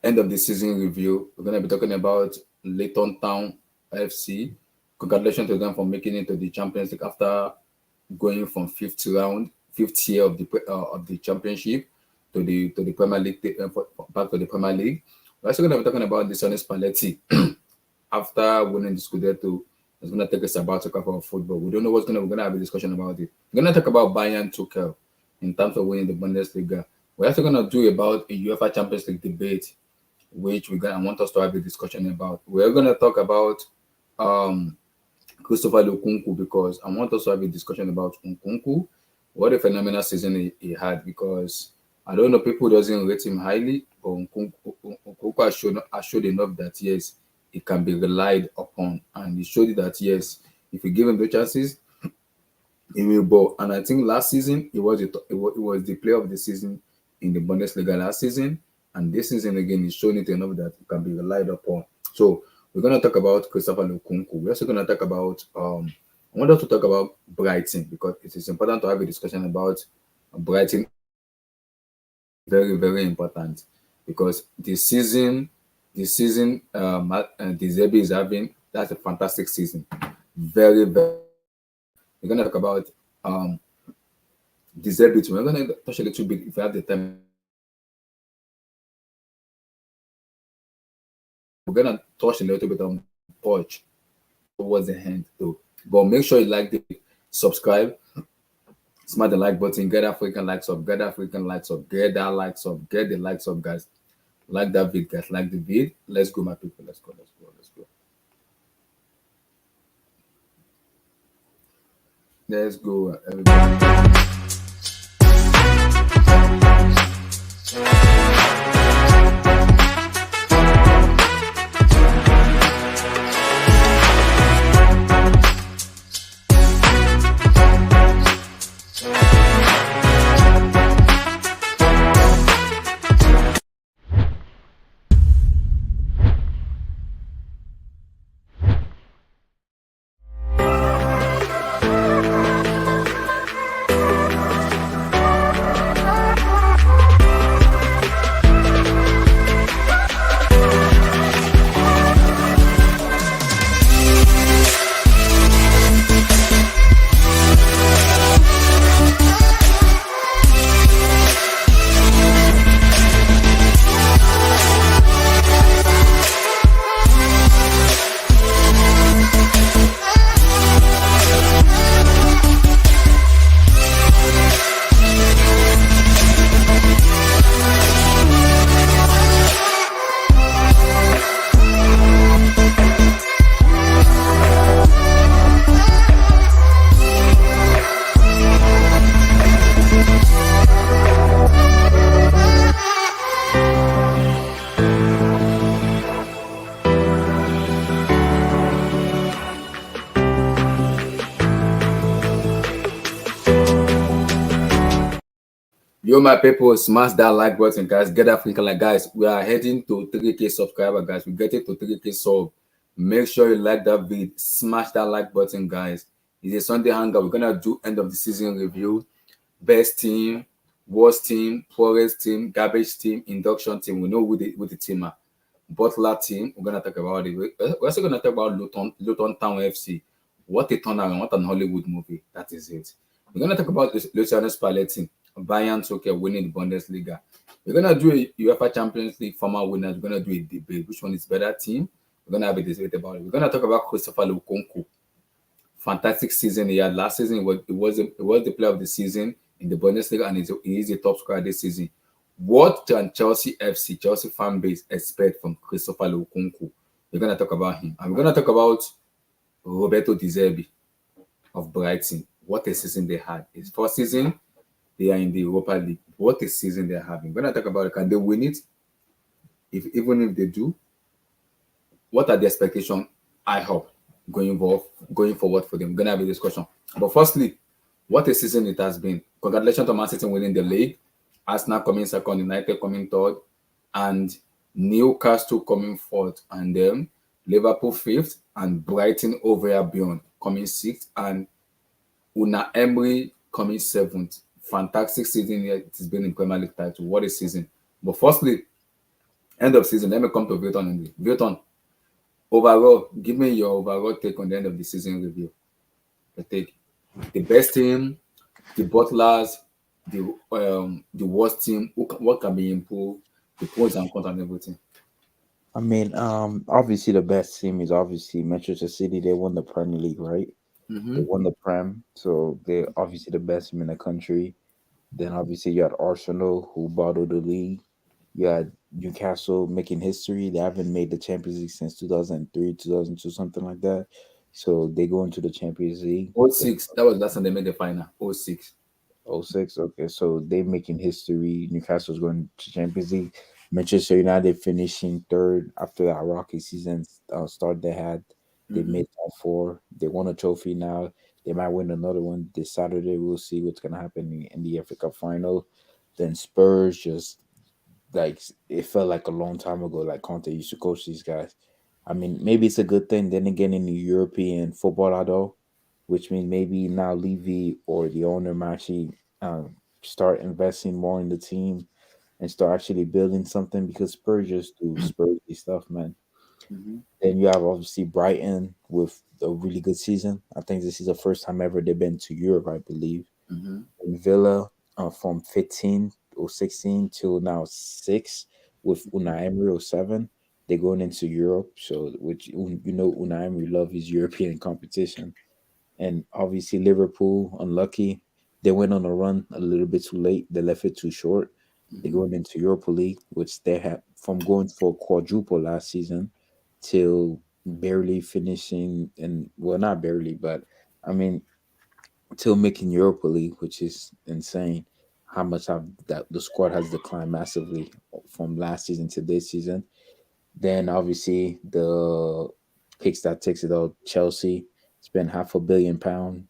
end of the season review. We're going to be talking about Luton Town FC. Congratulations to them for making it to the Champions League after going from fifth year of the championship to the Premier League, back to the Premier League. We're also going to be talking about the Sonny Spalletti after winning the Scudetto. It's going to take a sabbatical for football. We don't know we're going to have a discussion about it. We're going to talk about Bayern Tuchel in terms of winning the Bundesliga. We're also going to do about a UEFA Champions League debate, which I want us to have a discussion about. We're going to talk about Christopher Nkuku, because I want us to have a discussion about Nkuku. What a phenomenal season he had, because I don't know, people doesn't rate him highly, but Nkuku has showed enough that yes, it can be relied upon, and he showed that yes, if you give him the chances, he will ball. And I think last season it was the player of the season in the Bundesliga last season, and this season again he's shown it enough that it can be relied upon. So we're going to talk about Christopher Nkuku. We're also going to talk about I want us to talk about Brighton, because it is important to have a discussion about Brighton. Very, very important, because the season the Zebby is having, that's a fantastic season. Very, very. We're going to talk about the Zebby. We're going to touch a little bit if we have the time. We're going to touch a little bit on Poch towards the end, though. But make sure you like the subscribe, smash the like button, get that freaking likes up, get that freaking likes up, get that likes up, get the likes up, guys. Like that vid, guys. Like the vid. Let's go, my people. Let's go. Let's go, everybody. Yo, my people, smash that like button, guys. Get that freaking like, guys. We are heading to 3K subscriber, guys. We get it to 3K sub. Make sure you like that vid. Smash that like button, guys. It's a Sunday hangout. We're gonna do end of the season review. Best team, worst team, poorest team, garbage team, induction team. We know who the team are. Butler team. We're gonna talk about it. We're also gonna talk about Luton Town FC. What a turnaround! What an Hollywood movie. That is it. We're gonna talk about Luciano Spalletti. Bayern Tuchel winning the Bundesliga. We're gonna do a UEFA Champions League former winners. We're gonna do a debate. Which one is better team? We're gonna have a debate about it. We're gonna talk about Christopher Nkuku. Fantastic season he had last season. It was the player of the season in the Bundesliga, and he is a top scorer this season. What can Chelsea fan base expect from Christopher Nkuku? We're gonna talk about him, and we're gonna talk about Roberto De Zerbi of Brighton. What a season they had! His first season. They are in the Europa League. What a season they're having. When I talk about it, can they win it? Even if they do, what are the expectations I hope going forward for them? We're gonna have a discussion. But firstly, what a season it has been. Congratulations to Man City winning the league, Arsenal coming second, United coming third, and Newcastle coming fourth, and then Liverpool fifth, and Brighton over Albion coming sixth, and Una Emery coming seventh. Fantastic season it has been in Premier League title. What a season. But firstly, End of season. Let me come to Brighton. Brighton, overall, give me your overall take on the end of the season review. I take the best team, the butlers, the worst team, what can be improved, the pros and cons and everything. I mean, obviously the best team is obviously Manchester City. They won the Premier League, right? They Mm-hmm. won the Prem, so they're obviously the best team in the country. Then obviously you had Arsenal who bottled the league. You had Newcastle making history. They haven't made the Champions League since 2003, 2002, something like that. So they go into the Champions League. Oh Then six. That was last time they made the final. Oh six. oh six, okay. So they making history. Newcastle's going to Champions League. Manchester United finishing third after that rocky season start they had. They Mm-hmm. made top four. They won a trophy now. They might win another one this Saturday. We'll see what's gonna happen in the FA Cup final. Then Spurs just like it felt like a long time ago. Like Conte used to coach these guys. I mean, maybe it's a good thing. Then again, in the European football, though, which means maybe now Levy or the owner might actually start investing more in the team and start actually building something because Spurs just do Spursy stuff, man. Mm-hmm. Then you have obviously Brighton with a really good season. I think this is the first time ever they've been to Europe, I believe. Mm-hmm. And Villa from 15 or 16 till now 6 with Unai Emery or 7. They're going into Europe. So, which Unai Emery love his European competition. And obviously Liverpool unlucky. They went on a run a little bit too late. They left it too short. They're Mm-hmm. going into Europa League, which they had from going for quadruple last season till barely finishing and well not barely, but I mean till making Europa League, which is insane. How much have that the squad has declined massively from last season to this season. Then obviously the picks that takes it out, Chelsea spent £500 million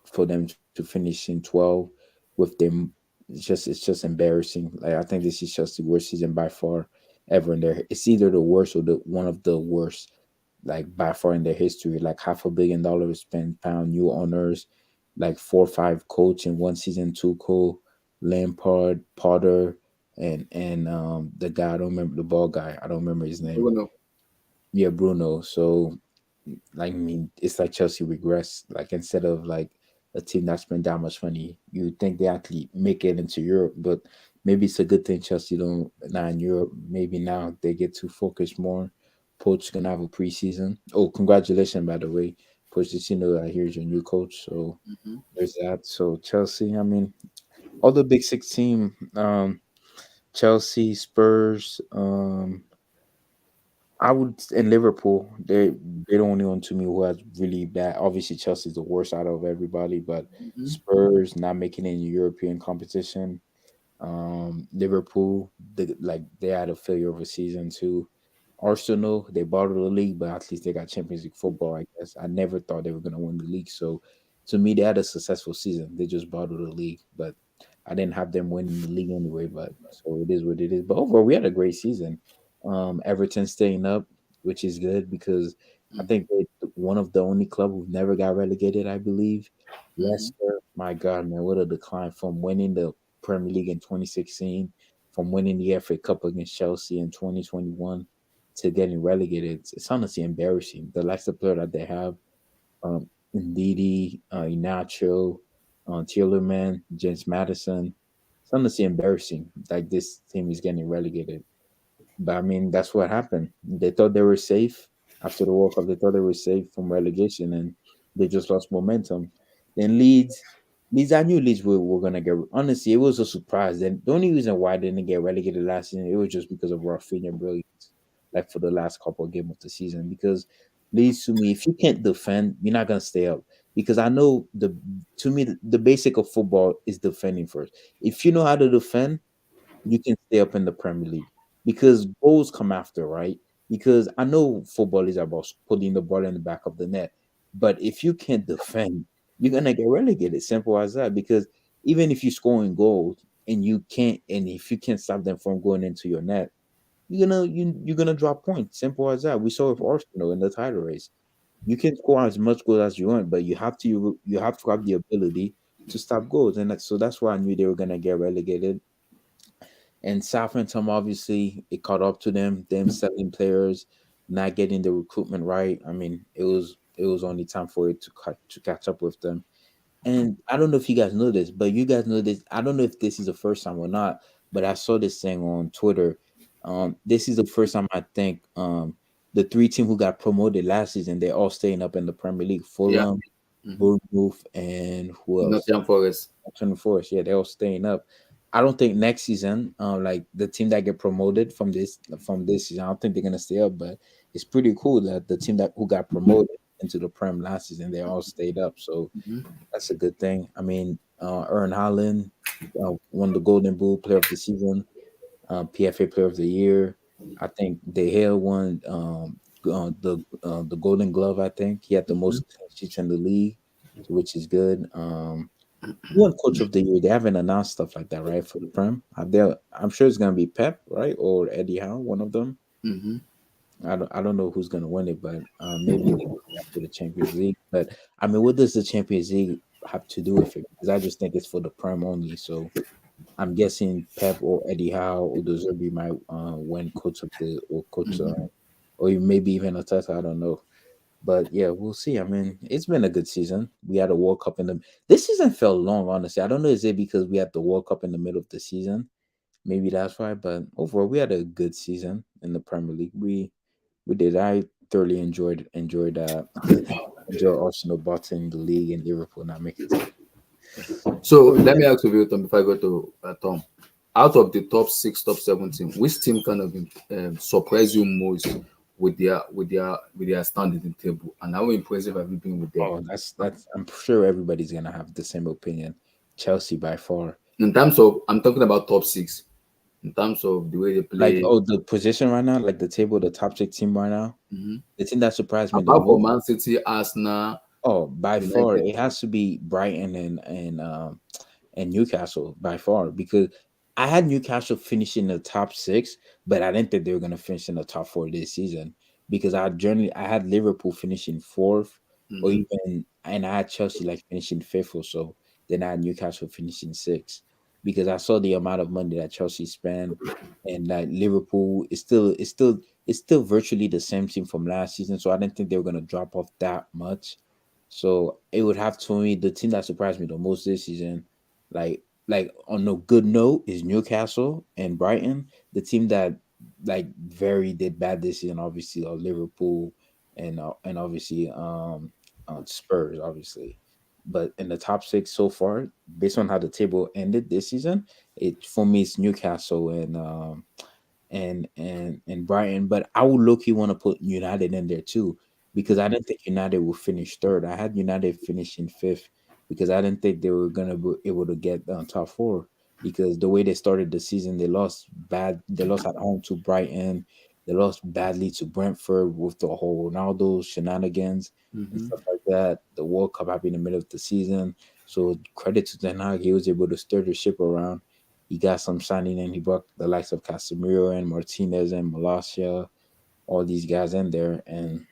for them to finish in 12 with them. It's just embarrassing. Like I think this is just the worst season by far ever in there. It's either the worst or the one of the worst like by far in their history. Like $500 million spent, pound new owners, like 4 or 5 coach in one season, Tuchel, Lampard, Potter, and the guy I don't remember the ball guy. I don't remember his name. Bruno. Yeah, Bruno. So like I mean, it's like Chelsea regress. Like instead of like a team that spent that much money, you would think they actually make it into Europe. But maybe it's a good thing Chelsea don't not in Europe. Maybe now they get to focus more. Poach's gonna have a preseason. Oh, congratulations by the way, Pochettino. I hear your new coach. So Mm-hmm. there's that. So Chelsea. I mean, all the big six team. Chelsea, Spurs. I would in Liverpool. They're the only one to me who has really bad. Obviously, Chelsea's the worst out of everybody, but Mm-hmm. Spurs not making it in European competition. Liverpool, they had a failure of a season too. Arsenal, they bottled the league, but at least they got Champions League football. I guess I never thought they were gonna win the league. So to me, they had a successful season. They just bottled the league, but I didn't have them winning the league anyway. But so it is what it is. But overall, we had a great season. Everton staying up, which is good because I think they one of the only club who never got relegated. I believe. Mm-hmm. Leicester, my God, man, what a decline from winning the Premier League in 2016, from winning the FA Cup against Chelsea in 2021 to getting relegated. It's honestly embarrassing. The Leicester player that they have, Ndidi, Inacho, Tielemans, James Madison. It's honestly embarrassing. Like this team is getting relegated. But I mean, that's what happened. They thought they were safe after the World Cup. They thought they were safe from relegation, and they just lost momentum. Then Leeds, I knew Leeds were gonna get. Honestly, it was a surprise. Then the only reason why they didn't get relegated last season, it was just because of Rafinha brilliance, like for the last couple of games of the season. Because Leeds, to me, if you can't defend, you're not gonna stay up. Because I know to me the basic of football is defending first. If you know how to defend, you can stay up in the Premier League because goals come after, right? Because I know football is about putting the ball in the back of the net, but if you can't defend, you're gonna get relegated. Simple as that. Because even if you scoring goals and if you can't stop them from going into your net, you're gonna drop points. Simple as that. We saw with Arsenal in the title race. You can score as much goals as you want, but you have to have the ability to stop goals, and so that's why I knew they were gonna get relegated. And Southampton, obviously, it caught up to them. Them selling players, not getting the recruitment right. I mean, it was only time for it to catch up with them. And I don't know if you guys know this, but you guys know this. I don't know if this is the first time or not, but I saw this thing on Twitter. This is the first time I think the three team who got promoted last season, they're all staying up in the Premier League. Yeah. Fulham, Mm-hmm. Bournemouth, and who else? Nottingham Forest. Nottingham Forest. Yeah, they're all staying up. I don't think next season, like the team that get promoted from this season, I don't think they're gonna stay up. But it's pretty cool that the team that who got promoted into the Prem last season, they all stayed up. So Mm-hmm. that's a good thing. I mean, Halland won the Golden Boot Player of the Season, PFA Player of the Year. I think De Gea won the Golden Glove. I think he had the Mm-hmm. most clean sheets in the league, which is good. Who won Coach of the Year? They haven't announced stuff like that, right? For the Prem, I'm sure it's gonna be Pep, right, or Eddie Howe, one of them. Mm-hmm. I don't know who's gonna win it, but maybe after the Champions League. But I mean, what does the Champions League have to do with it? Because I just think it's for the Prem only. So I'm guessing Pep or Eddie Howe or Deserbi might win coach of the or coach Mm-hmm. or maybe even a title. I don't know. But yeah, we'll see. I mean, it's been a good season. We had a World Cup in the this season felt long, honestly. I don't know, is it because we had the World Cup in the middle of the season? Maybe that's why. But overall, we had a good season in the Premier League. We did. I thoroughly enjoy Arsenal bottling the league and Liverpool not making it. So So let yeah, me ask you, Tom, before I go to Tom. Out of the top six, top 17, which team kind of surprised you most with their standing in the table, and how impressive have you been with them? oh, that's. I'm sure everybody's gonna have the same opinion. Chelsea by far. In terms of, I'm talking about top six. In terms of the way they Like, play, oh, the position right now, like the table, the top six team right now. hmm The thing that surprised me the apart from most. Man City, Arsenal, Oh, by far, United. it has to be Brighton and Newcastle by far because I had Newcastle finishing in the top six, but I didn't think they were gonna finish in the top four this season because I had Liverpool finishing fourth or Hmm. even and I had Chelsea like finishing fifth or so. Then I had Newcastle finishing sixth because I saw the amount of money that Chelsea spent and that Liverpool is still virtually the same team from last season. So I didn't think they were gonna drop off that much. So it would have to me the team that surprised me the most this season, like on a good note, is Newcastle and Brighton. The team that like very did bad this season, obviously, are Liverpool and obviously Spurs, obviously. But in the top six so far, based on how the table ended this season, it for me it's Newcastle and Brighton. But I would look you want to put United in there too because I didn't think United would finish third. I had United finishing fifth because I didn't think they were gonna be able to get top four because the way they started the season, they lost bad. They lost at home to Brighton. They lost badly to Brentford with the whole Ronaldo shenanigans and Hmm. stuff like that. The World Cup happened in the middle of the season, so credit to Ten Hag, he was able to stir the ship around. He got some signing and he brought the likes of Casemiro and Martinez and Malacia, all these guys in there. And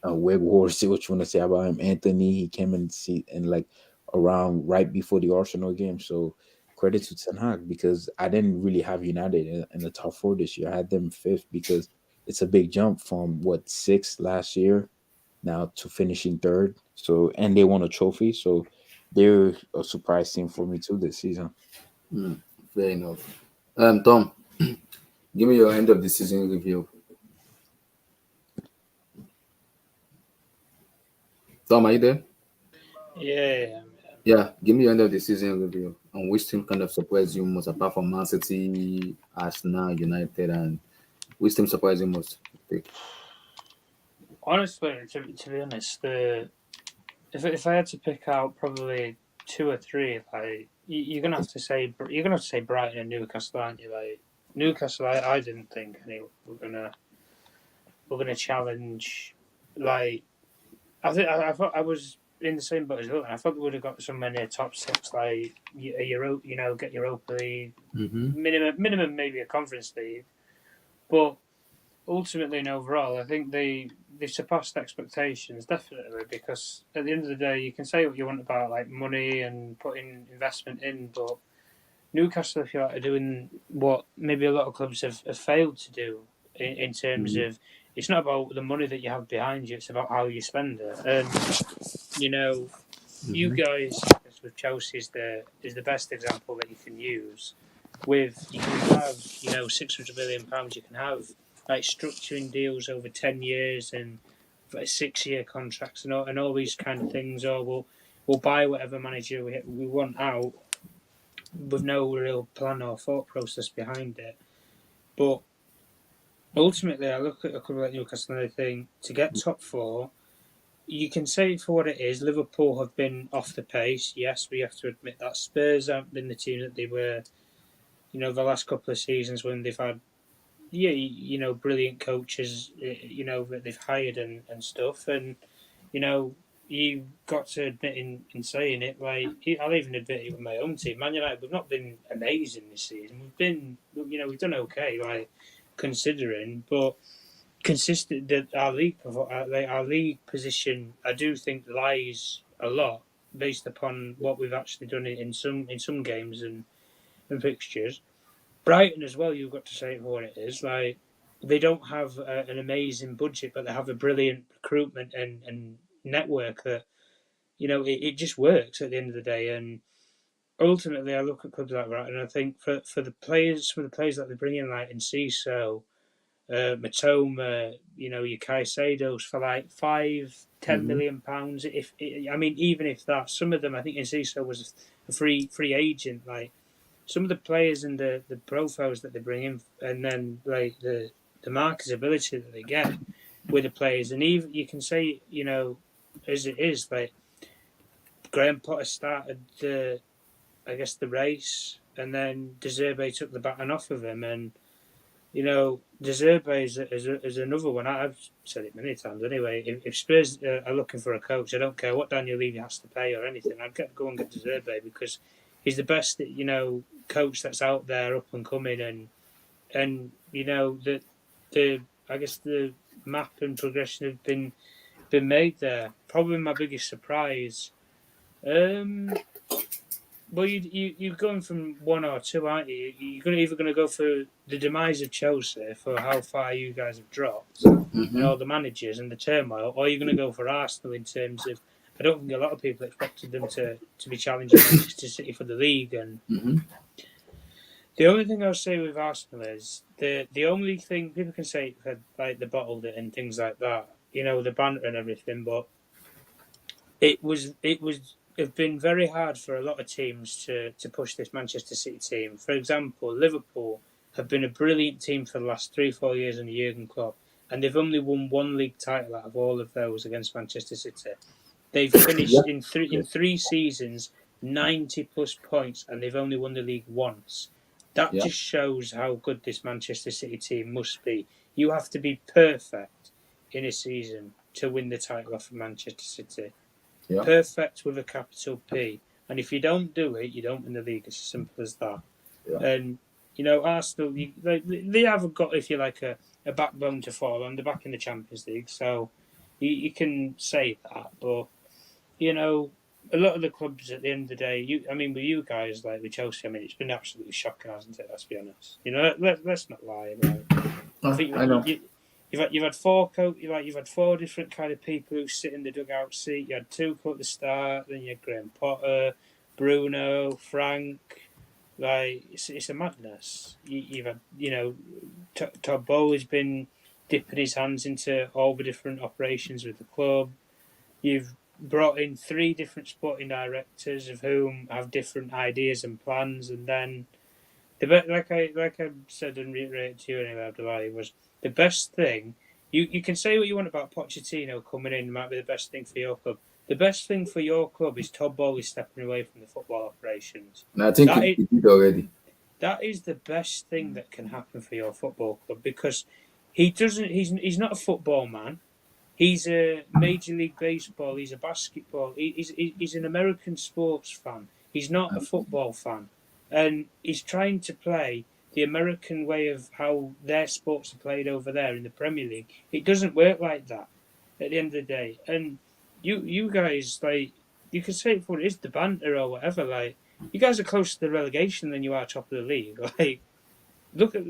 Webb Ward, see what you want to say about him. Anthony, he came in see and like around right before the Arsenal game. So credit to Ten Hag because I didn't really have United in the top four this year. I had them fifth because it's a big jump from what sixth last year now to finishing third. So and they won a trophy. So they're a surprise team for me too this season. Fair enough. Tom, give me your end of the season review. Tom, are you there? Yeah, Yeah, give me your end of the season review. And which team kind of surprised you most apart from Man City, Arsenal, United, and which team surprised you most? Pick. honestly, to be honest, if I had to pick out probably two or three, like you're gonna have to say Brighton and Newcastle, aren't you? Like Newcastle, I didn't think any were gonna challenge. Like I thought I was in the same boat as Luton. I thought we would have got somewhere near top six, like a Euro, get Europa League, Mm-hmm. minimum maybe a Conference League, but ultimately and overall, I think they surpassed expectations definitely because at the end of the day, you can say what you want about like money and putting investment in, but Newcastle, if you like, are doing what maybe a lot of clubs have failed to do in terms of it's not about the money that you have behind you; it's about how you spend it. And you guys with Chelsea is the best example that you can use. With you can have £600 million. You can have like structuring deals over 10 years and 6-year contracts and all these kind of things. Or we'll buy whatever manager we want out with no real plan or thought process behind it. But ultimately, I look at a club like Newcastle and I think to get top four, you can say it for what it is. Liverpool have been off the pace. Yes, we have to admit that. Spurs haven't been the team that they were, the last couple of seasons when they've had, brilliant coaches, that they've hired and stuff. And, you got to admit in saying it, like, I'll even admit it with my own team. Man United, we've not been amazing this season. We've been, we've done okay, like, considering, but consistent that our league position, I do think lies a lot based upon what we've actually done in some games and fixtures. Brighton as well, you've got to say it for what it is. Like, they don't have an amazing budget, but they have a brilliant recruitment and network that it just works at the end of the day. And ultimately, I look at clubs like Brighton and I think for the players, some of the players that they bring in, like Enciso, Matoma, your Caicedos for like £5-10 million. Even if that, some of them, I think Enciso was a free agent. Like, some of the players and the profiles that they bring in, and then like the marketability that they get with the players, and even you can say, as it is, like Graham Potter started the race, and then De Zerbi took the baton off of him, and De Zerbi is another one. I've said it many times. Anyway, if Spurs are looking for a coach, I don't care what Daniel Levy has to pay or anything. I'd go and get De Zerbi because he's the best, coach that's out there, up and coming, and the map and progression have been made there. Probably my biggest surprise. Well, you're going from one or two, aren't you? You're either going to go for the demise of Chelsea for how far you guys have dropped and all the managers and the turmoil, or you're going to go for Arsenal in terms of. I don't think a lot of people expected them to be challenging Manchester City for the league. And the only thing I'll say with Arsenal is the only thing people can say, like they bottled it and things like that, the banter and everything, but it have been very hard for a lot of teams to push this Manchester City team. For example, Liverpool have been a brilliant team for the last 3-4 years under Jurgen Klopp, and they've only won one league title out of all of those against Manchester City. They've finished in three seasons 90+ points, and they've only won the league once. That just shows how good this Manchester City team must be. You have to be perfect in a season to win the title off of Manchester City. Yeah. Perfect with a capital P. And if you don't do it, you don't win the league. It's as simple as that. Yeah. And, Arsenal, they haven't got, if you like, a backbone to fall on. They're back in the Champions League. So you can say that. But, a lot of the clubs at the end of the day, with you guys, like with Chelsea, it's been absolutely shocking, hasn't it? Let's be honest. Let's not lie about it. I know. You've had four different kind of people who sit in the dugout seat. You had Tuchel at the start, then you had Graham Potter, Bruno, Frank. Like it's a madness. You've had Todd Bowley's been dipping his hands into all the different operations with the club. You've brought in 3 different sporting directors of whom have different ideas and plans, and then like I said and reiterated to you anyway, Abdullahi, was the best thing. You can say what you want about Pochettino coming in might be the best thing for your club. The best thing for your club is Todd Bowley stepping away from the football operations. And I think he did already. That is the best thing that can happen for your football club because he's not a football man. He's a Major League Baseball. He's a basketball. He's an American sports fan. He's not a football fan. And he's trying to play the American way of how their sports are played over there in the Premier League. It doesn't work like that at the end of the day. And you guys, like, you can say it for what it is, the banter or whatever. Like, you guys are closer to the relegation than you are top of the league. Like, look at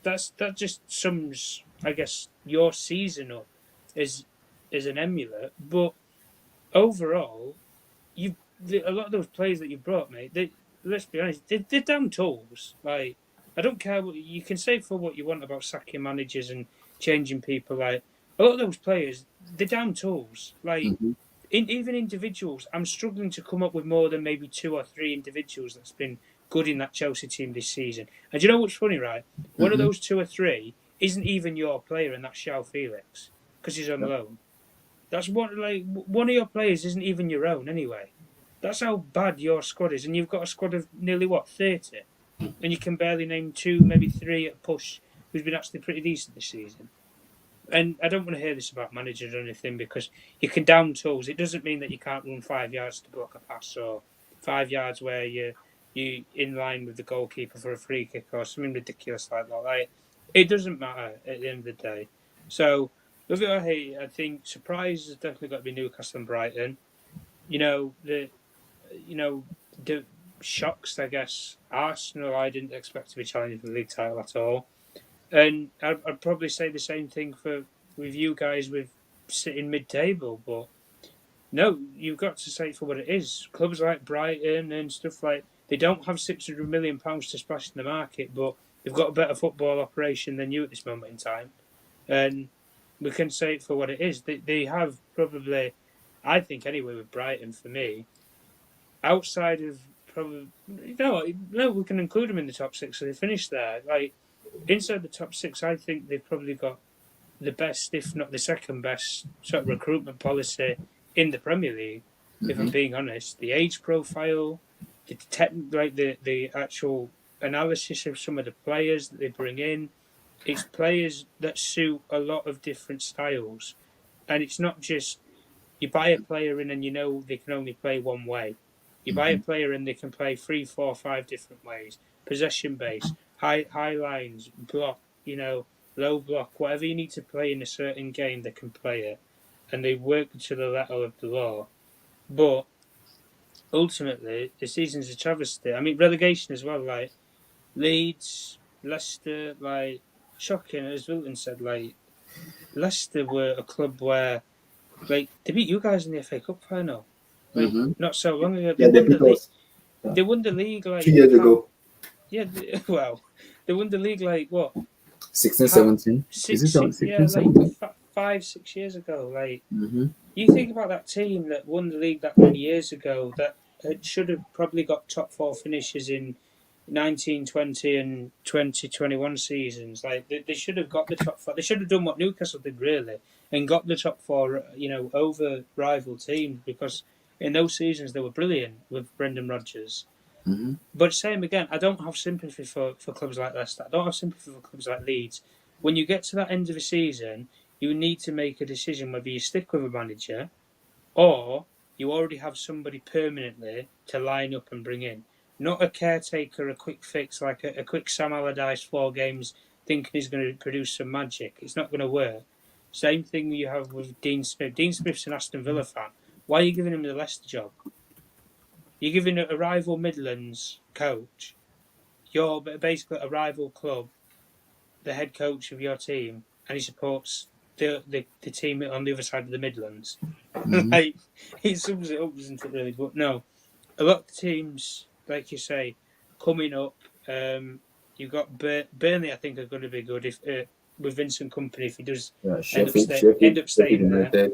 that just sums, I guess, your season up as an emulate. But overall, a lot of those players that you brought, mate. Let's be honest, they're damn tools. Like, I don't care what you can say for what you want about sacking managers and changing people. Like, a lot of those players, they're damn tools. Like, Mm-hmm. even individuals, I'm struggling to come up with more than maybe 2 or 3 individuals that's been good in that Chelsea team this season. And do you know what's funny, right? One of Mm-hmm. those 2 or 3 isn't even your player, and that's João Felix because he's on Yep. loan. That's one of your players isn't even your own anyway. That's how bad your squad is, and you've got a squad of nearly 30, and you can barely name 2, maybe 3 at push who's been actually pretty decent this season. And I don't want to hear this about managers or anything because you can down tools. It doesn't mean that you can't run 5 yards to block a pass or 5 yards where you in line with the goalkeeper for a free kick or something ridiculous like that. Like, it doesn't matter at the end of the day. So, love it or hate, I think surprise has definitely got to be Newcastle and Brighton. The shocks, I guess. Arsenal, I didn't expect to be challenging for the league title at all. And I'd probably say the same thing with you guys with sitting mid-table, but no, you've got to say it for what it is. Clubs like Brighton and stuff like they don't have £600 million to splash in the market, but they've got a better football operation than you at this moment in time, and we can say it for what it is. They have probably, I think anyway, with Brighton for me, outside of probably no, we can include them in the top 6, so they finished there. Like, inside the top 6, I think they've probably got the best, if not the second best, sort of recruitment policy in the Premier League. If I'm being honest, the age profile, the actual analysis of some of the players that they bring in, it's players that suit a lot of different styles, and it's not just you buy a player in and you know they can only play one way. You buy a player and they can play 3, 4, 5 different ways. Possession base, high lines, block, low block, whatever you need to play in a certain game, they can play it. And they work to the letter of the law. But ultimately, the season's a travesty. I mean, relegation as well, like Leeds, Leicester, like shocking, as Luton said, like Leicester were a club where like they beat you guys in the FA Cup final, like not so long ago. They Yeah, they won the beat league. us. Yeah. They won the league like 2 years ago. Yeah, well, they won the league like what? 16, 17. Is it 16, Yeah, 17? like 5, 6 years ago. Like, Mm-hmm. you think about that team that won the league that many years ago that should have probably got top 4 finishes in 1920 and 2021 seasons. Like, they should have got the top 4. They should have done what Newcastle did, really, and got the top 4, over rival teams, because in those seasons they were brilliant with Brendan Rodgers. Mm-hmm. But same again, I don't have sympathy for clubs like Leicester. I don't have sympathy for clubs like Leeds. When you get to that end of a season, you need to make a decision whether you stick with a manager or you already have somebody permanently to line up and bring in. Not a caretaker, a quick fix, like a quick Sam Allardyce 4 games thinking he's going to produce some magic. It's not going to work. Same thing you have with Dean Smith. Dean Smith's an Aston Villa fan. Why are you giving him the Leicester job? You're giving a rival Midlands coach, you're basically a rival club, the head coach of your team, and he supports the team on the other side of the Midlands. Like, it sums it up, doesn't it, really? But no, a lot of the teams, like you say, coming up, you've got Burnley, I think, are going to be good if with Vincent Kompany, if he does end up staying there.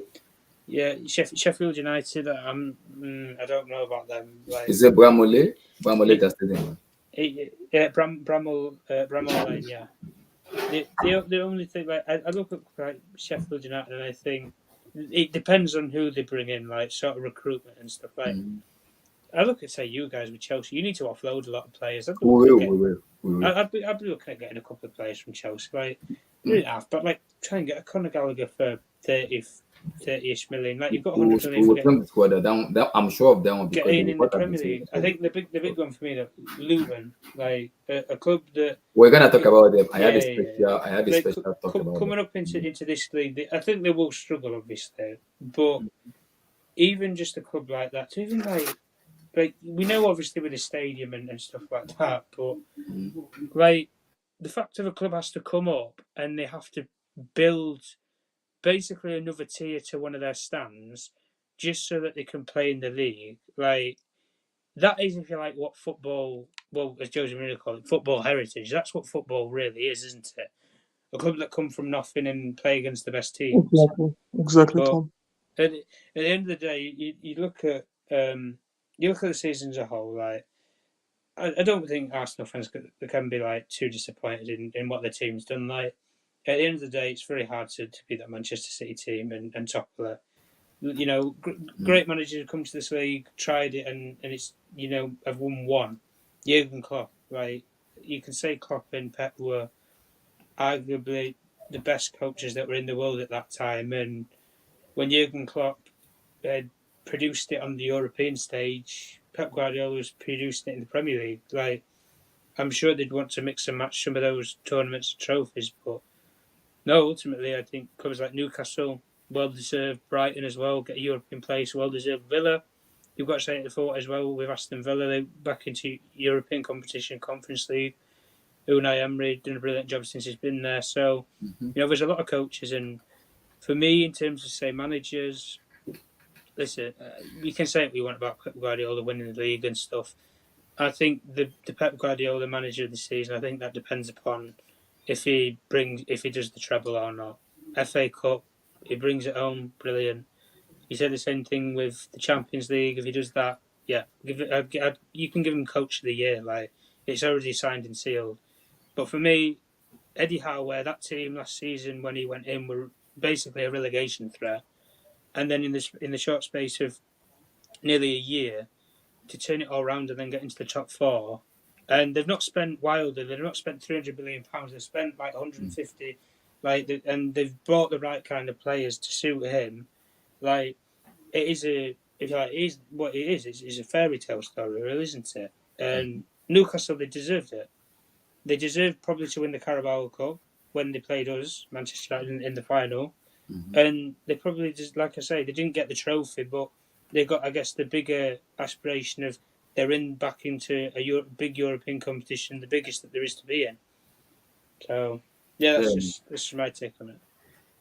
Yeah, Sheffield United. I don't know about them. Like, is it Bramole? Bramole Stadium. Yeah, Bramall Lane. Yeah. The only thing, like, I look at like Sheffield United and I think it depends on who they bring in, like sort of recruitment and stuff. Like, I look at, say, you guys with Chelsea, you need to offload a lot of players. We will. I'd be looking at getting a couple of players from Chelsea. Like, you don't have, but like try and get a Conor Gallagher for 30-ish million. Like, you've got 100 million for I'm sure of that one. Getting in the Premier League. I think the big one for me, that Luton, like a club that we're gonna talk about them. I had a special talk about coming up into this league. I think they will struggle, obviously, but even just a club like that, to even like like we know obviously with the stadium and stuff like that, but like the fact of a club has to come up and they have to build basically another tier to one of their stands just so that they can play in the league. Like that is, if you like, what football. Well, as Jose Mourinho called it, football heritage. That's what football really is, isn't it? A club that come from nothing and play against the best teams. Exactly, But Tom. at the end of the day, you look at the season as a whole. Like I don't think Arsenal fans can be like too disappointed in what their team's done. Like at the end of the day, it's very hard to beat that Manchester City team and topple it. You know, great managers have come to this league, tried it, and it's have won one. Jurgen Klopp, right? You can say Klopp and Pep were arguably the best coaches that were in the world at that time, and when Jurgen Klopp had produced it on the European stage, Pep Guardiola was producing it in the Premier League. Like, I'm sure they'd want to mix and match some of those tournaments and trophies, but no, ultimately, I think clubs like Newcastle, well deserved, Brighton as well, get a European place, well deserved. Villa, you've got to say it before as well with Aston Villa, they back into European competition, Conference League. Unai Emery done a brilliant job since he's been there. So, there's a lot of coaches, and for me, in terms of say managers, listen, we can say what we want about Pep Guardiola winning the league and stuff. I think the Pep Guardiola manager of the season, I think that depends upon if he does the treble or not. FA Cup, he brings it home, brilliant. He said the same thing with the Champions League. If he does that, yeah, you can give him Coach of the Year. Like it's already signed and sealed. But for me, Eddie Howe, that team last season when he went in were basically a relegation threat, and then in the short space of nearly a year to turn it all around and then get into the top four. And they've not spent wildly. They've not spent £300 million. They've spent like 150, and they've brought the right kind of players to suit him. Like it is what it is. It's a fairy tale story, really, isn't it? And Newcastle, they deserved it. They deserved probably to win the Carabao Cup when they played us, Manchester United, in the final. And they probably just, like I say, they didn't get the trophy, but they got, I guess, the bigger aspiration of they're back into a big European competition, the biggest that there is to be in. So, yeah, that's my take on it.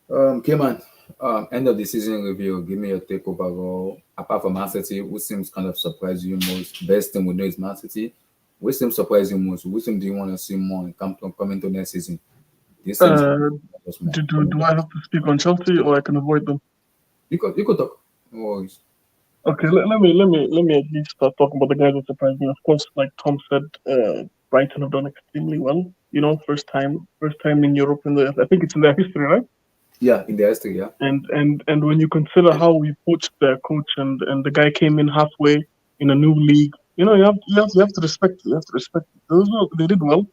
Kman, end of the season review. Give me your take overall. Apart from Man City, which seems kind of surprised you most? Best team we know is Man City. Which team surprised you most? Which team do you want to see more coming to next season? This do I have to speak on Chelsea or I can avoid them? You could talk. No worries. Okay, let me at least start talking about the guys that surprised me. Of course, like Tom said, Brighton have done extremely well. You know, first time in Europe I think it's in their history, right? Yeah, in their history, yeah. And when you consider how we poached their coach and the guy came in halfway in a new league, you know, you have to respect. You have to respect. They did well.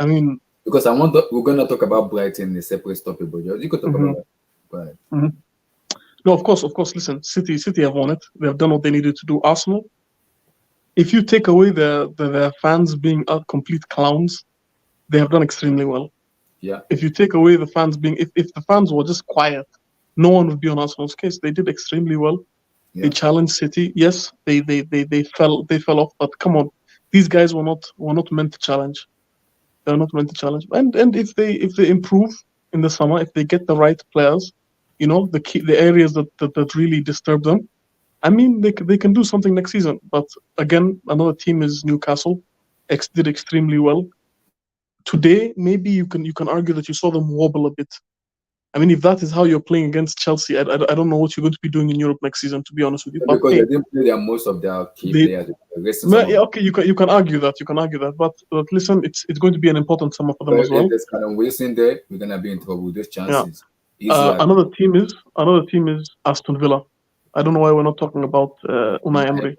I mean, because we're gonna talk about Brighton in a separate topic, but you could talk about that. No, of course. Listen, City have won it. They have done what they needed to do. Arsenal, if you take away their fans being complete clowns, they have done extremely well. Yeah. If you take away the fans being, if the fans were just quiet, no one would be on Arsenal's case. They did extremely well. Yeah. They challenged City. Yes, they fell off, but come on, these guys were not meant to challenge. They're not meant to challenge. And if they improve in the summer, if they get the right players, you know, the areas that really disturb them, I mean, they can do something next season. But again, another team is Newcastle. Did extremely well. Today, maybe you can argue that you saw them wobble a bit. I mean, if that is how you're playing against Chelsea, I don't know what you're going to be doing in Europe next season, to be honest with you. Because they didn't play most of their key players. Yeah, okay, you can argue that. But listen, it's going to be an important summer for them as well. If there's kind of wasting there, we're gonna be in trouble with these chances. Yeah. Another team is Aston Villa. I don't know why we're not talking about Unai Emery.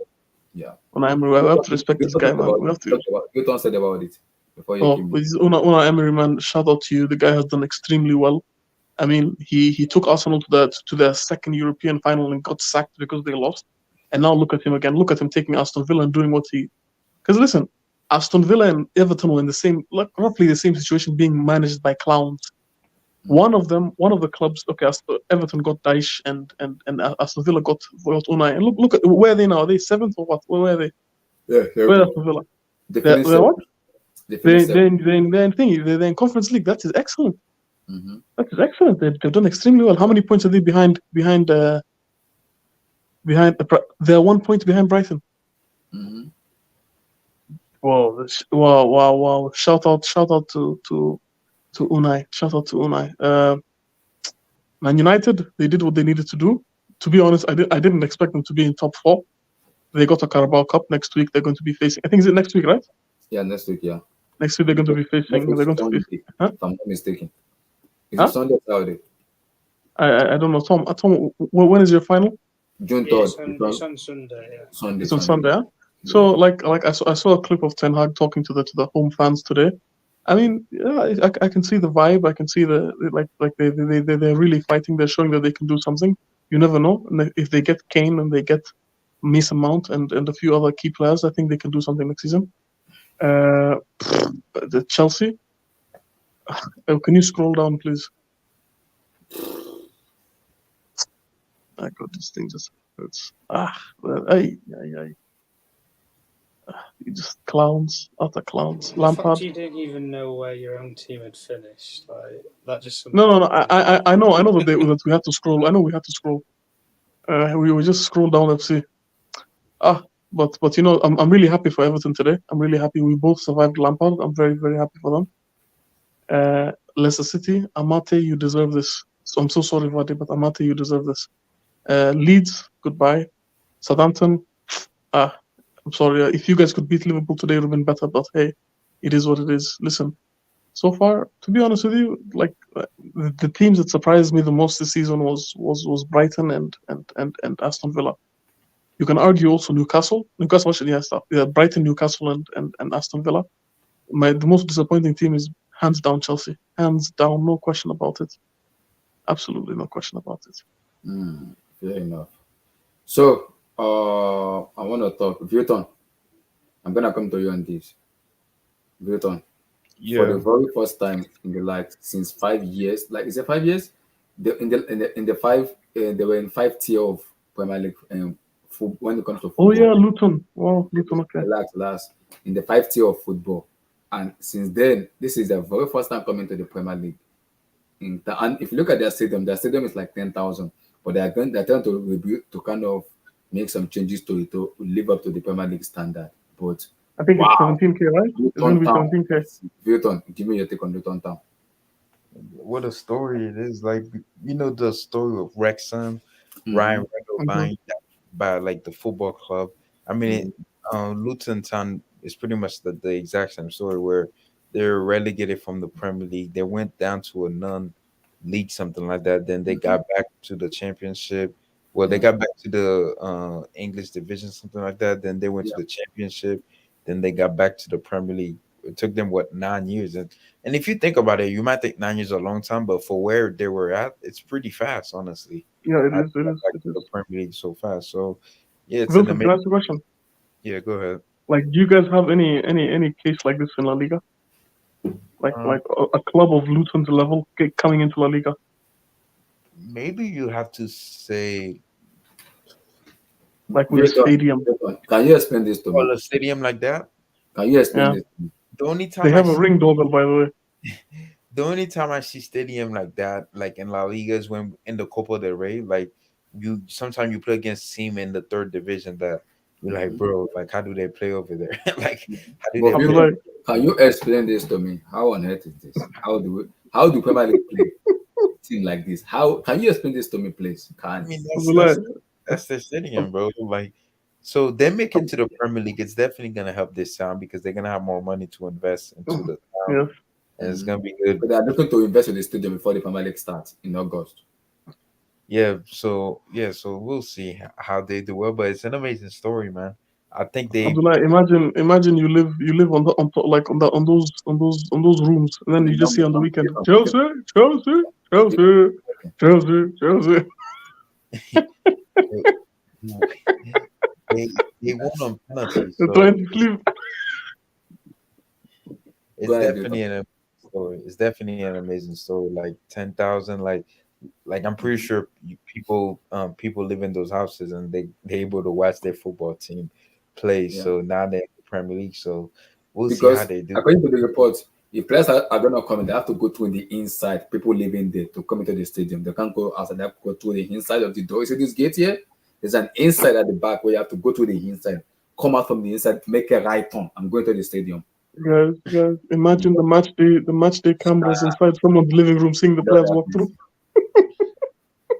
Yeah, Unai Emery. We have to respect this guy, man. We have to. You don't say about it before you came in. Unai Emery, man. Shout out to you. The guy has done extremely well. I mean, he took Arsenal to their second European final and got sacked because they lost. And now look at him again. Look at him taking Aston Villa and doing what he. Because listen, Aston Villa and Everton were in roughly the same situation, being managed by clowns. One of the clubs. Okay, Everton got Daesh and Aston Villa got Unai. And look at where are they now? Are they seventh or what? Where are they? Yeah, Where Aston Villa? they They're finished what? They They're in Conference League. That is excellent. Mm-hmm. That is excellent. They've done extremely well. How many points are they behind? They're 1 point behind Brighton. Mm-hmm. Wow! Shout out to Unai. Shout out to Unai. Man United, they did what they needed to do. To be honest, I didn't expect them to be in top 4. They got a Carabao Cup next week. They're going to be facing. I think is it next week, right? Yeah, next week. Yeah, Next week they're going to be facing. They're going to face. Huh? If I'm not mistaken, is Huh? it Sunday or Saturday? I don't know, Tom. When is your final? June Yeah, 3rd. it's on Sunday. Yeah. Sunday. It's on Sunday. Huh? So like I saw a clip of Ten Hag talking to the home fans today. I mean, yeah, I can see the vibe. I can see they're really fighting. They're showing that they can do something. You never know. And if they get Kane and they get Mason Mount and a few other key players, I think they can do something next season. The Chelsea. Can you scroll down, please? I got this thing just hurts. You just clowns, utter clowns. The fact Lampard. you didn't even know where your own team had finished, like that just. No. I know that we had to scroll. I know we had to scroll. We were just scroll down FC. But you know, I'm really happy for Everton today. I'm really happy we both survived Lampard. I'm very, very happy for them. Leicester City, Amate, you deserve this. So I'm so sorry, Vadi, but Amate, you deserve this. Leeds, goodbye. Southampton, I'm sorry. If you guys could beat Liverpool today, it would have been better. But hey, it is what it is. Listen, so far, to be honest with you, like the teams that surprised me the most this season was Brighton and Aston Villa. You can argue also Newcastle. Newcastle actually has stuff. Yeah, Brighton, Newcastle, and Aston Villa. The most disappointing team is hands down Chelsea. Hands down, no question about it. Absolutely no question about it. Fair enough. So, I want to talk. Vuitton, I'm gonna come to you on this. Vuitton, for the very first time in the since 5 years, like is it 5 years? In the five, they were in 5 tier of Premier League when it comes to football. Oh yeah, Luton. Wow, Luton. Okay. Last in the 5 tier of football, and since then, this is the very first time coming to the Premier League. And if you look at their stadium is like 10,000, but they're trying to rebuild to kind of make some changes to it to live up to the Premier League standard. But I think it's 17K, right? It's going to be Town. 17K. Vuitton, give me your take on Luton Town. What a story it is! Like the story of Wrexham, Ryan Reynolds buying that by like the football club. I mean, Luton Town is pretty much the exact same story where they're relegated from the Premier League. They went down to a non-league, something like that. Then they got back to the Championship. Well, they got back to the English division, something like that. Then they went to the Championship. Then they got back to the Premier League. It took them 9 years, and if you think about it, you might think 9 years is a long time, but for where they were at, it's pretty fast, honestly. Yeah, it is. The Premier League so fast, so yeah, it's Wilson, an can I amazing. ask a question? Yeah, go ahead. Like, do you guys have any case like this in La Liga? Like a club of Luton's level coming into La Liga? Maybe you have to say like with a stadium. Can you explain this to me? a stadium like that. Can you explain this to me? The only time they have a ring doorbell, by the way. The only time I see stadium like that, like in La Liga, is when in the Copa del Rey. Like sometimes you play against team in the third division that you're like, bro, like how do they play over there? Like how do they play? Can you explain this to me? How on earth is this? How do Premier League play team like this? How can you explain this to me, please? I mean, that's their stadium, bro. Like, so them making to the Premier League, it's definitely gonna help this town because they're gonna have more money to invest into the town. And it's gonna be good. But they're looking to invest in the stadium before the Premier League starts in August. So we'll see how they do well, but it's an amazing story, man. I think they imagine you live on those rooms, and then you just see on the weekend Chelsea. They won on penalties. They're trying to sleep. It's definitely story. It's definitely an amazing story. Like 10,000, like I'm pretty sure people live in those houses and they able to watch their football team play. Yeah. So now they're in the Premier League. So we'll see how Because they do. according to the report, if players are gonna come in, they have to go through the inside. People living there to come into the stadium. They can't go outside. They have to go through the inside of the door. You see this gate here? There's an inside at the back where you have to go through the inside, come out from the inside, make a right turn, and go into the stadium. Guys, imagine the match day cameras inside someone's living room seeing the players walk through.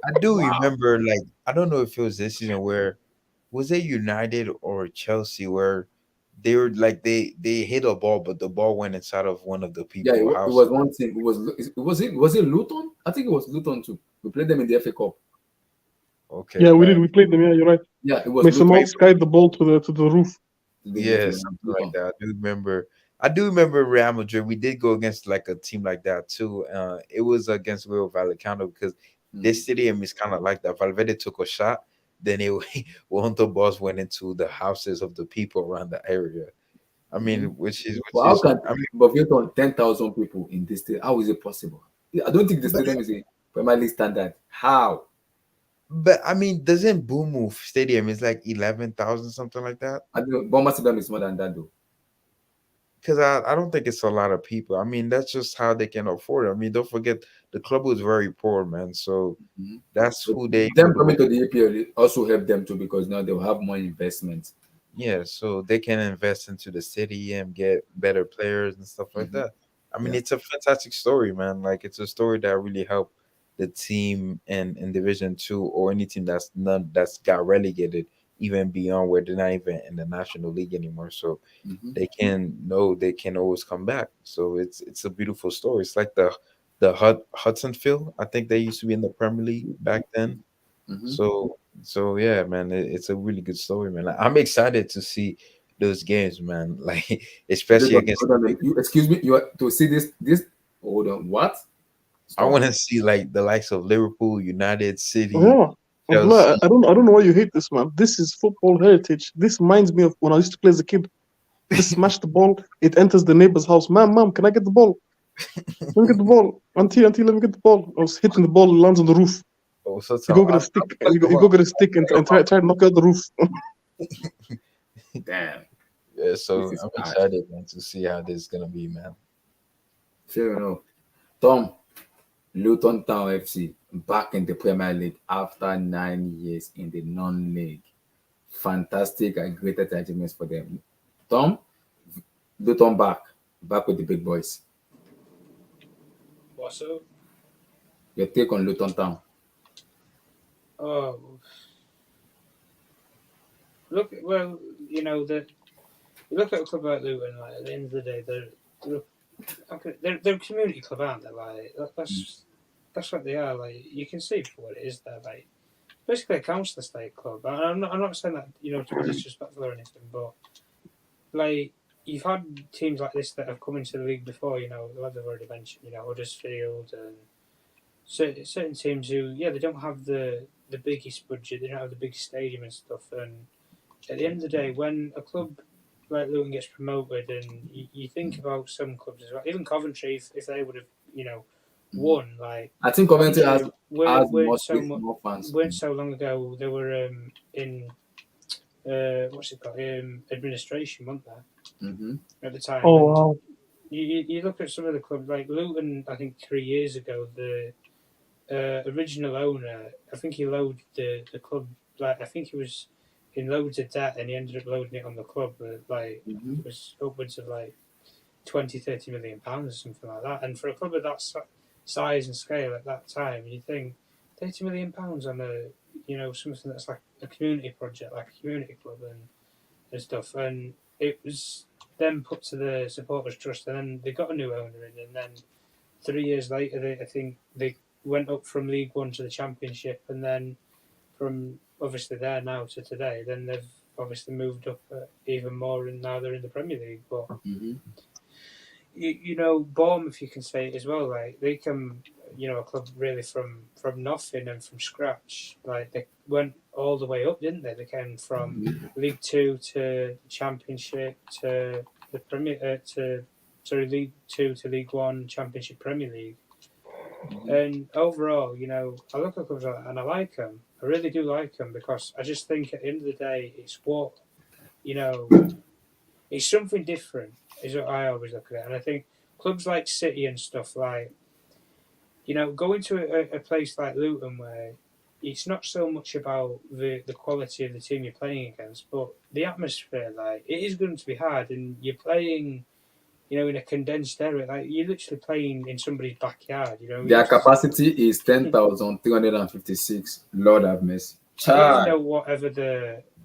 I do remember, like, I don't know if it was this season where was it United or Chelsea where they were like they hit a ball, but the ball went inside of one of the Yeah, people it house. was one thing. Was it Luton? I think it was Luton too. We played them in the FA Cup. Okay, Yeah, we did. like We played them. Yeah, you're right. Yeah, it was Mason Luton. Mount skied the ball to the roof. yeah, Yeah, something like Luton. that. I do remember Real Madrid. We did go against like a team like that too. It was against Real Vallecano because this stadium is kind of like that. Valverde took a shot, then it one of the balls went into the houses of the people around the area. I mean, But which how is can I mean, but we on 10,000 people in this stadium? How is it possible? I don't think the but stadium is a Premier League standard. How? I mean, doesn't Bournemouth Stadium is like 11,000 something like that? I don't know. Bournemouth Stadium is more than that though. Because I don't think it's a lot of people. I mean, that's just how they can afford it. I mean, don't forget the club was very poor, man. So Mhm. that's But who they able them to coming to the APL also help them too because now they'll have more investment. yeah, so they can invest into the city and get better players and stuff like Mhm. that. I mean, Yeah. it's a fantastic story, man. Like it's a story that really helped the team in Division Two or any team that's got relegated even beyond where they're not even in the National League anymore. So Hmm. they can know they can always come back. So it's a beautiful story. It's like the Hudson Phil. I think they used to be in the Premier League back then. Hmm. So yeah, man, it's a really good story, man. I'm excited to see those games, man. Like especially against Hold the on, big. you excuse me. You are to see this. Hold on. What? I Stop. want to see like the likes of Liverpool, United, City, Yeah. Abdullah, Chelsea. I don't know why you hate this, man. This is football heritage. This reminds me of when I used to play as a kid. Just smash the ball, it enters the neighbor's house. Mom, can I get the ball? Let me get the ball. Auntie, let me get the ball. I was hitting the ball, it lands on the roof. Oh, so You so go get a stick, and you go get a stick and try to knock out the roof. Damn. yeah, This so is I'm bad. excited, man, to see how this is gonna be, man. Fair enough. Tom, Luton Town FC back in the Premier League after 9 years in the non-league. Fantastic and great achievements for them. Tom, Luton back with the big boys. What's up? Your take on Luton Town? Oh, look. Well, you look at a club like Luton. Like at the end of the day, they're okay. They're a community club, aren't they? Like that's what they are. Like you can see for what it is. They're like basically a council estate club. And I'm not saying that to be disrespectful or anything, but like you've had teams like this that have come into the league before. The ones I've already mentioned. Huddersfield and certain teams who they don't have the biggest budget. They don't have the biggest stadium and stuff. And at the end of the day, when a club like Luton gets promoted, and you think about some clubs as well, even Coventry, if they would have, won, like I think Coventry has Coventry has more weren't so space, more fans. weren't so long ago. They were in what's it called, administration, weren't they, Mm-hmm. at the time? Oh And wow. you look at some of the clubs like Luton. I think 3 years ago, the original owner, I think he loaded the club, like I think he was in loads of debt, and he ended up loading it on the club. Like Mm-hmm. it was upwards of like 20-30 million pounds or something like that. And for a club of that size and scale at that time, you think 30 million pounds on something that's like a community project, like a community club and stuff. And it was then put to the supporters trust, and then they got a new owner in, and then 3 years later, I think they went up from League One to the Championship, and then from obviously there now to today, then they've obviously moved up even more, and now they're in the Premier League. But Mm-hmm. Bournemouth, you can say it as well. Like they come, a club really from nothing and from scratch. Like they went all the way up, didn't they? They came from League Two to the Championship to the Premier to League Two to League One, Championship, Premier League. And overall, I look at clubs like that and I like them. I really do like them because I just think at the end of the day, it's what, it's something different, is what I always look at it. And I think clubs like City and stuff like, going to a place like Luton where it's not so much about the quality of the team you're playing against, but the atmosphere, like, it is going to be hard and you're playing, in a condensed area. Like, you're literally playing in somebody's backyard, Their capacity is 10,356. Lord have mercy. I don't even know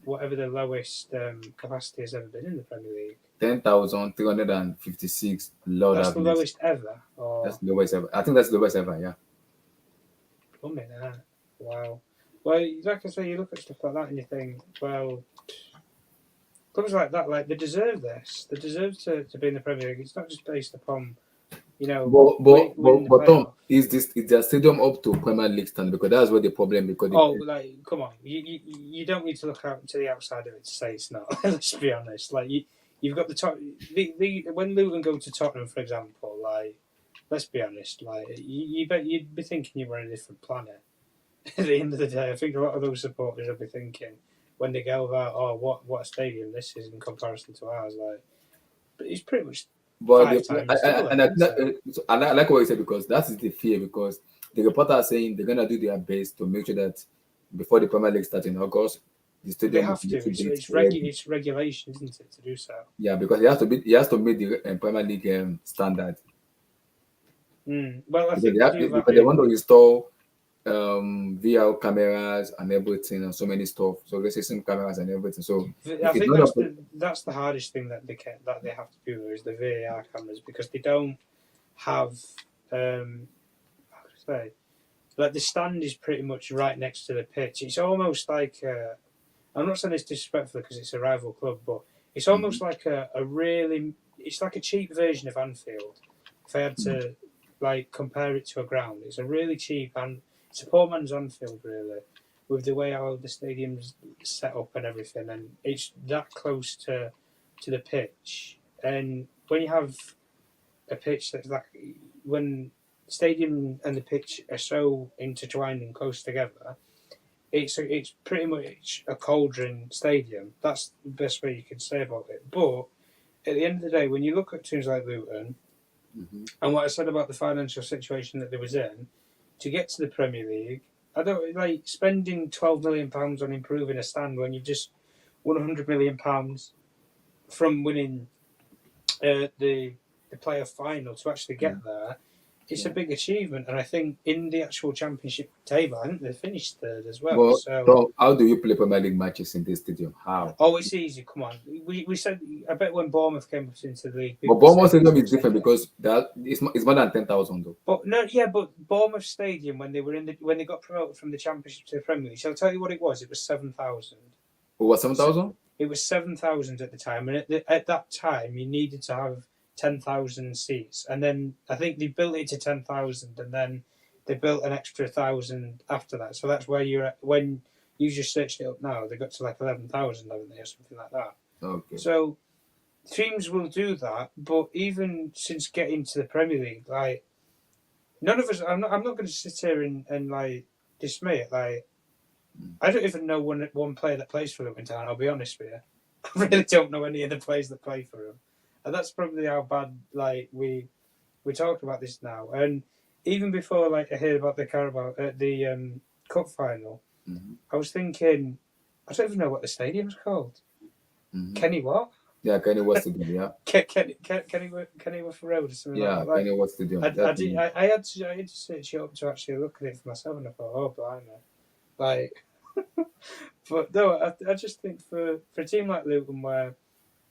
whatever the lowest capacity has ever been in the Premier League. 10,356. Lord That's have the mercy. lowest ever? Or... That's the lowest ever. I think that's the lowest ever, yeah. Wow. Well, like I say, you look at stuff like that and you think, well, clubs like that, like, they deserve this. They deserve to be in the Premier League. It's not just based upon, But Tom, is their stadium up to Premier League standard? Because that's what the problem. Because come on, you don't need to look out to the outside of it to say it's not. Let's be honest. Like, you've got the top. When Luton go to Tottenham, for example, like, let's be honest, like, you'd be thinking you were on a different planet. At the end of the day, I think a lot of those supporters will be thinking when they go about, what a stadium this is in comparison to ours. Like, but it's pretty much. But I like what you said, because that is the fear, because the reporter are saying they're gonna do their best to make sure that before the Premier League starts in August, the stadium they have to. It's regulation, isn't it, to do so? Yeah, because it has to meet the Premier League standard. Well, I think because they want to install VR cameras and everything and so many stuff. So the system cameras and everything. So I think that's the hardest thing that they have to do is the VAR cameras, because they don't have how to say, like, the stand is pretty much right next to the pitch. It's almost like I'm not saying it's disrespectful because it's a rival club, but it's almost like it's like a cheap version of Anfield. If I had to like compare it to a ground, it's a really cheap and it's a poor man's Anfield, really, with the way how the stadium's set up and everything, and it's that close to the pitch. And when you have a pitch that's like, when the stadium and the pitch are so intertwined and close together, it's pretty much a cauldron stadium. That's the best way you can say about it. But at the end of the day, when you look at teams like Luton, and what I said about the financial situation that they was in, to get to the Premier League, I don't like spending £12 million on improving a stand when you've just won £100 million from winning the playoff final to actually get there. It's a big achievement, and I think in the actual championship table, I think they finished third as well. So how do you play Premier League matches in this stadium? How? Oh, it's easy. Come on, we said. I bet when Bournemouth came up into the league, but Bournemouth Stadium is different because it's more than 10,000 though. But Bournemouth Stadium when they got promoted from the Championship to the Premier League. Shall I tell you what it was? It was 7,000. What, 7,000? It was 7,000 at the time, and at that time you needed to have 10,000 seats, and then I think they built it to 10,000, and then they built an extra 1,000 after that. So that's where you're at when you just searched it up now. They got to like 11,000, haven't they, or something like that? Okay. So teams will do that, but even since getting to the Premier League, like, none of us. I'm not going to sit here and like dismay it. Like, I don't even know one player that plays for Luton Town. I'll be honest with you. I really don't know any of the players that play for them. And that's probably how bad, like, we talk about this now. And even before, like, I heard about the cup final, I was thinking, I don't even know what the stadium's called. Kenny what? Yeah, Kenny West Stadium. Yeah. Kenny West Road or something like that. Yeah, Kenny West Stadium. I had to search it up to actually look at it for myself, and I thought, oh, blimey. Like, but no, I just think for a team like Luton where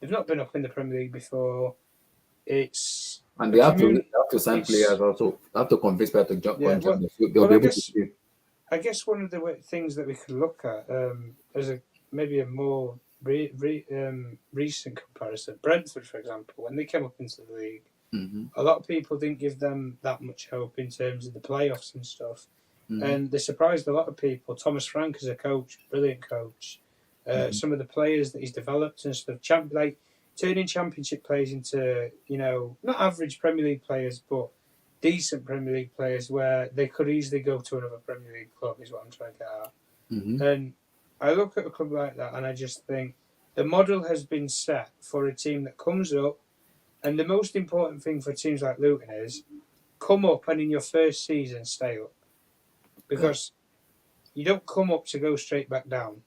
they've not been up in the Premier League before, it's and they have to sign players also. Have to convince players to jump on. They'll be able to. I guess one of the things that we could look at as maybe a more recent comparison, Brentford, for example, when they came up into the league, a lot of people didn't give them that much hope in terms of the playoffs and stuff. And they surprised a lot of people. Thomas Frank as a coach, brilliant coach. Some of the players that he's developed and stuff. Like, turning Championship players into, not average Premier League players, but decent Premier League players where they could easily go to another Premier League club is what I'm trying to get at. Mm-hmm. And I look at a club like that and I just think the model has been set for a team that comes up, and the most important thing for teams like Luton is come up and in your first season stay up. Because you don't come up to go straight back down.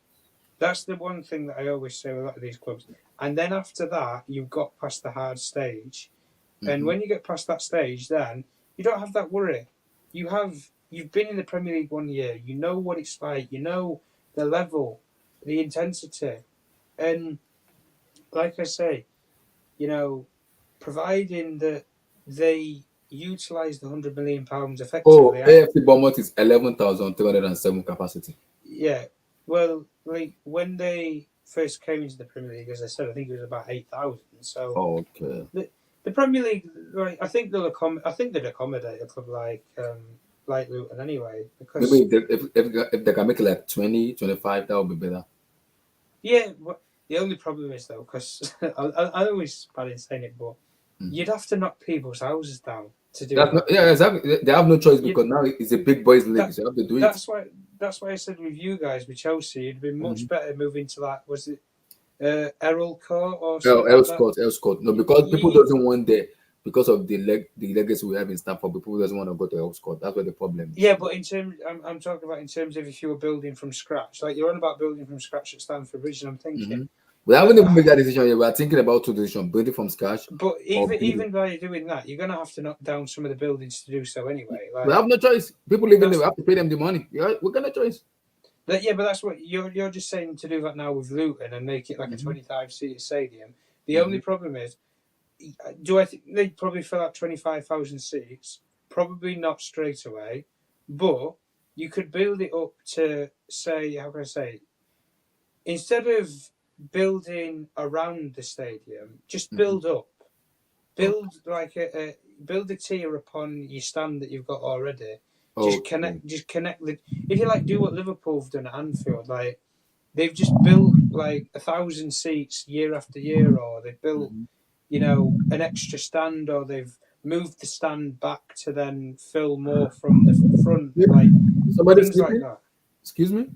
That's the one thing that I always say with a lot of these clubs. And then after that, you've got past the hard stage. Mm-hmm. And when you get past that stage, then you don't have that worry. You've been in the Premier League 1 year. You know what it's like. You know the level, the intensity. And like I say, providing that they utilise the £100 million effectively. Oh, AFC Bournemouth is 11,307 capacity. Yeah. Well, like when they first came into the Premier League, as I said, I think it was about 8,000. So okay. The Premier League, right? I think they'd accommodate a club like Luton anyway. Because maybe if they can make it like 20, 25, that would be better. Yeah, the only problem is though, because I always bad in saying it, but you'd have to knock people's houses down to do that. Yeah, exactly. They have no choice because now it's a big boys league, so you have to do it. That's why I said with you guys, with Chelsea, it'd be much better moving to that. Was it Errol Court or something? Elscourt. No, because people doesn't want because of the legacy we have in Stamford. People doesn't want to go to Elscourt. That's where the problem is. Yeah, but I'm talking about in terms of if you were building from scratch, like you're on about building from scratch at Stamford Bridge, and I'm thinking. We haven't even made that decision yet. We are thinking about two decisions: building from scratch. But even by doing that, you're going to have to knock down some of the buildings to do so anyway. We have no choice. People living there, we have to pay them the money. We're gonna choice. But that's what you're just saying to do that now with Luton and make it like a 25-seater stadium. The only problem is, do I think they'd probably fill out 25,000 seats? Probably not straight away, but you could build it up to say, how can I say, instead of building around the stadium, just build up. Build like build a tier upon your stand that you've got already. Just connect the. If you do what Liverpool have done at Anfield, like they've just built like 1,000 seats year after year, or they've built, an extra stand, or they've moved the stand back to then fill more from the front, like things like that. Excuse me.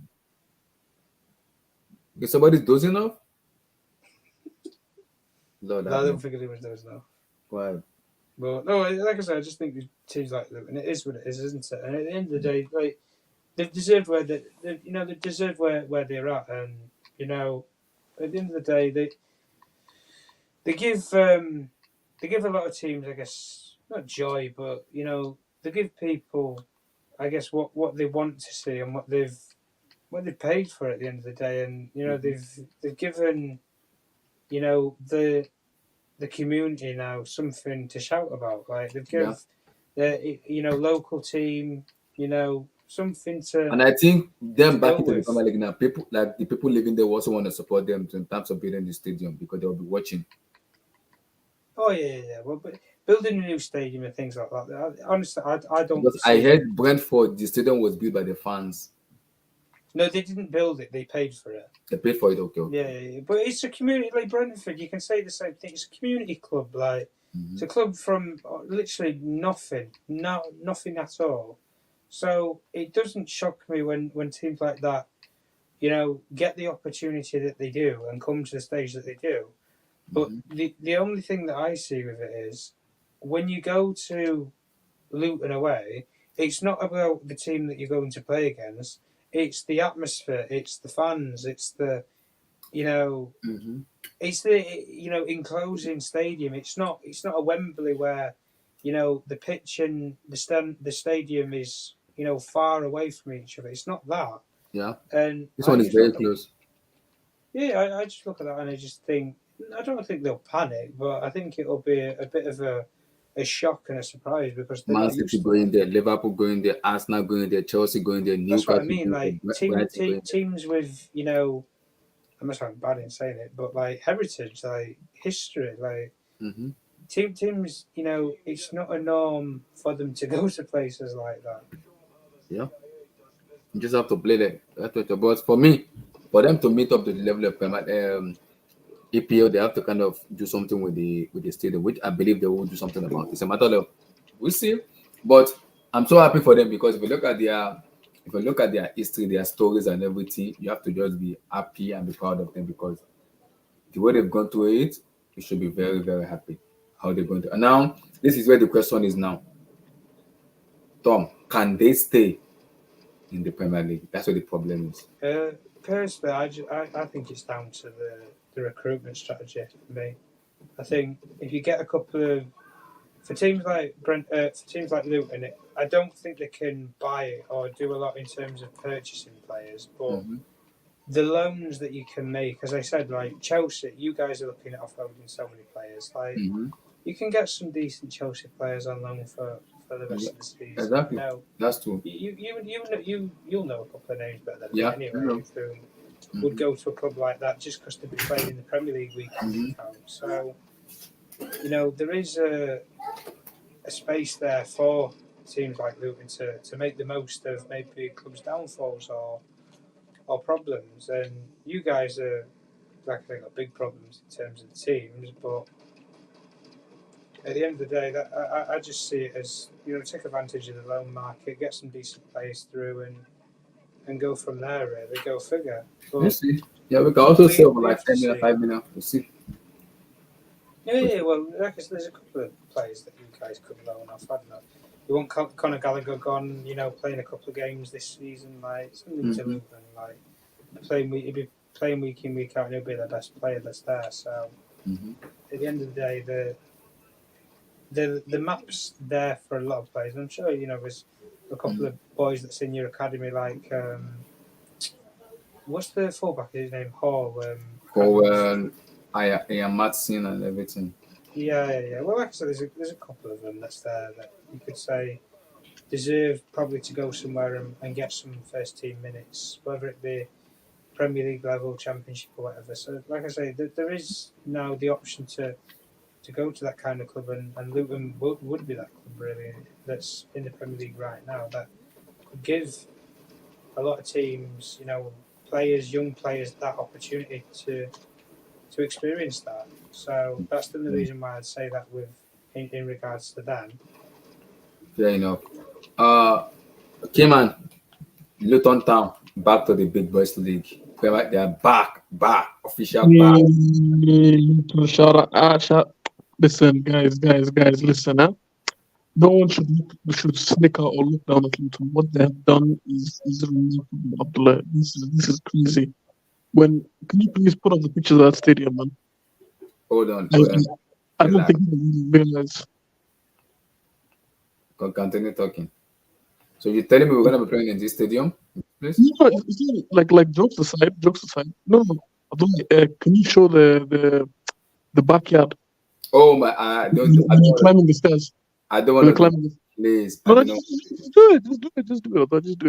Is somebody dozing off? Lord, I don't think anyone's dozing off. Why? But no, like I said, I just think these teams like Luton, it is what it is, isn't it? And at the end of the day, like they've deserved where they deserve where they're at, and at the end of the day, they give a lot of teams, I guess, not joy, but they give people, I guess, what they want to see and what they've paid for at the end of the day, and they've given the community now something to shout about. Like they've given the local team something to. And I think them back into the Premier League now, people like the people living there also want to support them in terms of building the stadium because they'll be watching. Oh yeah. Well, but building a new stadium and things like that. Honestly, I don't. Because I heard Brentford, the stadium was built by the fans. No, they didn't build it. They paid for it. They paid for it, okay. Yeah. But it's a community like Brentford. You can say the same thing. It's a community club. Like it's a club from literally nothing at all. So it doesn't shock me when teams like that, get the opportunity that they do and come to the stage that they do. But the only thing that I see with it is when you go to Luton away, it's not about the team that you're going to play against. It's the atmosphere. It's the fans. It's the, it's the enclosing stadium. It's not a Wembley where, the pitch and the stadium is far away from each other. It's not that. Yeah. And this one is very close. Yeah, I just look at that and I just think I don't think they'll panic, but I think it'll be a bit of a shock and a surprise because Man City going there, Liverpool going there, Arsenal going there, Chelsea going there, Newcastle. That's what I mean. Like teams with I'm not sounding bad in saying it, but like heritage, like history, like teams. It's not a norm for them to go to places like that. Yeah, you just have to play that. But for me, for them to meet up to the level of EPL, they have to kind of do something with the stadium, which I believe they will do something about. It's a matter of we'll see. But I'm so happy for them because if you look at their history, their stories and everything, you have to just be happy and be proud of them because the way they've gone through it, you should be very, very happy how they're going to. And now, this is where the question is now. Tom, can they stay in the Premier League? That's what the problem is. Personally, I think it's down to the recruitment strategy for me. I think if you get a couple of for teams like Luton, I don't think they can buy or do a lot in terms of purchasing players, but the loans that you can make, as I said, like Chelsea, you guys are looking at offloading so many players. Like you can get some decent Chelsea players on loan for the rest of the season. Exactly. No, that's true. You'll know a couple of names better than Yeah, me anyway. Who would go to a club like that just because they'd be playing in the Premier League week in week out. So there is a space there for teams like Luton to make the most of maybe clubs' downfalls or problems. And you guys are like they got big problems in terms of the teams, but at the end of the day, that I just see it as take advantage of the loan market, get some decent players through, and go from there. Really, go figure. But we'll see. Yeah, we can also sell for like 10 million, see. 5 million. We'll see. Yeah. Well, there's a couple of players that you guys could loan off. I don't know. You want Conor Gallagher gone? Playing a couple of games this season, like something to Luton, like he'd be playing week in week out, and he'll be the best player that's there. So at the end of the day, the map's there for a lot of players. And I'm sure there's a couple of boys that's in your academy, like what's the fullback? His name Hall. Ian Matson and everything. Yeah. Well, like I said, there's a couple of them that's there that you could say deserve probably to go somewhere and get some first team minutes, whether it be Premier League level, Championship, or whatever. So, like I say, there is now the option to go to that kind of club, and Luton would be that club really that's in the Premier League right now that could give a lot of teams, young players, that opportunity to experience that. So that's the reason why I'd say that in regards to them. Fair enough. Okay, man. Luton Town back to the Big Boys League. They are back, official back. Listen, guys, listen, huh? No one should snicker or look down at Luton. What they have done is remarkable, Abdullah. This is crazy. Can you please put up the pictures of that stadium, man? Hold on. I don't think you realize. Continue talking. So you're telling me we're gonna be playing in this stadium, please? No, like jokes aside. No. Abdullah, can you show the backyard? Oh my! When you're climbing the stairs. I don't want to. Please. No, just do it. Just do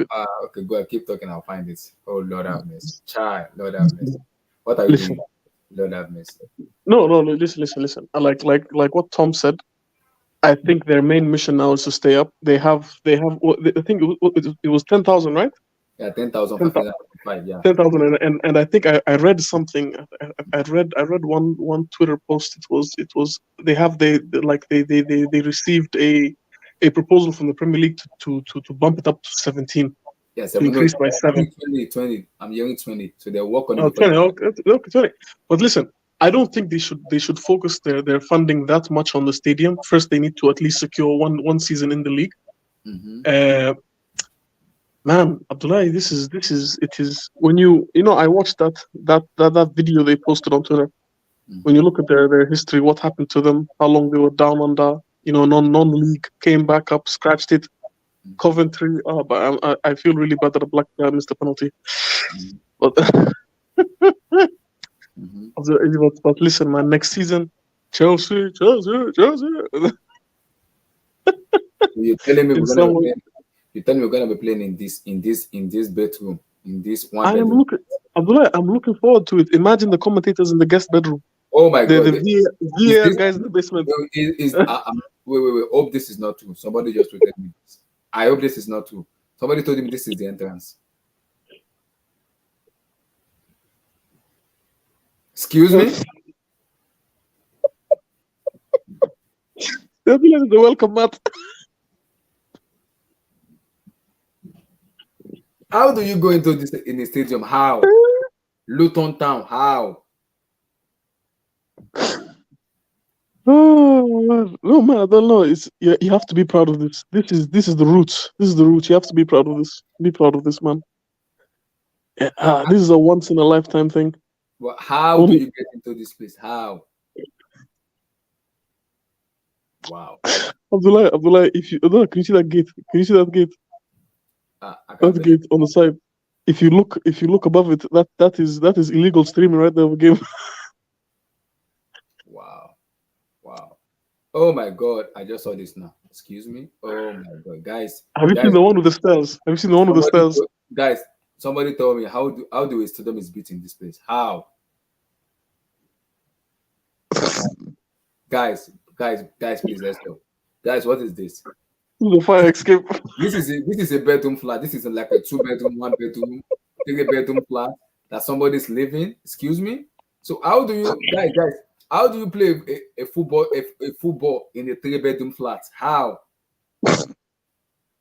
it. Okay, go ahead. Keep talking. I'll find it. Oh Lord have mercy. Child, Lord have mercy. What are you doing? Lord have mercy. No. Listen. Like what Tom said. I think their main mission now is to stay up. They have. I think it was 10,000, right? Yeah, 10,000. 10,000, and I think I read something. I read one Twitter post. It was they received a proposal from the Premier League to bump it up to 17. Yeah, to increase by 7. 20. I'm hearing 20. So they're working on 20. Okay, 20. But listen, I don't think they should focus their funding that much on the stadium. First, they need to at least secure one season in the league. Man, Abdullah, it is when I watched that video they posted on Twitter. When you look at their history, what happened to them, how long they were down under, non-league, came back up, scratched it. Coventry, but I feel really bad that a black guy missed the penalty. But but listen, man, next season, Chelsea. You're telling me you're telling me we're gonna be playing in this bedroom, in this one bedroom. I'm looking forward to it. Imagine the commentators in the guest bedroom. Oh my God! The guys in the basement. Wait! Hope this is not true. Somebody just tweeted me this. I hope this is not true. Somebody told me this is the entrance. Excuse me? They'll be like the welcome mat. How do you go into this in the stadium? How? Luton Town. How? Oh man. No man, I don't know. It's you have to be proud of this. This is the roots. This is the roots. You have to be proud of this. Be proud of this, man. Yeah, this is a once in a lifetime thing. Well, how do you get into this place? How? Wow. Abdullah, if you can you see that gate? Can you see that gate? I That gate on the side. If you look above it, that is illegal streaming right there of a game. Wow. Wow. Oh my god, I just saw this now. Excuse me. Oh my god, guys. Have you seen the one with the stairs? Have you seen the one with the stairs? Guys, somebody told me how do a stadium is beating this place? How? guys, please let's go. Guys, what is this? The fire escape. This is a bedroom flat. This is like a 2-bedroom, 1-bedroom, 3-bedroom flat that somebody's living. Excuse me. So how do you guys? How do you play a football in a 3-bedroom flat? How?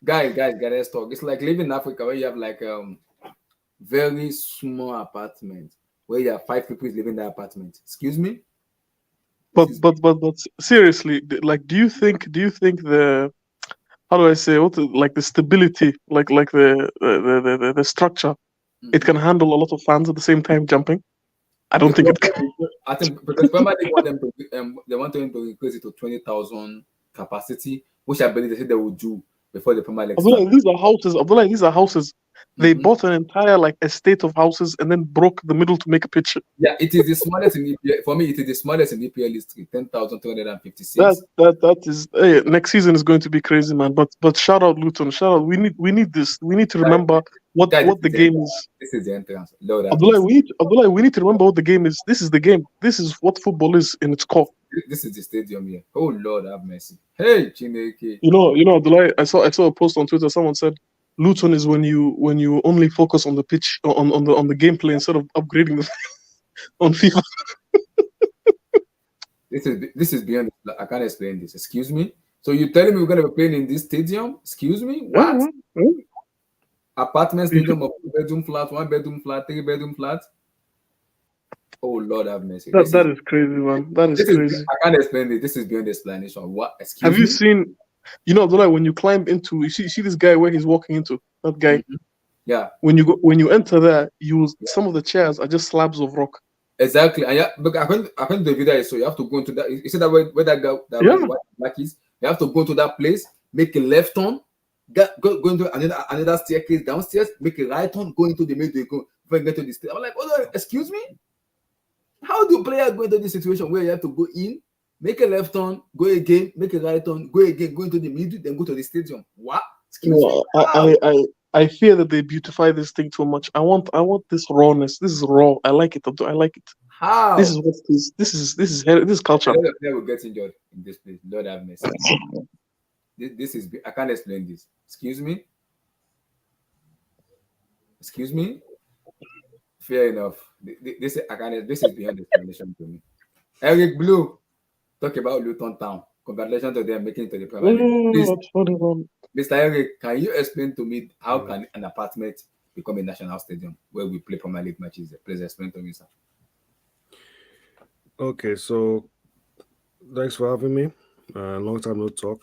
guys, let's talk. It's like living in Africa where you have like very small apartment where you have 5 people living in the apartment. Excuse me. But seriously, like, do you think the how do I say like the stability, like the structure, it can handle a lot of fans at the same time jumping? I don't think it can. I think because Premier League want them to they want them to increase it to 20,000 capacity, which I believe they said they will do before the Premier League. These are houses. They bought an entire like estate of houses and then broke the middle to make a pitch. Yeah, it is the smallest in EPL. For me, it is the smallest in EPL history. 10,256. That is next season is going to be crazy, man. But shout out Luton, shout out. We need this. We need to remember what the game is. This is the entrance. Lord, Abdullah, we need to remember what the game is. This is the game. This is what football is in its core. This is the stadium here. Oh Lord, have mercy. Hey, Chineke. You know, Abdullah. I saw a post on Twitter. Someone said Luton is when you only focus on the pitch on the gameplay instead of upgrading on FIFA. This is beyond. I can't explain this. Excuse me. So you're telling me we're gonna be playing in this stadium? Excuse me. What? Apartment stadium of 2-bedroom flat, 1-bedroom flat, 3-bedroom flat. Oh Lord, have mercy. That is crazy, man. That is crazy. I can't explain this. This is beyond explanation. What? Excuse Have me? you seen? You know, Abdullah, when you climb into, you see this guy where he's walking into, that guy. Mm-hmm. Yeah. When you enter there, some of the chairs are just slabs of rock. Exactly. And yeah, but according to the video, so you have to go into that. You see that where that guy black is. You have to go to that place, make a left turn, go into another staircase downstairs, make a right turn, go into the middle, go get to the stage. I'm like, oh, excuse me. How do players go into this situation where you have to go in, make a left turn, go again, make a right turn, go again, go into the middle, then go to the stadium? What? Excuse me. I fear that they beautify this thing too much. I want this rawness. This is raw. I like it. I like it. How? This is what this is culture. They will get injured in this place. Lord have mercy. This is. I can't explain this. Excuse me. Excuse me. Fair enough. This is beyond explanation to me. Eric Blue, talk about Luton Town. Congratulations to them making it to the Premier League. Mr. Eric, can you explain to me how can an apartment become a national stadium where we play Premier League matches? Please explain to me, sir. Okay, so thanks for having me. Long time no talk.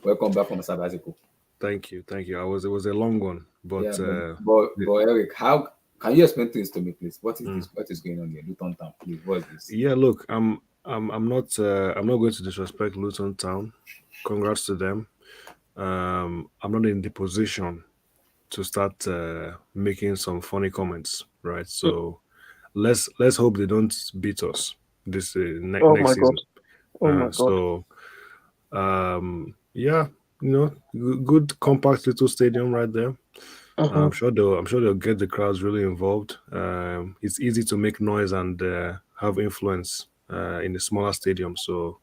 Welcome back from sabbatical. Thank you. It was a long one, but Eric, how can you explain things to me, please? What is this? What is going on here, Luton Town? Please, what is this? Yeah, look, I'm not going to disrespect Luton Town. Congrats to them. I'm not in the position to start making some funny comments, right? So let's hope they don't beat us this next season. So yeah, good compact little stadium right there. I'm sure they'll get the crowds really involved. It's easy to make noise and have influence in the smaller stadium. So,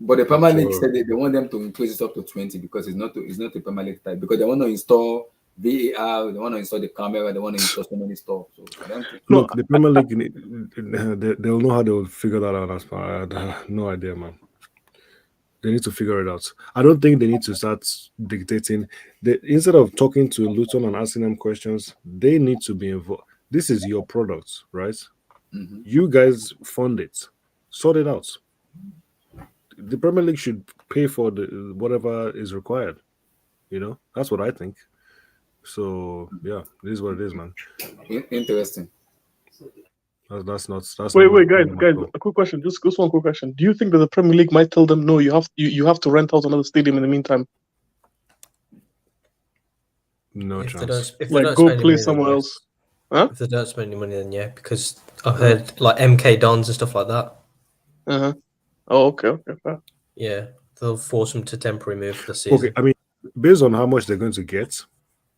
but the Premier League said they want them to increase it up to 20 because it's not a Premier League type, because they want to install VAR, they want to install the camera, they want to install so many stuff. So look, the Premier League, they'll know how they'll figure that out. As far I have no idea, man. They need to figure it out. I don't think they need to start dictating. Instead of talking to Luton and asking them questions, they need to be involved. This is your product, right? Mhm. You guys fund it, sort it out. The Premier League should pay for the whatever is required. That's what I think. So yeah, this is what it is, man. Interesting. That's not my Wait, problem at guys, all. a quick question. Just one quick question. Do you think that the Premier League might tell them no? You have to rent out another stadium in the meantime. No If they chance. don't, if they Like don't go spend any play money, then somewhere yes. else. Huh? If they don't spend any money, then yeah, because I've heard like MK Dons and stuff like that. Uh-huh. Oh, okay, fair. Yeah, they'll force them to temporary move for the season. Okay, I mean, based on how much they're going to get,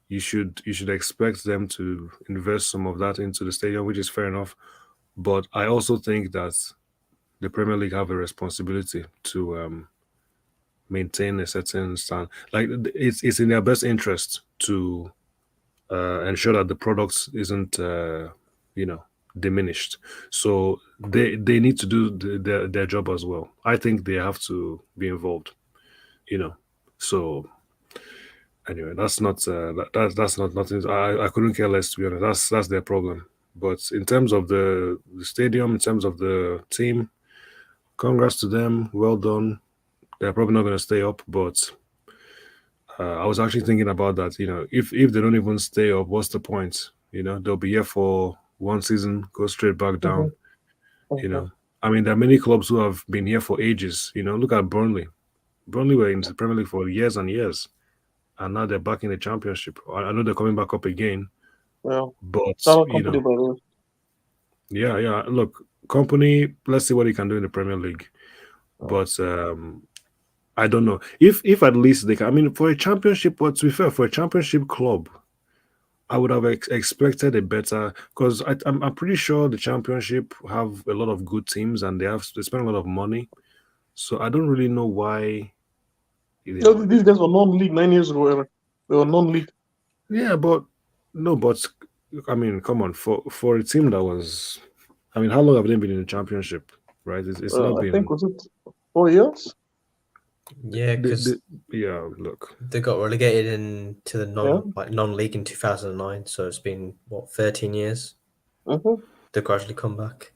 you should expect them to invest some of that into the stadium, which is fair enough. But I also think that the Premier League have a responsibility to maintain a certain stand. Like it's in their best interest to ensure that the product isn't diminished. So they need to do their job as well. I think they have to be involved. So anyway, that's not that's not nothing. I couldn't care less, to be honest. That's their problem. But in terms of the stadium, in terms of the team, congrats to them. Well done. They're probably not going to stay up, but I was actually thinking about that. If they don't even stay up, what's the point? They'll be here for one season, go straight back down. Okay. I mean, there are many clubs who have been here for ages. Look at Burnley. Burnley were in the Premier League for years and years, and now they're back in the Championship. I know they're coming back up again, Well, but shout out company, by the way. yeah. Look, company. Let's see what he can do in the Premier League, but I don't know if at least they can. I mean, for a championship, but to be fair, for a championship club, I would have expected a better, because I'm pretty sure the championship have a lot of good teams and they spend a lot of money. So I don't really know why. No, these guys were non-league 9 years ago. Ever. They were non-league. Yeah, but I mean, come on, for a team that was, I mean, how long have they been in the championship? Right, it's not I been. think was it 4 years? Yeah, because yeah, look, they got relegated into the Yeah. non-league in 2009, so it's been 13 years. Uh-huh. They gradually come back.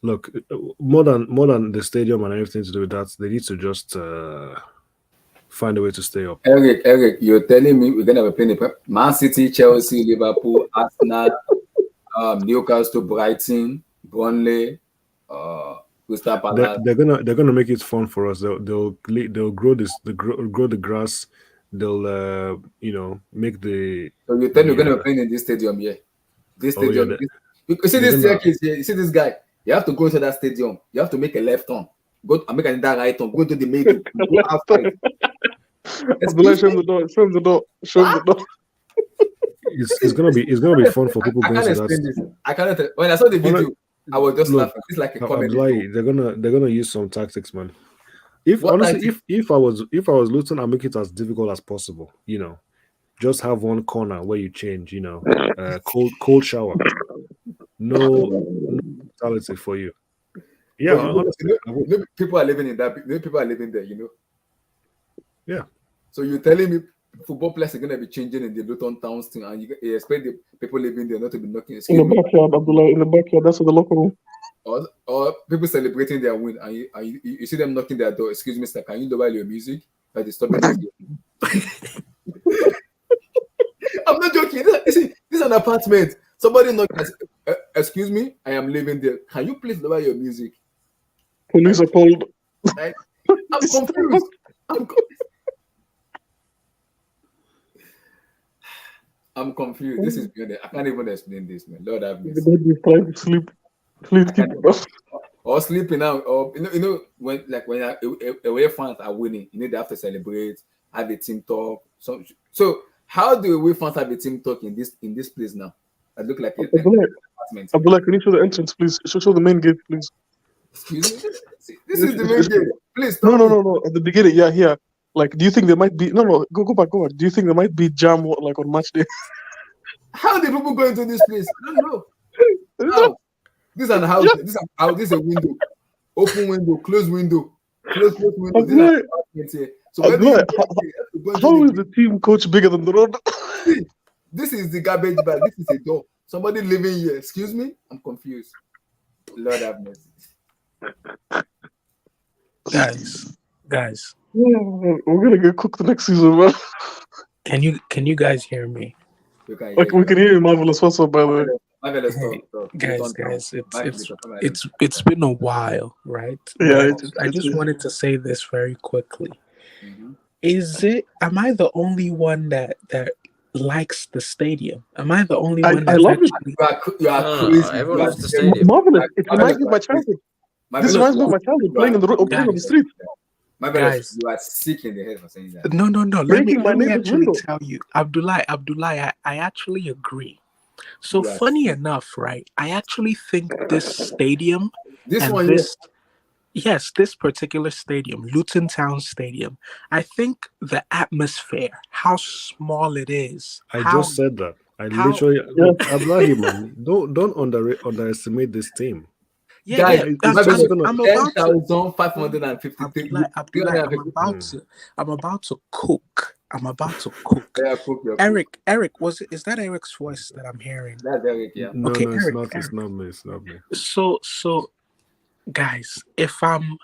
Look, more than the stadium and everything to do with that, they need to just find a way to stay up. Eric, you're telling me we're gonna have a playing Man City, Chelsea, Liverpool, Arsenal, Newcastle, Brighton, Burnley, Crystal Palace. They're gonna make it fun for us. They'll grow grow the grass. They'll make the. So you tell me we're gonna be playing in this stadium here. This stadium. You see this staircase here. You see this guy. You have to go into that stadium. You have to make a left turn. Go and make another right turn. Go to the middle. Go outside. Abdullah, show him the door. Show him the door. Show him the door. It's gonna be fun for people going to that. I cannot. When I saw the video, I was just laughing. It's like a comedy. They're gonna use some tactics, man. If I was Luton, I'll make it as difficult as possible. Just have one corner where you change. Cold shower. No mentality for you. Yeah, honestly, people are living in that. People are living there. Yeah. So you're telling me football players are gonna be changing in the Luton Town thing, and you expect the people living there not to be knocking? In the backyard, Abdullah. In the backyard, that's in the locker room. Or people celebrating their win, and you see them knocking their door. Excuse me, sir, can you lower your music? That is stopping this game. I'm not joking. This is an apartment. Somebody knocked. Excuse me, I am living there. Can you please lower your music? Police are called. I'm confused. I'm confused. This is beyond it. I can't even explain this, man. Lord have mercy. Everybody's trying to sleep. Please keep it up. Or sleeping out, or when away fans are winning, they have to celebrate, have a team talk. So how do away fans have a team talk in this place now? I look like an apartment. Abdullah, can you show the entrance, please? Show the main gate, please. Excuse me. This is the main gate. Please. No. At the beginning, yeah, here. Like, do you think there might be? No. Go back. Do you think there might be jam like on match day? How did people go into this place? I don't know. How? This is an house. Yeah. This is a window. Open window, closed window. Close windows. These Abdullah, are apartments here. So where do you how is the team coach bigger than the road? This is the garbage bag. This is a door. Somebody living here. Excuse me? I'm confused. Lord have mercy. Guys, We're gonna get cooked next season, man. can you guys hear me? We can hear Like, we you. can hear you, Marvelous. What's up, by the way? Marvelous, Hey, talk. guys, it's been a while, right? Yeah, But I just wanted to say this very quickly. Mhm. Am I the only one that likes the stadium? Am I the only one I that's love it. actually You are No, crazy. everyone You are loves the terrible. stadium. Marvelous. It Marvelous, reminds me of my childhood. This Marvelous, reminds me of you my childhood are- playing on the road, playing on the Guys. street, Marvelous, Guys. you are sick in the head for saying that. No. Let breaking me my neighbor's actually window. tell you, Abdullah, I actually agree. So You are funny sick. enough, right? I actually think this stadium This and one, this particular stadium, Luton Town Stadium, I think the atmosphere, how small it is, I just said that. I literally look, Abdullahi, man. Don't underestimate this team. guys, It's gonna. I'm about to 10,553. Abdullah, I'm about to cook. Yeah, cook your Eric, is that Eric's voice that I'm hearing? That's Eric, yeah. No, Okay, no, it's Eric, not. It's Eric. not me. It's not me. So guys, if I'm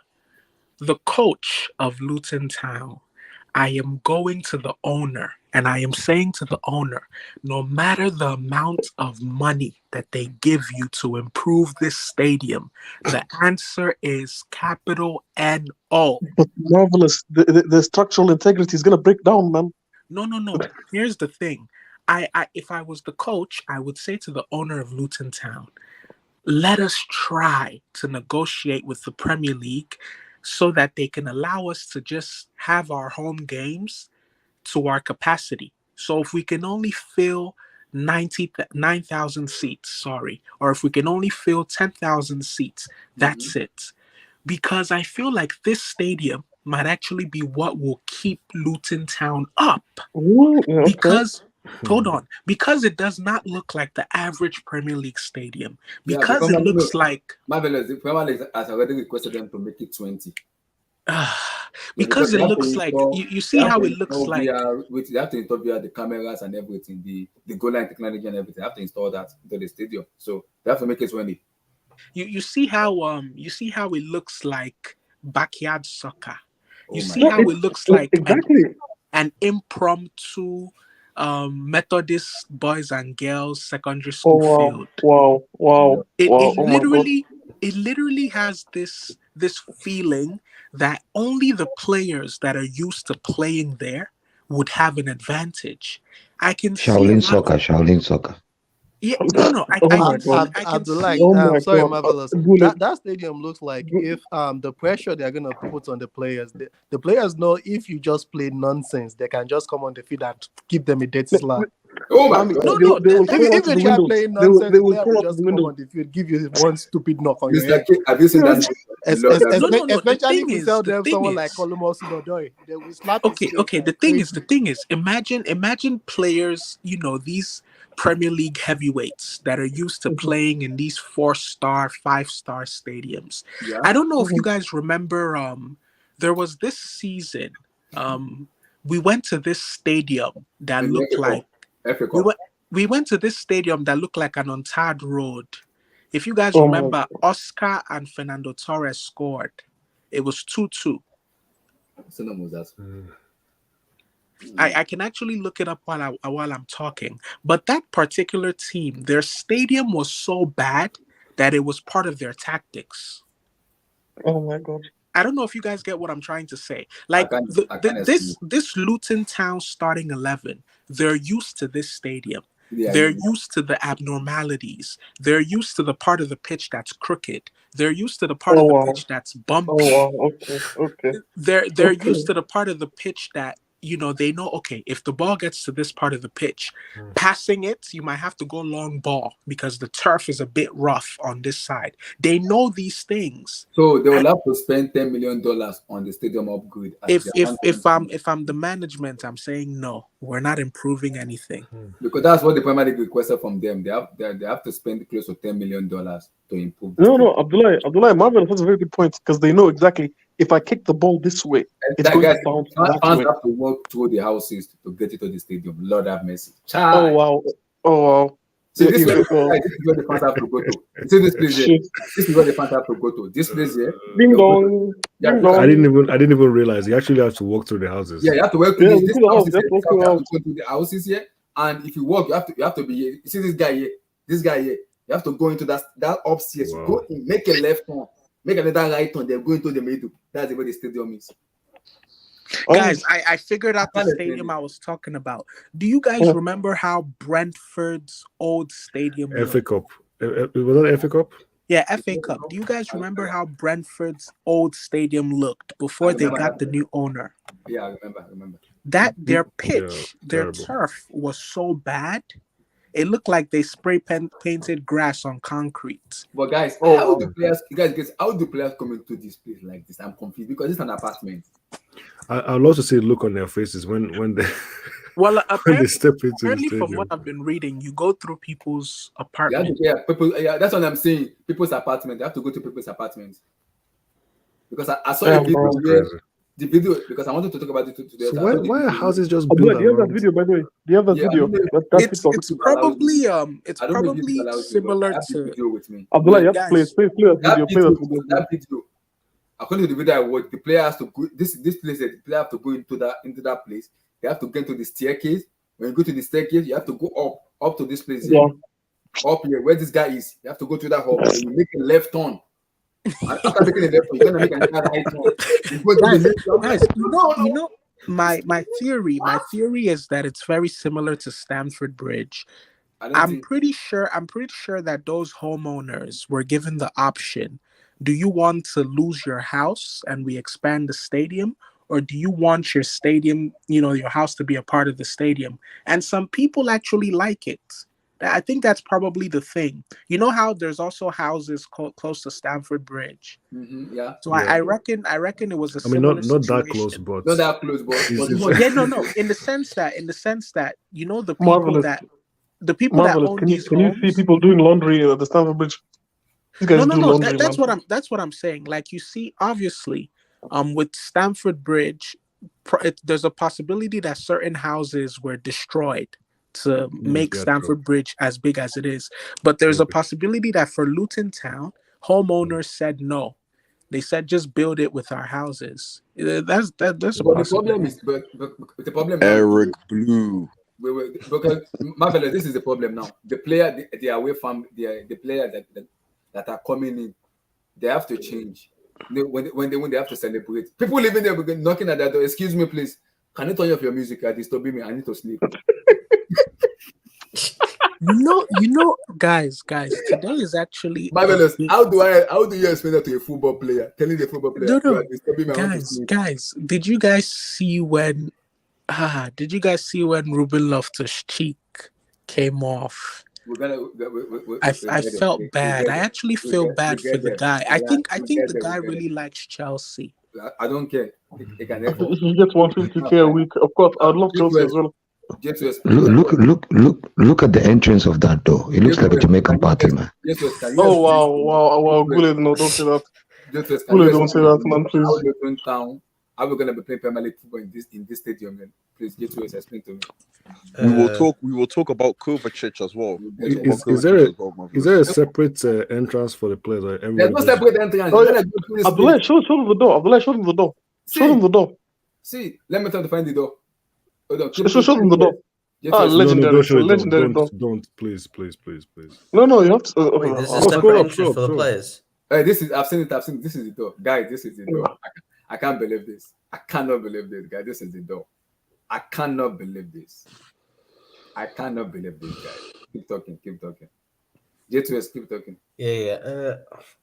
the coach of Luton Town, I am going to the owner and I am saying to the owner, no matter the amount of money that they give you to improve this stadium, the answer is capital N-O. But Marvelous, the structural integrity is gonna break down, man. No. Here's the thing. If I was the coach, I would say to the owner of Luton Town, let us try to negotiate with the Premier League so that they can allow us to just have our home games to our capacity. So if we can only fill 9,000 seats, or if we can only fill 10,000 seats, that's it. Because I feel like this stadium might actually be what will keep Luton Town up. Ooh, yeah, okay. Because it does not look like the average Premier League stadium. Yeah, Because it looks like Marvelous, the Premier League has already requested them to make it 20. because it looks like you see how it looks like. They have to install VR, the cameras and everything, the goal line technology and everything. They have to install that into the stadium. So they have to make it 20. You see how it looks like backyard soccer. You see Yeah, how it looks like exactly. an impromptu Methodist boys and girls secondary school field. Wow. It literally has this feeling that only the players that are used to playing there would have an advantage. I can Shaolin see soccer. Yeah, no. I can Abdullah, see. sorry, Marvelous. That stadium looks like if the pressure they're gonna put on the players, the players know if you just play nonsense, they can just come on the field and give them a dirty slap. Oh my God! If they try playing nonsense, they will the player will just come on the field, give you one stupid knock on your head. Have you seen that? Especially if you sell them someone like Kolomos Sidodoy, they will slap. Okay. The thing is, imagine players, these Premier League heavyweights that are used to playing in these 4-star, 5-star stadiums. Yeah. I don't know if you guys remember. There was this season. We went to this stadium that looked like we went to this stadium that looked like an untarred road. If you guys remember, Oscar and Fernando Torres scored. It was 2-2. I can actually look it up while I'm talking. But that particular team, their stadium was so bad that it was part of their tactics. Oh my God. I don't know if you guys get what I'm trying to say. Like this Luton Town starting 11, they're used to this stadium. They're used to the abnormalities. They're used to the part of the pitch that's crooked. They're used to the part of the pitch that's bumpy. Okay. They're used to the part of the pitch that, they know, okay, if the ball gets to this part of the pitch, passing it, you might have to go long ball because the turf is a bit rough on this side. They know these things. So they will have to spend $10 million on the stadium upgrade. If I'm the management, I'm saying no, we're not improving anything. Because that's what the Premier League requested from them. They have to spend close to $10 million to improve. No, Abdullah, Marvel has a very good point because they know exactly if I kick the ball this way, it's That going guys, to bounce that fans way. have to walk through the houses to get it to the stadium. Lord have mercy. Oh Child. wow. Oh wow. See, Yeah, this is if where it, this is where the fans have to go to. You see this place here? shit. This is where the fans have to go to. This place here. Ding they'll go to- dong. Yeah, Ding because- I dong. didn't even realize you actually have to walk through the houses. Yeah, you have to walk to Yeah, this we do the house, houses just here. walk You through the have house. to go to the houses here, and if you walk, you have to be here. You see this guy here, you have to go into that upstairs. Wow. Go in, make a left turn, make another right turn, then go into the middle. That's where the stadium is. Guys, I figured out the Kind of stadium crazy. I was talking about. Do you guys Oh. remember how Brentford's old stadium FA looked? Cup. Was that FA Cup? Yeah, FA Cup. Do you guys remember how Brentford's old stadium looked before they remember got that. the new owner? Yeah, I remember. That their pitch, their terrible. turf was so bad, it looked like they spray painted grass on concrete. But guys, Oh, how wow. do players? How do players come into this place like this? I'm confused because it's an apartment. I'd love to see the look on their faces when they Well, when they step into the apparently, from stadium. what I've been reading, you go through people's You have apartments. to, people. Yeah, that's what I'm saying. People's apartment. You have to go to people's apartments. Because I saw Yeah, a video bro. where Crazy. the video because I wanted to talk about it today. So So I why saw the are video. houses just Abdullah, built do you have that around? video, by the way? Do you have that Yeah, I video? don't know. That It's TikTok. it's probably it's I don't know if probably YouTube allows you, but I similar have the to video with me. Abdullah, you have to guys. play that video. That Play that video, video. that video. According to the video I watched, the player has to go. This place, the player have to go into that place. They have to get to the staircase. When you go to the staircase, you have to go up to this place here. Yeah. Up here, where this guy is. You have to go to that hall. And you make a left turn. And after making a left turn, you're gonna make another right turn. You go to the next one. Guys, you know, my theory is that it's very similar to Stamford Bridge. I don't I'm think. pretty sure that those homeowners were given the option. Do you want to lose your house and we expand the stadium? Or do you want your stadium, your house to be a part of the stadium? And some people actually like it. I think that's probably the thing. You know how there's also houses close to Stamford Bridge. Yeah. So I reckon it was a I mean, similar not that situation. close, but Not that close, but Yeah, no. In the sense that the people Marvelous. that Marvelous. own Can you these see homes. people doing laundry at the Stamford Bridge? These guys do No. laundry, That's man. that's what I'm saying. Like you see, obviously, with Stamford Bridge, there's a possibility that certain houses were destroyed to make yeah, Stamford Bridge as big as it is. But there's a possibility that for Luton Town, homeowners said no. They said just build it with our houses. That's a But the possibility. problem is, but the problem. Eric Blue. Because Marvelous, this is the problem now. The player, the away from the player that are coming in, they have to change. When they have to celebrate. People living there knocking at that door. Excuse me, please. Can you turn off your music? You're disturbing me. I need to sleep. Guys, today is actually Marvelous. How do you explain that to a football player? Telling the football player, No. you are disturbing me. I want to sleep. Guys, did you guys see when Ruben Loftus-Cheek came off? I felt bad. I actually feel bad for the guy. I think the guy really likes Chelsea. I don't care. He can never. If he gets 150K a week, of course, I'd love Chelsea as well. Look at the entrance of that door. It looks like a Jamaican party, man. Oh wow! Gule, no, don't say that. Gule, don't say that, man, please. Luton Town. Are we gonna be playing Premier League football in this stadium? Man? Please get to us. Explain to me. We will talk about Kovacic as well. Is there a separate entrance for the players? Or There's no separate entrance. Oh, yeah. Abdullah, show them the door. Abdullah, show them the door. Show them the door. See, let me try to find the door. Hold on. Show them the door. Legendary. Legendary door. Don't, please. No, you have to. Okay. Wait, there's a separate entrance for the players. I've seen it. This is the door. Guys, this is the door. I can't believe this. I cannot believe this, guys. This is the door. I cannot believe this. Guys. Keep talking. J2S, keep talking. Yeah.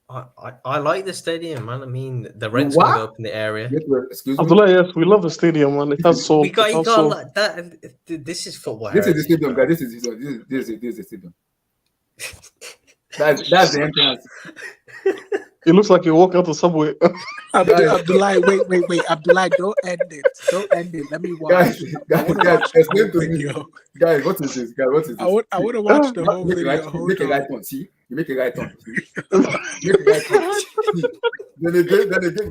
I like the stadium, man. I mean, the rent's gonna go up in the area. J2S, excuse me. Abdullah, yes, we love the stadium, man. It has so. You can't like that. This is football. This is the stadium, guys. This is the stadium. That's the entrance. It looks like you walk out the subway. Abdullah, wait. Abdullah, don't end it. Let me watch. Guys, explain to me. Guys, what is this? I want to watch the whole video. Make a right one. See, You make a right turn. You make a right turn. Then again,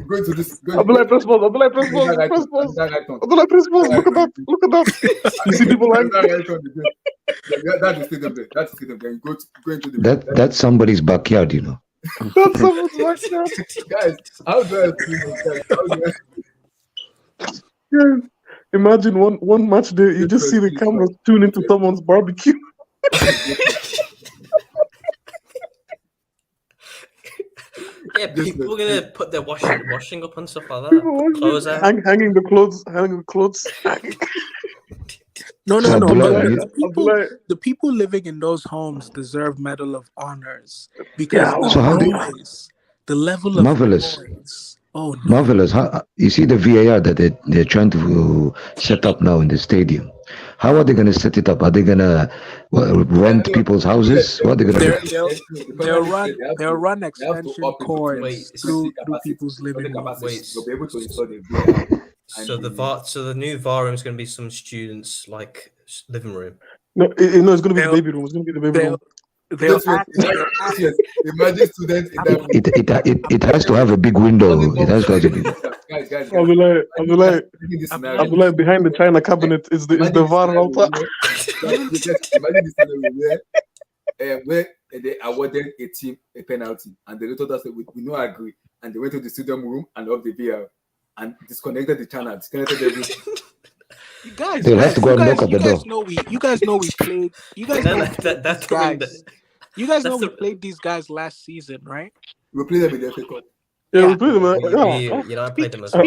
go into this. Abdullah, press pause. Abdullah, press pause. Press pause. Abdullah, press pause. Look at that. Look at that. You see people like that's the stadium there. That's the stadium there. You go into the That's somebody's backyard, you know. that's someone's backyard. guys. How do I explain this, guys? How do I... Yeah. Imagine one match day, you just see the cameras tune into someone's barbecue. Yeah, people are gonna put their washing up and stuff like that. Put clothes out. Hanging the clothes. No. So, But Abdullah, the people living in those homes deserve Medal of Honors because So how do you- the level of Marvelous. noise. Oh no! marvelous. You see the VAR that they're trying to set up now in the stadium. How are they going to set it up? Are they going to rent people's houses? What are they going to do? They'll run extension cords through people's living rooms. They'll be able to install the VR. So the new VAR room is going to be some students' like living room. No, it's going to be the baby room. It's going to be the baby room. Imagine students in that. It has to have a big window. It has to have a big. Guys. Abdullah, behind the China cabinet is the VAR altar. Imagine this scenario where they awarded a team a penalty, and they told us that we not agree, and they went to the stadium room and off the VR and disconnected the channel, disconnected everything. You guys, They'll have to go and knock at the door. You guys know we played. You guys know that's guys. You guys know we played these guys last season, right? We played them in the FA Cup. Yeah, we played them. I played them as well.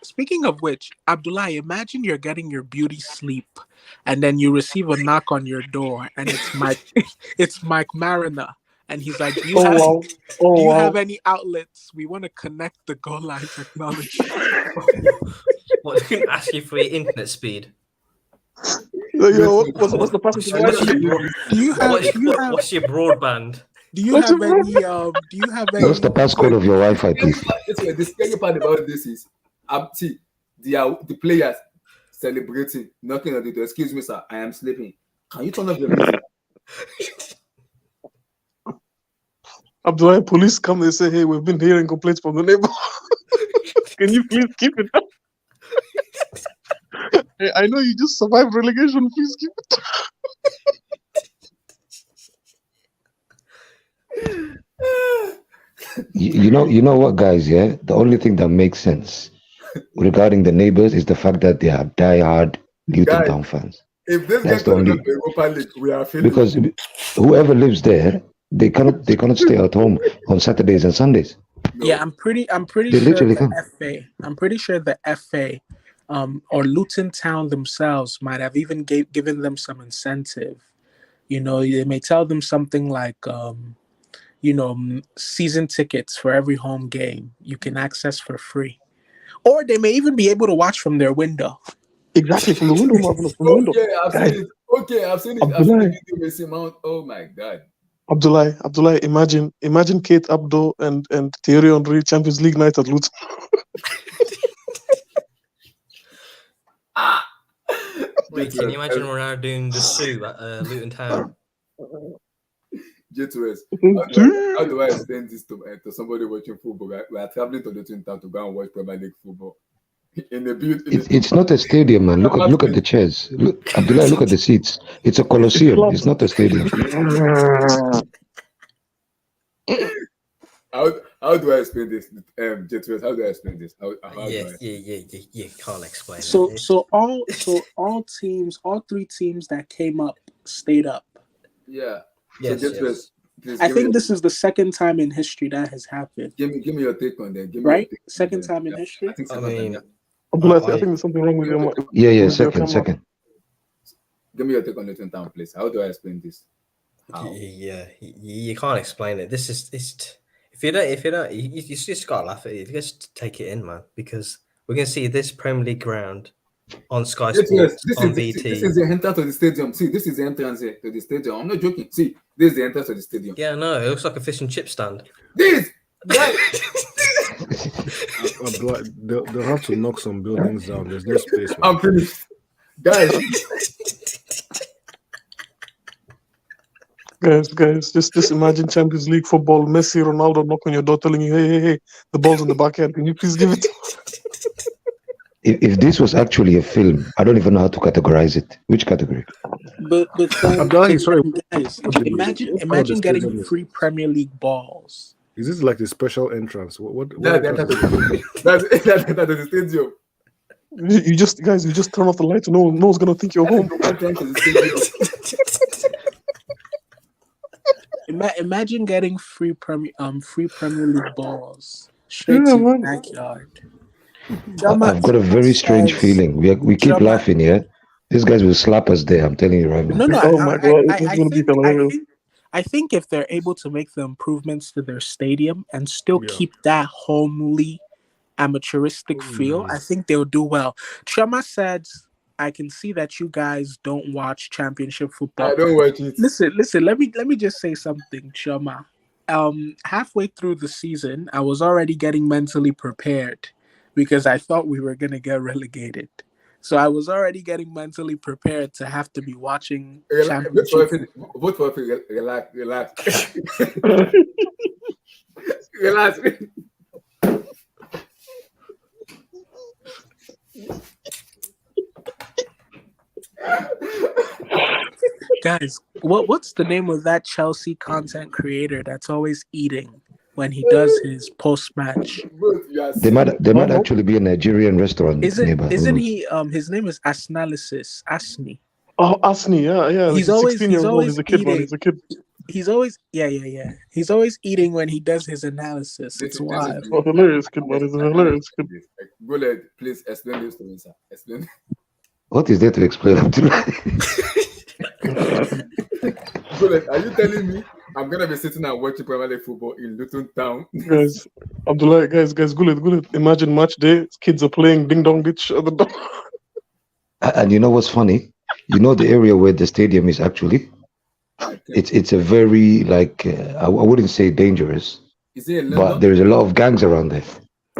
Speaking of which, Abdullah, imagine you're getting your beauty sleep, and then you receive a knock on your door, and it's Mike Mariner, and he's like, "Do you have any outlets? We want to connect the goal line technology." What, they can ask you for your internet speed? What's the passage? What's your broadband? Do you have any? What's the passcode of your Wi-Fi, please? The scary part about this is, see, the players celebrating, knocking on the door. Excuse me, sir, I am sleeping. Can you turn off the music? Abdullah, police come, they say, "Hey, we've been hearing complaints from the neighbor. Can you please keep it up? Hey, I know you just survived relegation. Please keep it up." You know what, guys? Yeah, the only thing that makes sense regarding the neighbors is the fact that they are die-hard Luton Town fans. If this gets to the Europa League, we are failing. Because whoever lives there, they cannot stay at home on Saturdays and Sundays. No. Yeah, I'm pretty They sure literally the come. FA. I'm pretty sure the FA, or Luton Town themselves might have even given them some incentive. You know, they may tell them something like, season tickets for every home game you can access for free, or they may even be able to watch from their window. Exactly, from the window, Marvelous, from the window. I've seen it. Oh my God. Abdullah, imagine Kate Abdo and Thierry Henry Champions League night at Luton. Wait, can you imagine we're now doing the Sue at Luton Town? J2S, how do I explain this to somebody watching football? Right? We are traveling to Luton Town to go and watch Premier League football. It's not a stadium, man. Look at the chairs. Abdullah, look at the seats. It's a coliseum. It's not a stadium. How do I explain this? J2S, how do I explain this? You can't explain it. So all three teams that came up stayed up. Yeah. Yes, so yes. I think this is the second time in history that has happened. Give me your take on that. Right? Second time in history? I think so. Abdullah, I think there's something wrong with your. Yeah, second. Give me your take on Luton Town, please. How do I explain this? Yeah, you can't explain it. This is if you don't, you just gotta laugh at it. You just take it in, man, because we're gonna see this Premier League ground on Sky Sports on BT. This is the entrance to the stadium. See, this is the entrance here to the stadium. I'm not joking. See, this is the entrance to the stadium. Yeah, no, it looks like a fish and chip stand. This, guys. They'll have to knock some buildings down. There's no space. Man. I'm finished, guys. Guys, just imagine Champions League football. Messi, Ronaldo knock on your door, telling you, "Hey, the ball's in the backyard. Can you please give it?" If this was actually a film, I don't even know how to categorize it. Which category? But Sorry. guys, imagine getting free Premier League balls. Is this like the special entrance? What That's entrance is it? that is the stadium. You just turn off the lights. No one's gonna think you're home. Entrance to the stadium. Imagine getting free Premier League balls straight Yeah, to your man. backyard. I've got a very strange feeling. We keep laughing here. These guys will slap us there. I'm telling you right now. No. Oh my God, it's gonna be hilarious. I think if they're able to make the improvements to their stadium and still keep that homely, amateuristic feel, I think they'll do well. Chama said, "I can see that you guys don't watch Championship football." I don't watch it. Listen. Let me just say something, Chama. Halfway through the season, I was already getting mentally prepared because I thought we were gonna get relegated. So I was already getting mentally prepared to have to be watching Championship. Vote for it. Relax. Relax. Guys, what's the name of that Chelsea content creator that's always eating when he does his post-match? They might actually be a Nigerian restaurant nearby. Isn't he? His name is Asnalysis Asni. Oh, Asni, yeah. He's like always 16-year-old. He's a kid, man. eating. He's a kid. He's always He's always eating when he does his analysis. It's wild. Oh, hilarious kid, man. He's a hilarious kid. Go ahead, please explain this to me, sir. Explain. What is there to explain? Go ahead. Are you telling me I'm gonna be sitting and watching Premier League football in Luton Town? Guys, Abdullah, guys, good. Imagine match day. Kids are playing ding dong ditch at the door. And you know what's funny? You know the area where the stadium is actually? It's a very I wouldn't say dangerous, but there's a lot of gangs around there.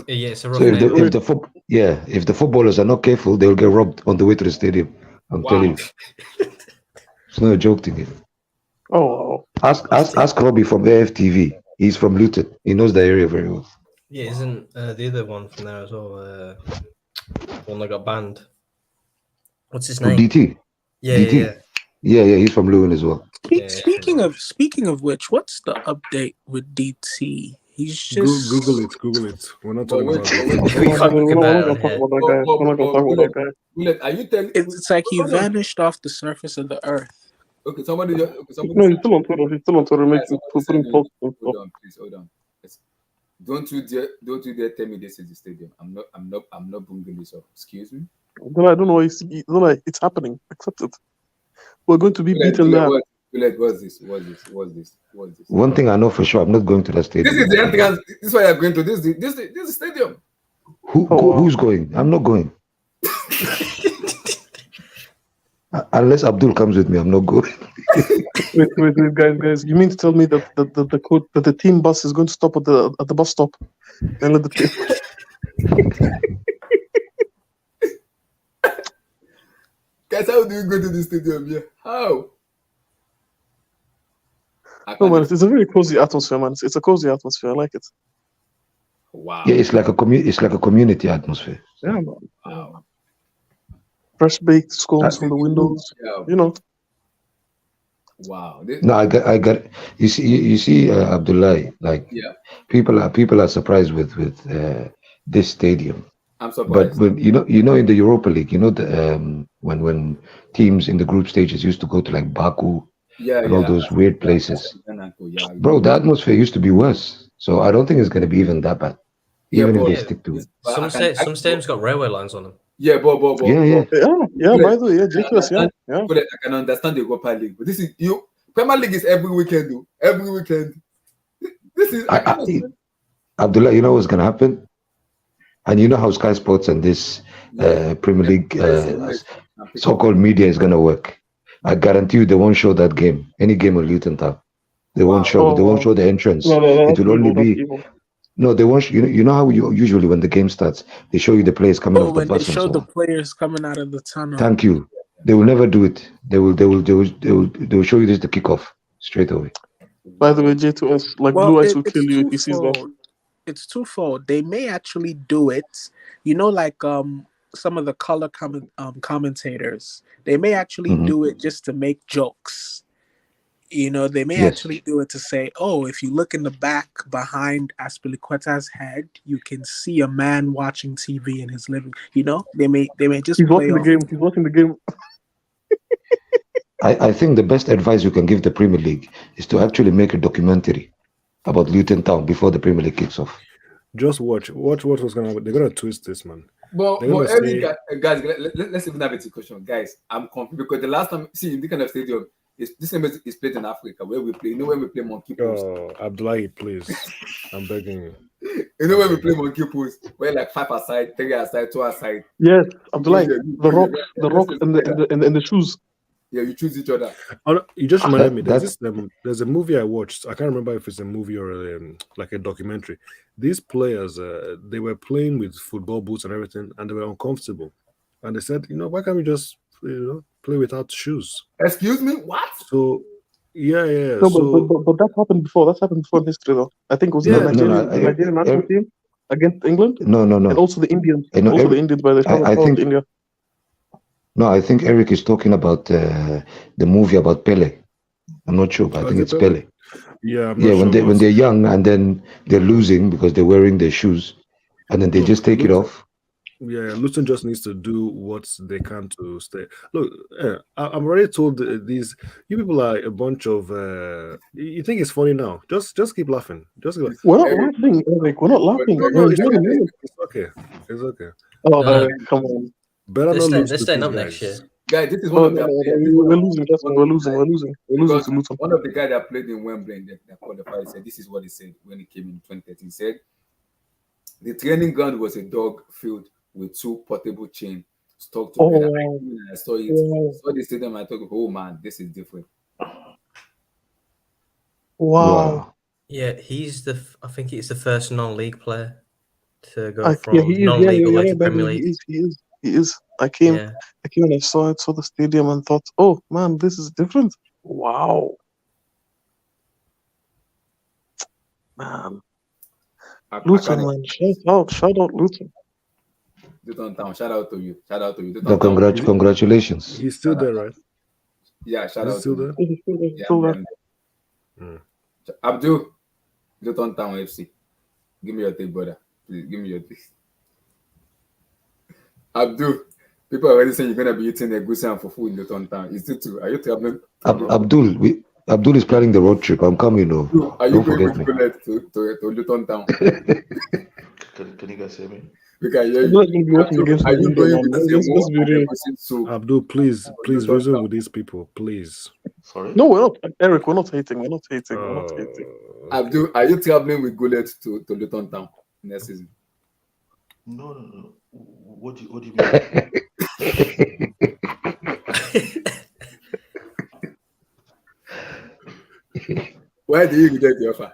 Yeah, it's a rough So neighborhood. if the footballers are not careful, they'll get robbed on the way to the stadium. I'm telling you, it's not a joke thing. Oh, Ask Robbie from AFTV. He's from Luton. He knows the area very well. Yeah, isn't the other one from there as well? One that got banned. What's his name? DT. Yeah. Yeah. He's from Luton as well. Speaking of which, what's the update with DT? He's just Google it. We're not talking about it. We can't look we're not about gonna it. talk about that guy. We're not gonna talk about that guy. Are you telling? it's like he vanished off the surface of the earth. Okay, somebody. No, he's still on Twitter. He's still on Twitter, making putting posts and stuff. Hold on, please. Hold on. Don't you dare tell me this is the stadium. I'm not bringing this up. Excuse me. Then I don't know why it's happening. Accept it. We're going to be beaten there. What's this? One thing I know for sure, I'm not going to that stadium. This is the entrance. This is why you're going to this is the stadium. Who's going? I'm not going. Unless Abdul comes with me, I'm not going. Wait, guys! You mean to tell me that the team bus is going to stop at the bus stop and let the team? Guys, how do you go to the stadium? Yeah, how? No, man, it's a very cozy atmosphere, man. It's a cozy atmosphere. I like it. Wow. Yeah, it's like a community atmosphere. Yeah, man. Wow. Fresh baked scones from the windows. Yeah. You know. Wow. No, I got. You see, Abdullah. People are surprised with this stadium. I'm surprised. But you know, in the Europa League, when teams in the group stages used to go to like Baku and all those weird places, bro, the atmosphere used to be worse. So I don't think it's going to be even that bad, even if they stick to it. Some stadiums got railway lines on them. Yeah, Yeah. By the way, yeah. But I can understand the Europa League, but this is Premier League is every weekend, though. Every weekend. This is Abdullah. You know what's going to happen? And you know how Sky Sports and this Premier League so-called media is going to work. I guarantee you they won't show that game, any game of Luton Town. They won't show. They won't show the entrance. It will only be. No, they won't. You know how usually when the game starts, they show you the players coming off the when bus. they show the players coming out of the tunnel. Thank you. They will never do it. They will show you this the kickoff. straight away. By the way, J2S, like Well, Blue Eyes will it's kill you if he sees that. twofold. It's twofold. They may actually do it. You know, like some of the color commentators. They may actually do it just to make jokes. You know, they may Yes. actually do it to say, "Oh, if you look in the back behind Aspilicueta's head, you can see a man watching TV in his living." You know, they may just He's play watching the off. game. He's watching the game. I think the best advice you can give the Premier League is to actually make a documentary about Luton Town before the Premier League kicks off. Just watch what's gonna happen. They're gonna twist this, man. But They're gonna every say, guys, let's even have a discussion, guys. I'm confused because the last time, see, in this kind of stadium, this game is played in Africa where we play. You know when we play monkey post. "Oh, Abdullahi, please, I'm begging you." You know when we play monkey post, where like 5 aside, 3 aside, 2 aside. Yes, Abdullah, Yeah, the rock, and the shoes. Yeah, you choose each other. Oh, you just reminded me. That- There's a movie I watched. I can't remember if it's a movie or like a documentary. These players, they were playing with football boots and everything, and they were uncomfortable. And they said, why can't we just, play without shoes? Excuse me, what? So, yeah. No, So, but that happened before. That's happened before in history, though. I think it was Yeah, the Nigerian national team against England, No. and also the Indians. I know Also the Indians by the time I think- India. No, I think Eric is talking about the movie about Pele. I'm not sure, but I think is it's it Pele. yeah, I'm not Yeah, sure, when but- they're young and then they're losing because they're wearing their shoes, and then they Look, just take it Luton- off. Yeah, Luton just needs to do what they can to stay. Look, I'm already told these you people are a bunch of. You think it's funny now? Just keep laughing. Just keep laughing. We're not laughing, Eric. We're not laughing. No, We're it's enjoying the okay. moment. It's okay. It's okay. Oh, No. Eric, come on. Better They're not staying, lose they're to staying these up guys. next year. Guys, this is Oh, one of no, the we're losing. Just we're losing. We're losing because to Luton. one of the guys that played in Wembley and that qualified said this is what he said when he came in 2013. He said the training ground was a dog field with 2 portable chains stuck together. Oh, I saw it. wow. I saw the stadium. I thought, oh man, this is different. Wow. Yeah, I think he's the first non-league player to go Yeah, from he is. non-league away to By the Premier way, League. He is. I came Yeah. and I saw the stadium and thought, oh man, this is different. Wow. Man. Luton, man. Shout out Luton. Luton Town, shout out to you. No, Luton Town. congratulations. He's still there, right? Yeah, shout He's out still to there. you. Still there. Mm. Abdul, Luton Town FC. Give me your take, brother. Please give me your take. Abdul, people are already saying you're gonna be eating a goose and fufu in Luton Town. Is it true? Are you traveling? Abdul is planning the road trip. I'm coming. No, Are you don't going forget with me. Colette to Luton Town? Can you guys hear me? We can hear I'm you. not going to be watching the games Are you from going India, with man. the same Let's be real. soup? Abdul, please Luton reason Town. with these people, please. Sorry? No, we're not. Eric, we're not hating. We're not hating. We're not hating. Okay. Abdul, are you traveling with Gullet to Luton Town next season? No. What do you mean? Why did you reject the offer?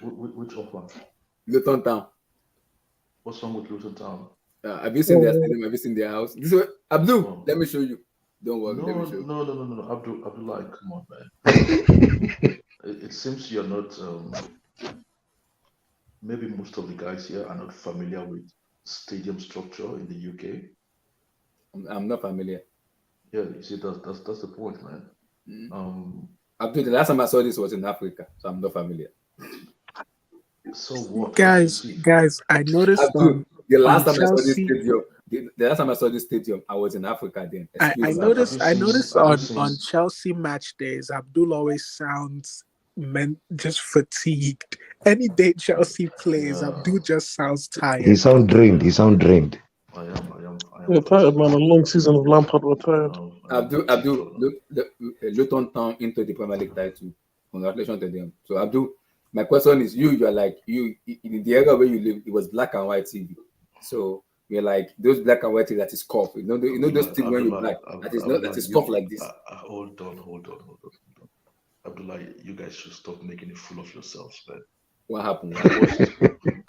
Which offer? Luton Town. What's wrong with Luton Town? Have you seen their stadium? Have you seen their house? This is Abdul, No. let me show you. Don't worry, let me show you. No. Abdullah, come on, man. It seems you're not. Maybe most of the guys here are not familiar with stadium structure in the UK. I'm not familiar. Yeah, you see, that's the point, man. Abdul, the last time I saw this was in Africa, so I'm not familiar. So what? Guys, I noticed Abdul, the last on time I saw this Chelsea- stadium, the last time I saw this stadium, I was in Africa then. I Excuse me. noticed Have you on seen- Chelsea match days, Abdul always sounds just fatigued. Any day Chelsea plays, Yeah. Abdul just sounds tired. He sound drained. I am. We're tired, man. A long season of Lampard. We're tired. Abdul, Luton Town into the Premier League title. Congratulations to them. So Abdul, my question is, you're like in the area where you live, it was black and white TV. So we're like those black and white TV that is scuff. You know those TV when you black that is scuff like this. Hold on. Abdullah, you guys should stop making a fool of yourselves, man. What happened?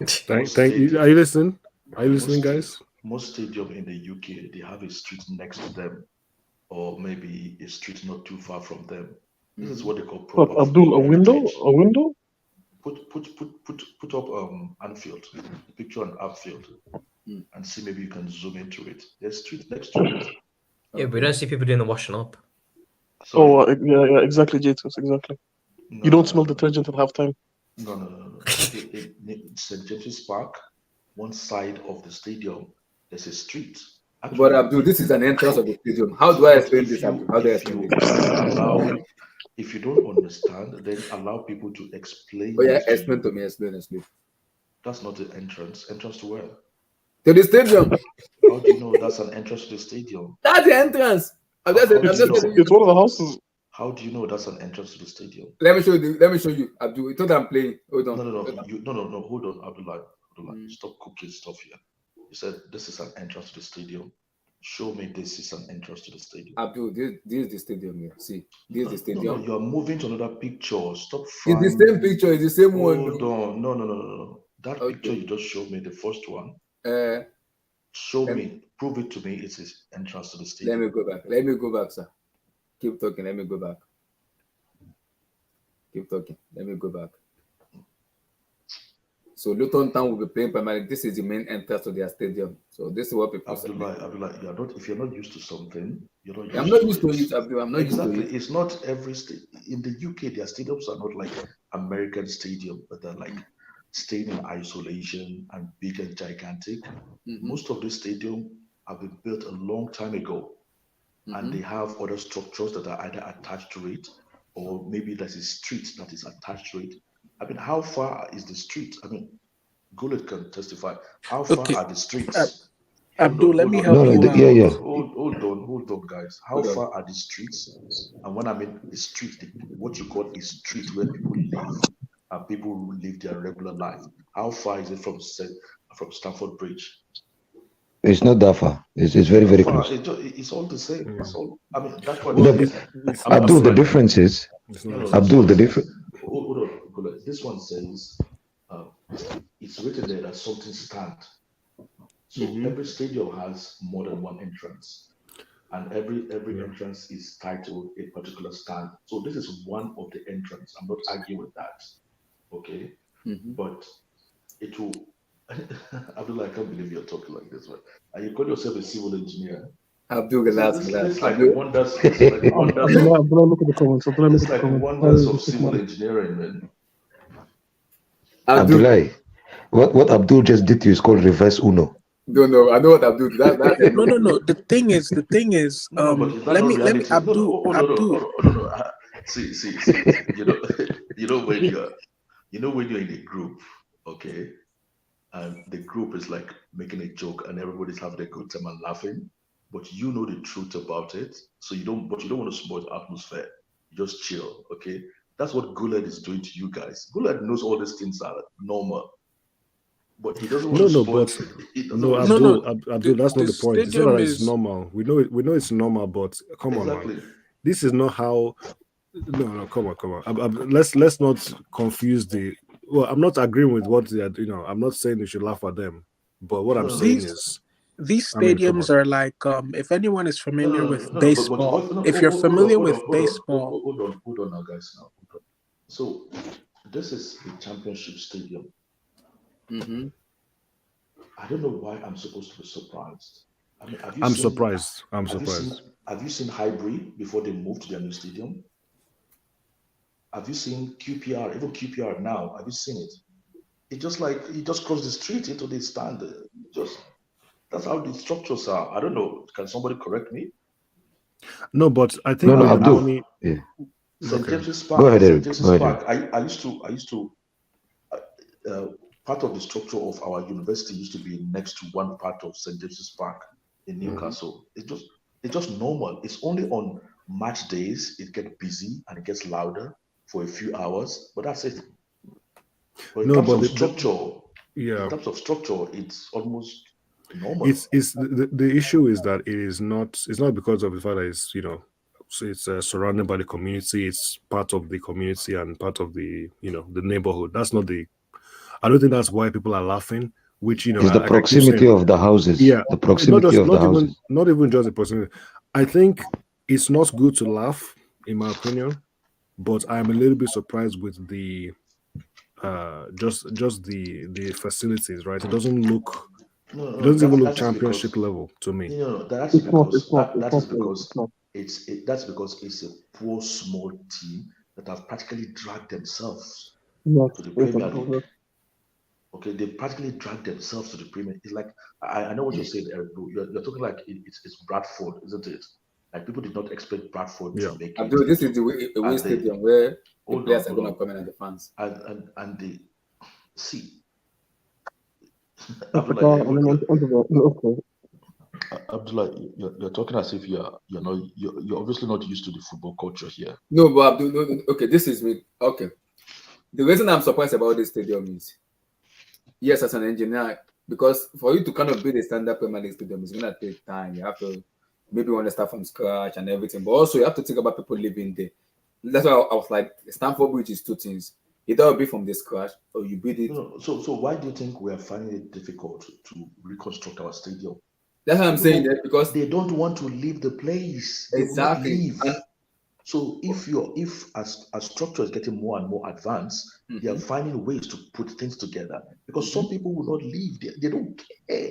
Thank you. Are you listening? Are you listening, guys? Most stadiums in the UK, they have a street next to them, or maybe a street not too far from them. This is what they call What, proper Abdul, a football window? heritage. A window? Put up Anfield, the picture on Anfield, and see maybe you can zoom into it. There's street next to it. Yeah, we don't see people doing the washing up. Sorry. Yeah, exactly, Jatus, exactly. You don't smell detergent at halftime. No. St. James's Park, one side of the stadium, there's a street. Actually, but Abdul, this is an entrance of the stadium. How do I explain this? How do I explain this? If you don't understand, then allow people to explain. Oh yeah, explain to me. Explain. That's not the entrance. Entrance to where? To the stadium. How do you know that's an entrance to the stadium? That's the entrance. It's one of the houses. How do you know that's an entrance to the stadium? Let me show you. Abdul, you thought I'm playing. Hold on. No. Hold on, Abdullah. Stop cooking stuff here. You said this is an entrance to the stadium. Show me this is an entrance to the stadium. Abdul, this is the stadium here. See, this is the stadium. No, you're moving to another picture. Stop. It's the same picture. It's the same one. Hold on. No. That picture you just showed me, the first one. Show me. Prove it to me. It is entrance to the stadium. Let me go back, sir. Keep talking. Let me go back. Let me go back. So Luton Town will be playing primarily. This is the main entrance to their stadium. So this is what people say. Abdullah, if you're not used to something, you're not used I'm not used to it, Abdul. I'm not exactly. used to it. It's not every in the UK, their stadiums are not like American stadium, but they're like staying in isolation and big and gigantic. Most of these stadiums have been built a long time ago, and they have other structures that are either attached to it, or maybe there's a street that is attached to it. I mean, how far is the street? I mean, Gullet can testify. How far are the streets? Abdul, let me help you out. Yeah. Hold on, guys. How far are the streets? And when I mean the street, what you call a street where people live and people live their regular life. How far is it from Stamford Bridge? It's not that far. It's very, very close. It's all the same. It's all. I mean, that's what. Abdul, the difference is. Abdul, the difference. Hold on. This one says it's written there that something stand. So every stadium has more than one entrance, and every entrance is titled a particular stand. So this is one of the entrance. I'm not arguing with that, okay? But it will. Abdullah, I can't believe you're talking like this, man. And you call yourself a civil engineer. Abdul, relax. It's like wonders. It's like wonders. Look at the comments. It's like wonders of civil engineering, man. Abdullah, what Abdul just did to you is called reverse Uno. No, I know what Abdul did. No. The thing is, let me Abdul. No. See. You know when you're in a group, okay, and the group is like making a joke and everybody's having a good time and laughing, but you know the truth about it, so you don't want to spoil the atmosphere. You just chill, okay? That's what Guled is doing to you guys. Guled knows all these things are normal, but he doesn't want to spoil. Abdul, that's not the point. It's not that it's normal. We know it's normal, but come on, man. This is not how. No, come on. Let's not confuse the. Well, I'm not agreeing with what they are. I'm not saying you should laugh at them, but what I'm saying is. These stadiums are like, if anyone is familiar with baseball, if you're familiar with baseball. Hold on now, guys. So, this is the championship stadium. I don't know why I'm supposed to be surprised. I mean, I'm surprised. Have you seen Highbury before they moved to their new stadium? Have you seen QPR? Even QPR now, have you seen it? It just crossed the street into the stand. That's how the structures are. I don't know. Can somebody correct me? No, but I think Abdul. St. James's Park. Go ahead, Eric. St. James's Park. I used to. Part of the structure of our university used to be next to one part of St. James's Park in Newcastle. It's just normal. It's only on match days it gets busy and it gets louder for a few hours, but that's it. But in terms of structure, it's almost normal. It's the issue is that it's not because of the fact that it's surrounded by the community. It's part of the community and part of the the neighborhood. That's not the. I don't think that's why people are laughing. Which it's the proximity of the houses. Yeah, the proximity of the houses. Not even just the proximity. I think it's not good to laugh, in my opinion. but I'm a little bit surprised with the just the facilities, right? It doesn't look. No, It no, doesn't even look that is because championship level to me. no, that's It's not. because It's not. It's that is not. Players. because It's not. that's because it's a poor small team that have practically dragged themselves Not. to the It's Premier League. not. Okay, they practically dragged themselves to the Premier. It's like I know what you're saying, Eric. You're talking like it's Bradford, isn't it? Like people did not expect Bradford Yeah. to make it. Abdul, this is the away stadium where the Hold players on, are hold going to on. come in and the fans. And they see. Africa. I mean, okay. Abdullah, you're talking as if you're obviously not used to the football culture here. No, but Abdul, no, okay, this is me. Okay. The reason I'm surprised about this stadium is, yes, as an engineer, because for you to kind of build a standard Premier League stadium, it's going to take time. You have to maybe want to start from scratch and everything, but also you have to think about people living there. That's why I was like, Stamford Bridge is two things. Either will be from the scratch or you build it. No, so why do you think we are finding it difficult to reconstruct our stadium? That's what I'm saying, that because they don't want to leave the place. They exactly. will not leave. So if as structure is getting more and more advanced, they are finding ways to put things together because some people will not leave. They don't care.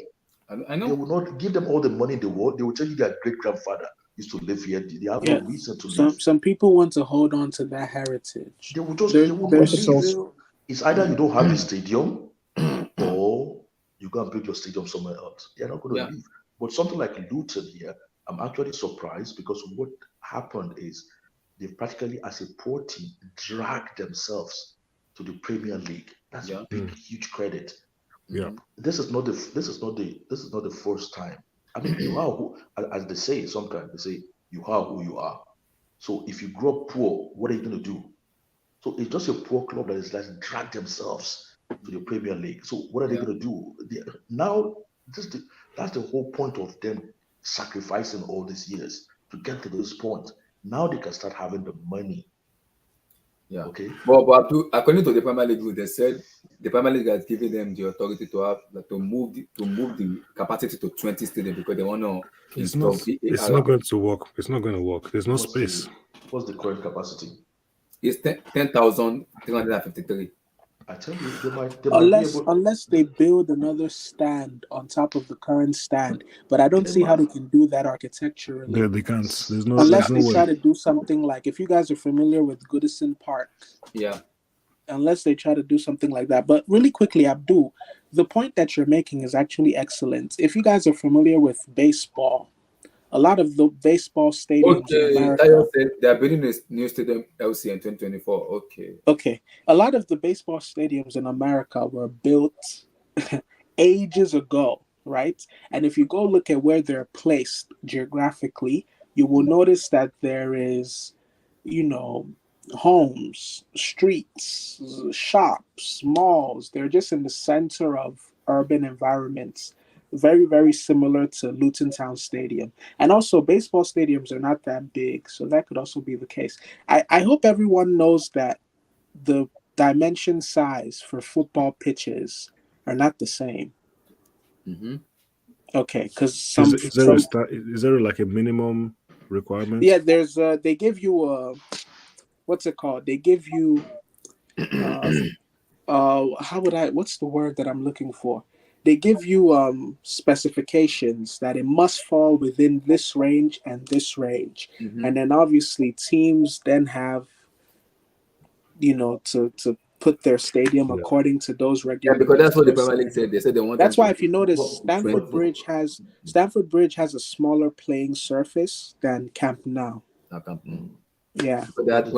I know. They will not give them all the money in the world. They will tell you their great grandfather used to live here. They have no reason to leave. Some people want to hold on to that heritage. They will just they will not leave. It's either you don't have the stadium or you go and build your stadium somewhere else. They're not going to leave. But something like Luton here, I'm actually surprised because what happened is they practically, as a poor team, dragged themselves to the Premier League. That's a big, huge credit. Yeah. This is not the first time. I mean, you are who, as they say sometimes, they say you are who you are. So if you grow up poor, what are you going to do? So it's just a poor club that is like dragged themselves to the Premier League. So what are they going to do? Now, that's the whole point of them sacrificing all these years to get to this point. Now they can start having the money. Yeah. Okay. But according to the Premier League rule, they said the Premier League has given them the authority to have to move the capacity to 20 stadiums because they want to. It's not going to work. It's not going to work. There's no space. What's the current capacity? It's 10,353. I tell you, they might unless they build another stand on top of the current stand, but I don't see how they can do that architecturally. Yeah, they can't. There's no unless they way. try to do something like, if you guys are familiar with Goodison Park, unless they try to do something like that. But really quickly, Abdul, the point that you're making is actually excellent. If you guys are familiar with baseball, a lot of the baseball stadiums in America. They're building a new stadium LC in 2024. Okay. A lot of the baseball stadiums in America were built ages ago, right? And if you go look at where they're placed geographically, you will notice that there is, homes, streets, shops, malls. They're just in the center of urban environments. Very, very similar to Luton Town Stadium. And also, baseball stadiums are not that big, so that could also be the case. I hope everyone knows that the dimension size for football pitches are not the same. Mm-hmm. Okay, because is there like a minimum requirement? Yeah, there's they give you a what's it called? They give you what's the word that I'm looking for? They give you specifications that it must fall within this range and this range. Mm-hmm. And then obviously teams then have, to put their stadium according to those regulations. Yeah, because that's what the Premier League said. They said they want. That's why if you notice, Stamford Bridge has a smaller playing surface than Camp Nou. Yeah. So that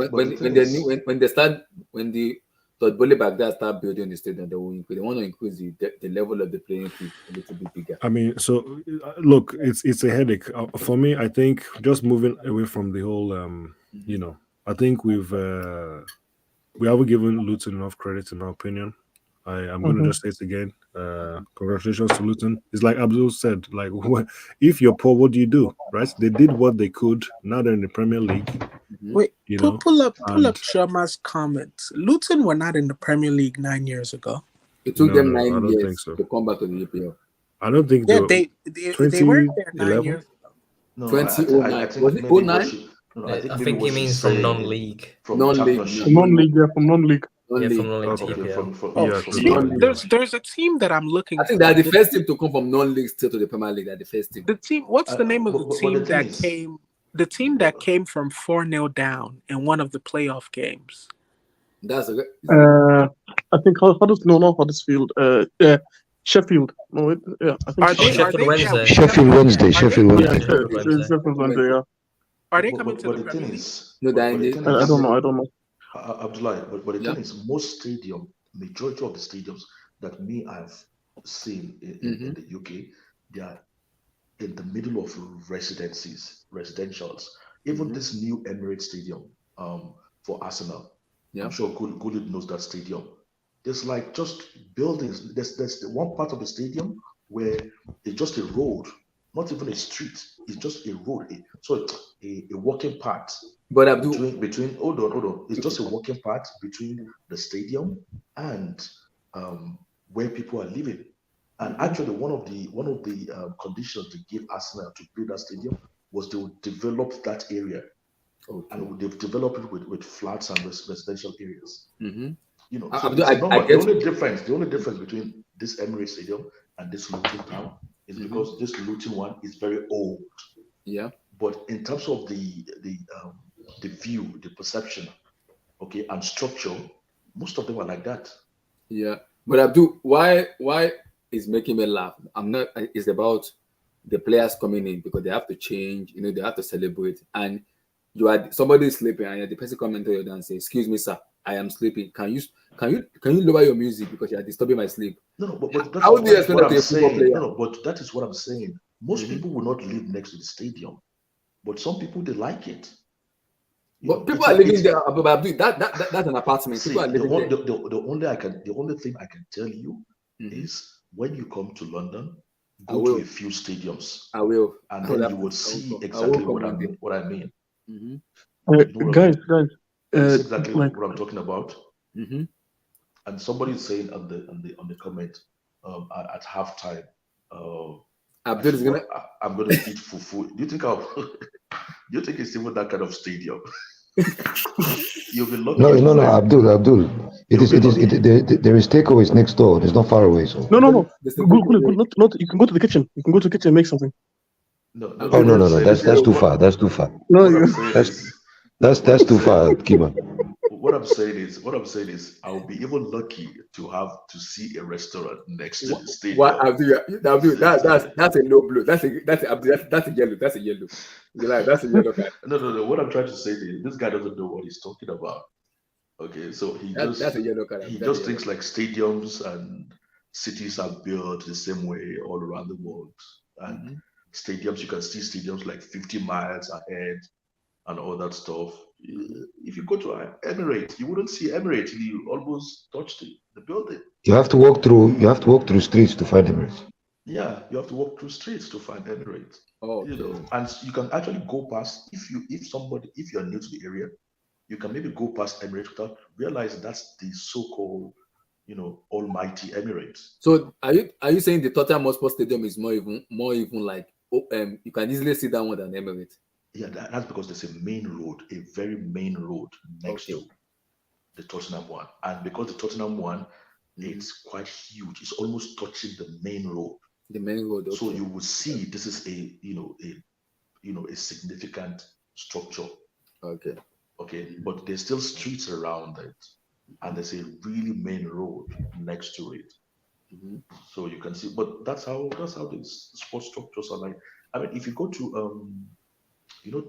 when the Todd Bowley back there start building the stadium, they want to increase the level of the playing field a little bit bigger. I mean, so look, it's a headache for me. I think just moving away from the whole, I think we haven't given Luton enough credit, in my opinion. I'm going to just say it again. Congratulations to Luton. It's like Abdul said, like, if you're poor, what do you do, right? They did what they could. Now they're in the Premier League. Wait, pull up Sharma's comments. Luton were not in the Premier League 9 years ago. It took them 9 years to come back to the EPL. I don't think they weren't there 9 years ago. No, 2009. Was it 09? No, I maybe think what he she's means from saying non-league. from Non-league, championship. From non-league, yeah, from non-league. Yeah, non-league. from non-league to Okay, EPL. Yeah, from See, non-league. there's a team that I'm looking I think for. they're the first team to come from non-league still to the Premier League. They're the first team. The team. What's the name of the but team the thing that is, came? The team that came from 4-0 down in one of the playoff games. That's a I think not Huddersfield. Sheffield. No, yeah, I think Are they? Are Sheffield they? Wednesday. Sheffield Wednesday. Are Sheffield they? yeah, Wednesday. Sheffield Wednesday. Sheffield Wednesday. Yeah, Are they coming to but the the thing Premier League? is, no, but the thing I is, don't know. Abdullah, but the Yeah. thing is, most stadium, majority of the stadiums that I've seen in the UK, they are in the middle of residentials. Even this new Emirates Stadium for Arsenal, Yeah. I'm sure Gullit knows that stadium. There's like just buildings. There's the one part of the stadium where it's just a road, not even a street. It's just a road. So a walking path But Abdul, between hold on. It's just a walking path between the stadium and where people are living. And actually, one of the conditions they gave Arsenal to build that stadium was they would develop that area, and they've developed it with flats and residential areas. You know, so Abdul, it's normal. I get The only difference between this Emirates Stadium and this Luton Town is because this Luton one is very old. Yeah. But in terms of the view, the perception, okay, and structure, most of them are like that. Yeah. But Abdul, why is making me laugh? I'm not. It's about the players coming in because they have to change. You know, they have to celebrate, and you are somebody is sleeping, and the person coming to you and say, "Excuse me, sir, I am sleeping. Can you lower your music because you are disturbing my sleep?" No, but that's, How do you explain what that to I'm a football saying. player? No, but that is what I'm saying. Most people will not live next to the stadium, but some people they like it. But people are living there. But Abdul, that's an apartment. See, People are living there. the only thing I can tell you is when you come to London, I go will. to a few stadiums. I will. And I will then have you to- will I see will come. I exactly will what come I mean. Mhm. Guys, You see exactly like what I'm talking about. Mhm. And somebody is saying on the comment at halftime, Abdul is gonna. I'm gonna eat fufu. Do you think do you think it's even that kind of stadium? You'll be lucky. No, Abdul. There is takeaways next door. It's not far away. So no. Go, There's not. You can go to the kitchen. You can go to the kitchen and make something. No. no. That's too far. That's too far. No, What I'm saying is, That's too far, Kima. what I'm saying is, I'll be even lucky to see a restaurant next to the stadium. What Abdul? That's a no blue. That's a yellow. That's a yellow. You're like, that's a yellow card. No. What I'm trying to say is, this guy doesn't know what he's talking about. Okay, so That's a yellow card. he That's just a thinks like stadiums and cities are built the same way all around the world, and stadiums, you can see stadiums like 50 miles ahead and all that stuff. If you go to Emirates, you wouldn't see Emirates till you almost touch the building. You have to walk through streets to find Emirates. Yeah, you have to walk through streets to find Emirates. Oh, You know, and you can actually go past if you're new to the area, you can maybe go past Emirates without realizing that's the so-called, almighty Emirates. So are you saying the Tottenham Hotspur Stadium is more even like you can easily see that one than Emirates? Yeah, that's because there's a main road, a very main road next to the Tottenham one, and because the Tottenham one, it's quite huge. It's almost touching the main road. The main road. Okay. So you will see this is a significant structure. Okay. Okay, but there's still streets around it, and there's a really main road next to it. So you can see, but that's how these sports structures are like. I mean, if you go to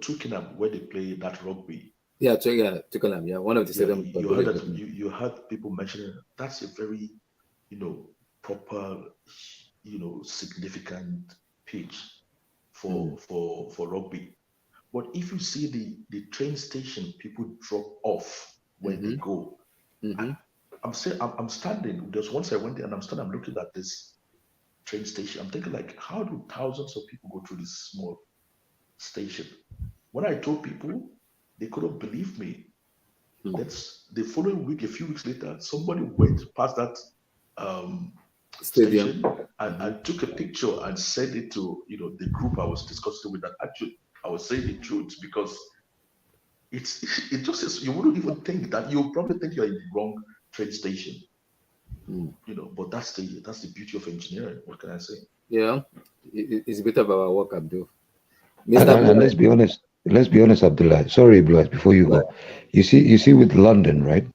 Twickenham, where they play that rugby. Yeah, Twickenham. Yeah, one of the stadiums. You heard people mentioning that's a very, proper, significant pitch for rugby. But if you see the train station, people drop off when they go. I'm standing. There's once I went there and I'm looking at this train station. I'm thinking like, how do thousands of people go through this small station? When I told people, they couldn't believe me. That's the following week, a few weeks later, somebody went past that station and took a picture and sent it to the group I was discussing with. That actually I was saying the truth because it just is, you wouldn't even think that. You'll probably think you're in the wrong train station. But that's the beauty of engineering. What can I say? Yeah, it's a bit of our work, Abdul. And let's be honest. Let's be honest, Abdullah. Sorry, Blue Eyes, before you go. You see, with London, right?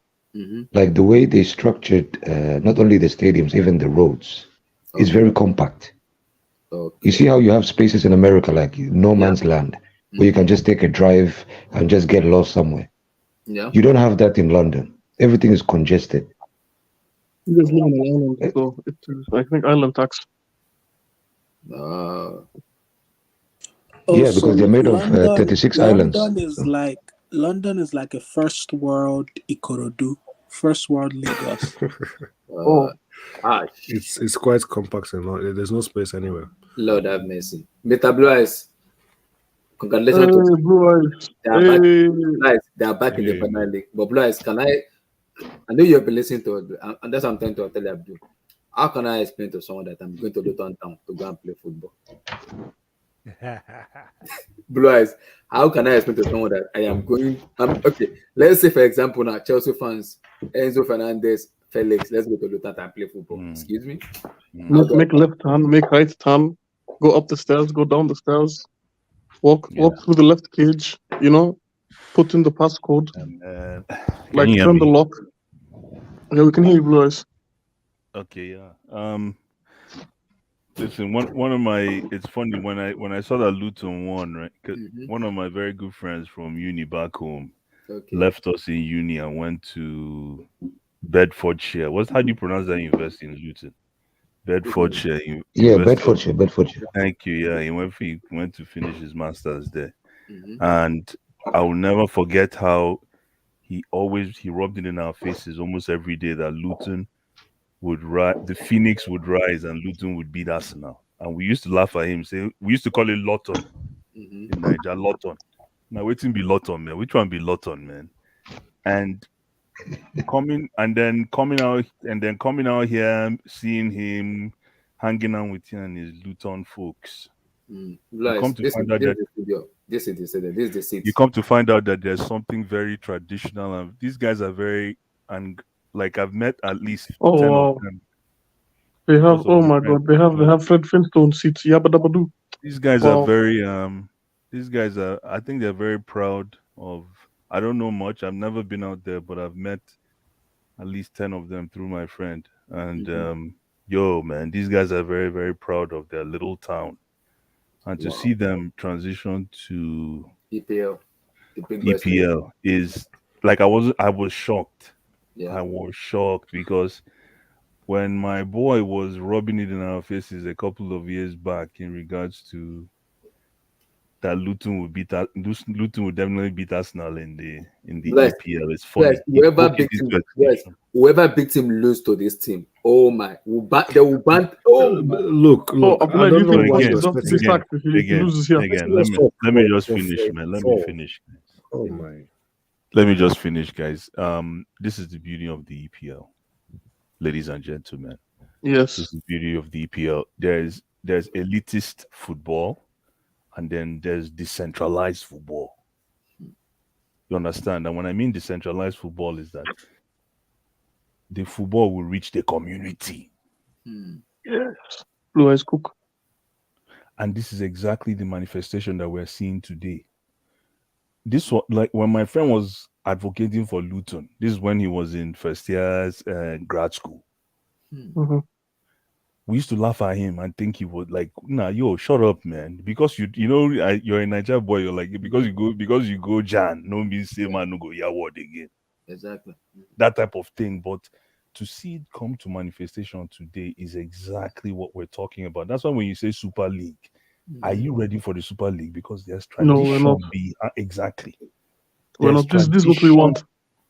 Like the way they structured not only the stadiums, even the roads, is very compact. You see how you have spaces in America like no man's land, where you can just take a drive and just get lost somewhere. Yeah. You don't have that in London. Everything is congested. You guys live in an island, so it is, I think, island tax. Yeah, because they're made of 36 islands. London is like a first world Ikorodu, first world Lagos. It's quite compact and there's no space anywhere. Lord have mercy. Mr. Blue Eyes, congratulations to Blue Eyes. They are back in the Premier League. But Blue Eyes, I know you've been listening to, and that's what I'm trying to tell you, Abdul. How can I explain to someone that I'm going to Luton Town to go and play football? Blue Eyes, how can I explain to someone that I am going? Okay, let's say for example now, Chelsea fans, Enzo Fernandez, Felix, let's go to Luton and play football. Excuse me. Make left turn, make right turn, go up the stairs, go down the stairs, walk through the left cage. Put in the passcode, like turn the lock. Yeah, we can hear you, Blue Eyes. Okay, yeah. Listen, one of my, it's funny when I saw that Luton won, right? Because one of my very good friends from uni back home left us in uni and went to Bedfordshire. How do you pronounce that university in Luton? Bedfordshire. Yeah, Bedfordshire. Thank you. Yeah, he went to finish his masters there, and I will never forget how he rubbed it in our faces almost every day that Luton would rise, the Phoenix would rise, and Luton would beat Arsenal. And we used to laugh at him. We used to call it Luton in Nigeria. Luton. Now, waiting be Luton, man. Which one be Luton, man? And coming out here, seeing him hanging out with him and his Luton folks. You come to find out that there's something very traditional, and these guys are very, and like I've met at least 10 of them. They have they have Fred Flintstone seats. Yabba dabba doo. These guys are very I think they're very proud of. I don't know much. I've never been out there, but I've met at least 10 of them through my friend. And yo, man, these guys are very, very proud of their little town. And to see them transition to EPL, is like I was shocked. Yeah. I was shocked because when my boy was rubbing it in our faces a couple of years back in regards to that Luton would definitely beat Arsenal in the EPL. It's funny. Whoever beats him lose to this team. Oh my! They will ban. Look. I don't know again. Let me just finish, man. Let me finish. Oh my! Let me just finish, guys. This is the beauty of the EPL, ladies and gentlemen. Yes, this is the beauty of the EPL. There's elitist football, and then there's decentralized football. You understand? And when I mean decentralized football, is that the football will reach the community. Yes, Blue Eyes Cook. And this is exactly the manifestation that we're seeing today. This was like when my friend was advocating for Luton. This is when he was in first year's grad school. We used to laugh at him and think he would like, nah, yo, shut up, man. Because you're a Nigeria boy. You're like because you go Jan, no means say man no go Yaward again. Exactly. That type of thing. But to see it come to manifestation today is exactly what we're talking about. That's why when you say Super League, are you ready for the Super League? Because there's tradition. No, we're not. Exactly. We're not. This is what we want.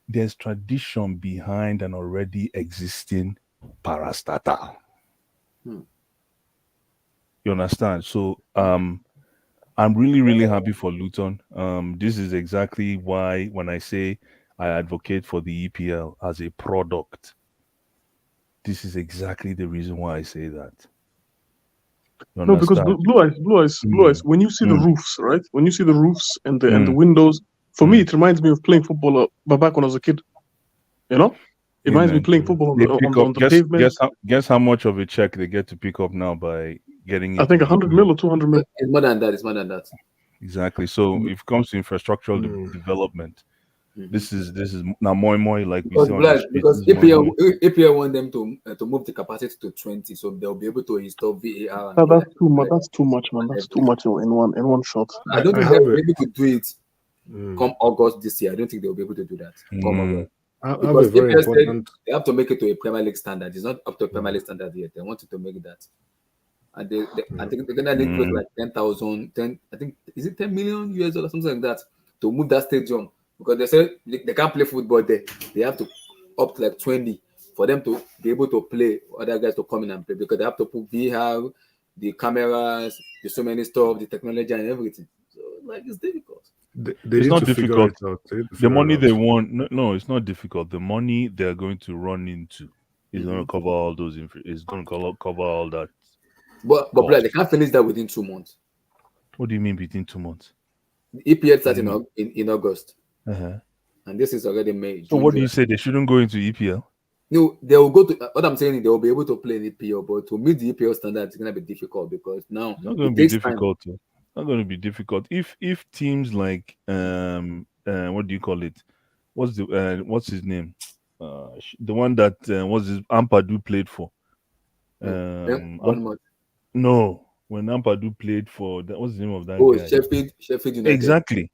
There's tradition behind an already existing parastatal. You understand? So I'm really, really happy for Luton. This is exactly why when I say I advocate for the EPL as a product, this is exactly the reason why I say that. You no, because Blue Eyes. When you see the roofs, right? When you see the roofs and the windows, For me, it reminds me of playing football, but back when I was a kid. You know, it reminds me playing football on the pavement. Guess how much of a check they get to pick up now by getting. I think 100 mil or 200 mil. It's more than that. It's more than that. Exactly. So if it comes to infrastructural development, this is now more and more like we see on the street. Because EPL want them to move the capacity to 20, so they'll be able to install VAR. That's too much. That's too much, man. That's too much in one shot. I don't think they'll be able to do it come August this year. I don't think they'll be able to do that. Come August. Because EPL said they have to make it to a Premier League standard. It's not up to a Premier League standard yet. They wanted to make that. And I think they're gonna need like 10,000, I think is it 10 million US dollars, something like that, to move that stadium. Because they said they can't play football there. They have to up to like 20 for them to be able to play, other guys to come in and play, because they have to put VR, the cameras, there's so many stuff, the technology and everything. So like it's difficult. It's not difficult. The money they want, no, it's not difficult. The money they're going to run into is going to cover all those. It's going to cover all that. But they can't finish that within 2 months. What do you mean within 2 months? The EPL starts in August, and this is already May. So what do you say? They shouldn't go into EPL? No, they will go to. What I'm saying is they will be able to play in EPL, but to meet the EPL standard, it's going to be difficult because now it's not going to be difficult. Not going to be difficult if teams like what do you call it? What's his name? The one that Ampadu played for. No, when Ampadu played for that, what's the name of that guy? Sheffield United. Exactly.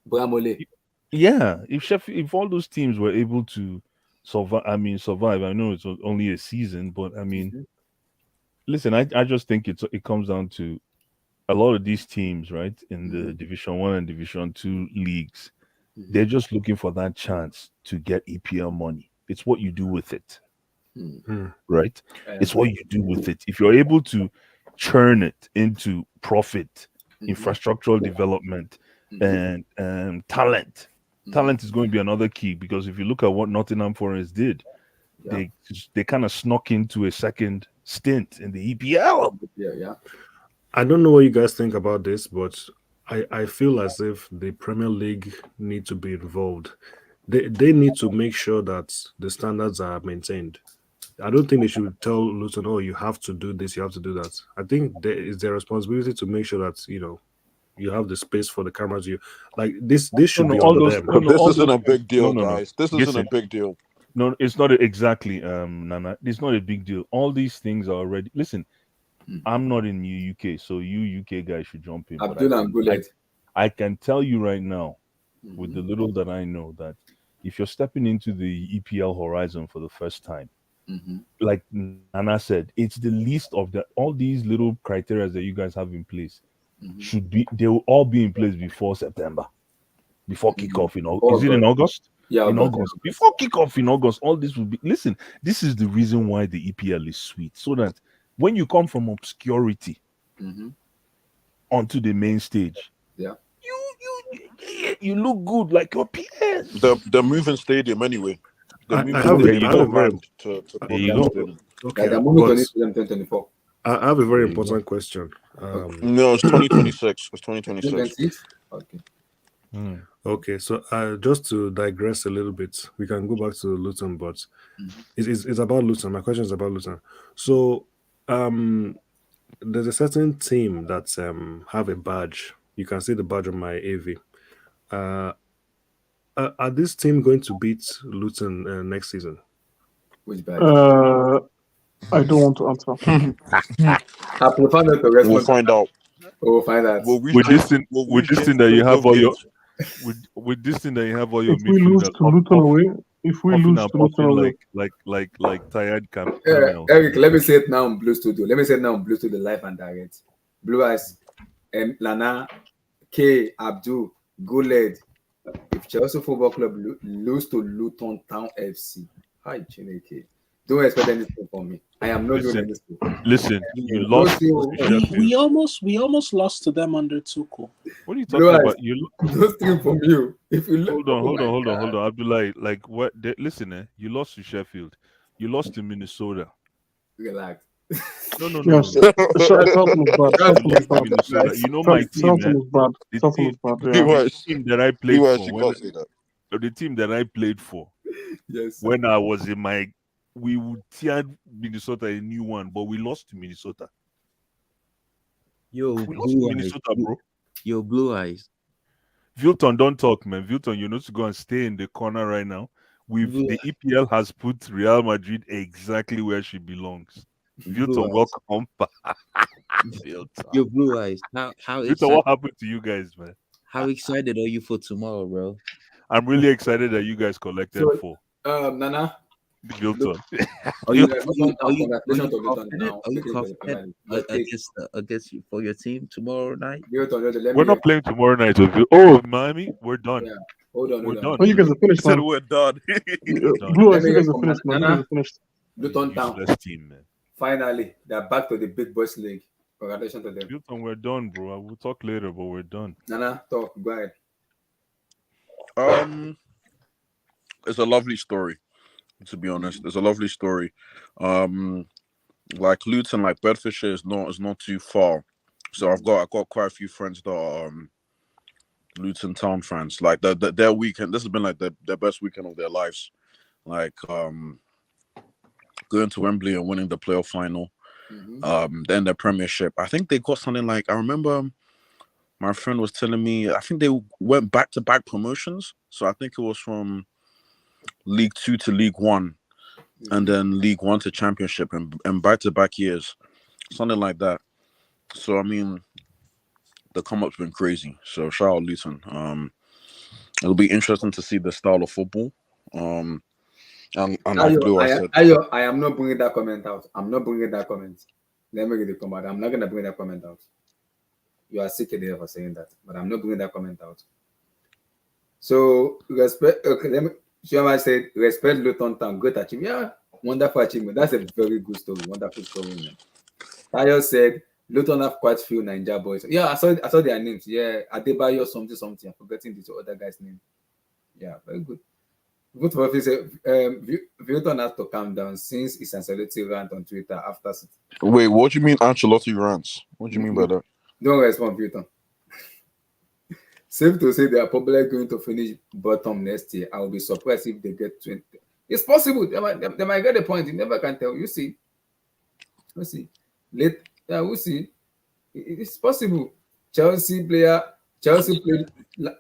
Bramole. Yeah, if all those teams were able to survive. I know it's only a season, but I mean, listen, I just think it comes down to a lot of these teams, right, in the Division 1 and Division 2 leagues. They're just looking for that chance to get EPL money. It's what you do with it, right? It's what you do with it. If you're able to churn it into profit, infrastructural development, and talent is going to be another key, because if you look at what Nottingham Forest did, they kind of snuck into a second stint in the EPL. I don't know what you guys think about this, but I feel as if the Premier League need to be involved. They need to make sure that the standards are maintained. I don't think they should tell Luton, oh, you have to do this, you have to do that. I think it's their responsibility to make sure that, you have the space for the cameras. You like this should be under them. This isn't a big deal, guys. This isn't a big deal. No, it's not exactly, Nana. It's not a big deal. All these things are already. Listen, I'm not in the UK, so you UK guys should jump in. I can tell you right now, with the little that I know, that if you're stepping into the EPL horizon for the first time, like Nana said, it's the least of all these little criteria that you guys have in place. They will all be in place before September, before kickoff in August. Is it in August? Yeah, in August. Before kickoff in August, all this will be. Listen, this is the reason why the EPL is sweet, so that when you come from obscurity onto the main stage, you look good like your peers. They're moving stadium anyway. I have a very important question. No, it's 2026. It's 2026. Okay, so just to digress a little bit, we can go back to Luton, but it's about Luton. My question is about Luton. So there's a certain team that have a badge. You can see the badge on my AV. Are this team going to beat Luton next season? Which badge? I don't want to answer. We'll find out. We'll find out. With this thing that you have all your with this thing that you have all your if we lose to Luton away, like tired camp. Eric, let me say it now on Blue Studio. Live and direct. Blue Eyes, Lana, K, Abdul, Guled. If Chelsea Football Club lose to Luton Town FC, hi Chineke. Don't expect anything from me. I am not doing anything. Listen, you lost. We almost lost to them under Tuchel. What are you talking about? No steal from you. If you look, hold on. Abdullah, like what? Listen, you lost to Sheffield. You lost to Minnesota. Relax. No. Yeah, Charlton was bad. Charlton was bad. Minnesota. You know my team, Charlton was bad. Charlton was bad. Yeah. The team that I played Meanwhile, for. she can't say that. The team that I played for. Yes. When I was in my, we would tear Minnesota a new one, but we lost to Minnesota. Yo, We lost to blue eyes. Minnesota, bro. Yo, blue eyes. Vilton, don't talk, man. Vilton, you need to go and stay in the corner right now. The EPL has put Real Madrid exactly where she belongs. Vilton, welcome back. Vilton. Yo, blue eyes. How Vilton, excited? what happened to you guys, man? How excited are you for tomorrow, bro? I'm really excited that you guys collected 4. Nana. Vilton. Are you confident against you for your team tomorrow night? We're not playing tomorrow night with you. Oh, Miami, we're done. Yeah. Hold on. Oh, you guys are finished, man. We're done. Blue eyes, you guys are finished, man. You guys are finished. Luton Town. Useless team, man. Finally, they're back to the big boys league. Congratulations to them. Vilton, we're done, bro. We'll talk later, but we're done. Nana, talk. Go ahead. It's a lovely story, to be honest. It's a lovely story. Like Luton, like Bedfordshire is not too far. So I've got quite a few friends that are Luton Town fans. Like their weekend, this has been like their best weekend of their lives. Like going to Wembley and winning the playoff final. Then the Premiership. I think they got something like, I remember my friend was telling me, I think they went back-to-back promotions. So I think it was from League 2 to League 1, and then League 1 to Championship, and back-to-back years, something like that. So I mean, the come-up's been crazy. So shout out Luton. It'll be interesting to see the style of football. And I am not bringing that comment out. I'm not bringing that comment. Let me read the comment. I'm not gonna bring that comment out. You are sick there for saying that, but I'm not bringing that comment out. So respect. Okay, let me. Shema said, "Respect Luton Town, great achievement." Yeah, wonderful achievement. That's a very good story. Wonderful story, man. Tayo said, "Luton have quite few Ninja boys." Yeah, I saw their names. Yeah, Adebayo something. I'm forgetting the other guy's name. Yeah, very good. Good for said, Luton has to calm down since his sensitivity rant on Twitter after. Wait, what do you mean Ancelotti rants? What do you mean by that? Don't respond, Luton. Safe to say they are probably going to finish bottom next year. I will be surprised if they get 20. It's possible. They might get a point. You never can tell. You see. We'll see. We'll see. It's possible. Chelsea played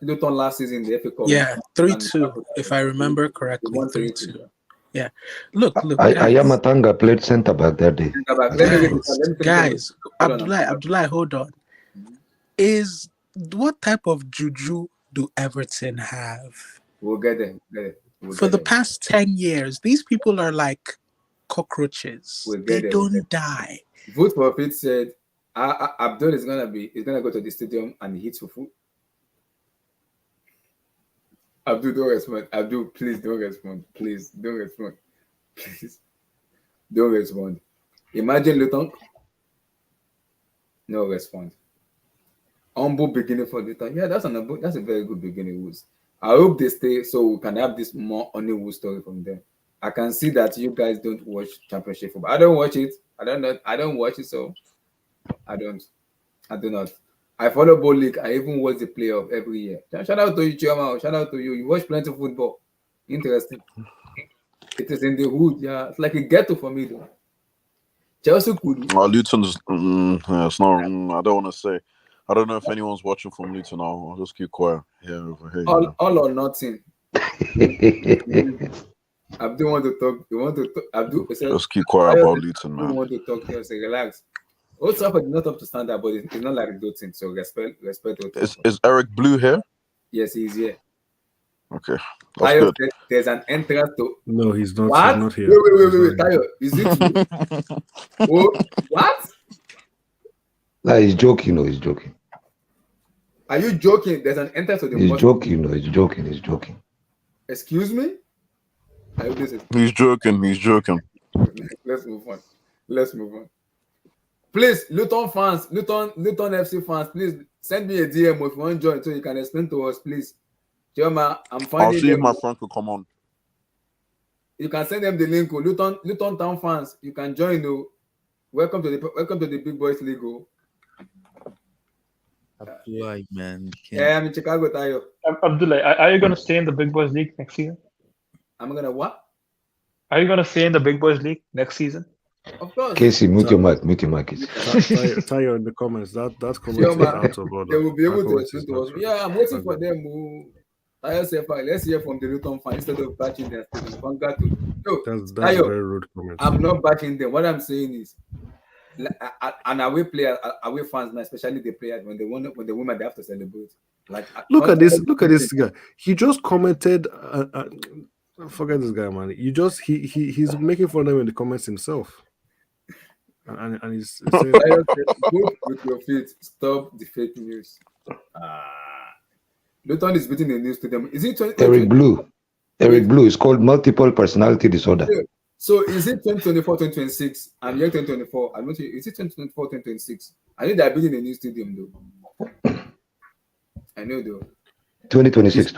Luton last season in the FA Cup. Yeah, 3-2, if I remember correctly. 3-2. Yeah. Look. Ayamatanga played centre back that day. Guys, Abdullah, hold on. What type of juju do Everton have? We'll get them. For the past 10 years, these people are like cockroaches. They don't die. Vote for Fit said Abdul is gonna go to the stadium and hit for food. Abdul, don't respond. Abdul, please don't respond. Please don't respond. Please don't respond. Imagine Luton. No response. Humble beginning for Luton. Yeah, that's a very good beginning. I hope they stay so we can have this more Honeywood story from them. I can see that you guys don't watch Championship football. I don't watch it. I don't watch it, so I do not. I follow Ball League. I even watch the playoff every year. Shout out to you, Chioma. Shout out to you. You watch plenty of football. Interesting. It is in the hood. Yeah, it's like a ghetto for me, though. Chelsea could. Luton's. It's not. I don't want to say. I don't know if anyone's watching from Luton. I'll just keep quiet. All or nothing. Abdul want to talk. You want to talk? Abdul said, just keep quiet about Luton, man. You want to talk here? Say relax. Old Trafford is not up to standard, but it's not like Luton. So respect. Is Eric Blue here? Yes, he's here. Okay, that's good. There's an entrance to. No, he's not. What? He's not here. Wait, Tayo. Is it you? What? Nah, he's joking. No, he's joking. Are you joking? There's an entrance to the. He's joking. No, he's joking. He's joking. Excuse me. He's joking. Let's move on. Please, Luton fans, Luton FC fans, please send me a DM if you want to join so you can explain to us, please. Jerma, I'm finding. I'll see if my friend could come on. You can send them the link. Luton Town fans, you can join. Welcome to the Big Boys League. Abdullah, man. Yeah, I'm in Chicago, Tayo. Abdullah, are you going to stay in the Big Boys League next season? I'm gonna what? Are you going to stay in the Big Boys League next season? Of course. Casey, mute your mic. Tayo in the comments. That comment is out of order. They will be able to explain to us. Yeah, I'm waiting for them. Tayo said, let's hear from the Luton fan instead of backing them. That's Tayo, a very rude comment. I'm not backing them. What I'm saying is, and away fans, especially the players, when they win, they have to celebrate. Like, look at this guy. He just commented. Forget this guy, man. He's making fun of them in the comments himself. And he's saying, "Vote with your feet. Stop the fake news." Luton is beating the news to them. Is it Eric Blue? Eric Blue is called multiple personality disorder. Yeah. So is it 2024, 2026? I'm here 2024. I'm not sure. Is it 2024, 2026? I know they're building a new stadium though. I know though. 2026.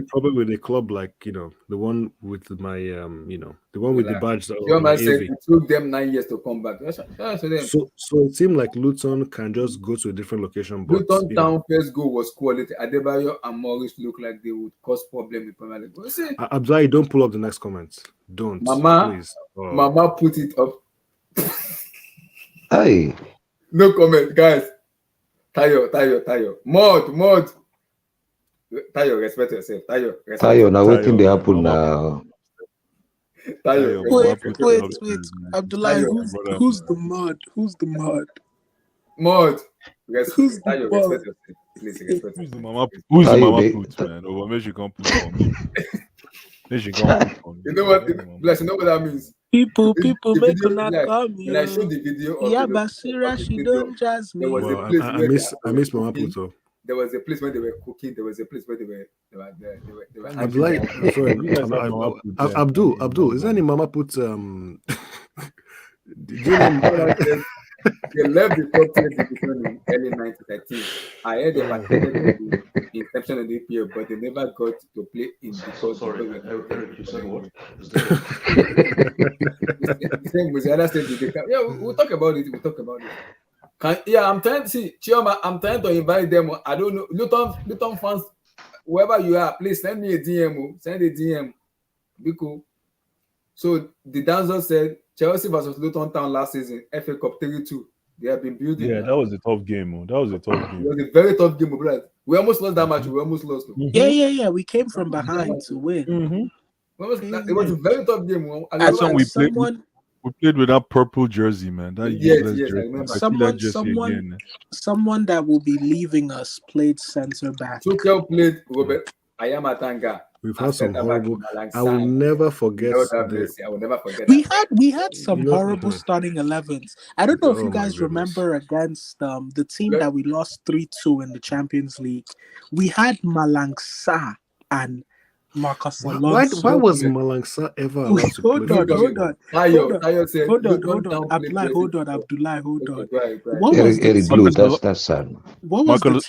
Probably with a club like the one with my the one with the badge. Your man said it took them 9 years to come back. So it seemed like Luton can just go to a different location. But Luton Town first goal was quality. Adebayo and Morris look like they would cause problem in Premier League. Abdullah, don't pull up the next comments. Don't, please. Mama put it up. Hey. No comment, guys. Tayo. Mod. Tayo, respect yourself. Tayo, now waiting they happen now. Tayo, wait. Abdullah, who's the mod? Who's the mod? Mod. Who's Tayo, respect yourself. Please respect. Who's the mama put, man? Or maybe you can't put for me. You know what? Bless, you know what that means? People make not come here. When I showed the video, yeah, Basira, she don't judge me. I miss Mama Puto. There was a place where they were cooking. There was a place where they were Abdul, is there any Mama Put? They left the top 10 division in early 1913. I heard they participated in the inception of the EPL, but they never got to play in because. Sorry, Eric, you said what? The same with the other state. Yeah, we'll talk about it. I'm trying to see, Chioma, I'm trying to invite them. I don't know. Luton fans, wherever you are, please send me a DM. Send a DM. Be cool. So the dancer said Chelsea versus Luton Town last season, FA Cup 3-2. They have been building. Yeah, that was a tough game. It was a very tough game, right? We almost lost that match. We almost lost. Yeah. We came from behind to win. Mm-hmm. It was a very tough game. We played with that purple jersey, man. That jersey. Someone that will be leaving us played centre back. Tuchel played Robert Ayamatanga. We've had some horrible. I will never forget. I will never forget. We had some horrible starting 11s. I don't know if you guys remember against the team that we lost 3-2 in the Champions League. We had Malangsa and Marcus Alonso. Why was Malangsa ever allowed to play? Hold on. Abdullah, hold on. Eric Blue, that's sad. Marcus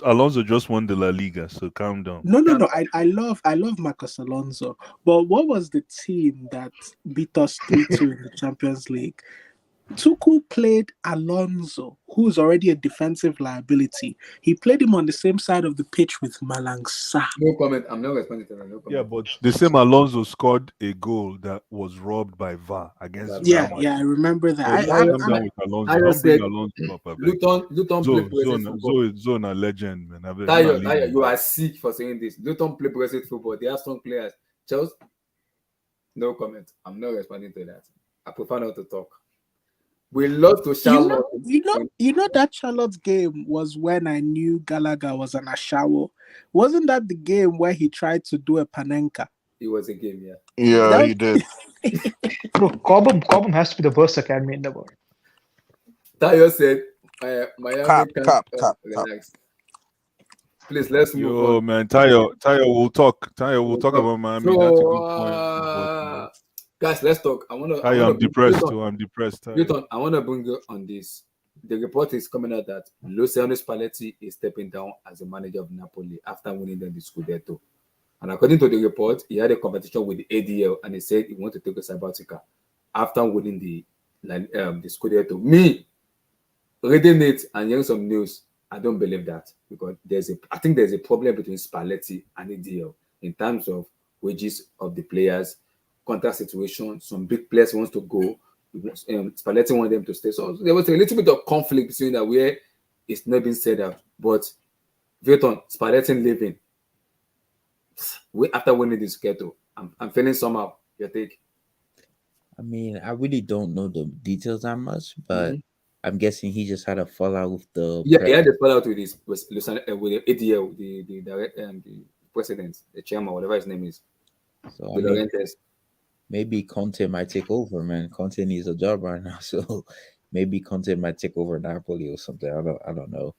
Alonso just won the La Liga, so calm down. No. I love Marcus Alonso. But what was the team that beat us 3-2 in the Champions League? Nkuku played Alonso, who's already a defensive liability. He played him on the same side of the pitch with Malangsa. No comment. I'm not responding to that. No comment. Yeah, but the same Alonso scored a goal that was robbed by VAR against. Yeah, I remember that. Luton Zone a legend, man. Tayo, you are sick for saying this. Luton play progressive football. They have strong players. Chelsea, no comment. I'm not responding to that. I prefer not to talk. We lost to Charlotte. You know that Charlotte's game was when I knew Gallagher was an Ashawo. Wasn't that the game where he tried to do a Panenka? It was a game, yeah. Yeah, he did. Bro, Cobham has to be the worst academy in the world. Tayo said, Miami Cap. Relax. Please, let's move on. Yo, man, Tayo, we'll talk. We'll talk about Miami. So, that's a good point. Guys, let's talk. I'm depressed too. I'm depressed. Luton, I want to bring you on this. The report is coming out that Luciano Spalletti is stepping down as the manager of Napoli after winning the Scudetto. And according to the report, he had a conversation with the ADL and he said he wanted to take a sabbatical. after winning the Scudetto. Me reading it and hearing some news, I don't believe that, because I think there's a problem between Spalletti and EDL in terms of wages of the players, contract situation. Some big players wants to go. Spalletti want them to stay. So there was a little bit of conflict between that where it's not been said out. But Everton, Spalletti leaving after winning the Scudetto, I'm feeling somehow. Your take? I mean, I really don't know the details that much, but I'm guessing he just had a fallout with the he had a fallout with his with the ADL, the president, the chairman, whatever his name is. So I mean, maybe Conte might take over, man. Conte needs a job right now, so maybe Conte might take over Napoli or something. I don't know.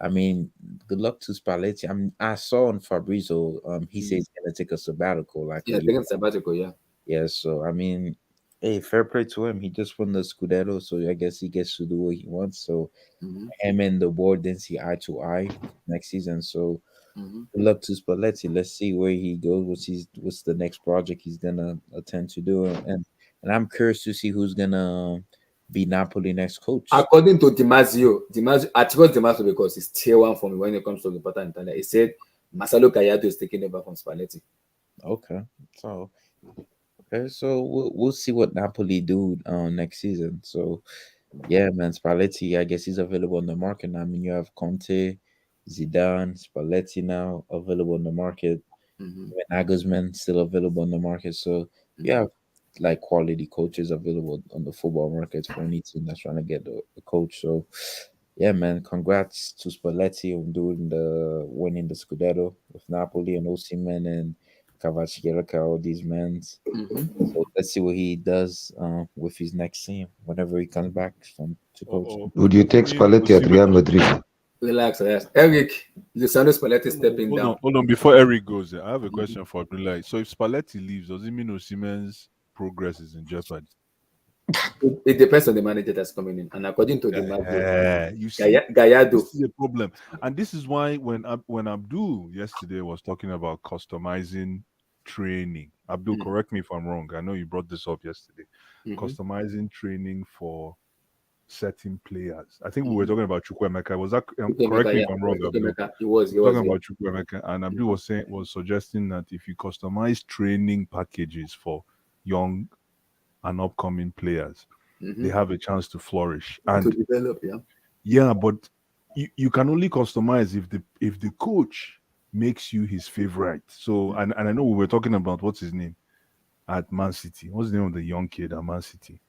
I mean, good luck to Spalletti. I saw on Fabrizio, he says he's gonna take a sabbatical. Like, taking a sabbatical, yeah. Yeah, so I mean, hey, fair play to him. He just won the Scudetto, so I guess he gets to do what he wants. So him and the board didn't see eye to eye next season. So good luck to Spalletti. Let's see where he goes. What's the next project he's gonna attempt to do, and I'm curious to see who's gonna be Napoli next coach. According to Di Marzio, I trust Di Marzio because he's tier one for me when it comes to the pattern in Italia. He said Marcelo Gallardo is taking over from Spalletti. Okay, so we'll see what Napoli do next season. So yeah, man, Spalletti, I guess he's available on the market now. I mean, you have Conte, Zidane, Spalletti now available on the market. Nagelsmann still available on the market. So you have like quality coaches available on the football market for any team that's trying to get a coach. So yeah, man, congrats to Spalletti on winning the Scudetto with Napoli and Osimhen and Cavacciello, all these men. So let's see what he does with his next team whenever he comes back to coach. Would you take Spalletti at Real Madrid? Relax. Eric, Luciano Spalletti stepping down. Hold on. Before Eric goes there, I have a question for Abdullah. So if Spalletti leaves, does it mean Osimhen's progress is in jeopardy? It depends on the manager that's coming in, and according to the manager, you see, Gallardo, this is a problem, and this is why when Abdul yesterday was talking about customizing training, Abdul, correct me if I'm wrong. I know you brought this up yesterday. Customizing training for certain players. I think we were talking about Chukwuemeka. Was that correct me if I'm wrong, Abdul? He was talking about Chukwuemeka, and Abdul was suggesting that if you customize training packages for young and upcoming players, they have a chance to flourish and to develop. But you can only customize if the coach makes you his favorite. So and I know we were talking about what's his name at Man City. What's the name of the young kid at Man City?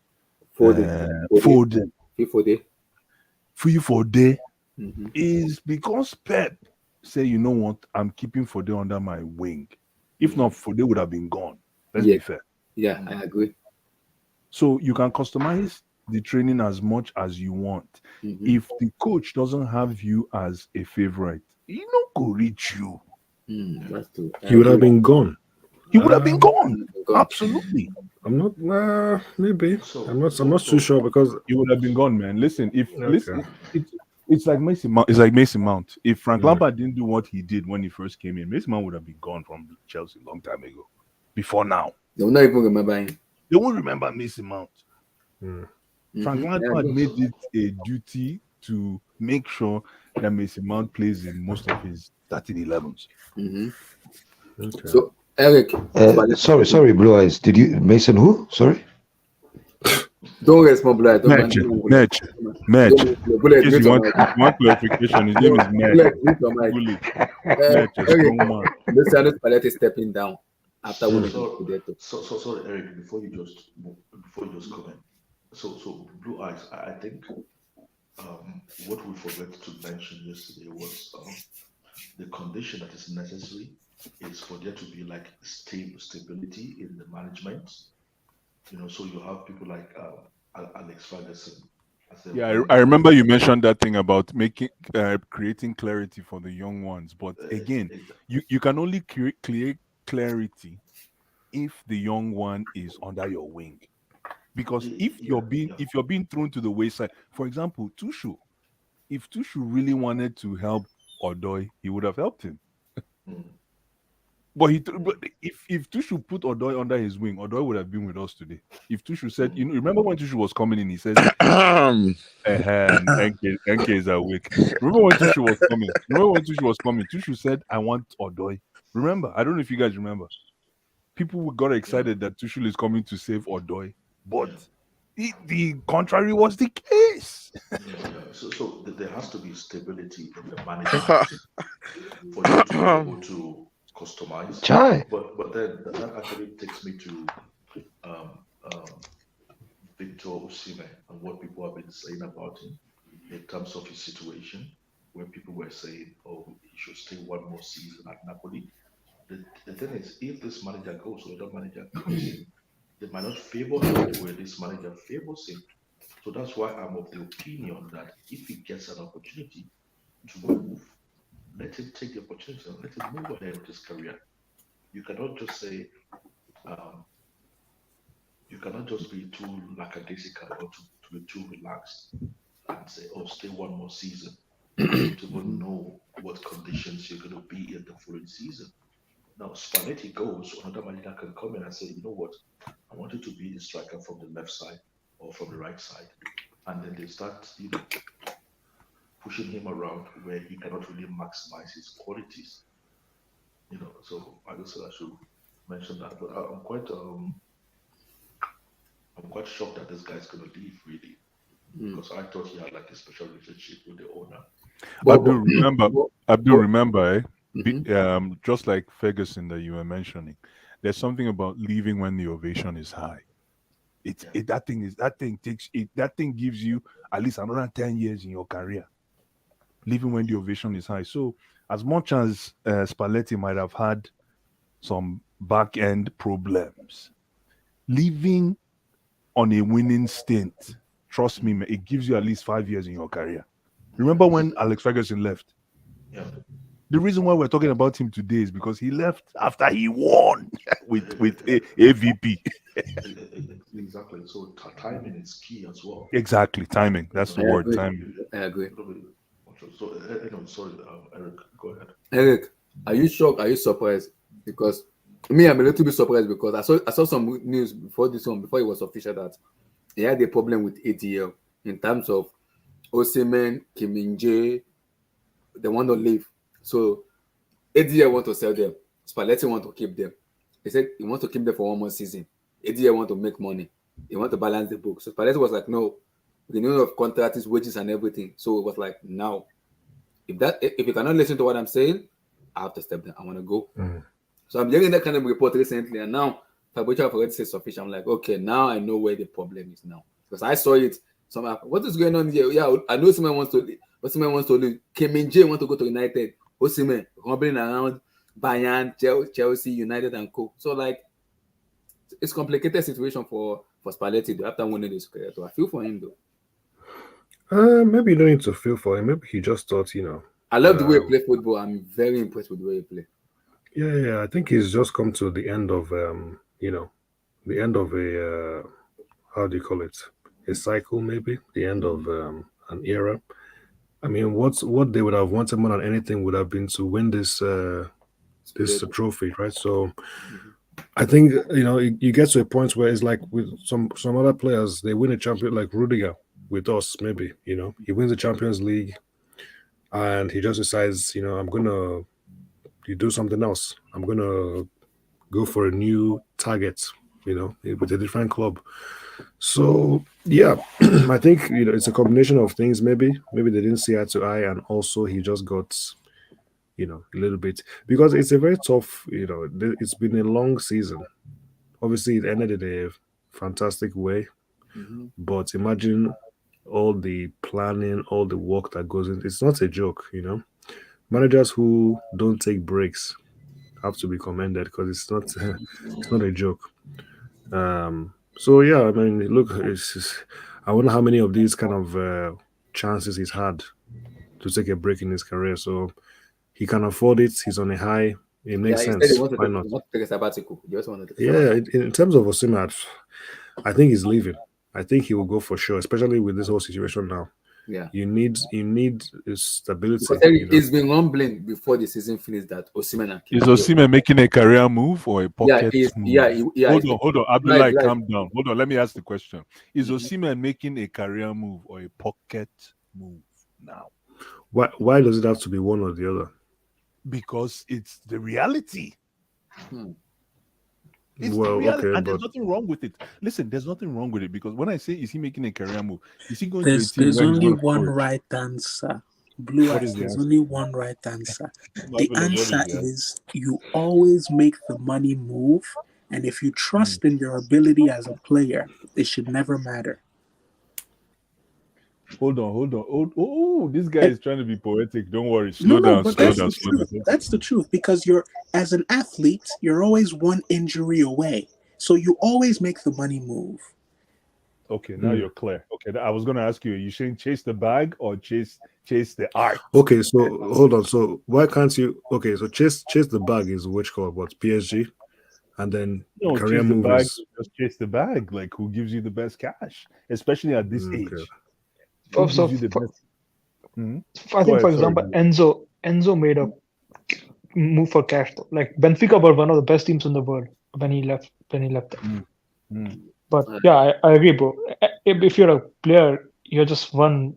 Foden. Fode is because Pep say, you know what, I'm keeping Fode under my wing. If not, Fode would have been gone. Let's be fair. Yeah, I agree. So you can customize the training as much as you want. If the coach doesn't have you as a favorite, he not go reach you. That's true. He would have been gone. He would have been gone. Absolutely. I'm not. Maybe. I'm not too sure because he would have been gone, man. Listen, it's like Mason Mount. It's like Mason Mount. If Frank Lampard didn't do what he did when he first came in, Mason Mount would have been gone from Chelsea a long time ago. Before now, they will not even remember him. They won't remember Mason Mount. Frank Lampard made it a duty to make sure that Mason Mount plays in most of his starting 11s. Okay. So Eric, sorry, Blue Eyes. Did you Mason who? Sorry. Don't respond, Blue Eyes. Medge. In case you want clarification, his name is Medge. Luciano Spalletti stepping down after winning. So sorry, Eric. Before you just comment. So Blue Eyes. I think what we forgot to mention yesterday was the condition that is necessary is for there to be like stability in the management. So you have people like Alex Ferguson. Yeah, I remember you mentioned that thing about creating clarity for the young ones. But again, you can only create clarity if the young one is under your wing. Because if you're being thrown to the wayside, for example, Tuchel, if Tuchel really wanted to help Odoi, he would have helped him. But if Tushu put Odoi under his wing, Odoi would have been with us today. If Tushu said, remember when Tushu was coming in, he said, NK is awake. Remember when Tushu was coming? Tushu said, I want Odoi. Remember? I don't know if you guys remember. People got excited that Tuchel is coming to save Odoi, but the contrary was the case. So there has to be stability in the management for you to be able to customize. But then that actually takes me to Victor Osimhen and what people have been saying about him in terms of his situation, where people were saying, "Oh, he should stay one more season at Napoli." The thing is, if this manager goes or the manager comes in, they might not favor him the way this manager favors him. So that's why I'm of the opinion that if he gets an opportunity to move, let him take the opportunity and let him move ahead with his career. You cannot just say, you cannot just be too lackadaisical or to be too relaxed and say, "Oh, stay one more season." You don't even know what conditions you're going to be in the following season. Now, Spalletti goes, another manager can come in and say, "You know what? I want you to be the striker from the left side or from the right side." And then they start, pushing him around where he cannot really maximize his qualities. So I just said I should mention that. But I'm quite shocked that this guy's going to leave, really, because I thought he had like a special relationship with the owner. Abdul, remember, just like Ferguson that you were mentioning, there's something about leaving when the ovation is high. That thing gives you at least another 10 years in your career. Leaving when the ovation is high. So as much as Spalletti might have had some back end problems, leaving on a winning stint, trust me, it gives you at least 5 years in your career. Remember when Alex Ferguson left? Yeah. The reason why we're talking about him today is because he left after he won with AVP. Exactly. So timing is key as well. Exactly, timing. That's the word, timing. I agree. So, sorry, Eric, go ahead. Eric, are you shocked? Are you surprised? Because me, I'm a little bit surprised because I saw some news before this one, before it was official, that they had a problem with ATL in terms of Osimhen, Kim Min-jae, they want to leave. So ADL want to sell them. Spalletti want to keep them. He said he wants to keep them for one more season. ADL want to make money. He want to balance the book. So Spalletti was like, no, the new of contracts, wages and everything. So it was like, now, if you cannot listen to what I'm saying, I have to step down. I want to go. So I'm hearing that kind of report recently, and now Fabricio have already said sufficient. I'm like, okay, now I know where the problem is now. Because I saw it. So I'm like, what is going on here? Yeah, I know Osimhen wants to leave. Osimhen wants to leave. Kim Min-jae wants to go to United. Osimhen rumbling around Bayern, Chelsea, United, and co. So like, it's a complicated situation for Spalletti after winning this career. So I feel for him though. Maybe you don't need to feel for him. Maybe he just thought, I love the way he play football. I'm very impressed with the way he play. Yeah. I think he's just come to the end of the end of a how do you call it? A cycle, maybe the end of an era. I mean, what they would have wanted more than anything would have been to win this trophy, right? So I think you get to a point where it's like with some other players, they win a champion, like Rudiger with us, maybe he wins the Champions League, and he just decides, I'm gonna do something else. I'm gonna go for a new target, with a different club. So yeah, I think it's a combination of things. Maybe they didn't see eye to eye, and also he just got a little bit, because it's a very tough. It's been a long season. Obviously, it ended in a fantastic way, but imagine all the planning, all the work that goes in. It's not a joke. Managers who don't take breaks have to be commended, because it's not a joke. So yeah, I mean, look, I wonder how many of these kind of chances he's had to take a break in his career. So he can afford it. He's on a high. It makes sense. Why not? Take a sabbatical. In terms of Osimhen, I think he's leaving. I think he will go for sure, especially with this whole situation now. Yeah. You need stability. Because it's been rumbling before the season finished that Osimhen and Is Osimhen making a career move or a pocket move? Hold on. Abdullah, calm down. Hold on. Let me ask the question. Is Osimhen making a career move or a pocket move now? Why does it have to be one or the other? Because it's the reality. It's well, the reality, okay, and but there's nothing wrong with it. Listen, there's nothing wrong with it because when I say is he making a career move, is he going to a team There's where he's only going to one flourish? right answer. Blue What is eyes, the there's answer? only one right answer. The Marvelous, what is answer the answer? is you always make the money move, and if you trust in your ability as a player, it should never matter. Hold on. Oh, this guy is trying to be poetic. Don't worry. No, Slow down. but Slow that's down. the Slow down. truth. That's the truth because you're as an athlete, you're always one injury away. So you always make the money move. Okay, now you're clear. Okay, I was going to ask you: are you saying chase the bag or chase the art? Okay, so hold on. So why can't you? Okay, so chase the bag is which call what PSG, and then No, career chase the move bag. is Just chase the bag. Like who gives you the best cash, especially at this age? Who So gives you the best? I Go think, for ahead, sorry. example, Enzo made a move for cash though. Like Benfica were one of the best teams in the world when he left. But yeah, I agree, bro. If you're a player, you're just one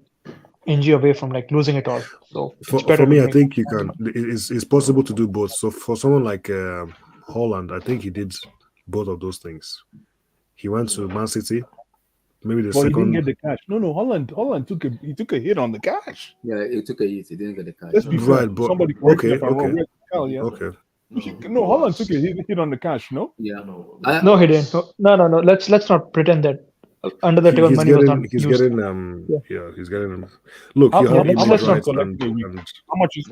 injury away from like losing it all. So it's better for me. to I make think you can. It's possible to do both. So for someone like Holland, I think he did both of those things. He went to Man City. Maybe the But he didn't second. get the cash. No. Holland took a hit on the cash. Yeah, he took a hit. He didn't get the cash. Let's be fair. Right, but Somebody correct me okay, if I'm wrong. okay, Where's Cal, yeah? okay. No, Holland took a hit on the cash. No. Yeah. No, he didn't. No. Let's not pretend that under the table money was not He's used. getting he's getting Look, you have let's image not rights and How much is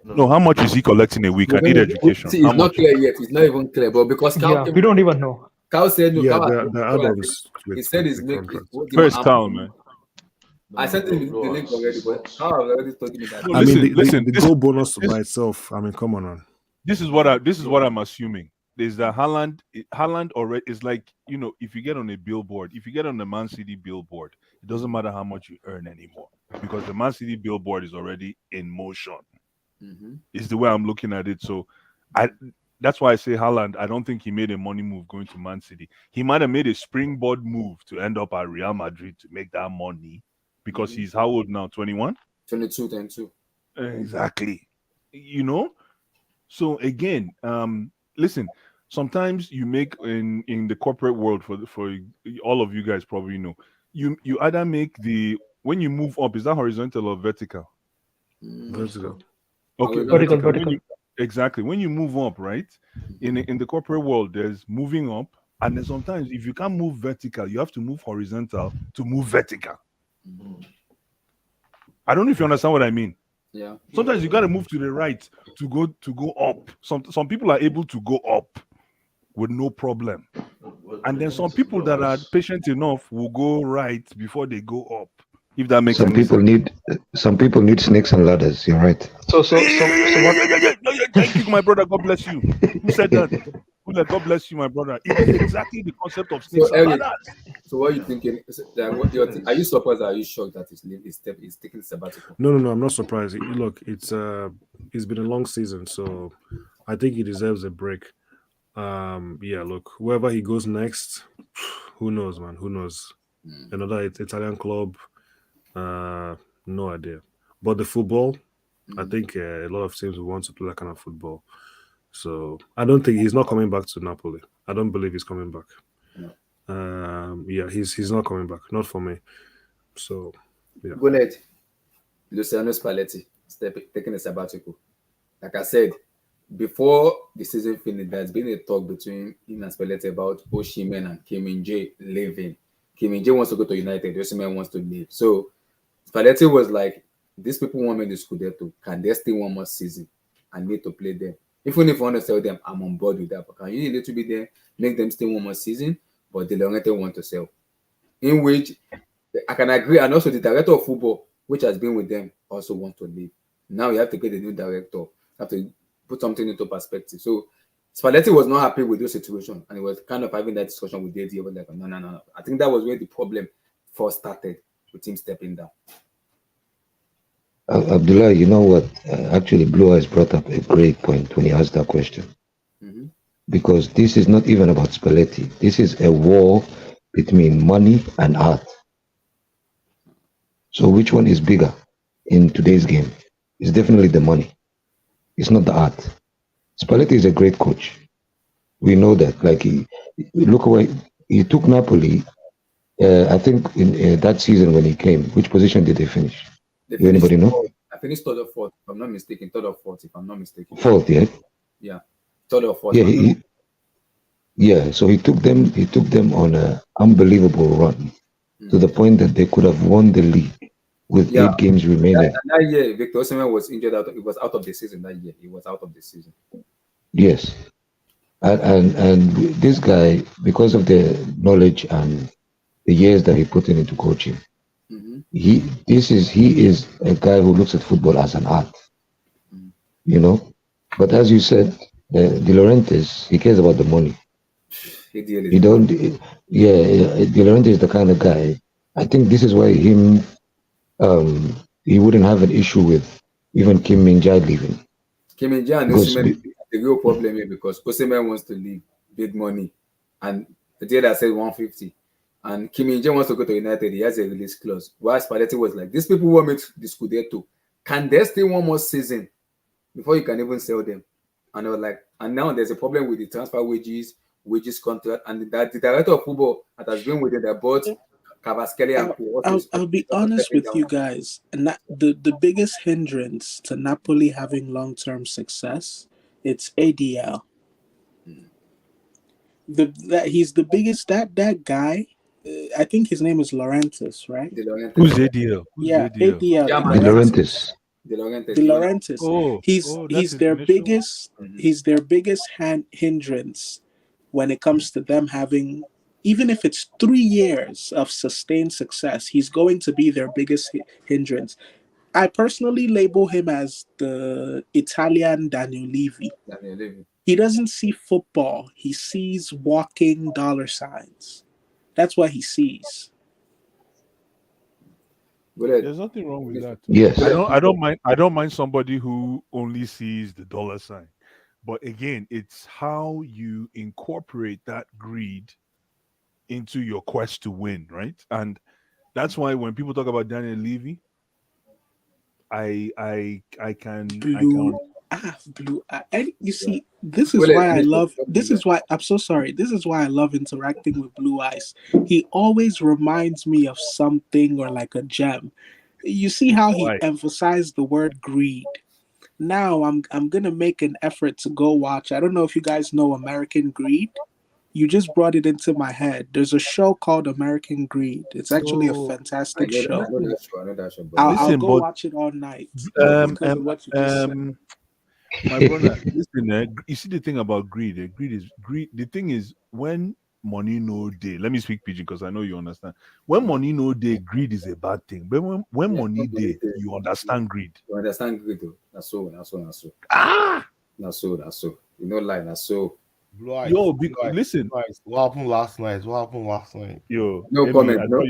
how much is he collecting a week? I need education. See, How it's not much? clear yet. It's not even clear, but because Cal we don't even know. Cal said no. Yeah, Cal the add-ons he with said he's the making. contract. Where's Cal, man? I sent him the link already, but Cal already told me that. No, I mean, listen. the goal bonus by itself. I mean, come on. This is what I'm assuming. Is that Halland already is like, if you get on a billboard, if you get on the Man City billboard, it doesn't matter how much you earn anymore because the Man City billboard is already in motion. Is the way I'm looking at it. So that's why I say Halland. I don't think he made a money move going to Man City. He might have made a springboard move to end up at Real Madrid to make that money because he's how old now? 21? 22. Exactly. So again, listen, sometimes you make in the corporate world for all of you guys probably know, you either make when you move up, is that horizontal or vertical? Vertical. Okay, vertical. Exactly. When you move up, right? In the corporate world, there's moving up, and then sometimes if you can't move vertical, you have to move horizontal to move vertical. I don't know if you understand what I mean. Yeah. Sometimes you got to move to the right to go up. Some people are able to go up with no problem, and then some people that are patient enough will go right before they go up. If that makes some people sense. some people need snakes and ladders. You're right. So what? Thank you, my brother. God bless you. Who said that? God bless you, my brother. It is exactly the concept of snakes and ladders. So what are you thinking? Are you surprised? Or are you shocked that he's taking sabbatical? No, I'm not surprised. Look, it's been a long season, so I think he deserves a break. Yeah, look, whoever he goes next, who knows, man? Who knows? Another Italian club, no idea. But the football, I think a lot of teams will want to play that kind of football. So I don't think he's not coming back to Napoli. I don't believe he's coming back. Yeah, he's not coming back. Not for me. So yeah. Go ahead. Luciano Spalletti taking a sabbatical. Like I said, before the season finished, there's been a talk between him and Spalletti about Osimhen and Kim Min-jae leaving. Kim Min-jae wants to go to United. Osimhen wants to leave. So Spalletti was like, these people want me to Scudetto. Can they stay one more season? I need to play them. Even if I want to sell them, I'm on board with that. But can you need to be there, make them stay one more season? But the United want to sell. In which I can agree. And also the director of football, which has been with them, also wants to leave. Now you have to get a new director. You have to put something into perspective. So Spalletti was not happy with this situation. And he was kind of having that discussion with DD. Like, no. I think that was where the problem first started with him stepping down. Abdullah, you know what? Actually, Blue Eyes brought up a great point when he asked that question. Because this is not even about Spalletti. This is a war between money and art. So which one is bigger in today's game? It's definitely the money. It's not the art. Spalletti is a great coach. We know that. Like look away. He took Napoli. I think in that season when he came, which position did they finish? Do anybody know? Fourth. I finished third or fourth, if I'm not mistaken. Third or fourth, if I'm not mistaken. Fourth, yeah. Yeah, third or fourth. Yeah, yeah. So he took them on an unbelievable run to the point that they could have won the league with 8 games remaining. That year, Victor Osimhen was injured. It was out of the season that year. He was out of the season. Yes, and this guy, because of the knowledge and the years that he put into coaching, he is a guy who looks at football as an art, you know. But as you said, De Laurentiis, he cares about the money. He don't. Yeah, De Laurentiis is the kind of guy. I think this is why he wouldn't have an issue with even Kim Min-jae leaving. Kim Min-jae and Osimhen is the real problem here because Osimhen wants to leave, big money, and the deal that said 150, and Kim Min-jae wants to go to United. He has a release clause. While Spalletti was like, these people want me to the Scudetto. Can they stay one more season before you can even sell them? And I was like, and now there's a problem with the transfer wages contract, and that the director of football that has been with the board. I'll be honest with you guys, and the biggest hindrance to Napoli having long-term success, it's ADL. He's the biggest that guy. I think his name is Laurentiis, right? Who's ADL? ADL. De Laurentiis. Oh, he's their biggest. He's their biggest hindrance when it comes to them having. Even if it's 3 years of sustained success, he's going to be their biggest hindrance. I personally label him as the Italian Daniel Levy. He doesn't see football. He sees walking dollar signs. That's what he sees. There's nothing wrong with that. Yes. I don't mind somebody who only sees the dollar sign. But again, it's how you incorporate that greed into your quest to win, right? And that's why when people talk about Daniel Levy, I can you see, this is why I love. This is why I'm so sorry. This is why I love interacting with Blue Eyes. He always reminds me of something or like a gem. You see how he emphasized the word greed. Now I'm gonna make an effort to go watch. I don't know if you guys know American Greed. You just brought it into my head. There's a show called American Greed. It's actually a fantastic show. I'll go watch it all night. Because of what you just said. My brother, listen, you see the thing about greed. Greed. The thing is, when money no day, let me speak pidgin because I know you understand. When money no day, greed is a bad thing. But when money day, you understand greed. You understand greed, though. That's so. That's so. You know, like that's so. Yo, listen. What happened last night? Yo, no comment. No,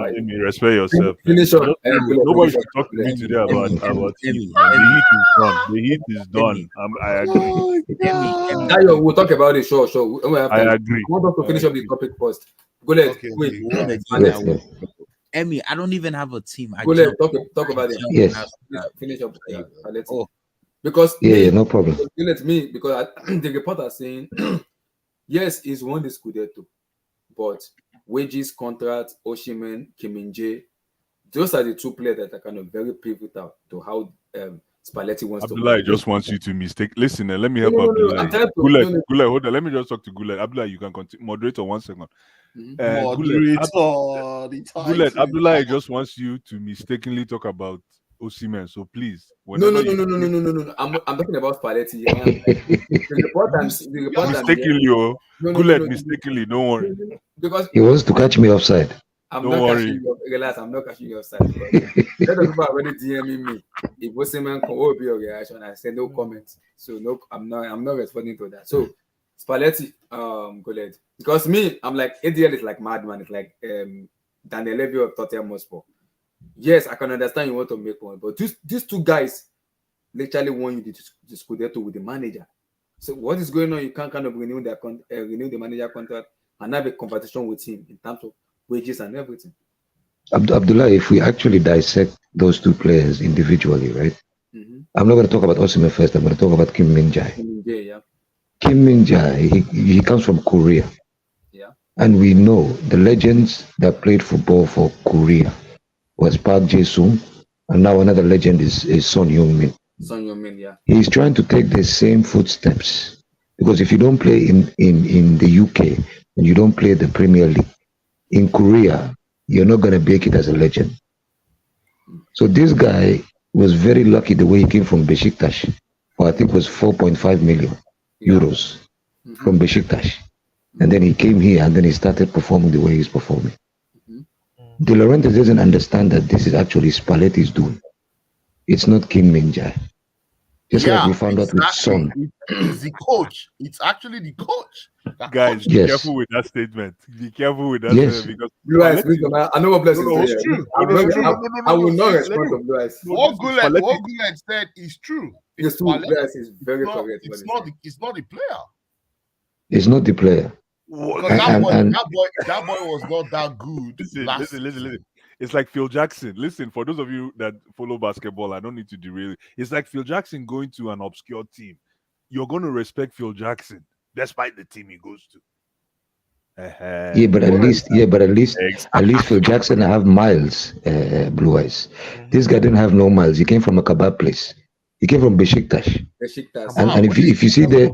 Amy, respect yourself. Finish up. Nobody should talk to me today about the heat is done. I agree. We'll talk about it. Sure. I agree. I want us to finish up the topic first. Go ahead. Wait. Emmy, I don't even have a team. Go ahead. Talk about it. Yes. Finish up. Because no problem. Because the reporter saying yes, he's won the Scudetto, but wages, contract, Osimhen, Kim Min-jae, those are the 2 players that are kind of very pivotal to how Spalletti wants Abdullah to. Just wants you to mistake. Listen, let me help Abdullah. Guled, hold on. Let me just talk to Guled. Abdullah, you can continue. Moderator, 1 second. Guled, Abdullah just wants you to mistakenly talk about Osimhen, so please. No. I'm talking about Spalletti. The report mistakenly, Guled, mistakenly. Don't worry. Because he wants to catch me offside. Don't worry. Relax. I'm not catching you offside. People are already DMing me. If Osimhen will be a reaction, I said no comments. So no, I'm not responding to that. So Spalletti, Guled. Because me, I'm like ADL is like madman. It's like Daniel Levy of Tottenham Hotspur. Yes, I can understand you want to make one, but these two guys literally won you the Scudetto with the manager. So what is going on? You can't kind of renew the manager contract and have a competition with him in terms of wages and everything. Abdullah, if we actually dissect those two players individually, right? I'm not going to talk about Osimhen first. I'm going to talk about Kim Min-jae. Kim Min-jae, he comes from Korea. Yeah. And we know the legends that played football for Korea was Park Jae-sung, and now another legend is Son Heung-min. Son Heung-min, yeah. He's trying to take the same footsteps, because if you don't play in the UK and you don't play the Premier League, in Korea, you're not going to make it as a legend. So this guy was very lucky the way he came from Besiktas, for I think it was 4.5 million euros from Besiktas. And then he came here and then he started performing the way he's performing. De Laurentiis doesn't understand that this is actually Spalletti's doing. It's not Kim Min-jae. Just like we found out with Son. It's the coach. It's actually the coach. Guys, be careful with that statement. Be careful with that statement, because I know what blessing is. It's true. I will not respond to Blue Eyes. What Gullet said is true. It's true. Blue Eyes is very correct. It's not the player. It's not the player. That boy was not that good. Listen. It's like Phil Jackson. Listen, for those of you that follow basketball, I don't need to derail. It's like Phil Jackson going to an obscure team. You're going to respect Phil Jackson despite the team he goes to. Yeah, but at least Phil Jackson have miles, Blue Eyes. This guy didn't have no miles. He came from a kebab place. He came from Besiktas. And if you see the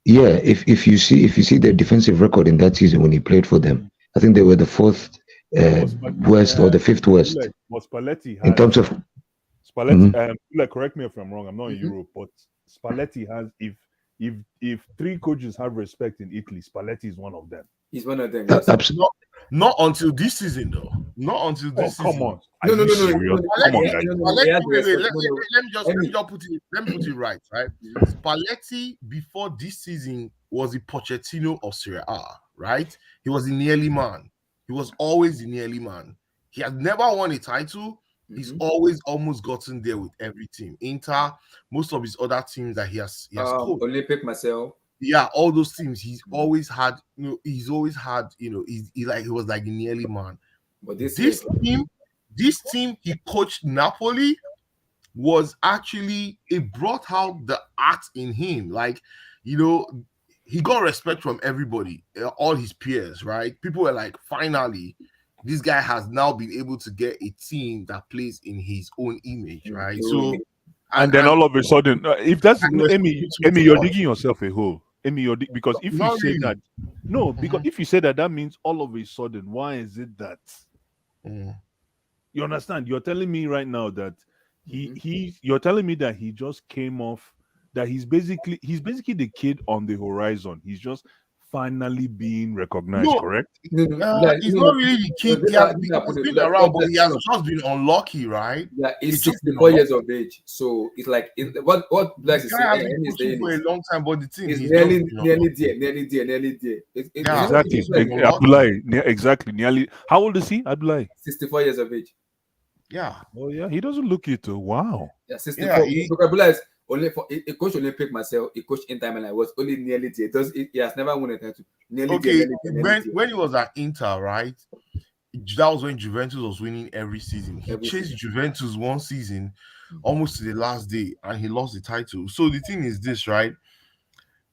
if you see their defensive record in that season when he played for them, I think they were the fourth worst or the fifth worst. In terms of Spalletti, correct me if I'm wrong. I'm not in Europe, but Spalletti has if three coaches have respect in Italy, Spalletti is one of them. He's one of them. Yes. Absolutely. Not until this season, though. Not until this season. Come on. No. Come on, guys. Let me put it right. Spalletti before this season was the Pochettino of Serie A, right? He was the nearly man. He was always the nearly man. He has never won a title. He's always almost gotten there with every team. Inter, most of his other teams that he has coached. Olympic Marseille. Yeah, all those teams. He's always had, he was like the nearly man. But this team he coached Napoli was actually, it brought out the art in him. Like, he got respect from everybody, all his peers, right? People were like, finally, this guy has now been able to get a team that plays in his own image, right? So, and then all of a sudden, if that's Amy, you're digging yourself a hole. Amy, because if you say that, because if you say that, that means all of a sudden, why is it that? You understand? You're telling me right now that you're telling me that he just came off, that he's basically the kid on the horizon. He's just finally being recognized, correct? He's not really the kid. He's been around, but he has just been unlucky, right? Yeah, he's 64 years of age. So it's like what Bless is saying for a long time, but the team is nearly there. Exactly. Nearly. How old is he? Abdullahi? 64 years of age. Yeah. Oh yeah, he doesn't look it. Wow. Yeah, 64. Yeah, only for a coach Olympic myself, a coach in time, and I was only nearly there. He has never won a title. When he was at Inter, right? That was when Juventus was winning every season. He chased Juventus one season almost to the last day, and he lost the title. So the thing is this, right?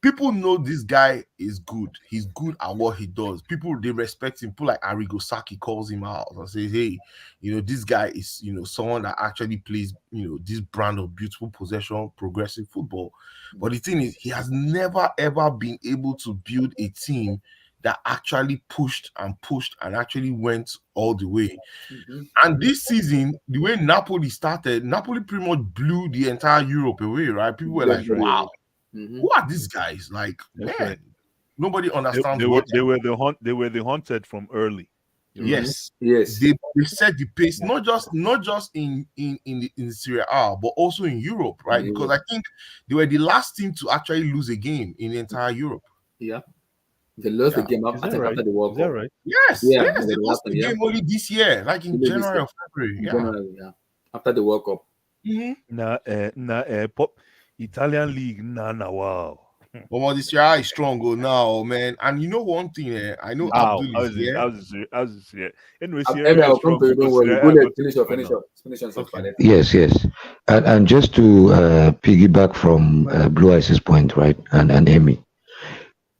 People know this guy is good. He's good at what he does. People, they respect him. People like Arrigo Sacchi calls him out and says, hey, this guy is, someone that actually plays, this brand of beautiful possession, progressive football. But the thing is, he has never, ever been able to build a team that actually pushed and actually went all the way. And this season, the way Napoli started, Napoli pretty much blew the entire Europe away, right? People were like, wow. Who are these guys? Like, nobody understands. They were the haunted from early. Yes. They set the pace, not just in Serie A, but also in Europe, right? Because I think they were the last team to actually lose a game in the entire Europe. Yeah. They lost the Yeah. game Is I that think right? after the World Is that Cup. right? Yes, Yeah, yes, they the lost last the one, yeah. game only this year, like in Maybe this January year. or February. In Yeah. January, yeah. After the World Cup. Pop Italian league, nah, wow. But this year is strong now, man. And you know one thing, I know How? Abdul How's is it? here. How's it? Yeah. Anyway, Maybe Sierra is I'll come strong to you, don't because worry. Sierra Go got let to finish the your finish final. up. Finish on Okay. Spalletti. Yes. And just to piggyback from Blue Ice's point, right, and Amy,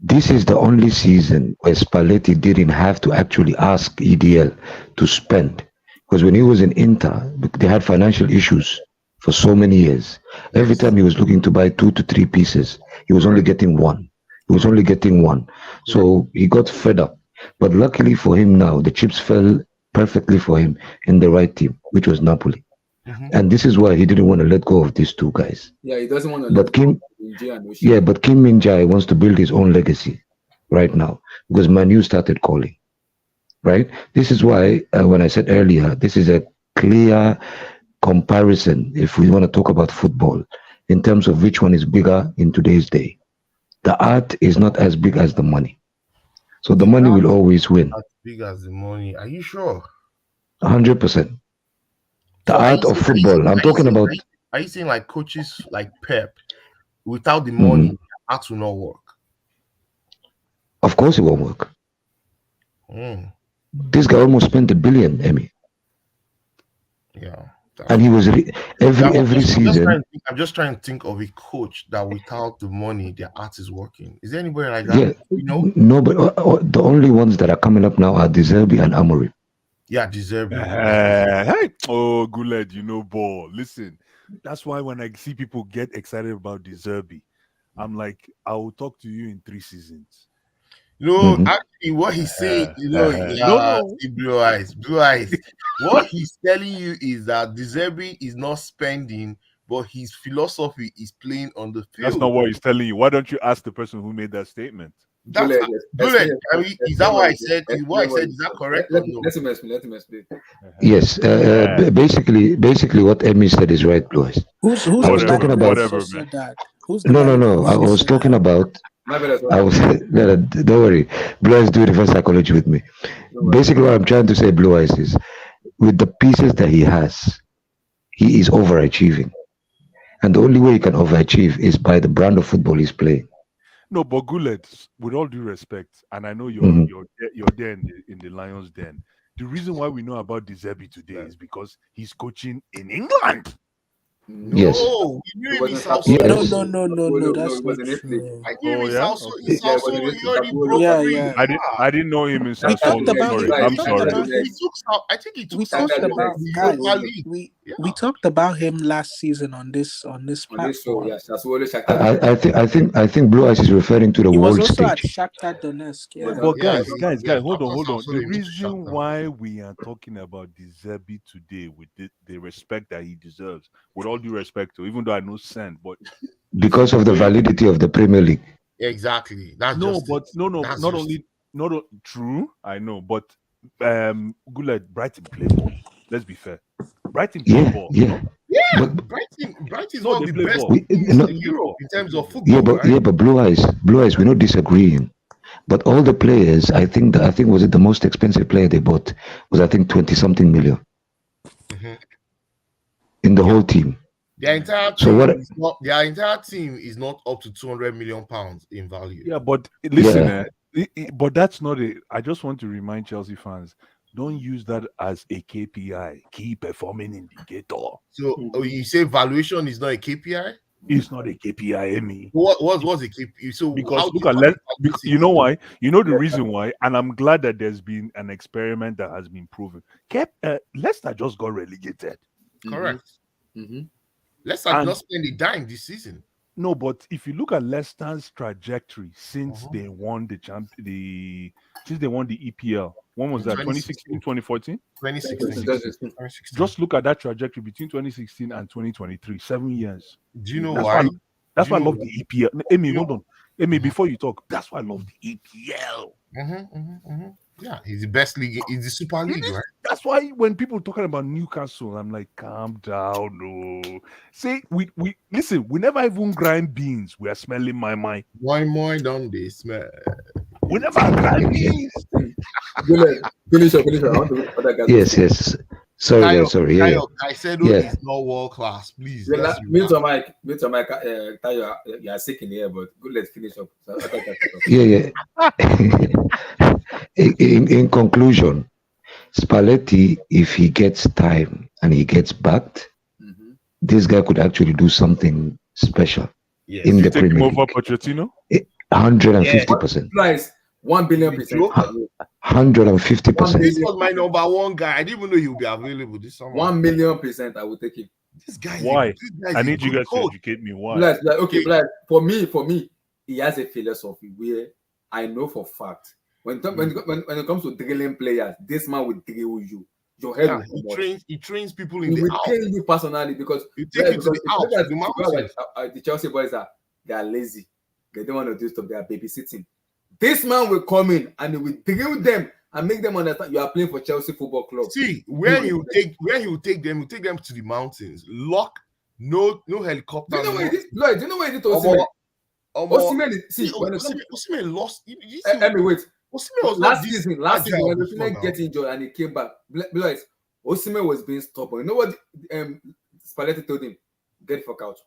this is the only season where Spalletti didn't have to actually ask EDL to spend. Because when he was in Inter, they had financial issues for so many years. Every time he was looking to buy 2 to 3 pieces, he was only getting one. So he got fed up. But luckily for him now, the chips fell perfectly for him in the right team, which was Napoli. And this is why he didn't want to let go of these two guys. Yeah, he doesn't want to But let go Kim, of Inji and Oshie. but Kim Min-jae wants to build his own legacy right now because Manu started calling. Right. This is why when I said earlier, this is a clear comparison. If we want to talk about football, in terms of which one is bigger in today's day, the art is not as big as the money. So the money will always win. As big as the money. Are you sure? 100%. The So art of football. I'm talking about. Are you saying like coaches like Pep, without the money, that will not work? Of course, it won't work. Mm. This guy almost spent $1 billion, Emmy. Yeah. And he was every season. I'm just trying to think of a coach that without the money, their art is working. Is there anybody like Yeah, that? You know? no, but the only ones that are coming up now are De Zerbi and Amorim. Yeah, deserve it. Hey, oh, Guled, you know ball. Listen, that's why when I see people get excited about the Zerbi, I'm like, I will talk to you in 3 seasons. You know, actually, what he's saying, No. blue eyes. What he's telling you is that De Zerbi is not spending, but his philosophy is playing on the field. That's not what he's telling you. Why don't you ask the person who made that statement? That's good. I mean, is that what I said? What I said, is that correct or no? Let him explain. Yes, basically, what Emmy said is right, Louis. Who's I was talking about whatever, said that? Who's the no. I was talking about. Don't worry. Blue Eyes do reverse psychology with me. Basically, what I'm trying to say, Blue Eyes, is with the pieces that he has, he is overachieving, and the only way he can overachieve is by the brand of football he's playing. No, but Gullet, with all due respect, and I know you're there in the Lions den. The reason why we know about De Zerbi today is because he's coaching in England. Yes. No, we knew him in South No, Sudan. that's not true. I knew him in South Sudan. He already broke Yeah. I didn't know him in We South talked Solo. about Sorry, him. I'm sorry. He took South. I think he took We South talked Sudan about to the guys. Europa League. We talked about him last season on this platform. I think Blue Eyes is referring to the He was world also at stage. Shakhtar Donetsk. Yeah. But guys, Yeah, hold on. South The Sudan reason why we are talking about De Zerbi today with the respect that he deserves, with all due respect to, even though I know Sand, but Because of the validity of the Premier League. Exactly. That's no, just but it. no, That's not just only not true. I know, but Guled, Brighton play ball. Let's be fair. Brighton play ball. Yeah. Yeah, Brighton is one of the best teams in Europe in terms of football. But Blue Eyes, we're not disagreeing. But all the players, I think was it the most expensive player they bought was 20-something million in the whole team. Their entire team is not up to 200 million pounds in value. Yeah, but listen, but that's not it. I just want to remind Chelsea fans: don't use that as a KPI, key performing indicator. So you say valuation is not a KPI? It's not a KPI, Emmy. What's a KPI? So because you know why? You know the reason why, and I'm glad that there's been an experiment that has been proven. Leicester just got relegated. Correct. Leicester did not spend a dime this season. No, but if you look at Leicester's trajectory since they won the EPL, when was that? 2016, 2014? 2016. Just look at that trajectory between 2016 and 2023, 7 years. Do you know why? That's why I love the EPL. Amy, hold on. Amy, before you talk, that's why I love the EPL. Yeah, he's the best league. He's the Super League, right? That's why when people talking about Newcastle, I'm like, calm down, no. See, we listen. We never even grind beans. We are smelling my mind. Why more don't they smell? We never had this. Finish up. I want to other guys. Yes. Sorry, guys. Sorry. Yeah. Caicedo is not world class. Please. Mute your mic. Tayo, you are sick in here, but good. Let's finish up. So, Yeah. In conclusion, Spalletti, if he gets time and he gets backed, this guy could actually do something special in the Premier League. Over Pochettino? 150%. Price 1 billion percent. 150%. This was my number one guy. I didn't even know he would be available this summer. 1 million percent. I will take him. This guy. Why? I need you guys to educate me. Why? For me, he has a philosophy where I know for fact when it comes to drilling players, this man will drill you. Your head he trains people in he the will out. train you personally because you take him to the out. The Chelsea boys they are lazy. They don't want to do stuff. They are babysitting. This man will come in and he will drill them and make them understand you are playing for Chelsea Football Club. See, where he will take them to the mountains. Lock, no helicopter. Do you know what he did? Lloyd, do you know what he did to Osimhen? Osimhen lost. Wait. Osimhen was last season when Osimhen get injured and he came back. Lloyd, Osimhen was being stubborn. You know what Spalletti told him? Get the fuck out.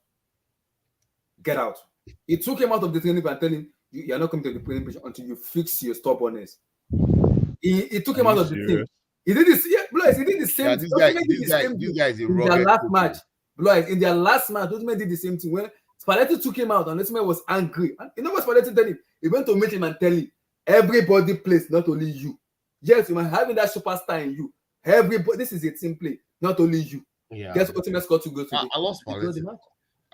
Get out. He took him out of the training and telling him, you are not coming to the training pitch until you fix your stubbornness. He took him out of the team. He did this. Yeah, Blois, he did the same. This guy is a in their last match. Blois, in their last match, Osimhen did the same thing. When Spalletti took him out and Osimhen was angry. And you know what Spalletti told him? He went to meet him and tell him, everybody plays, not only you. Yes, you might having that superstar in you. Everybody, this is a team play, not only you. Yeah. Guess what Osimhen scored to go to? I lost Spalletti.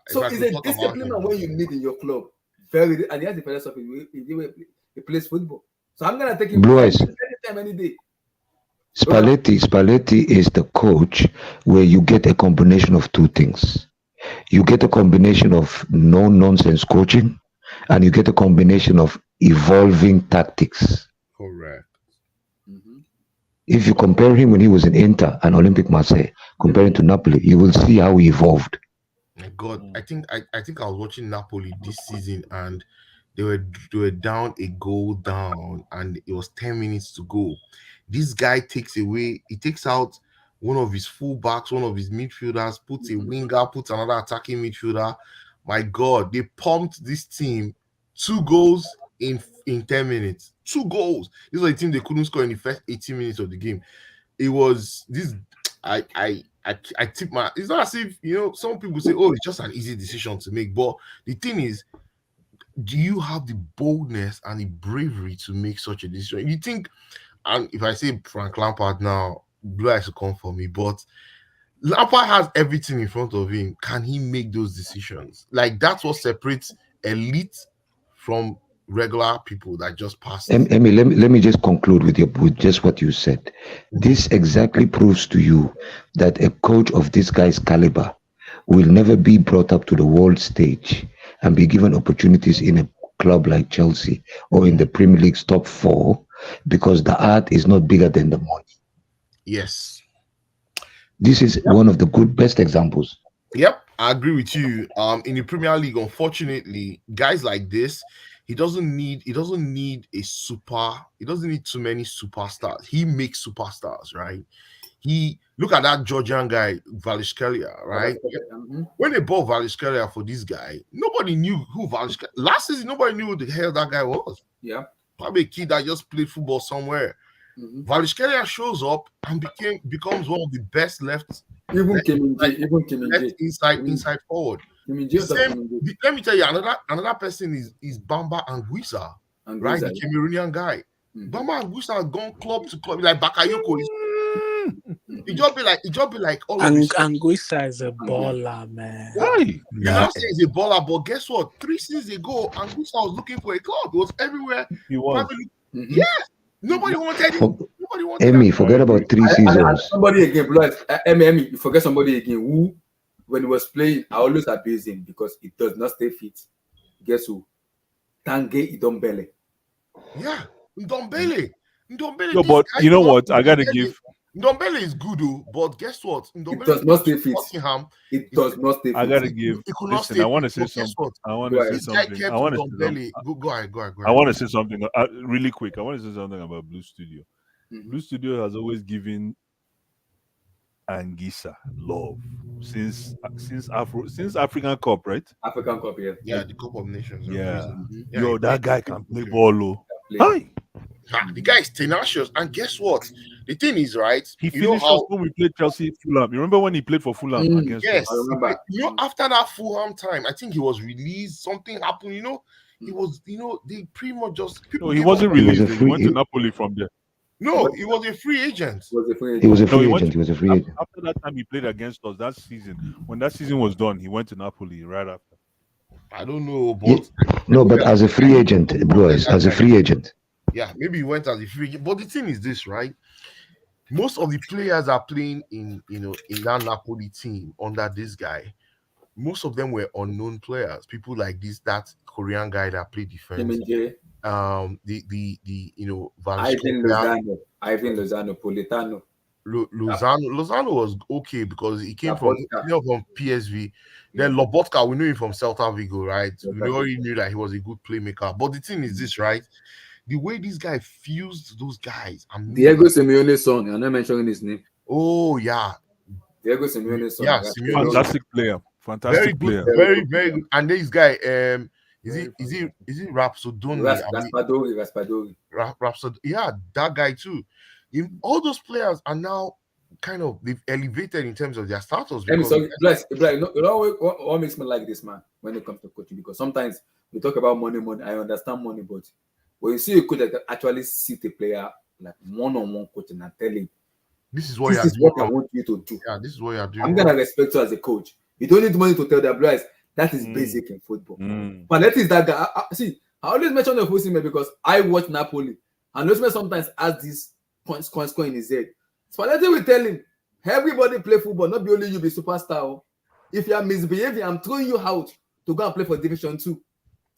So it's a discipline when you need in your club. And he has the philosophy. He plays football. So I'm gonna take him anytime, any day. Spalletti is the coach where you get a combination of two things. You get a combination of no-nonsense coaching, and you get a combination of evolving tactics. Correct. If you compare him when he was in Inter and Olympique Marseille, comparing to Napoli, you will see how he evolved. My God, I think I was watching Napoli this season and they were down a goal down and it was 10 minutes to go. This guy takes out one of his fullbacks, one of his midfielders, puts a winger, puts another attacking midfielder. My God, they pumped this team 2 goals in 10 minutes. 2 goals. This was a team they couldn't score in the first 18 minutes of the game. It was this. I tip my. It's not as if some people say, "Oh, it's just an easy decision to make." But the thing is, do you have the boldness and the bravery to make such a decision? You think, and if I say Frank Lampard now, blue eyes will come for me, but Lampard has everything in front of him. Can he make those decisions? Like that's what separates elite from regular people that just pass. Emmy, let me just conclude with just what you said. This exactly proves to you that a coach of this guy's caliber will never be brought up to the world stage and be given opportunities in a club like Chelsea or in the Premier League's top 4 because the art is not bigger than the money. Yes. This is one of the best examples. Yep, I agree with you. In the Premier League, unfortunately, guys like this, he doesn't need too many superstars. He makes superstars, right? Look at that Georgian guy, Kvaratskhelia, right? When they bought Kvaratskhelia for this guy, nobody knew who Kvaratskhelia. Last season, nobody knew who the hell that guy was. Yeah. Probably a kid that just played football somewhere. Kvaratskhelia shows up and becomes one of the best left inside forward. Let me tell you, another person is Bamba Anguissa, right? The Cameroonian guy. Bamba Anguissa has gone club to club like Bakayoko. It just be like all of this. Anguissa is a baller, man. Right. You know, he's a baller, but guess what? 3 seasons ago, Anguissa was looking for a club. He was everywhere. He was. Yeah. Nobody wanted him. Emmy, forget about 3 seasons. And somebody again, Emmy, you forget somebody again who, when he was playing, I always abuse him because he does not stay fit. Guess who? Tanguy Ndombele. Yeah, Ndombele. No, but you know what? I gotta give Ndombele is good, but guess what? It does not stay fit. Tottenham, it does not stay fit. I gotta give. He could not Listen, stay I want to fit, say but guess something. what? I want to say This guy something. kept I want to say Ndombele. something. Go ahead. I want to say something really quick. I want to say something about Blue Studio. Blue Studio has always given Anguissa love since African Cup, right? African Cup, yeah. Yeah, the Cup of Nations. Yeah. Yeah, Yo, he that played guy good. can play ball. Hi. The guy is tenacious, and guess what? The thing is, right? He You know finished us how? when we played Chelsea Fulham. You remember when he played for Fulham against Yes, us? I remember. You know, after that Fulham time, I think he was released. Something happened. You know, he was. You know, they pretty much just. No, he wasn't He was released. a He free- went to Napoli from there. No, he was a free agent. He was a free He was a agent. free No, he went agent. He was a free agent. After that time he played against us that season. When that season was done, he went to Napoli right after. I don't know, Yeah. but No, but as a free agent, boys, as a free agent. yeah, maybe he went as a free agent. But the thing is this, right? Most of the players are playing in that Napoli team under this guy. Most of them were unknown players. People like that Korean guy that played defense. MJ, The Ivan Lozano, Politano. Lozano was okay because he came from Lobotka. PSV. Then Lobotka, we knew him from Celta Vigo, right? We Celta already knew that he was a good playmaker. But the thing is this, right? The way this guy fused those guys. Diego Simeone's son. I'm not mentioning his name. Oh yeah, Diego Simeone's son. yeah, Simeone. Fantastic player. Fantastic very good, player. very good. And this guy, is it Rapsodoni? Raspadori. Rapsod, yeah, that guy too. All those players are now kind of they've elevated in terms of their status. Let me Because you know what makes me like this, man, when it comes to coaching, because sometimes we talk about money. I understand money, but when you see a coach that can actually sit a player like one-on-one coaching and tell him, this is what I want you to do. Yeah, this is what you're doing. I'm gonna respect you as a coach. You don't need money to tell the players. That is basic in football. But that is that guy. See, I always mention the Osimhen because I watch Napoli, and Osimhen sometimes has this score in his head. Spalletti will tell him, everybody play football, not be only you be superstar. If you are misbehaving, I'm throwing you out to go and play for Division 2.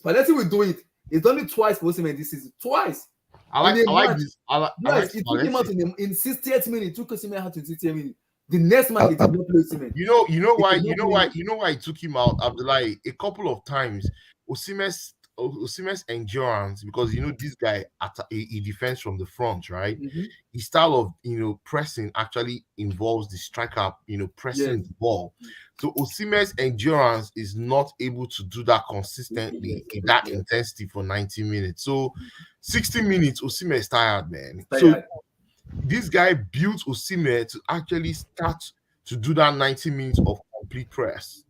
Spalletti will do it. It's only twice for Osimhen this season. Twice. I like this. He took him out in 60th minute. Took Osimhen out in 60th minute. The next match, he did not play Osimhen. You know why he took him out, Abdullah, a couple of times. Osimhen's endurance, because this guy he defends from the front, right? His style of pressing actually involves the striker pressing the ball. So Osimhen's endurance is not able to do that consistently in that intensity for 90 minutes. So 60 minutes, Osimhen is tired, man. So this guy built Osimhen to actually start to do that 90 minutes of complete press.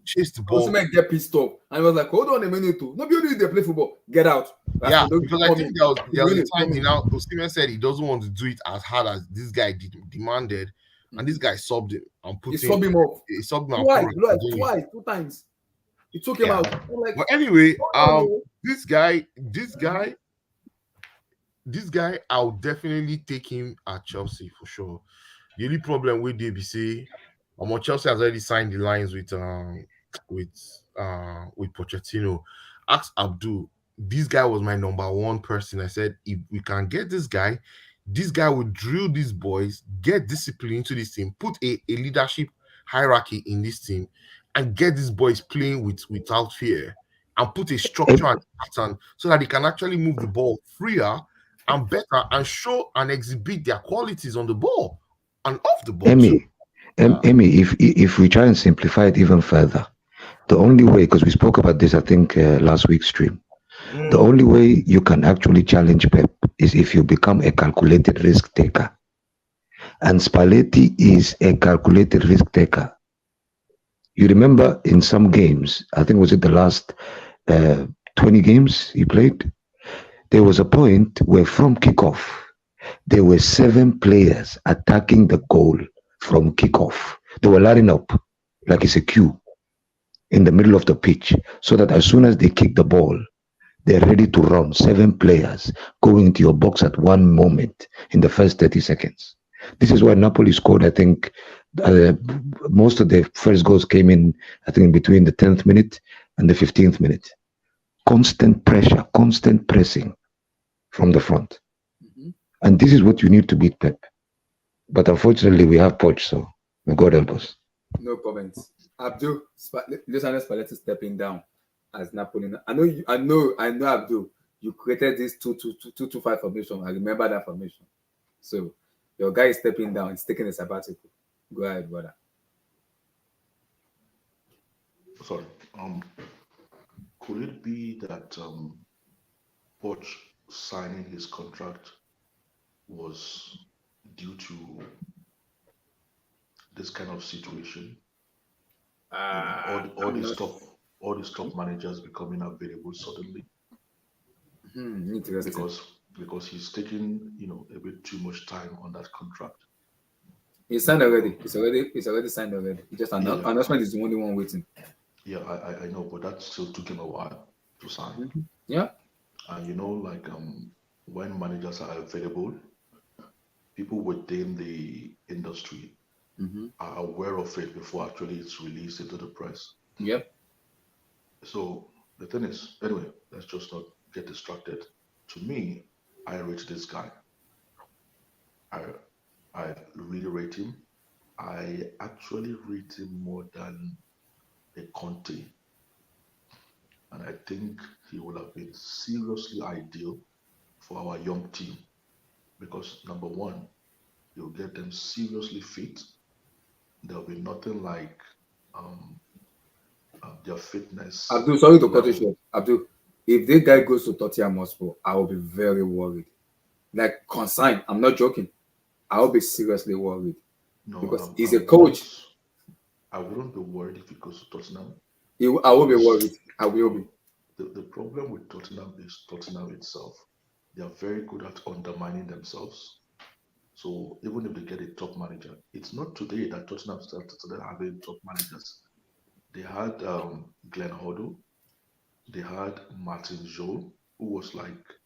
Chase the ball. Osimhen get pissed off, and he was like, "Hold on a minute, too. Nobody only they play football. Get out." Yeah, because I think there was a time Osimhen said he doesn't want to do it as hard as this guy demanded, and this guy subbed him and put he subbed him off. He subbed him twice, 2 times. He took him out. Like, but anyway, this guy, I'll definitely take him at Chelsea for sure. The only problem with DBC, Chelsea has already signed the lines with Pochettino. Ask Abdul. This guy was my number one person. I said, if we can get this guy will drill these boys, get discipline into this team, put a leadership hierarchy in this team, and get these boys playing without fear, and put a structure and pattern so that they can actually move the ball freer and better and show and exhibit their qualities on the ball and off the ball. Emmy, if we try and simplify it even further, the only way, because we spoke about this, I think, last week's stream, the only way you can actually challenge Pep is if you become a calculated risk taker. And Spalletti is a calculated risk taker. You remember in some games, I think was it the last 20 games he played, there was a point where from kickoff, there were 7 players attacking the goal from kickoff. They were lining up like it's a queue in the middle of the pitch, so that as soon as they kick the ball, they're ready to run. 7 players going into your box at one moment in the first 30 seconds. This is why Napoli scored, I think, most of their first goals came in, I think, in between the 10th minute and the 15th minute. Constant pressure, constant pressing from the front. And this is what you need to beat Pep. But unfortunately, we have Poch, so may God help us. No comments. Abdul, Luciano Spalletti stepping down as Napoli. I know, Abdul. You created this 2-2-2-2-5 formation. I remember that formation. So your guy is stepping down. He's taking a sabbatical. Go ahead, brother. Sorry. Could it be that Poch signing his contract was due to this kind of situation? All these top managers becoming available suddenly. Interesting. Because he's taking a bit too much time on that contract. He's signed already. It's already signed already. Just announcement is the only one waiting. Yeah, I know, but that still took him a while to sign. Yeah. And when managers are available, people within the industry are aware of it before actually it's released into the press. Yep. So the thing is, anyway, let's just not get distracted. To me, I rate this guy. I really rate him. I actually rate him more than a Conte. And I think he would have been seriously ideal for our young team. Because number one, you'll get them seriously fit. There'll be nothing like their fitness. Abdul, sorry to cut you short. Abdul, if this guy goes to Tottenham Hotspur, I will be very worried. Like, concerned. I'm not joking. I will be seriously worried. No, because he's a coach. I wouldn't be worried if he goes to Tottenham. I will be worried. I will be. The problem with Tottenham is Tottenham itself. They are very good at undermining themselves. So even if they get a top manager, it's not today that Tottenham started having top managers. They had Glenn Hoddle. They had Martin Jol, who was like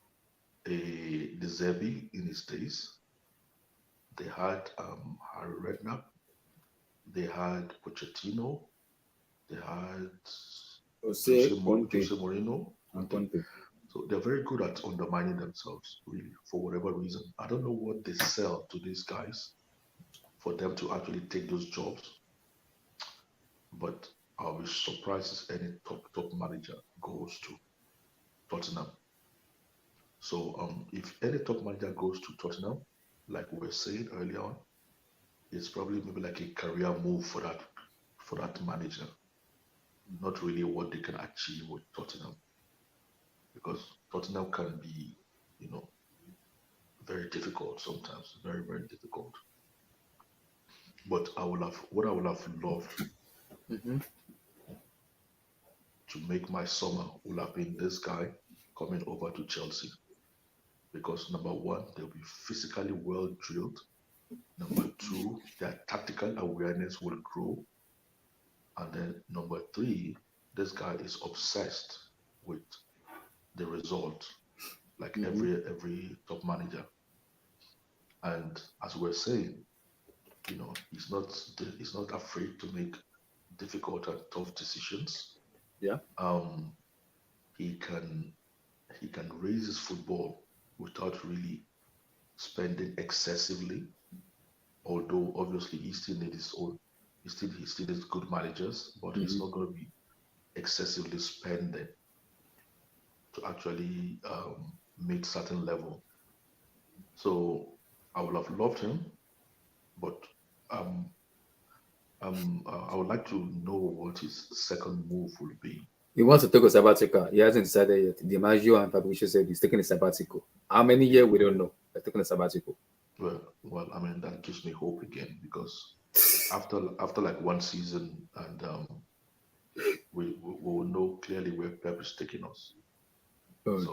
a De Zerbi in his days. They had Harry Redknapp. They had Pochettino. They had Jose Mourinho. And Conte. So they're very good at undermining themselves, really, for whatever reason. I don't know what they sell to these guys for them to actually take those jobs. But I'll be surprised if any top manager goes to Tottenham. So if any top manager goes to Tottenham, like we were saying earlier on, it's probably maybe like a career move for that manager. Not really what they can achieve with Tottenham. Because Tottenham can be, very difficult sometimes, very, very difficult. But what I would have loved to make my summer would have been this guy coming over to Chelsea. Because number one, they'll be physically well drilled. Number two, their tactical awareness will grow. And then number three, this guy is obsessed with the result, like every top manager. And as we're saying, he's not afraid to make difficult and tough decisions. Yeah. He can raise his football without really spending excessively. Although obviously he still needs good managers, but he's not going to be excessively spending to actually meet certain level. So I would have loved him, but I would like to know what his second move will be. He wants to take a sabbatical. He hasn't decided yet. The Managerial and Fabricio said he's taking a sabbatical. How many years we don't know. He's taking a sabbatical. Well, I mean that gives me hope again because after like one season and we will know clearly where Pep is taking us. Okay.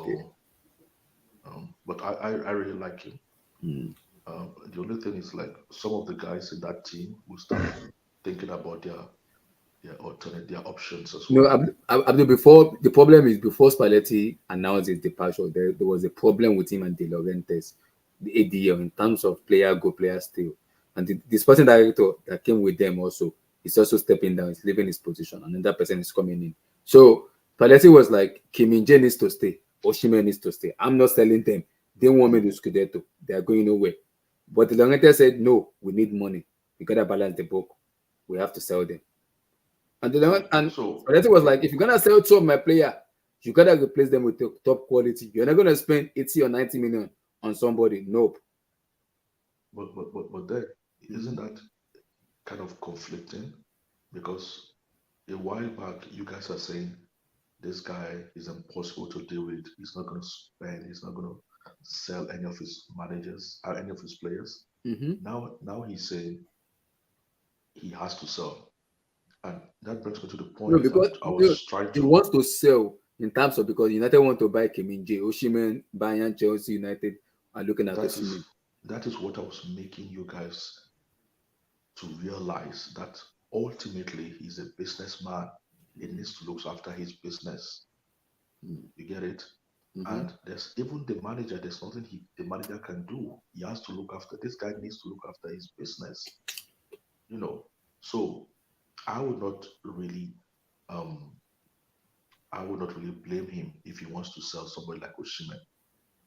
So, but I really like him. The only thing is like some of the guys in that team will start thinking about their options as well. No, before the problem is before Spalletti announced his departure, there was a problem with him and De Laurentiis, the ADL, in terms of player go, player stay. And the sporting director that came with them also is also stepping down, he's leaving his position, and another person is coming in. So Spalletti was like, Kim Min-jae needs to stay, Osimhen needs to stay. I'm not selling them. They want me to Scudetto. They are going nowhere. But the United said, no, we need money. We gotta balance the book. We have to sell them. And Spalletti was like, if you're gonna sell two of my player, you gotta replace them with top quality. You're not gonna spend 80 or 90 million on somebody. Nope. But then isn't that kind of conflicting? Because a while back you guys are saying this guy is impossible to deal with. He's not gonna spend, he's not gonna sell any of his managers or any of his players. Now he's saying he has to sell. And that brings me to the point No, because that I was trying he to. wants to sell in terms of, because United want to buy Kim Min-jae, Osimhen, Bayern, Chelsea, United are looking at Osimhen. That is what I was making you guys to realize, that ultimately he's a businessman. He needs to look after his business. You get it? And there's even the manager, there's nothing the manager can do. He has to look after, this guy needs to look after his business. You know, so I would not really blame him if he wants to sell somebody like Osimhen,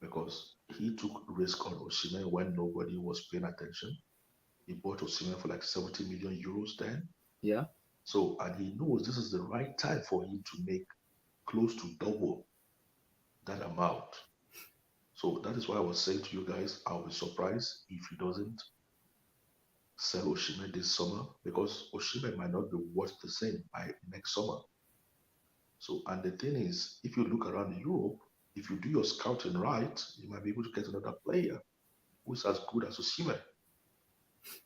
because he took risk on Osimhen when nobody was paying attention. He bought Osimhen for like 70 million euros then. Yeah. So, and he knows this is the right time for him to make close to double that amount. So that is why I was saying to you guys, I'll be surprised if he doesn't sell Osimhen this summer, because Osimhen might not be worth the same by next summer. So, and the thing is, if you look around Europe, if you do your scouting right, you might be able to get another player who's as good as Osimhen.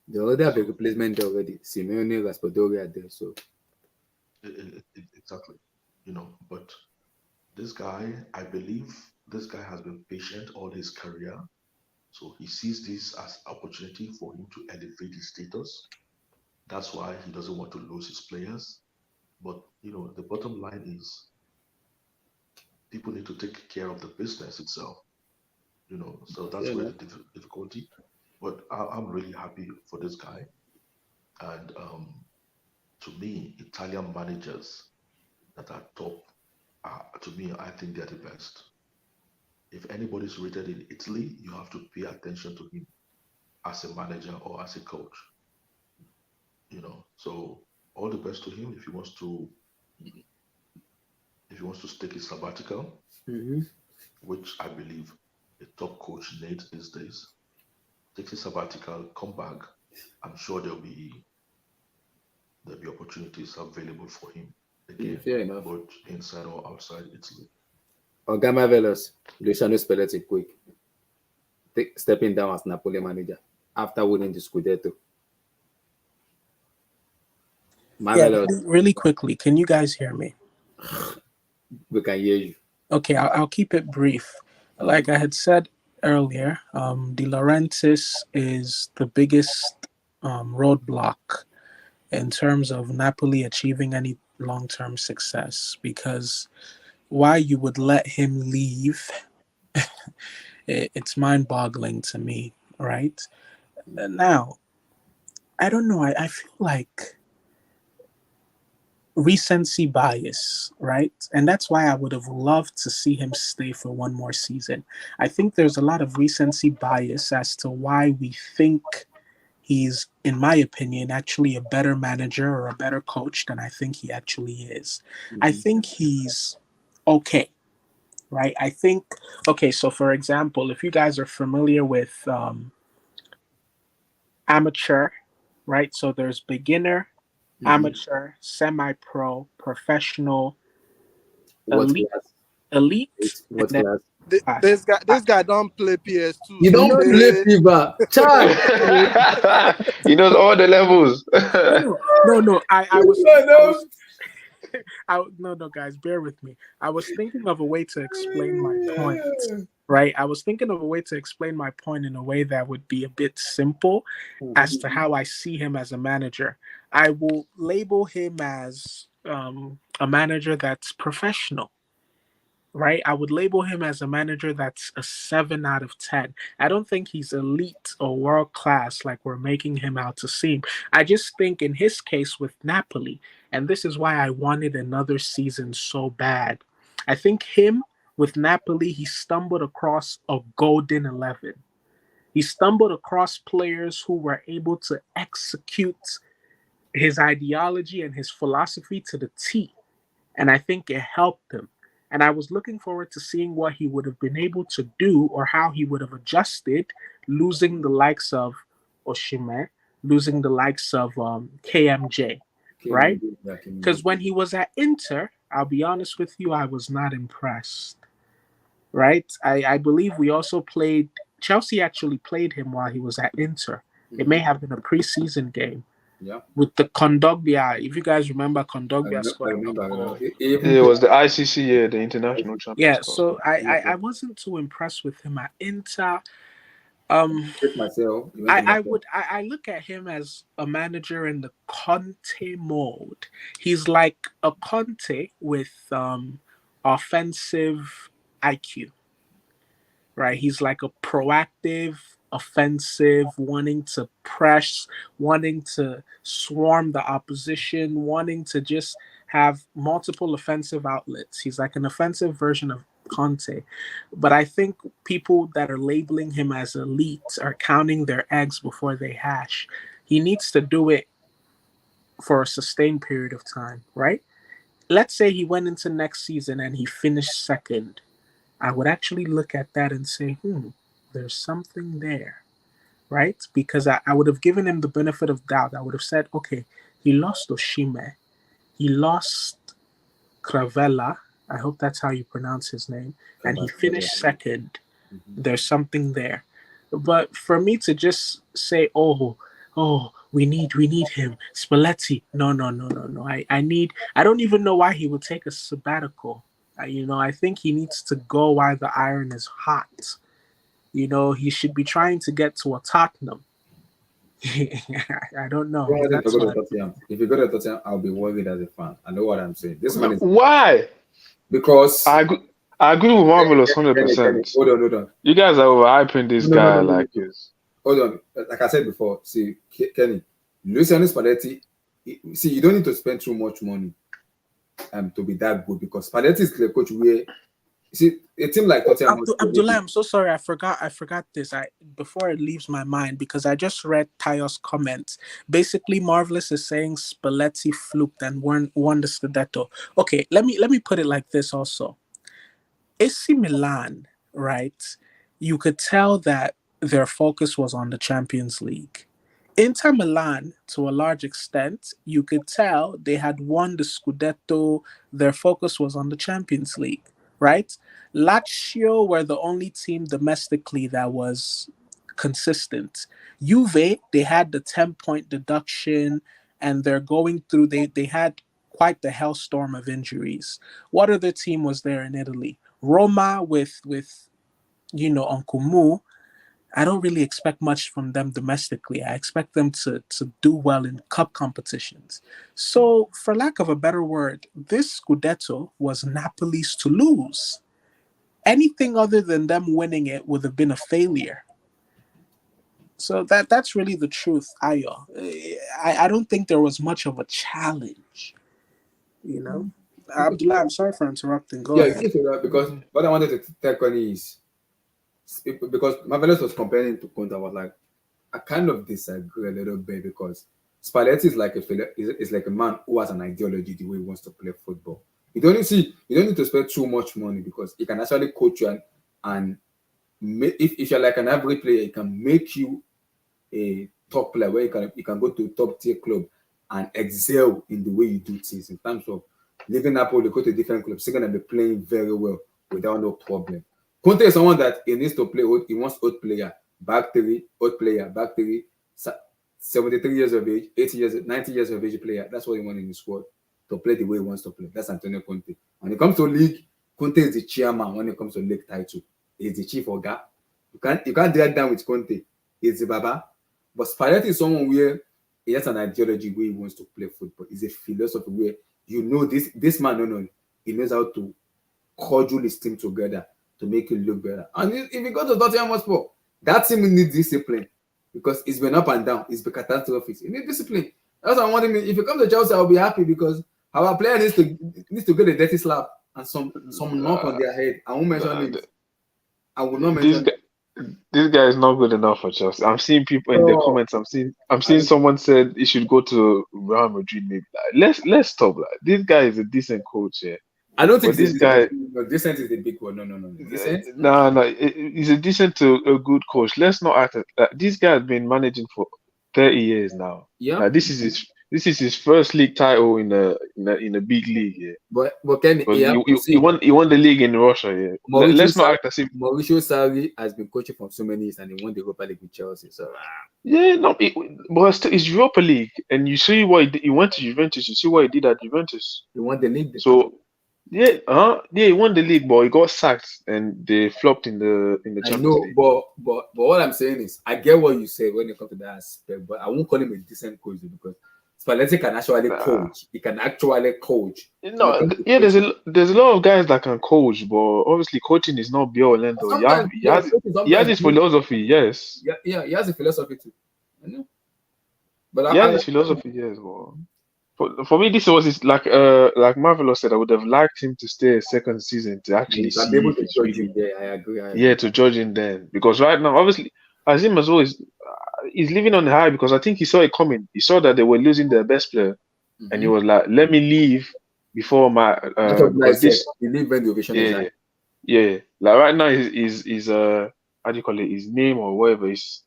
They already have a replacement already. Simeone, Raspadori are there, so. Exactly. You know, but this guy, I believe this guy has been patient all his career. So he sees this as opportunity for him to elevate his status. That's why he doesn't want to lose his players. But, you know, the bottom line is people need to take care of the business itself. You know, so that's where the difficulty. But I'm really happy for this guy. And to me, Italian managers that are top, to me, I think they're the best. If anybody's rated in Italy, you have to pay attention to him as a manager or as a coach. You know, so all the best to him if he wants to take his sabbatical, which I believe a top coach needs these days. Take his sabbatical, come back. I'm sure there'll be opportunities available for him again, fair enough. both inside or outside Italy. Ogama Velos, Luciano Spalletti quick. Stepping down as Napoli manager after winning the Scudetto. Yeah, really quickly, can you guys hear me? We can hear you. Okay, I'll keep it brief. Like I had said earlier, De Laurentiis is the biggest roadblock in terms of Napoli achieving any long-term success, because why you would let him leave, it's mind-boggling to me, right? Now, I don't know, I feel like recency bias, right? And that's why I would have loved to see him stay for one more season. I think there's a lot of recency bias as to why we think he's, in my opinion, actually a better manager or a better coach than I think he actually is. I think he's okay, right? I think, okay, so for example, if you guys are familiar with amateur, right? So there's beginner, amateur, semi-pro, professional, elite, What and class? This guy don't play PS2. You don't play FIFA. Chad. He knows all the levels. No. No, guys, bear with me. I was thinking of a way to explain my point, right? I was thinking of a way to explain my point in a way that would be a bit simple as to how I see him as a manager. I will label him as a manager that's professional, right? I would label him as a manager that's a 7 out of 10. I don't think he's elite or world class like we're making him out to seem. I just think in his case with Napoli, and this is why I wanted another season so bad, I think him with Napoli, he stumbled across a golden 11. He stumbled across players who were able to execute his ideology and his philosophy to the T. And I think it helped him. And I was looking forward to seeing what he would have been able to do or how he would have adjusted, losing the likes of Osimhen, losing the likes of KMJ, right? Because when he was at Inter, I'll be honest with you, I was not impressed, right? I believe we also played, Chelsea actually played him while he was at Inter. It may have been a preseason game. Yeah. With the Kondogbia, if you guys remember Kondogbia scoring a goal. It was the ICC, the International Champions. Yeah, so I wasn't too impressed with him at Inter. I look at him as a manager in the Conte mode. He's like a Conte with offensive IQ. Right? He's like a proactive, offensive, wanting to press, wanting to swarm the opposition, wanting to just have multiple offensive outlets. He's like an offensive version of Conte. But I think people that are labeling him as elite are counting their eggs before they hatch. He needs to do it for a sustained period of time, right? Let's say he went into next season and he finished second. I would actually look at that and say, there's something there, right? Because I would have given him the benefit of doubt. I would have said, okay, he lost Osimhen, he lost Cravella, I hope that's how you pronounce his name, and he finished second. There's something there. But for me to just say, we need him, Spalletti. No. I don't even know why he would take a sabbatical. I think he needs to go while the iron is hot. He should be trying to get to a Tottenham. I don't know. If you go to Tottenham, I'll be worried as a fan. I know what I'm saying. This man is why? Because I agree with Marvelous 100%. Hold on. You guys are overhyping this guy like this. Hold on. Like I said before, see, Kenny, Luciano Spalletti. See, you don't need to spend too much money to be that good, because Spalletti is the coach where, see, a team like Tottenham. Abdullah, I'm so sorry. I forgot this. Before it leaves my mind, because I just read Tayo's comments. Basically, Marvelous is saying Spalletti fluked and won the Scudetto. Okay, let me put it like this also. AC Milan, right? You could tell that their focus was on the Champions League. Inter Milan, to a large extent, you could tell they had won the Scudetto. Their focus was on the Champions League, right? Lazio were the only team domestically that was consistent. Juve, they had the 10-point deduction, and they're going through, they had quite the hellstorm of injuries. What other team was there in Italy? Roma with Nkuku. I don't really expect much from them domestically. I expect them to do well in cup competitions. So, for lack of a better word, this Scudetto was Napoli's to lose. Anything other than them winning it would have been a failure. So that's really the truth, Ayo. I don't think there was much of a challenge, Abdullah, I'm sorry for interrupting. Go ahead. Because what I wanted to take on is, because Marvelous was comparing to Conte, I was like, I kind of disagree a little bit, because Spalletti is like a man who has an ideology the way he wants to play football. You don't need to spend too much money, because he can actually coach you and if you're like an average player, he can make you a top player where you can go to a top tier club and excel in the way you do things. In terms of leaving Napoli, go to a different club, still gonna be playing very well without no problem. Conte is someone that he needs to play. He wants old player, back three, 73 years of age, 80 years, 90 years of age player. That's what he wants in his squad, to play the way he wants to play. That's Antonio Conte. When it comes to league, Conte is the chairman. When it comes to league title, he's the chief orga. You can't drag down with Conte. He's the baba. But Spalletti is someone where he has an ideology where he wants to play football. It's a philosophy where this man, he knows how to cudgel his team together to make it look better. And if you go to Tottenham Hotspur, that team needs discipline, because it's been up and down. It's been catastrophic. You need discipline. That's what I want him. If you come to Chelsea, I'll be happy, because our player needs to get a dirty slap and some knock on their head. I won't mention it. I will not mention it. This guy is not good enough for Chelsea. I'm seeing people in the No, comments. I'm seeing someone said he should go to Real Madrid. Maybe let's stop. This guy is a decent coach, yeah. I don't think But this guy, decent is the big one. No. Decent? no, he's a decent to a good coach. Let's not act. This guy has been managing for 30 years now. Yeah. This is his first league title in a big league. Yeah. But can he won the league in Russia. Yeah. Let's not act as if Mauricio Sarri has been coaching for so many years and he won the Europa League with Chelsea. So yeah, no, but it's Europa League, and you see what he went to Juventus. You see what he did at Juventus. He won the league. So yeah, he won the league, but he got sacked and they flopped in the Champions League. But what I'm saying is, I get what you say when it comes to that aspect, but I won't call him a decent coach because Spalletti can actually coach. He can actually coach. No, yeah, there's a lot of guys that can coach, but obviously coaching is not be all end all. He has his philosophy, yes. Yeah, he has a philosophy too. I know. But he has his philosophy, yes. But for me, this was like Marvelous said, I would have liked him to stay a second season to actually see able to judge him. Yeah, I agree. Yeah, to judge him then, because right now, obviously, Azim as always, he's living on the high because I think he saw it coming. He saw that they were losing their best player, and he was like, "Let me leave before my because this." Yeah. Like right now, his how do you call it? His name or whatever his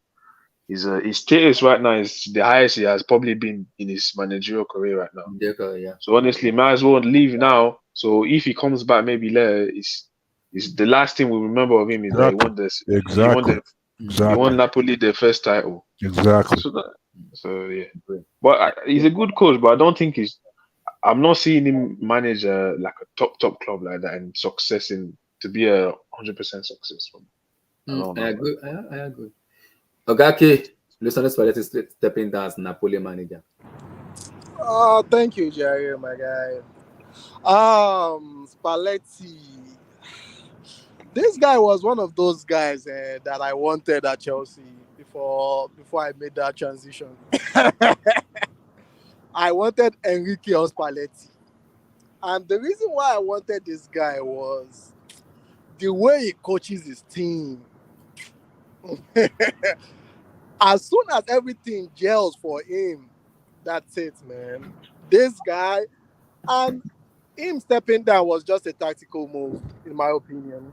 status right now is the highest he has probably been in his managerial career right now. Yeah. So honestly, might as well leave now. So if he comes back maybe later, it's the last thing we remember of him is that he won this. Exactly. He won Napoli their first title. Exactly. So yeah, but he's a good coach, but I don't think I'm not seeing him manage like a top club like that and to be 100% successful. I agree. Ogake, Luciano Spalletti stepping down as Napoli manager. Thank you, Jerry, my guy. Spalletti. This guy was one of those guys that I wanted at Chelsea before I made that transition. I wanted Enrique or Spalletti. And the reason why I wanted this guy was the way he coaches his team. As soon as everything gels for him, that's it, man. This guy, and him stepping down was just a tactical move, in my opinion.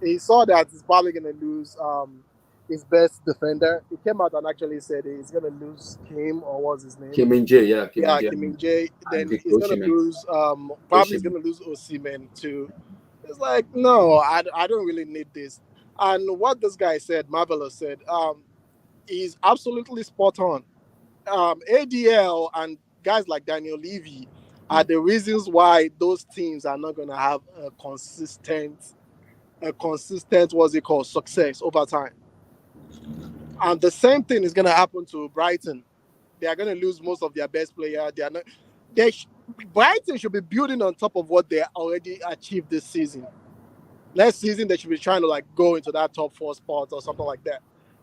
He saw that he's probably going to lose his best defender. He came out and actually said he's going to lose Kim, or what's his name? Kim Min-jae, yeah. Kim Min-jae. Then he's going to lose, probably he's going to lose Osimhen too. It's like, no, I don't really need this. And what this guy said, Marvelous said, is absolutely spot on. ADL and guys like Daniel Levy are the reasons why those teams are not going to have a consistent what's it called, success over time. And the same thing is going to happen to Brighton. They are going to lose most of their best players. Brighton should be building on top of what they already achieved this season. Next season, they should be trying to go into that top 4 spot or something like that.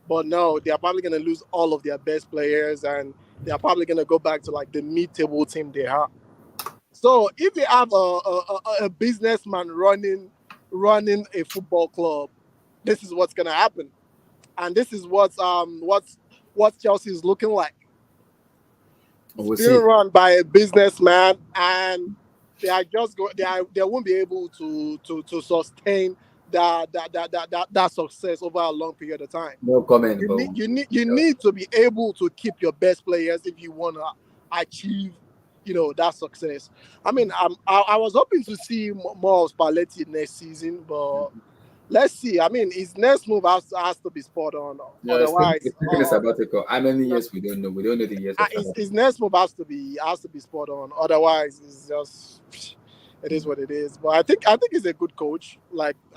But no, they are probably going to lose all of their best players, and they are probably going to go back to the mid-table team they have. So if you have a businessman running a football club, this is what's going to happen, and this is what Chelsea is looking like. Still run by a businessman, and they are just they won't be able to sustain that success over a long period of time. No comment. You need to be able to keep your best players if you want to achieve, that success. I mean, I was hoping to see more of Spalletti next season, but let's see. I mean, his next move has to be spot on. Yeah, otherwise, how many years we don't know. We don't know the years. His next move has to be spot on. Otherwise, it's just. It is what it is. But I think he's a good coach.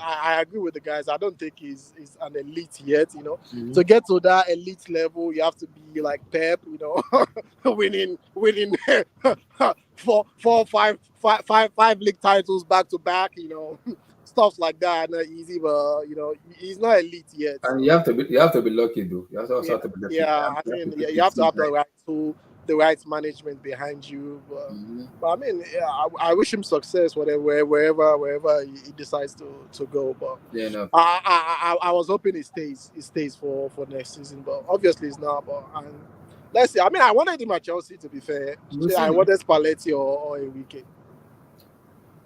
I agree with the guys. I don't think he's an elite yet. To get to that elite level, you have to be like Pep. Winning 5 league titles back to back. Stuff like that. Not easy, but he's not elite yet. And you have to be lucky, though. You also have to be lucky. Yeah, I mean, you have to have the right tool. the right management behind you. But I mean, I wish him success, wherever he decides to go. But I was hoping he stays for next season. But obviously it's not. But let's see. I mean, I wanted him at Chelsea, to be fair. I wanted Spalletti or Enrique.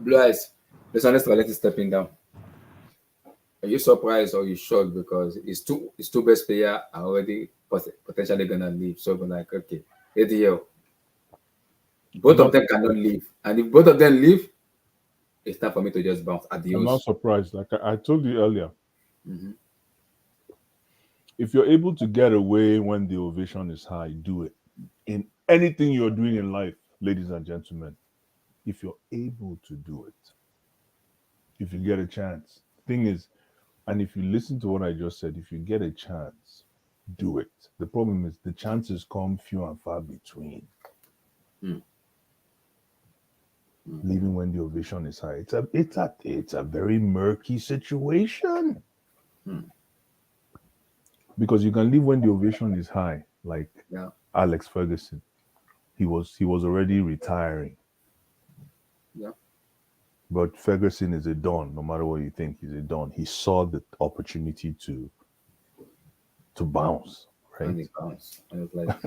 Blue Eyes, let's honest Spalletti stepping down. Are you surprised or you shocked because his two best players are already potentially gonna leave? So we're like, okay, ADL. Both of them cannot leave, and if both of them leave, it's time for me to just bounce. Adios. I'm not surprised. Like I told you earlier, if you're able to get away when the ovation is high, do it. In anything you're doing in life, ladies and gentlemen, if you're able to do it, if you get a chance. Thing is, and if you listen to what I just said, if you get a chance, do it. The problem is the chances come few and far between. Leaving when the ovation is high. It's a very murky situation. Because you can leave when the ovation is high, like Alex Ferguson. He was already retiring. Yeah. But Ferguson is a don, no matter what you think, he's a don. He saw the opportunity to bounce, right? And he bounced. And it was like,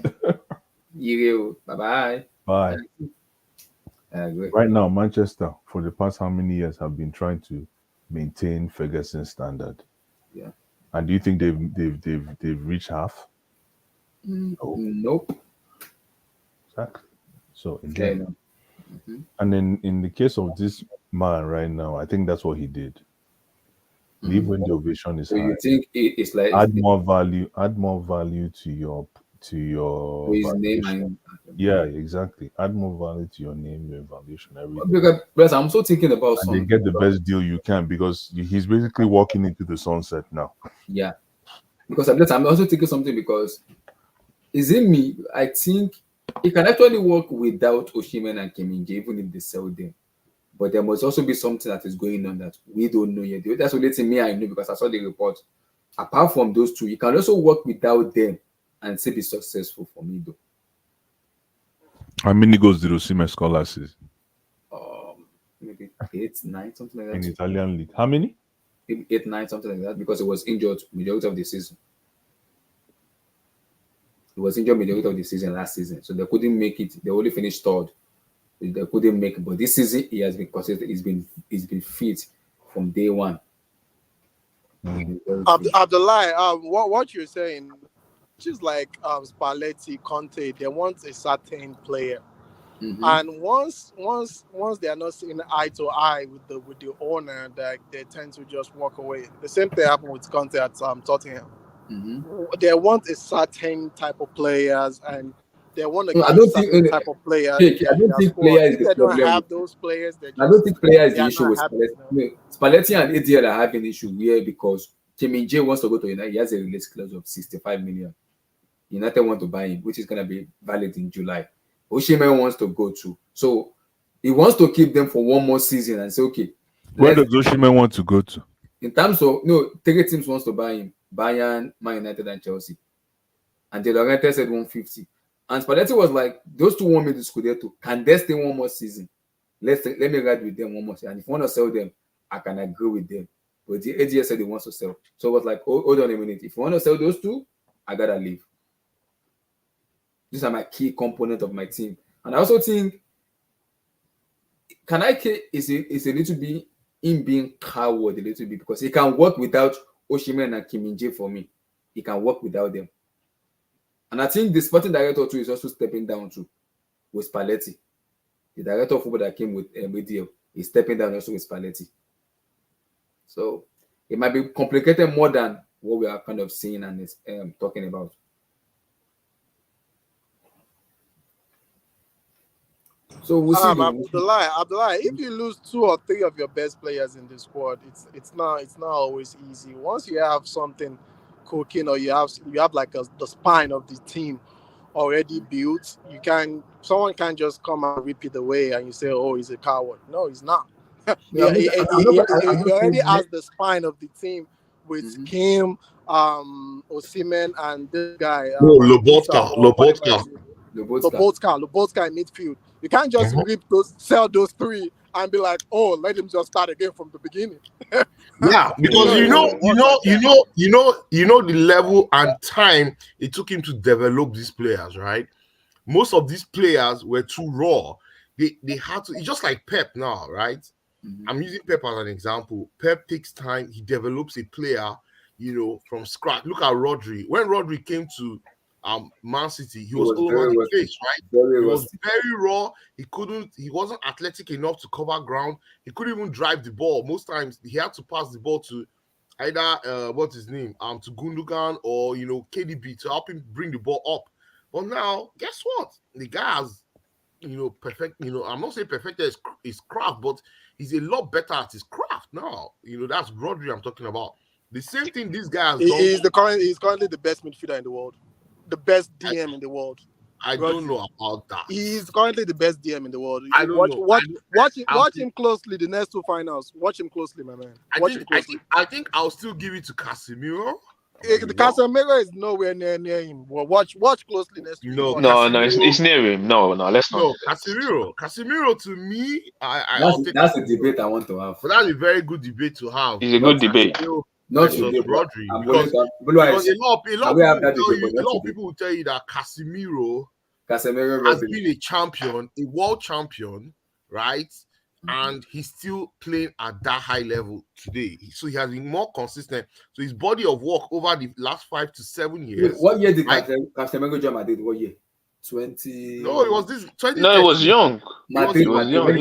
you bye-bye. Bye. I agree. Right now, Manchester, for the past how many years, have been trying to maintain Ferguson's standard. Yeah. And do you think they've reached half? Nope. Exactly. So again, and then in the case of this man right now, I think that's what he did. Leave when the ovation is so high. you think it's like Add more value to your his name and yeah, exactly. Add more value to your name, your evaluation, everything. Because I'm so thinking about and they get the best deal you can because he's basically walking into the sunset now. Yeah. Because I'm also thinking something because is it me? I think it can actually work without Osimhen and Kim-min-jae, even if they sell them. But there must also be something that is going on that we don't know yet. That's the only thing I know because I saw the report. Apart from those two, you can also work without them and still be successful for me, though. How many goals did Osimhen score last season? Maybe 8, 9, something like that. In Italian league. How many? Maybe 8, 9, something like that, because he was injured majority of the season. He was injured majority of the season last season, so they couldn't make it. They only finished third. They couldn't make it, but this season he has been consistent. He's been fit from day one. Abdullah, what you're saying, just like Spalletti, Conte, they want a certain player, and once they are not seeing eye to eye with the owner, that they tend to just walk away. The same thing happened with Conte at Tottenham. They want a certain type of players, and they want to get a certain type of players. I don't think player is the they problem. don't have those players. I don't think player is the issue with Spalletti. Spalletti and ADL are having issue here because Kim-min-jae wants to go to United. He has a release clause of 65 million. United want to buy him, which is going to be valid in July. Osimhen wants to go too. So he wants to keep them for one more season and say, okay. Where does Osimhen want to go to? In terms of, three teams wants to buy him. Bayern, Man United, and Chelsea. And the United said 150. And Spalletti was like, those two want me to Scudetto. Can they stay one more season? Let me ride with them one more season. And if you want to sell them, I can agree with them. But the AGS said he wants to sell. So it was like, hold on a minute. If you want to sell those two, I gotta leave. These are my key component of my team. And I also think Kanake is a little bit in being coward a little bit because he can work without Osimhen and Kim-min-jae for me. He can work without them. And I think the sporting director too is also stepping down too with Spalletti. The director of football that came with ADL is stepping down also with Spalletti. So it might be complicated more than what we are kind of seeing and talking about. So we'll see. Abdullah, if you lose 2 or 3 of your best players in the squad, it's not always easy. Once you have something cooking or you have like the spine of the team already built, someone can't just come and rip it away and you say, oh, he's a coward. No, he's not. He already has the spine of the team with Kim, Osimhen, and this guy. Lobotka. Lobotka in midfield. You can't just sell those three and be like, oh, let him just start again from the beginning. Yeah, because you know the level and time it took him to develop these players, right? Most of these players were too raw. They had to. It's just like Pep now, right? I'm using Pep as an example. Pep takes time. He develops a player, from scratch. Look at Rodri. When Rodri came to Man City, he was all over the place, right? He was very raw. He wasn't athletic enough to cover ground. He couldn't even drive the ball. Most times he had to pass the ball to either what's his name? To Gundogan or KDB to help him bring the ball up. But now, guess what? The guy has perfect, I'm not saying perfected his craft, but he's a lot better at his craft now. That's Rodri I'm talking about. The same thing this guy has done. He's currently the best midfielder in the world. The best DM in the world. I don't know about that. He's currently the best DM in the world. I don't know. Watch him closely. The next two finals. Watch him closely, my man. I think I'll still give it to Casemiro. The Casemiro is nowhere near him. Well, watch closely next week. No, it's near him. No, let's not. No, Casemiro to me, that's a debate I want to have. But that's a very good debate to have. It's a good debate. Not Rodri, because a lot of people will tell you that Casemiro has been a champion, a world champion, right? And he's still playing at that high level today. So he has been more consistent. So his body of work over the last 5 to 7 years. What year did Casemiro join Madrid? What year? 20. No, it was this. 20. No, it was young. Madrid, it was young.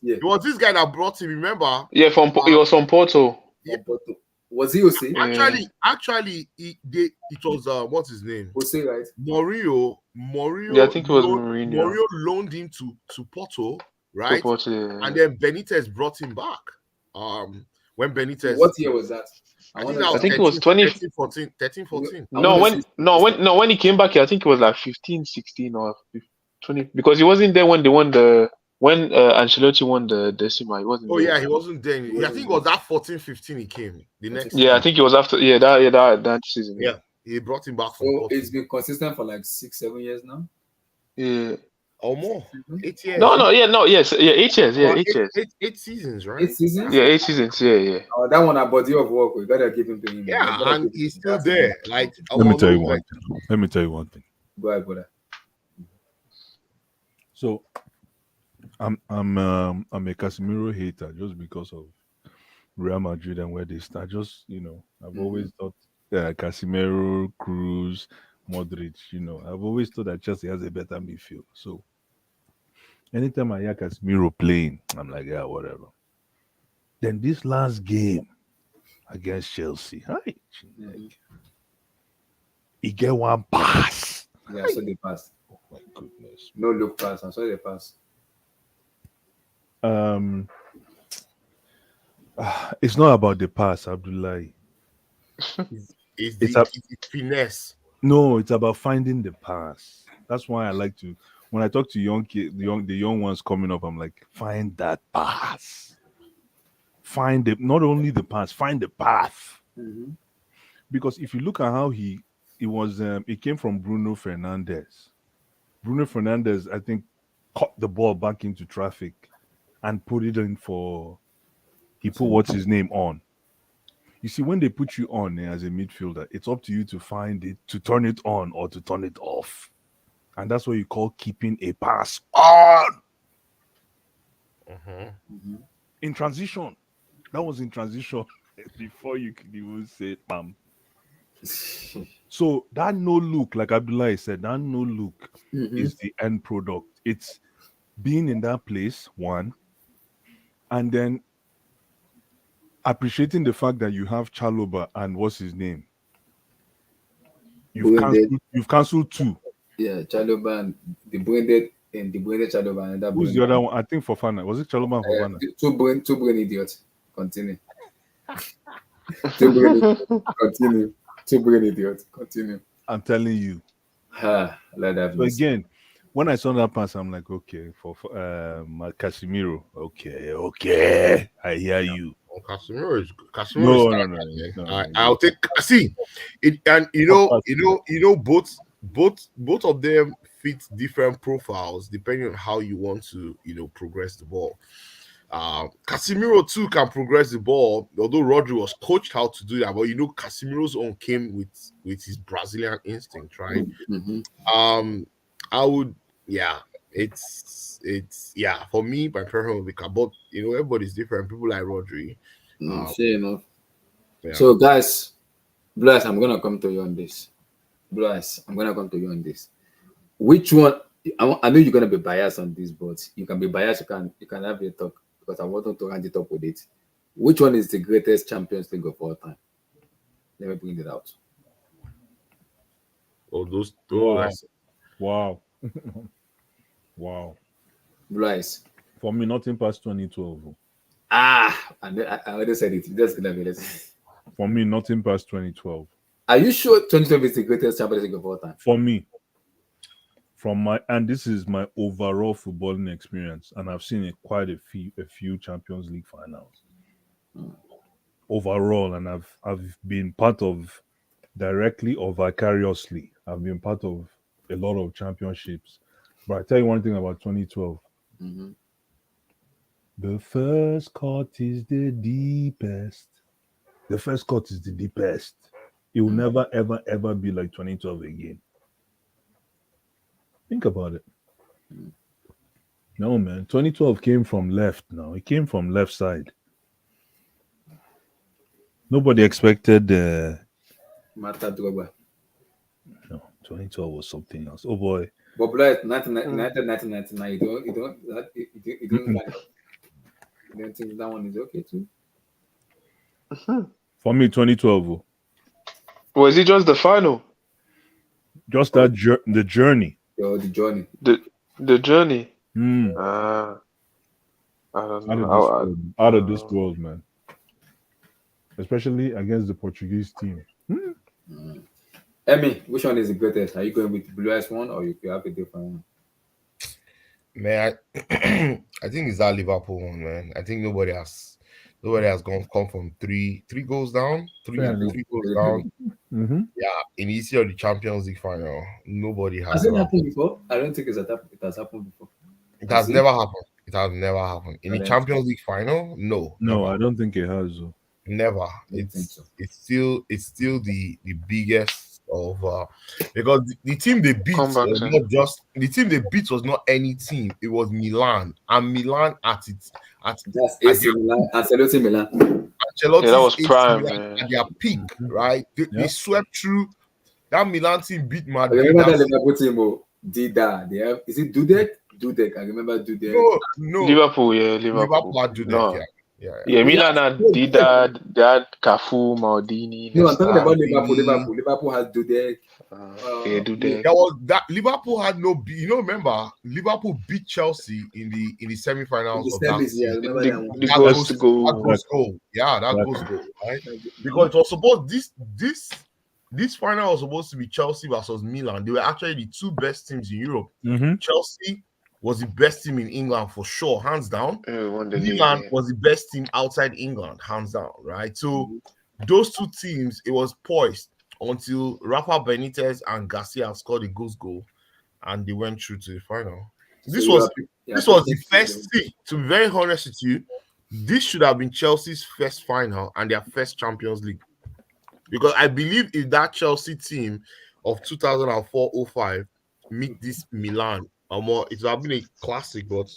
Yeah. It was this guy that brought him. Remember? Yeah, it was from Porto. Yeah. Was he OC? Actually, it was what's his name? OC, right? Mourinho. Yeah, I think it was Mourinho. Mourinho loaned him to Porto, right? And then Benitez brought him back. When Benitez. What year was that? I think it was 13, 14. When he came back here, I think it was like 15, 16 or 20, because he wasn't there when they won when Ancelotti won the Decima. He wasn't there. Yeah, he wasn't there. I think it was that 14, 15 he came. The next season. I think it was after that season. Yeah, he brought him back from Porto. It's been consistent for like 6-7 years now. Yeah. Or more. 8 years. 8 years. Yeah, 8 years. 8 seasons, right? 8 seasons? Yeah, 8 seasons. Yeah. Oh, that one, a body of work. We gotta give him to him. Yeah, and he's still there. Like, let me tell you one thing. Go ahead, brother. So, I'm a Casemiro hater just because of Real Madrid and where they start. Just I've always thought Casemiro, Cruz, Modric. I've always thought that Chelsea has a better midfield. So anytime I hear Casemiro playing, I'm like, yeah, whatever. Then this last game against Chelsea, he get one pass. Yeah, I saw the pass. Oh my goodness. No look pass. I saw the pass. It's not about the pass, Abdullahi. It's finesse. No, it's about finding the pass. That's why I like to, when I talk to young kids, the young ones coming up, I'm like, find that pass. Find it, not only the pass, find the path. Mm-hmm. Because if you look at how it came from Bruno Fernandes. Bruno Fernandes, I think, caught the ball back into traffic and put it in he put what's his name on. You see, when they put you on as a midfielder, it's up to you to find it, to turn it on or to turn it off. And that's what you call keeping a pass on. Mm-hmm. In transition. That was in transition before you could even say bam. So that no look, like Abdullah said, that no look is the end product. It's being in that place, one, and then appreciating the fact that you have Chalobah and what's his name? You've cancelled two. Yeah, Chalobah and the branded Chalobah and that. Who's the other one? I think Fofana. Was it Chalobah and Fofana? Two brain idiots. Continue. Continue. Two brain idiots. Continue. I'm telling you. So again, when I saw that pass, I'm like, okay, for Casemiro. Okay, I hear you. Casemiro is no. I'll take it, and both both of them fit different profiles depending on how you want to progress the ball. Casemiro too can progress the ball, although Rodri was coached how to do that. But Casemiro's own came with his Brazilian instinct, right? I would, yeah, it's yeah. For me, my preference would be but everybody's different. People like Rodri. Fair enough. Yeah. So guys, Bless, I'm gonna come to you on this. Bless, I'm gonna come to you on this. Which one? I know you're gonna be biased on this, but you can be biased. You can have your talk because I want to round it up with it. Which one is the greatest Champions League of all time? Let me bring it out. Oh, those Wow. Wow. Bless. For me, nothing past 2012. I already said it. Just gonna be less. For me, nothing past 2012. Are you sure 2012 is the greatest Champions League of all time? For me, and this is my overall footballing experience, and I've seen quite a few Champions League finals overall, and I've been part of, directly or vicariously, I've been part of a lot of championships. But I tell you one thing about 2012. The first cut is the deepest. The first cut is the deepest. It will never, ever, ever be like 2012 again. Think about it. No, man. 2012 came from left now. It came from left side. Nobody expected Marta Drogba. No, 2012 was something else. Oh boy. But Bless, 1999, you don't like it. You don't think that one is okay too? For me, 2012. Was it just the final? Just that the journey. The journey. The journey. I don't know. Out of this world, man. Especially against the Portuguese team. Emmy, which one is the greatest? Are you going with the Blue Eyes one or you have a different one? Man, I think it's that Liverpool one, man. I think nobody has come from three goals down, three goals down. Yeah, in the history of the Champions League final, nobody has. Has it happened before? I don't think it has happened before. It has never happened. It has never happened in the Champions League final. No, never. I don't think it has. Never. It's still the biggest of because the team they beat was not just the team they beat was not any team. It was Milan, and Milan at AC Milan. Ancelotti, that was prime, man. At their peak, right? They swept through. That Milan team beat Madrid. I remember that Liverpool team did that. They have, is it Dudek? Dudek. I remember Dudek. No. Liverpool had Dudek. Yeah, Milan had Dida, they had Cafu, Maldini. No, I'm talking about Liverpool. Liverpool has Dudek. Dudek. That was that Liverpool had no. Remember, Liverpool beat Chelsea in the semi-finals of that season. The goal. Yeah, that goes goal. Right? Because it was supposed this final was supposed to be Chelsea versus Milan. They were actually the two best teams in Europe. Chelsea was the best team in England for sure, hands down. Milan was the best team outside England, hands down, right? So those two teams, it was poised until Rafa Benitez and Garcia scored a goal, and they went through to the final. This was the first thing. To be very honest with you, this should have been Chelsea's first final and their first Champions League. Because I believe if that Chelsea team of 2004-05 meet this Milan, it would have been a classic, but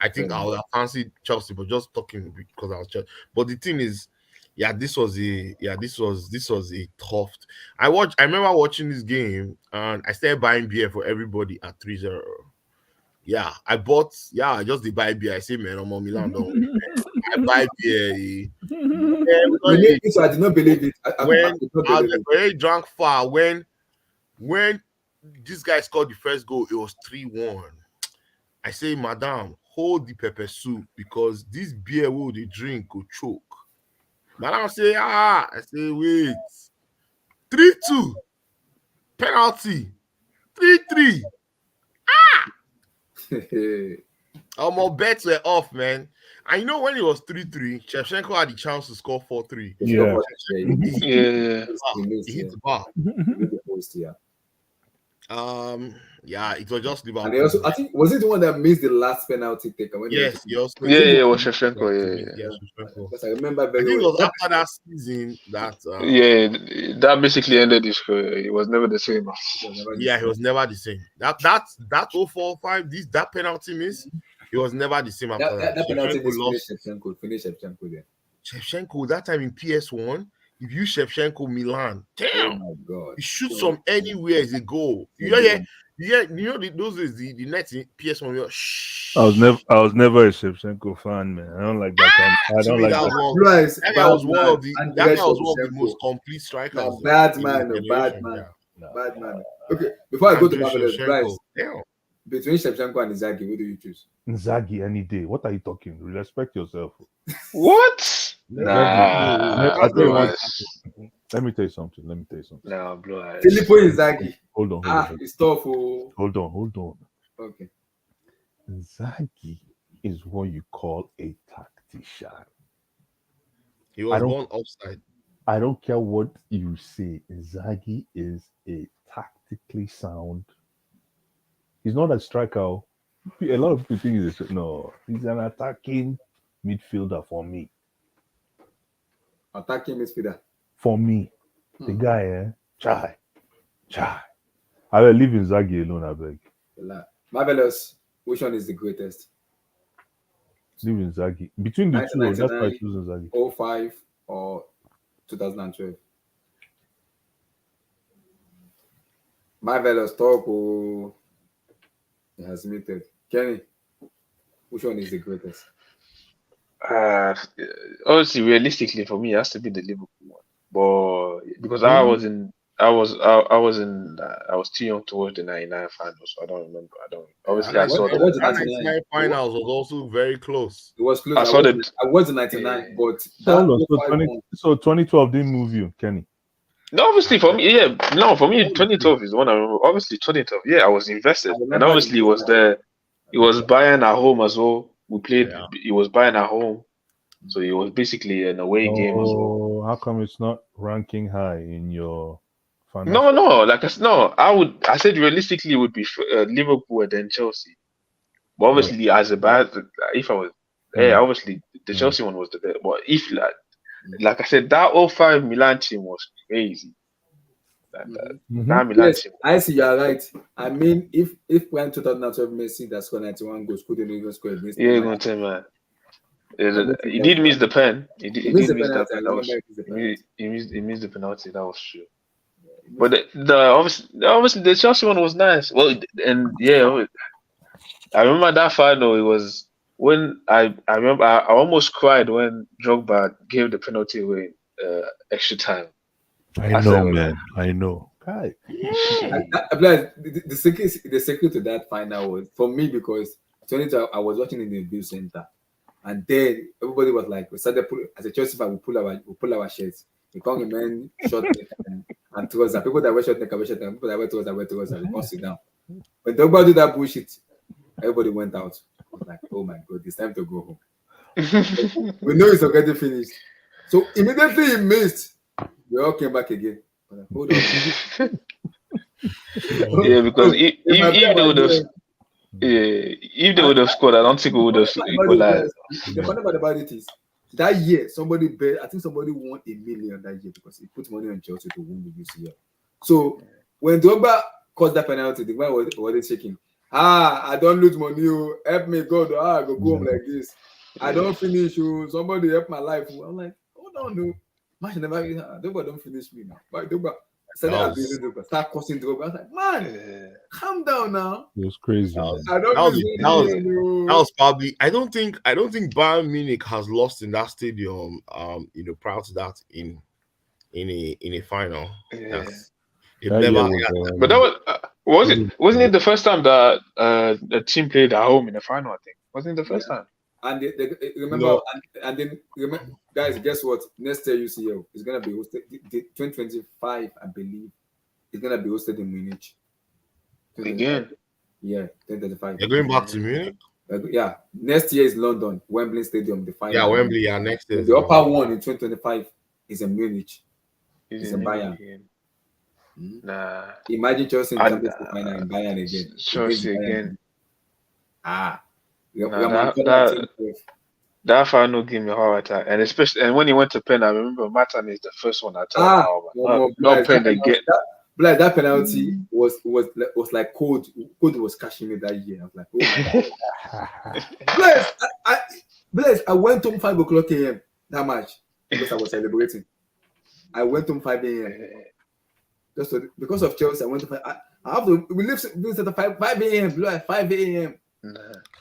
I think I would have fancied Chelsea, but just talking because I was Chelsea. But the thing is, this was a tough. I remember watching this game and I started buying beer for everybody at 3-0. Yeah, I just did buy beer. I say, man, I'm on Milan. I buy beer. I did not believe it. I was very drunk far when this guy scored the first goal, it was 3-1. I say, Madam, hold the pepper soup because this beer will they drink go choke. Madam say, I say, wait. 3-2. Penalty. 3-3. Our bets were off, man. I know when it was 3-3, Shevchenko had the chance to score 4-3. Yeah. Yeah. He hit the bar. Yeah, it was just Liverpool. And they also, I think, was it the one that missed the last penalty taker? Yes, Yeah, it was Shevchenko. Yeah. Because I remember I very think it well. was after that season that Yeah, that basically ended his career. It was never the same. yeah, he was never the same. That 0-4-5, that penalty miss, he was never the same after that. That penalty Shevchenko miss lost. finished Shevchenko there. Shevchenko that time in PS1, if you Shevchenko Milan, damn, Oh my God. he shoots from anywhere is a goal. Yeah. You know those is the net in PS1. I was never a Shevchenko fan, man. I don't like that kind. I don't like that. That guy was one of the most complete strikers. Bad man. Okay, before I go to Marvelous, guys, between Shevchenko and Inzaghi, who do you choose? Inzaghi any day. What are you talking? Respect yourself. What? Nah. Let me tell you something. Nah, bro. Filippo Inzaghi. Hold on. It's tough. Hold on. Okay. Inzaghi is what you call a tactician. He was born offside. I don't care what you say. Inzaghi is a tactically sound. He's not a striker. A lot of people think he's an attacking midfielder for me. Attacking midfielder. For me. The guy, Chai. I will leave Inzaghi alone, I beg. Marvelous. Which one is the greatest? Leave Inzaghi. Between the two, that's why I choose Inzaghi. 05 or 2012? Marvelous talk. It has muted. Kenny, which one is the greatest? Obviously, realistically, for me, it has to be the Liverpool one. But because I was too young to watch the '99 finals, so I don't remember. Obviously, I saw the '99 finals was also very close. It was close. I was the '99, but so 2012 didn't move you, Kenny. No, obviously for me, 2012 is the one I remember. Obviously, 2012, I was invested, and obviously it was Bayern at home as well. We played. It was Bayern at home, so it was basically an away game as well. How come it's not ranking high in your? No. I said realistically it would be Liverpool and then Chelsea. But obviously, as a bad, if I was, obviously the Chelsea one was the best. But if like I said, that 05 Milan team was crazy. That Milan team. I see, you're right. I mean, if when 2012 Messi that scored 91 goals couldn't even score against you're going to tell man. He did miss the pen. He missed the penalty. That was true. But obviously the Chelsea one was nice. Well, and I remember that final. It was when I remember I almost cried when Drogba gave the penalty away extra time. I know, man. I know. Right. The secret to that final was for me because 2012 I was watching in the view center, and then everybody was like, we started as a Chelsea fan, we pull our shirts. We call the men short and trouser. People that wear short neck, people that wear trouser, they can't sit down. When Drogba did that bullshit, everybody went out. I was like, oh my God, it's time to go home. We know it's already finished. So immediately he missed. We all came back again. Like, hold on. Because if they would have scored, I don't think we would have equalized. The funny part about it is that year somebody bet. I think somebody won $1 million that year because he put money on Chelsea to win the UCL. So when Drogba caused that penalty, the man was shaking. I don't lose money. Help me, God. I go home like this. I don't finish. Somebody help my life. I'm like, hold on, no. Man, Drogba don't finish me now. But Drogba started abusing Drogba, start cursing Drogba. I was like, man, calm down now. It was crazy. That was probably. I don't think Bayern Munich has lost in that stadium. Prior to that in a final. But that wasn't it the first time that the team played at home in the final? I think wasn't it the first time? And remember, guys, guess what? Next year UCL is gonna be hosted. 2025, I believe, is gonna be hosted in Munich. Again? Yeah, 2025. You're going back to Munich? Yeah, next year is London, Wembley Stadium, the final. Yeah, Wembley. Yeah, next year. The upper one in 2025 is in Munich. It's in Bayern. Nah. Imagine Chelsea in Champions League final in Bayern again. Chelsea again. That final gave me a heart attack, and especially when he went to pen, I remember Matan is the first one I told not pen again. That penalty was like code. Code was cashing it that year. I was like, oh Bless, I went home 5 o'clock a.m. that match because I was celebrating. I went home 5 a.m. Just because of Chelsea. I went to I have to. We live at 5 a.m. 5 a.m.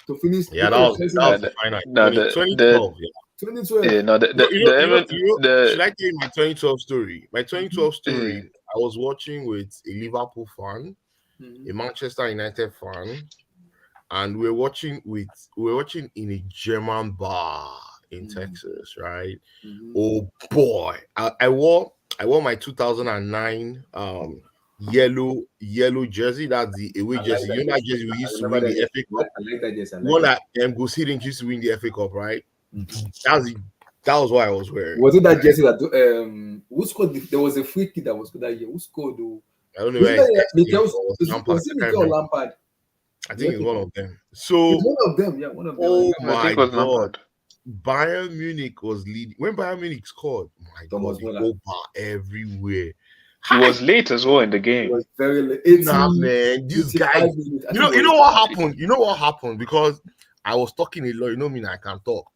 to finish. Yeah, that was the final. 2012. 2012. Yeah, no, should I tell you my 2012 story? My 2012 story. I was watching with a Liverpool fan, a Manchester United fan, and we were watching in a German bar in Texas, right? Oh boy, I wore my 2009 yellow jersey. That's the away jersey. You know that jersey we used to win the FA Cup. I like that jersey. One that Goose Hiddink used to win the FA Cup, right? That was what I was wearing. Was it that jersey that who scored? There was a free kick that was good that year. Who scored? I don't know. Was it Mikel Lampard? I think it's one of them. So it's one of them, yeah, one of them. Oh my God. Bayern Munich was leading. When Bayern Munich scored, my God, the everywhere. He was late as well in the game. He was very late. Man, this guy. You know what happened? You know what happened? Because I was talking a lot. You know me, I can talk.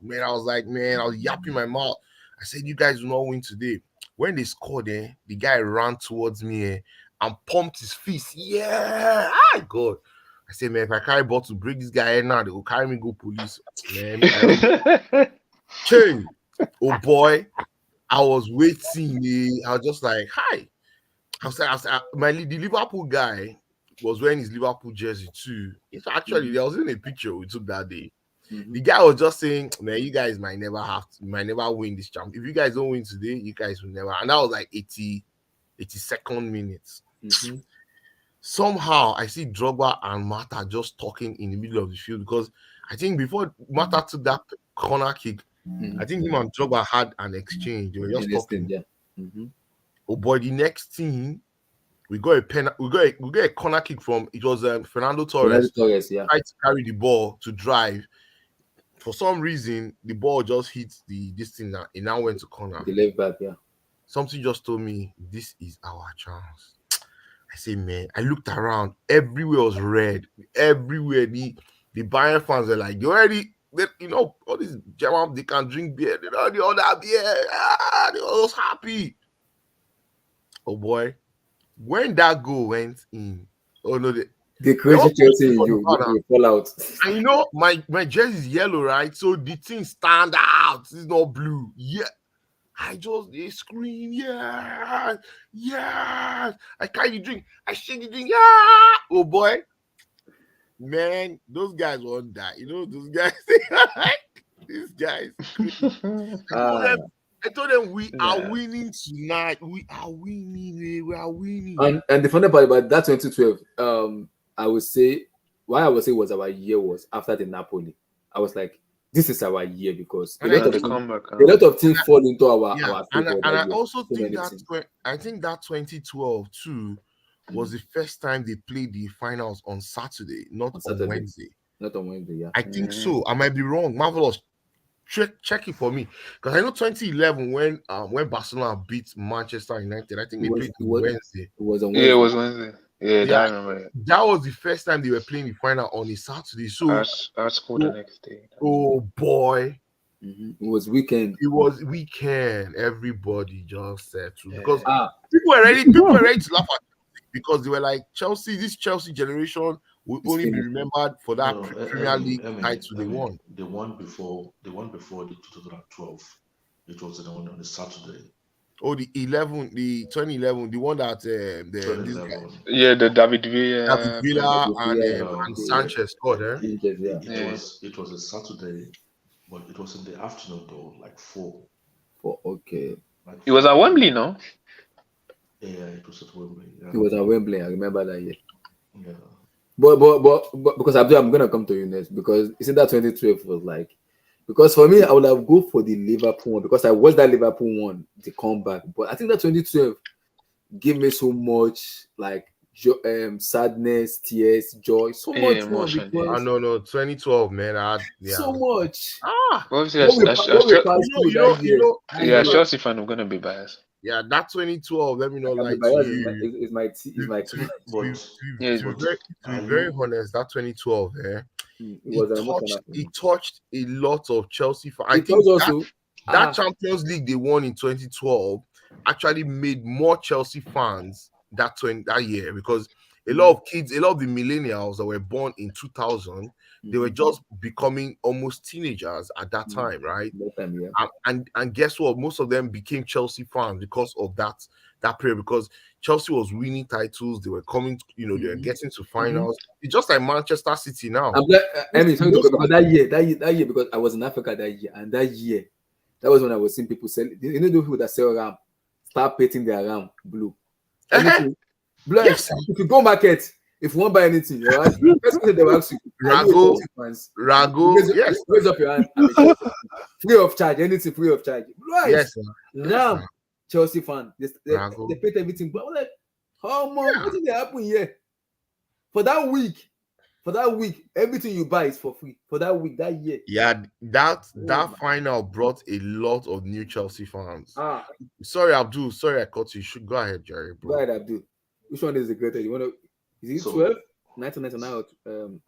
Man, I was like, I was yapping my mouth. I said, you guys will not win today. When they scored, the guy ran towards me and pumped his fist. Yeah, God. I said, man, if I carry ball to break this guy now, they will carry me go police. Man, change. Oh boy, I was waiting. I was just like, hi. I was like, the Liverpool guy was wearing his Liverpool jersey too. It's actually, there was in a picture we took that day. The guy was just saying, man, you guys might never win this champ. If you guys don't win today, you guys will never. And that was like 82nd minutes. Somehow I see Drogba and Mata just talking in the middle of the field because I think before Mata took that corner kick, I think him and Drogba had an exchange. They were just talking. Oh boy, the next thing we got a corner kick from it was Fernando Torres. Yeah. Tried to carry the ball to drive. For some reason, the ball just hit this thing now. It now went to corner. The left back, yeah. Something just told me this is our chance. I say, man, I looked around. Everywhere was red. Everywhere. The Bayern fans were like, all these German, they can drink beer. They don't know that beer. They were all happy. Oh, boy. When that goal went in, oh, no, the crazy Chelsea you fall out. And my jersey is yellow, right? So the thing stand out. It's not blue. Yeah. They scream, yeah. I carry the drink, I shake the drink, yeah. Oh boy, man, those guys won't die. Those guys, these guys. I told them we are winning tonight. We are winning. And the funny part about that 2012, I would say was our year was after the Napoli. I was like, this is our year because a lot of teams fall into our and I also think that 2012 too was the first time they played the finals on Saturday, not on Wednesday. Not on Wednesday, yeah. I think so. I might be wrong. Marvelous. Check it for me because I know 2011 when Barcelona beat Manchester United, I think they played on Wednesday. It was on Wednesday. Yeah, it was Wednesday. Yeah, I remember. That was the first time they were playing the final on a Saturday. So I scored the next day. Oh boy. It was weekend. Everybody just said to because people were ready to laugh at it because they were like this Chelsea generation will only be remembered for that Premier League title they won. The one before the 2012, it was on the Saturday. Oh, the 2011, the one that the David Villa and Sanchez scored. It was a Saturday, but it was in the afternoon though, like 4. Okay. It was at Wembley, no? Yeah, it was at Wembley. Yeah. It was at Wembley. I remember that year. Yeah. But because I'm gonna come to you next, because you see that 2012 was like, because for me I would have go for the Liverpool one, because I watched that Liverpool one, the comeback. But I think that 2012 gave me so much like sadness, tears, joy, so much more, Emotion, yeah. I because no 2012, man. so much. Obviously, What we passed through that year. yeah, Chelsea fan, I'm gonna be biased. Yeah, that 2012. Let me not lie to Bias you. is my team. To be very honest, that 2012, it touched a lot of Chelsea fans. I think that Champions League they won in 2012 actually made more Chelsea fans that year, because a lot of kids, a lot of the millennials that were born in 2000, they were just becoming almost teenagers at that time, right? And guess what? Most of them became Chelsea fans because of that period, because Chelsea was winning titles. They were coming, they were getting to finals. It's just like Manchester City now. Because that year, because I was in Africa that year, and that year, that was when I was seeing people sell. You know, those people that sell ram, start painting their ram blue. Blue. Yes. If you go market, if you won't buy anything, you ask, first question they will ask you, Rago, yes, raise up your hand. Free of charge, anything free of charge. Right. Yes, Ram, Chelsea fan. They paint everything, but I'm like, how much? What did happen here? For that week, everything you buy is for free. For that week, that year. Yeah, that final brought a lot of new Chelsea fans. Sorry, Abdul. Sorry, I cut you. You should go ahead, Jerry. Bro. Go ahead, Abdul. Which one is the greatest? You want to? Is it 12, 1999?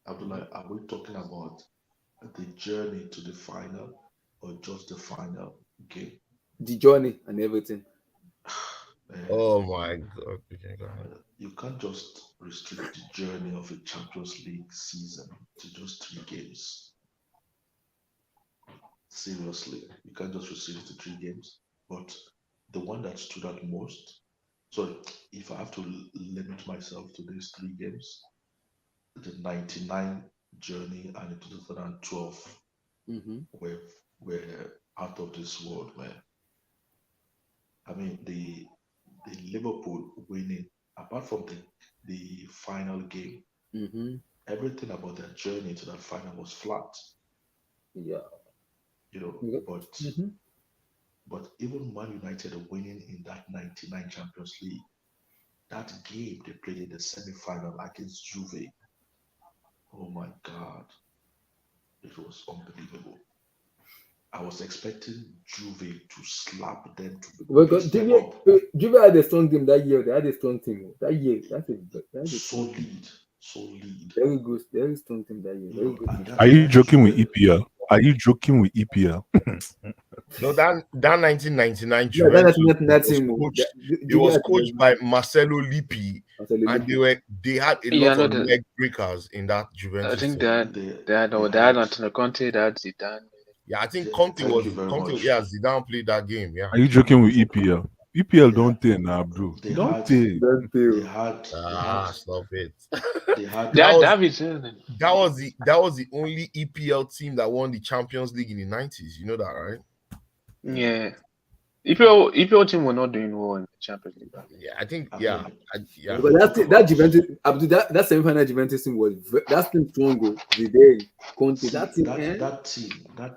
Abdullah, are we talking about the journey to the final or just the final game? The journey and everything. Oh my God! Okay, go ahead. You can't just restrict the journey of a Champions League season to just 3 games. Seriously, you can't just restrict it to 3 games. But the one that stood out most. So if I have to limit myself to these 3 games, the 99 journey and the 2012 were out of this world, man. I mean, the Liverpool winning, apart from the final game, everything about their journey to that final was flat. Yeah. But even Man United winning in that 99 Champions League, that game they played in the semi-final against Juve. Oh my God. It was unbelievable. I was expecting Juve to slap them to Juve had a strong team that year. They had a strong team. That year, that's solid. Very good. Very strong team that year. Very good. Are you joking with EPL? Are you joking with EPL? No, that 1999 Juventus was coached by Marcelo Lippi, and they had a lot of leg breakers in that Juventus. I think they had Antonio Conte, they had Zidane. Yeah, I think Conte. Yeah, Zidane played that game. Yeah. Are you joking with EPL? EPL don't take now, bro. Don't take. Stop it. That was the only EPL team that won the Champions League in the 90s. You know that, right? Yeah. EPL team were not doing well in the Champions League. Yeah, I think. But that Juventus, that semi-final Juventus team was that team strong. Conte, that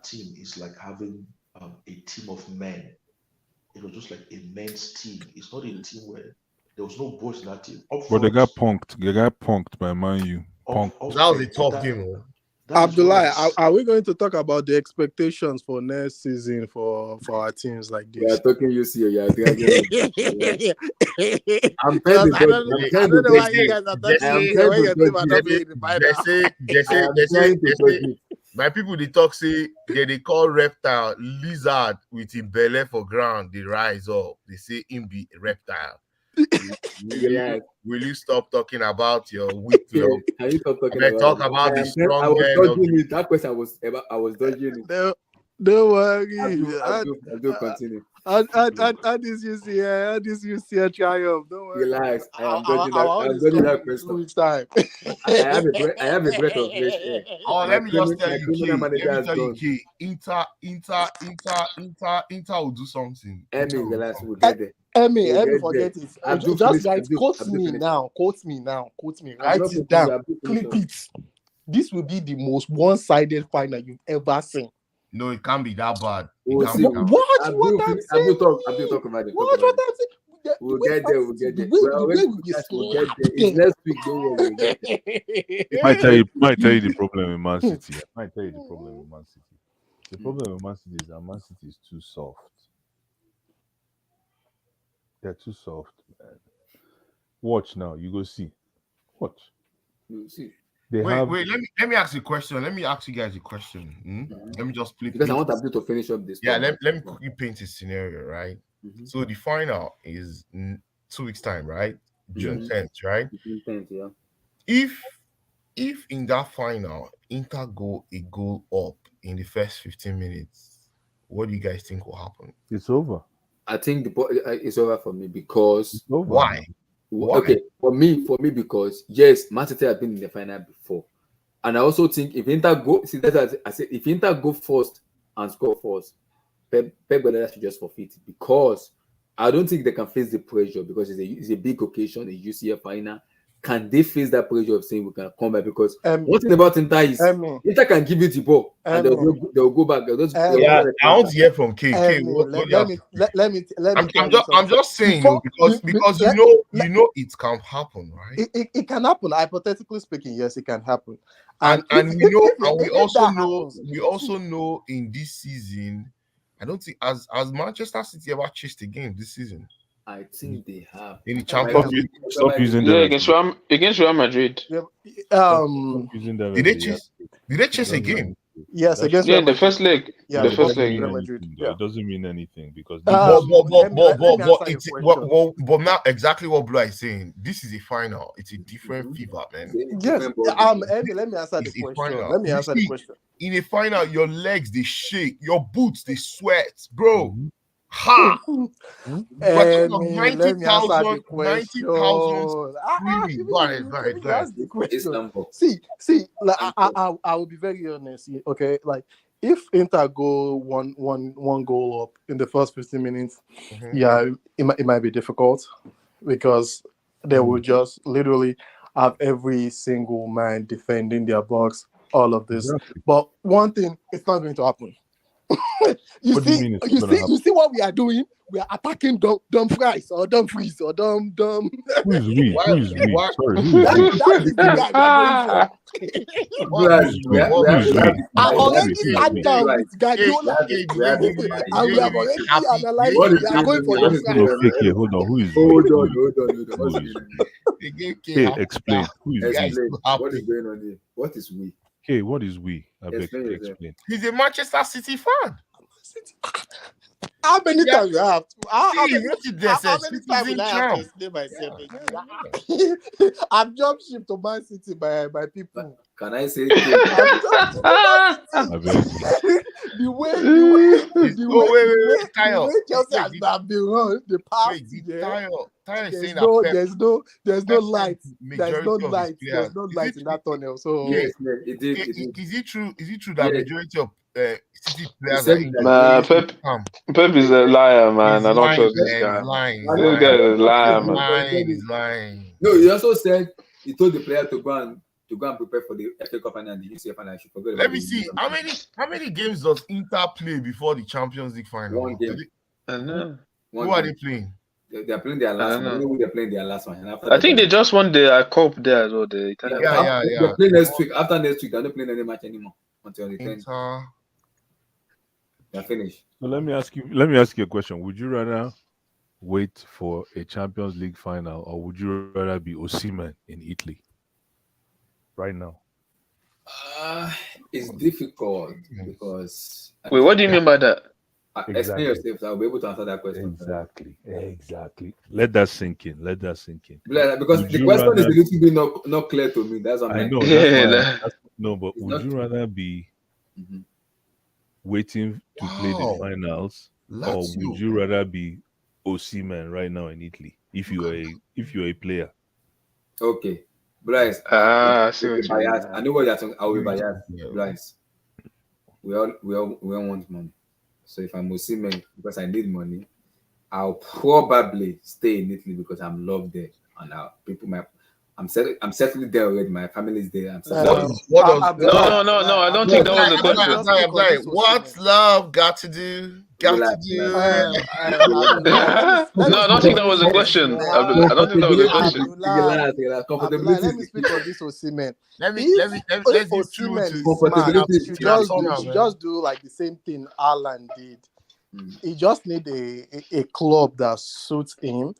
team is like having a team of men. It was just like a men's team. It's not a team where there was no boys in that team. But they got punked. They got punked by Man U. That was a tough game. Abdullah, are we going to talk about the expectations for next season for our teams like this? Yeah, talking you see, yeah. I'm I don't know why you guys are talking when your team are not being invited. My people they talk say they call reptile lizard with him belly for ground. They rise up. They say him be reptile. Will you stop talking about your weak love? Can you stop talking talk about the strong I was dodging it. That question I was dodging it. Don't worry. I'll continue. And this you see, a triumph. Don't worry. Relax. I am dodging that question. 2 weeks time. I have a breath of fresh air. Oh, let me just tell you, criminal K. manager Let me has tell you, gone. K. Inter will do something. Emmy, relax. We'll get there. Emmy, We'll get forget there. it. Abdul Just finish- guys, Abdul- quote Abdul me finish. now. Quote me. I'm Write not it finished, down. Abdul finish Clip up. it. This will be the most one-sided final you've ever seen. No, it can't be that bad. It We'll can't see. be that bad. Watch Abdul what I'm finish- saying. Abdul talk about it. Watch what I'm saying. We'll get there. We'll get there. The way We'll we get there. It's next week. Don't worry. We'll get there. Might tell you the problem in Man City. The problem with Man City is that Man City is too soft. They're too soft, man. Watch now. You go see. Watch. We'll see. Wait. Let me ask you a question. Let me ask you guys a question. Let me just play. Because I want Abdul to finish up this. Yeah, let me quickly paint a scenario, right? So the final is 2 weeks time, right? June 10th, right? June 10th, yeah. If in that final Inter go a goal up in the first 15 minutes, what do you guys think will happen? It's over. I think it's over for me because why? Okay, for me because yes, Man City have been in the final before, and I also think if Inter go, if Inter go first and score first, Pep Guardiola should just forfeit because I don't think they can face the pressure because it's a big occasion, a UCL final. Can they face that pressure of saying we can come back? Because one thing about Inter is Inter can give you the ball and they'll go back. I want to hear from K. Let me. I'm just saying because you know it can happen, right? It can happen. Hypothetically speaking, yes, it can happen. And we also know in this season, I don't think as Manchester City ever chased a game this season. I think they have in the Champions League. Stop using against Real Madrid. Did they chase a game? Yes, against the first leg. Yeah, the first leg. Real Madrid. It doesn't mean anything because but now exactly what Blue is saying. This is a final. It's a different fever, man. Yes. Eddie, let me answer the question. In a final, your legs they shake, your boots they sweat, bro. Ha! Let me answer 90,000. See, like I will be very honest. Okay, like if Inter go one goal up in the first 15 minutes, yeah, it might be difficult because they will just literally have every single man defending their box, all of this. But one thing, it's not going to happen. You see what we are doing? We are attacking Dumfries or Dumfries or Dum. Who is we? Sorry, who is we? That is the guy we are going for. I already sat down with Guardiola and we have already analyzed we are going for Dumfries. Okay, hold on. Who is we? Hold on. Okay, explain. Who is we? What is going on here? What is we? Okay, what is we? I beg to explain. He's a Manchester City fan. How many times you have? How many times will I have to explain myself? I've jumped ship to Man City by people. Can I say? The way Chelsea has been run the past year. There's no light. There's no light in that tunnel. So yes, is it true that majority of City players Pep is a liar, man. I don't trust this guy. This guy is a liar, man. He's lying. No, he also said he told the player to go and prepare for the FA Cup and the UCL final. Let me see how many games does Inter play before the Champions League final? One game. Who are they playing? They are playing their last one. They're playing their last one. And after I think they just won the cup there as well. They play next week. After next week, they're not playing any match anymore until the 10th. They're finished. So let me ask you a question. Would you rather wait for a Champions League final or would you rather be Osimhen in Italy right now? It's difficult because. Wait, what do you mean by that? Explain yourself, so I'll be able to answer that question. Exactly. Let that sink in. Because the question is a little bit not clear to me. That's what I know. But would you rather be waiting to play the finals, or would you rather be Osimhen right now in Italy if you're a player? Okay, Bryce. I see what you mean. Biased. I know what you're talking. I will be biased, Bryce. We all want money. So if I'm Osimhen because I need money, I'll probably stay in Italy because I'm loved there, and I'm settling there already. My family's there. I'm settling. No, I don't think that was the question. I'm sorry. What's love got to do? No, I don't think that was the question. I don't think that was the question. Let me speak on this Osimhen. Let's just do like the same thing Halland did. He just need a club that suits him,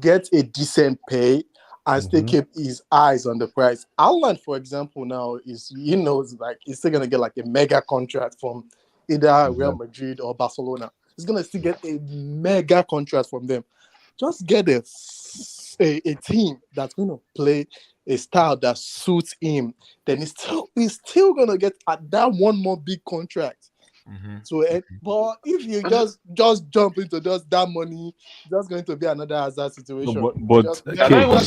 get a decent pay, and still keep his eyes on the price. Halland, for example, now he's still gonna get like a mega contract from either Real Madrid or Barcelona. He's gonna still get a mega contract from them. Just get a team that's gonna play a style that suits him. Then he's still gonna get that one more big contract. So, but if you just jump into just that money, just going to be another hazard situation. No, but I don't even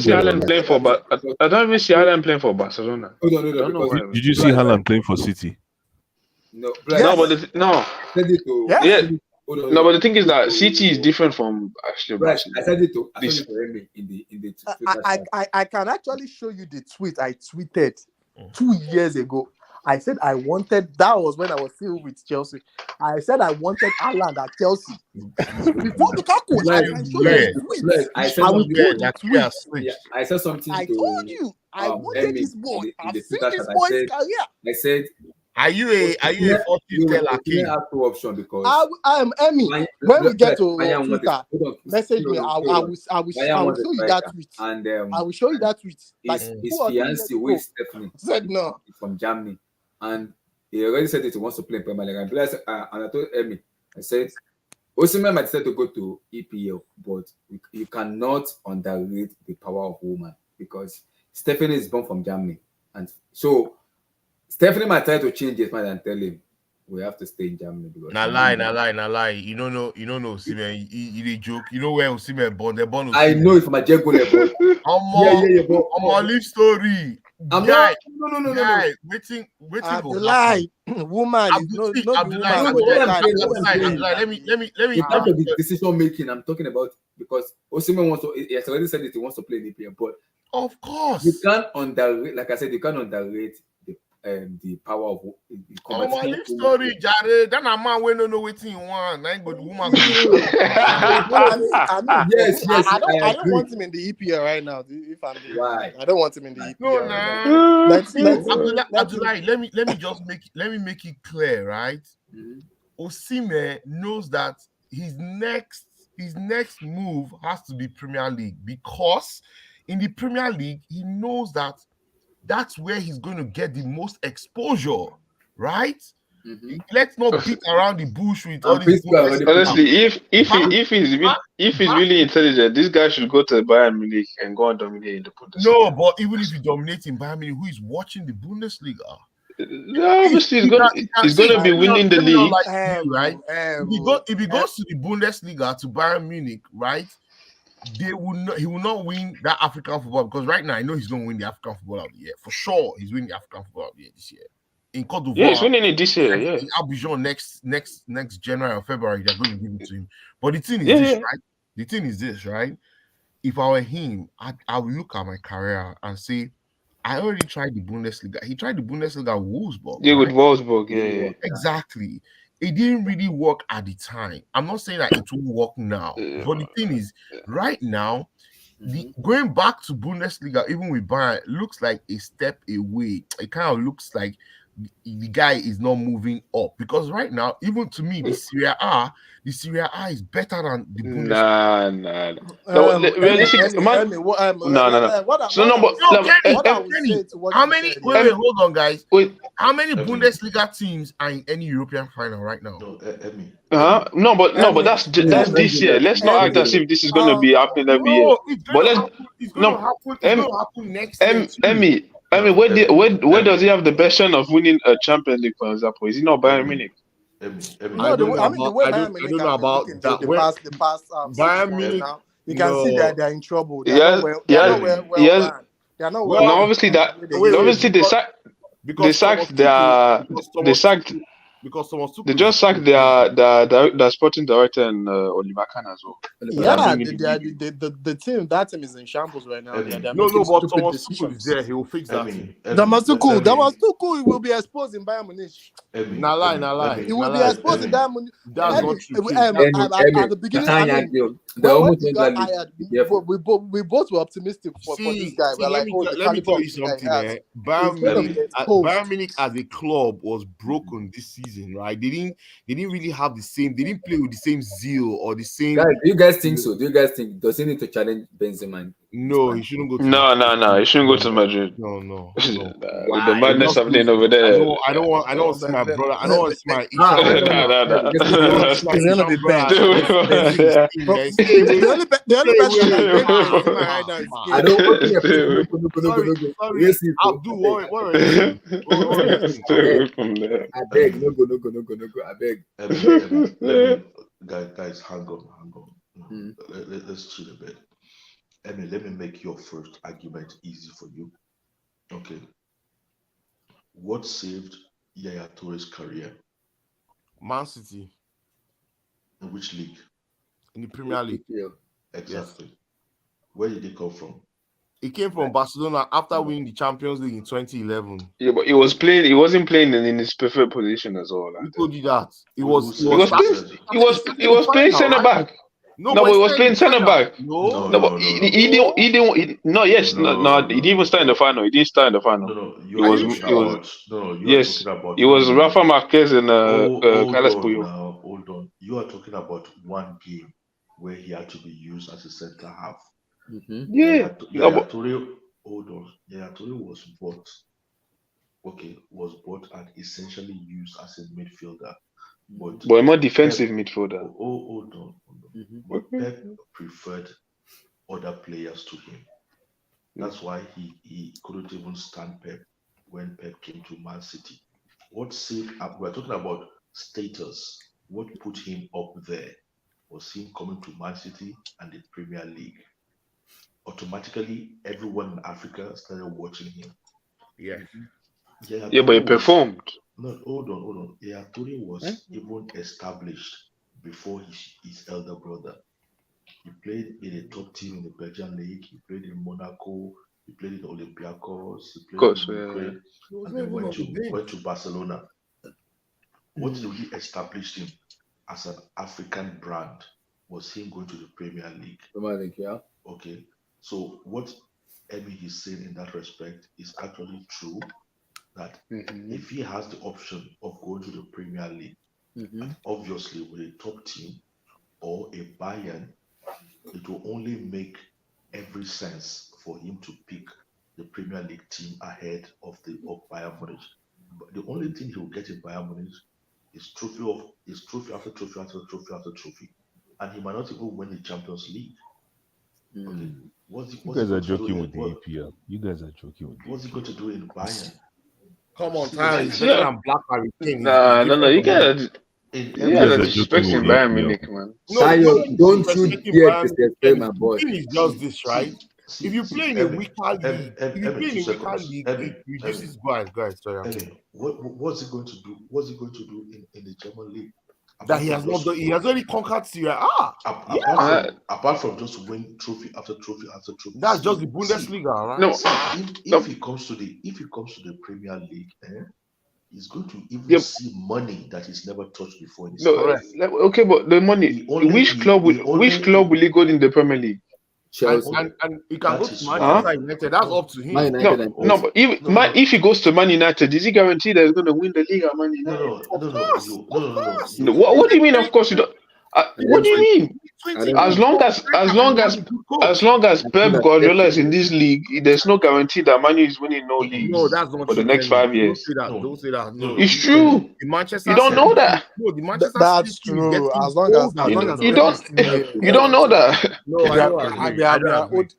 see Halland playing for, but I don't even see Halland playing for Barcelona. Did you see Halland playing for City? No, but the thing is that City is different from actually Barcelona. I said it to Remy in the I can actually show you the tweet I tweeted 2 years ago. I said I wanted, that was when I was still with Chelsea. I said I wanted Halland at Chelsea. Before Lukaku, I can show you the tweet. I said something. I told you, I wanted this boy. I've seen this boy's career. I said, Are you a 40 king? Option because I am Emmy. When we get to Twitter, message me. I will show you that tweet. And I will show you that tweet. Like his fiance, who is Stephanie, said no from Germany, and he already said that he wants to play in Premier League. And I told Emmy, I said, Osimhen might decide to go to EPL, but you cannot underrate the power of woman because Stephanie is born from Germany, and so Stephanie might try to change his mind and tell him we have to stay in Germany. Nah lie. You don't know Osimhen. He joke. You know where Osimhen born? They're born. I know it from a Jago level. I'm on live story. No. Waiting. Lie, woman. Let me. The decision making I'm talking about because Osimhen wants to. He has already said that he wants to play in EPL, but of course you can't underrate. Like I said, you can't underrate the power of the story, Jared. Then a man will know what he want. I good woman. Yes. I don't want him in the EPL right now. If I'm why, I don't want him in the EPL. No, nah. Let me just make it clear, right? Osimhen knows that his next move has to be Premier League because in the Premier League he knows that that's where he's going to get the most exposure, right? Let's not beat around the bush with all these. Honestly, if he's really intelligent, this guy should go to Bayern Munich and go and dominate in the Bundesliga. No, but even if he dominates in Bayern Munich, who is watching the Bundesliga? No, obviously he's going to be winning the league, right? If he goes to the Bundesliga to Bayern Munich, right? He will not win that African football because right now I know he's going to win the African football of the year for sure. He's winning the African football of the year this year. In Côte d'Ivoire, yeah, he's winning it this year. Yeah, in Abidjan next January or February they're going to give it to him. But the thing is right? The thing is this, right? If I were him, I would look at my career and say, I already tried the Bundesliga. He tried the Bundesliga with Wolfsburg. Yeah, right? With Wolfsburg, yeah. Exactly. It didn't really work at the time. I'm not saying that it will work now. But the thing is, right now, going back to Bundesliga, even with Bayern, looks like a step away. It kind of looks like the guy is not moving up. Because right now, even to me, the Serie A is better than the Bundesliga. Hold on, guys. How many Bundesliga teams are in any European final right now? No, but that's this year. Let's not act as if this is going to be happening every year. It's going to happen next year. I mean, where does he have the best chance of winning a Champions League, for example? Is he not Bayern Munich? No, the way Bayern Munich have been looking the past Bayern 6 months Munich. now, you can see that they're in trouble. They're Yeah, not well. yeah, They're not well yes. run. They're not Well, well. No, obviously they just sacked their sporting director and Oliver Kahn as well. Yeah, the team, that team is in shambles right now. They're making but stupid Thomas Tuchel decisions. is there. He will fix that team. Tuchel will be exposed in Bayern Munich. Nah lie. He will be exposed in Bayern Munich. That's not true. At the beginning, when he got hired, we both were optimistic for this guy. We're like, let me tell you something. Bayern Munich as a club was broken this season, right? They didn't really have the same. They didn't play with the same zeal or the same. Guys, do you guys think so? Do you guys think does he need to challenge Benzema? No, he shouldn't go to No, he shouldn't go to Madrid. No. With the madness happening over there. I don't want to see my brother. I don't want to see my the only person right now is I don't want to Abdul, what Stay away from there. I beg, no go. I beg. Guys, hang on. Let's chill a bit. Emmy, let me make your first argument easy for you. Okay. What saved Yaya Touré's career? Man City. In which league? In the Premier League. Exactly. Where did he come from? He came from Barcelona after winning the Champions League in 2011. Yeah, but he wasn't playing in his preferred position as well. Who told you that? He was playing centre back. No, but he was playing centre back. No, but he didn't. He didn't even start in the final. He didn't start in the final. He was Rafa Marquez and Carles Puyol. Hold on. You are talking about one game where he had to be used as a centre half. Yeah. Yaya Touré was bought. Okay, was bought and essentially used as a midfielder. But a more defensive midfielder. Hold on. But Pep preferred other players to him. That's why he couldn't even stand Pep when Pep came to Man City. What saved up? We're talking about status. What put him up there was him coming to Man City and the Premier League. Automatically, everyone in Africa started watching him. Yeah, but he performed. No, hold on. Yaya Touré was even established before his elder brother. He played in a top team in the Belgian league. He played in Monaco. He played in Olympiacos. He played in Ukraine. And then went to Barcelona. What really established him as an African brand was him going to the Premier League. Yeah. Okay. So what Emmy is saying in that respect is actually true. That if he has the option of going to the Premier League, obviously with a top team or a Bayern, it will only make every sense for him to pick the Premier League team ahead of Bayern Munich. But the only thing he will get in Bayern Munich is trophy after trophy after trophy after trophy, and he might not even win the Champions League. Okay. You guys are joking with the EPL. You guys are joking with. What's he going to do in Bayern? Come on, Tyler. He's better than Black Harry Kane. No. You guys are disrespecting Bayern Munich, man. Don't you dare disrespect my boy. The thing is just this, right? If you play in a weaker league, it reduces. Go ahead. Sorry. What's he going to do? What's he going to do in the German league? That he has not done. He has already conquered Syria. Apart from just win trophy after trophy after trophy. That's just the Bundesliga, right? No. If he comes to the Premier League, he's going to even see money that he's never touched before in his life. Okay, but the money. Which club will he go in the Premier League? Chelsea. And he can go to Manchester United. That's up to him. No, but if he goes to Man United, is he guaranteed that he's going to win the league at Man United? No. What do you mean? Of course you don't. What do you mean? As long as Pep Guardiola is in this league, there's no guarantee that Man U is winning no league for the next 5 years. Don't say that. No. It's true. You don't know that. No, the Manchester That's true. As long as you don't know that. No,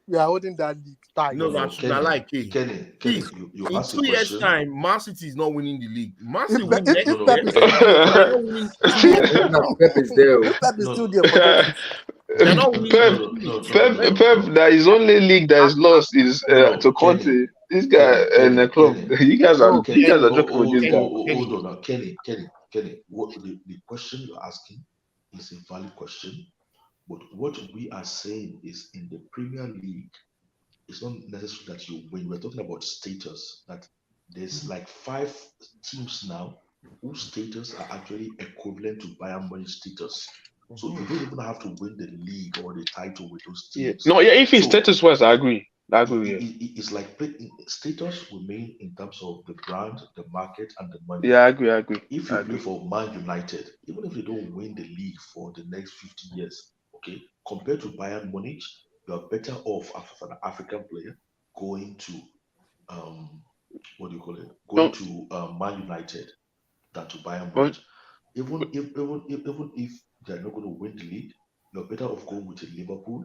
we are holding that league. tight. No, that should I like Kenny. Kenny, you In asked a 2 years' question. time, Man City is not winning the league. Man City If win next Pep year. is still They're not winning 2 years. Pep is there. if Pep is still there, forget it. They're not winning. Pep, that his only league that is lost is to Conte. Kenny, This guy and the club. You guys are joking with this guy. Hold on now, Kenny. What the question you're asking is a valid question, but what we are saying is in the Premier League, it's not necessary that you win. We're talking about status. That there's like 5 teams now whose status are actually equivalent to Bayern Munich status. So you don't even have to win the league or the title with those teams. No, yeah, if it's status wise, I agree. It's like status will mean in terms of the brand, the market, and the money. Yeah, I agree. If you play for Man United, even if they don't win the league for the next 50 years, okay, compared to Bayern Munich, you are better off as an African player going to Going to Man United than to Bayern Munich. Even if they're not going to win the league, you're better off going with Liverpool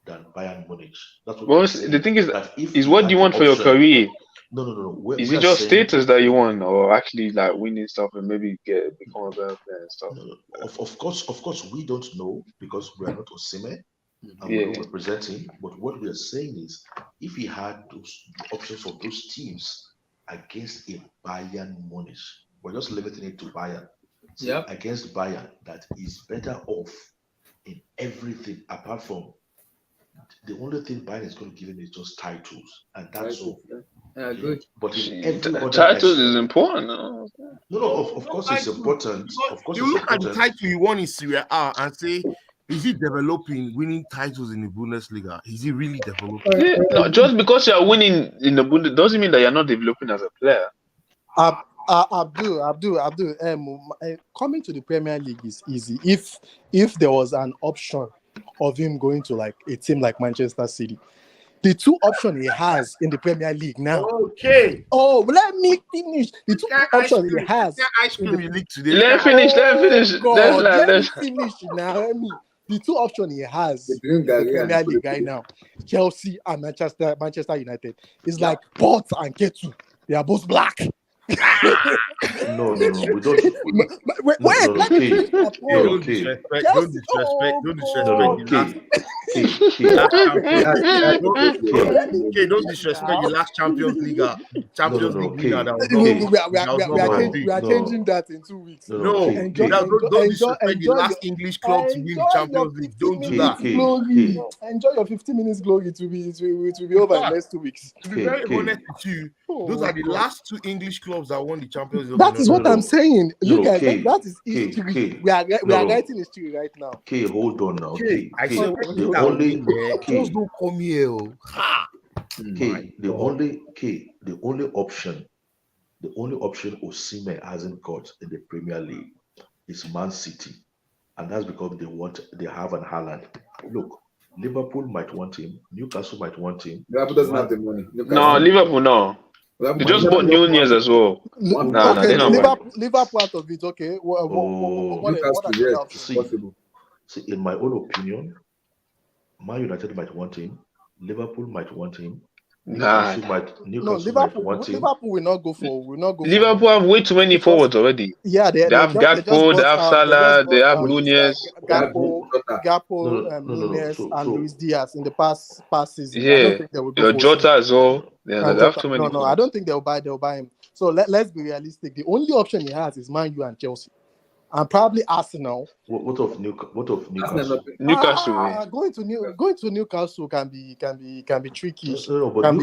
than Bayern Munich. That's what the thing is what do you want for your career? No. Is it just status that you want, or actually like winning stuff and maybe become a better player and stuff? Of course, we don't know because we are not Osimhen and we don't represent him. But what we are saying is, if he had those options of those teams against a Bayern Munich, we're just limiting it to Bayern. Against Bayern, that is better off in everything apart from the only thing Bayern is going to give him is just titles, and that's all. Good. But in every other titles is important. No, of course it's important. Of course, you look at the title you won in Serie A and say, is he developing, winning titles in the Bundesliga? Is he really developing? No, just because you are winning in the Bundesliga doesn't mean that you're not developing as a player. Abdul, coming to the Premier League is easy. If there was an option of him going to like a team like Manchester City, the 2 options he has in the Premier League now. Okay. Oh, let me finish. The 2 options he has. Let finish. God, let me finish now. The 2 options he has in the Premier League right now, Chelsea and Manchester United, is like Port and Ketu. They are both black. No, we don't. Don't disrespect the last Champions League. We are changing that in 2 weeks. No, don't disrespect the last English club to win the Champions League. Don't do that. Enjoy your 15 minutes glory. It will be over in the next 2 weeks. To be very honest with you, those are the last 2 English clubs that won the Champions League. That is what I'm saying. You guys, that is history. We are writing history right now. Okay, hold on now. I said just don't come here. The only option Osimhen hasn't got in the Premier League is Man City, and that's because they have an Halland. Look, Liverpool might want him, Newcastle might want him. Liverpool doesn't have the money. No, Liverpool no. They just bought Nunez as well. Liverpool out of it. Okay. See, in my own opinion, Man United might want him. Liverpool might want him. Newcastle Liverpool will not go for. Liverpool have way too many forwards already. Yeah, they have Gakpo, they have Salah, they have Nunez. Gakpo, Nunez, and Luis Diaz in the past season. Yeah, Jota as well. Yeah, they have too many. No, I don't think they'll buy him. So let's be realistic. The only option he has is Man U and Chelsea. And probably Arsenal. What of Newcastle? Going to Newcastle can be tricky. But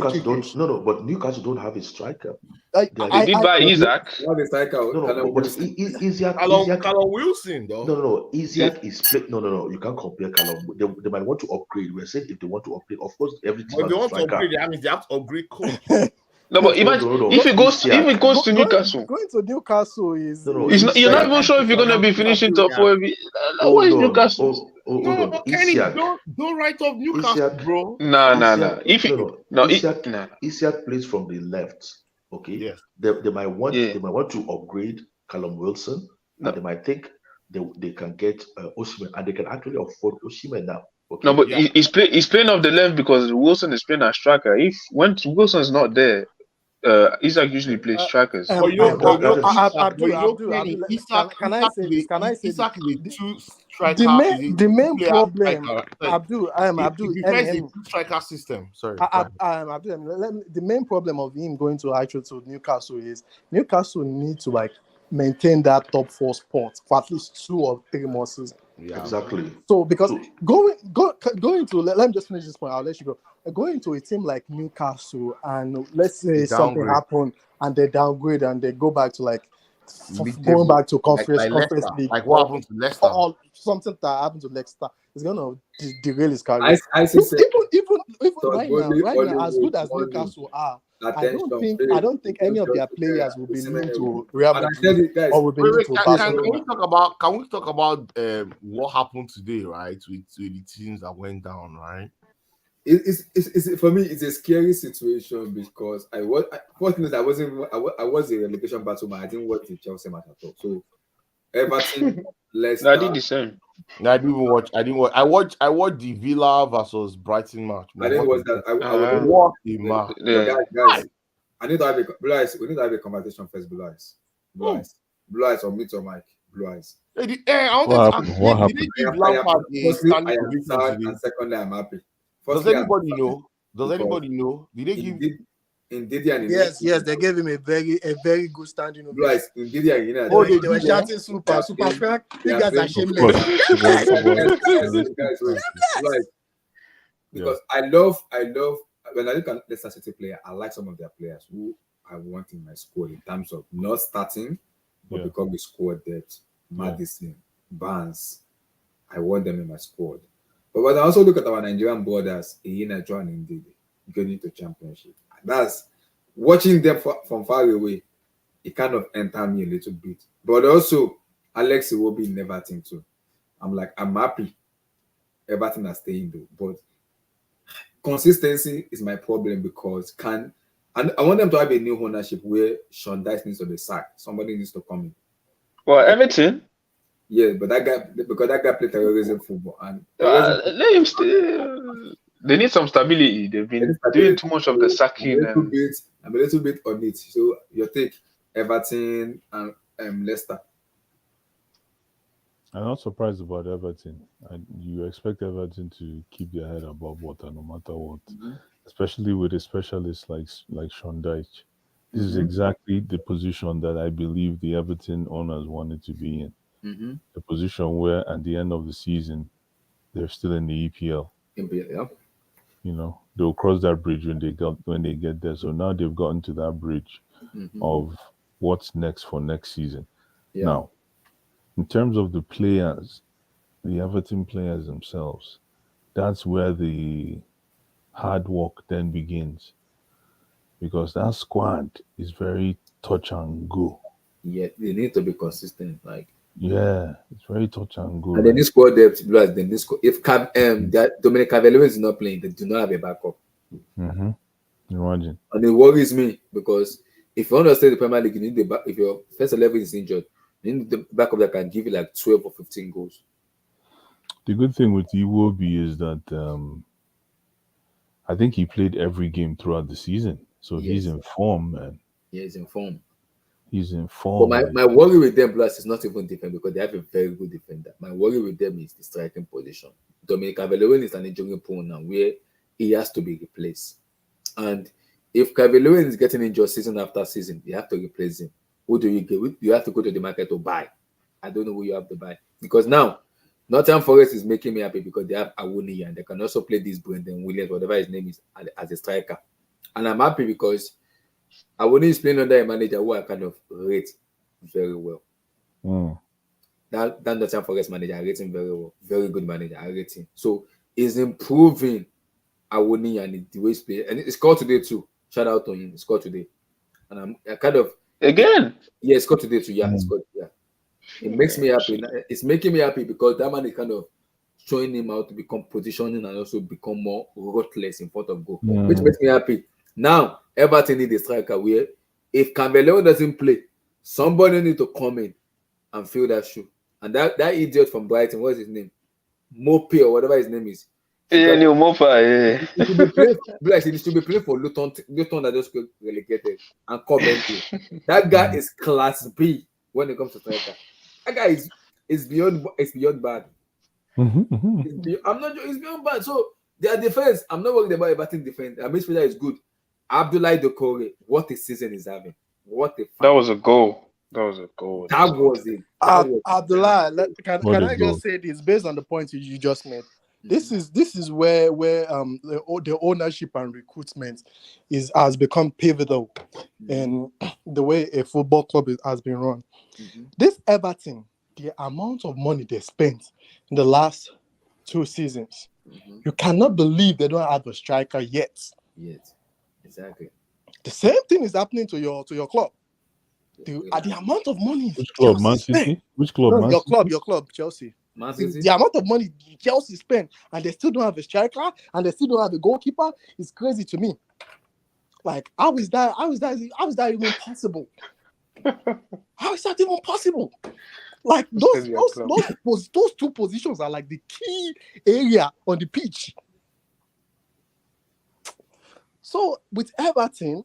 Newcastle don't have a striker. They did buy Isaac. Callum Wilson though. No. Isaac is playing. No. You can't compare Callum. They might want to upgrade. We're saying if they want to upgrade, of course, every team. But they want to upgrade. I mean, they have to upgrade coach. No, but imagine if it goes to Newcastle. Going to Newcastle is. You're not even sure if you're gonna be finishing top 4. What is Newcastle? Kenny, don't write off Newcastle, bro. No. Isiak plays from the left. Okay. Yes. They might want to upgrade Callum Wilson, and they might think they can get Osimhen, and they can actually afford Osimhen now. Okay, No, but yeah. he's playing off the left because Wilson is playing as striker. If when Wilson's not there, Isaac usually plays strikers. But you know, Abdul, Kenny, can I say this? Can I say this? Isak is a two The striker, is a the main two-player problem, striker. Like, Abdul, he prefers a two-striker system. Sorry. Abdul, the main problem of him going to Newcastle is Newcastle need to like maintain that top 4 spot for at least 2 or 3 more seasons. Yeah, exactly. So because going to let me just finish this point. I'll let you go. Going to a team like Newcastle and let's say something happen and they downgrade and they go back to like going back to conference league, like what happened to Leicester, or something that happened to Leicester is gonna derail his career. Even right now, as good as Newcastle are, I don't think any of their players will be linked to Real Madrid or will be linked to Barcelona. Can we talk about what happened today, right? With the teams that went down, right? It's for me. It's a scary situation because I was a relegation battle, but I didn't watch the Chelsea match at all. So Everton, Leicester. I did the same. No, I didn't watch. I watched the Villa versus Brighton match. I didn't watch that. What a match! Guys, I need to have Blue Eyes. We need to have a conversation first. Blue Eyes, or meet your mic. Blue Eyes. What happened? Did they give Lampard a standing ovation? And secondly, I'm happy. Does anybody know? Did they give? Yes, they gave him a very good standing ovation. Right, they were chanting super Frank. You guys are shameless. Right. Because I love when I look at Leicester City player, I like some of their players who I want in my squad in terms of not starting, but become a squad depth. Madison, Barnes, I want them in my squad. But when I also look at our Nigerian borders, Iyina John indeed going into championship. That's watching them from far away. It kind of enter me a little bit. But also, Alex will be in Everton too. I'm happy Everton are staying though. But consistency is my problem because and I want them to have a new ownership where Sean Dyche needs to be sacked. Somebody needs to come in. Well, Everton. Yeah, but because that guy played terrorism football and let him stay. They need some stability. They've been doing too much of the sacking. I'm a little bit on it. So your take, Everton and Leicester. I'm not surprised about Everton. You expect Everton to keep their head above water no matter what, especially with a specialist like Sean Dyche. This is exactly the position that I believe the Everton owners wanted to be in. The position where at the end of the season, they're still in the EPL. You know, they'll cross that bridge when they get there. So now they've gotten to that bridge of what's next for next season. Now, in terms of the players, the Everton players themselves, that's where the hard work then begins. Because that squad is very touch and go. Yeah, they need to be consistent. It's very touch and go. And then this squad depth, if Dominic Calvert-Lewin is not playing, they do not have a backup. Imagine. And it worries me because if you want to stay in the Premier League, you need if your first 11 is injured, you need the backup that can give you like 12 or 15 goals. The good thing with Iwobi is that I think he played every game throughout the season. So he's in form, man. Yeah, he's in form. He's in form. But my worry with them, plus, is not even defense because they have a very good defender. My worry with them is the striking position. Dominic Calvert-Lewin is an injury prone now where he has to be replaced. And if Calvert-Lewin is getting injured season after season, you have to replace him. Who do you get? You have to go to the market to buy. I don't know who you have to buy. Because now, Nottingham Forest is making me happy because they have Awoniyi and they can also play this Brendan Williams, whatever his name is, as a striker. And I'm happy because Awoniyi is playing under a manager who I kind of rate very well. That Nottingham Forest manager, I rate him very well. Very good manager, I rate him. So he's improving Awoniyi and the way he's playing. And he scored today too. Shout out to him. He scored today. And I kind of... Again? Yeah, he scored today too. Yeah, he scored. Yeah. It makes me happy. It's making me happy because that man is kind of showing him how to become positioning and also become more ruthless in front of goal, which makes me happy. Now, Everton need a striker where if Campbell doesn't play, somebody need to come in and fill that shoe. And that idiot from Brighton, what's his name? Mope or whatever his name is. Yeah, Neil Mofa, yeah. It should be played. Like it should be played for Luton that just got relegated and Coventry. That guy is class B when it comes to striker. That guy is beyond bad. I'm not sure it's beyond bad. So their defense, I'm not worried about Everton defense. Their midfielder is good. Abdoulaye Doucouré, what a season he's having. What a That was a goal. That was a goal. That was it. Abdullah, can What a I goal. just say this based on the points you just made? This is where the ownership and recruitment has become pivotal in the way a football club has been run. This Everton, the amount of money they spent in the last 2 seasons, you cannot believe they don't have a striker yet. Exactly. The same thing is happening to your club. The amount of money Which club, Chelsea Man spent. City? Which club, No, Man your City? club, Chelsea. Man City? The amount of money Chelsea spent and they still don't have a striker and they still don't have a goalkeeper is crazy to me. Like, how is that even possible? How is that even possible? Like those 2 positions are like the key area on the pitch. So with Everton,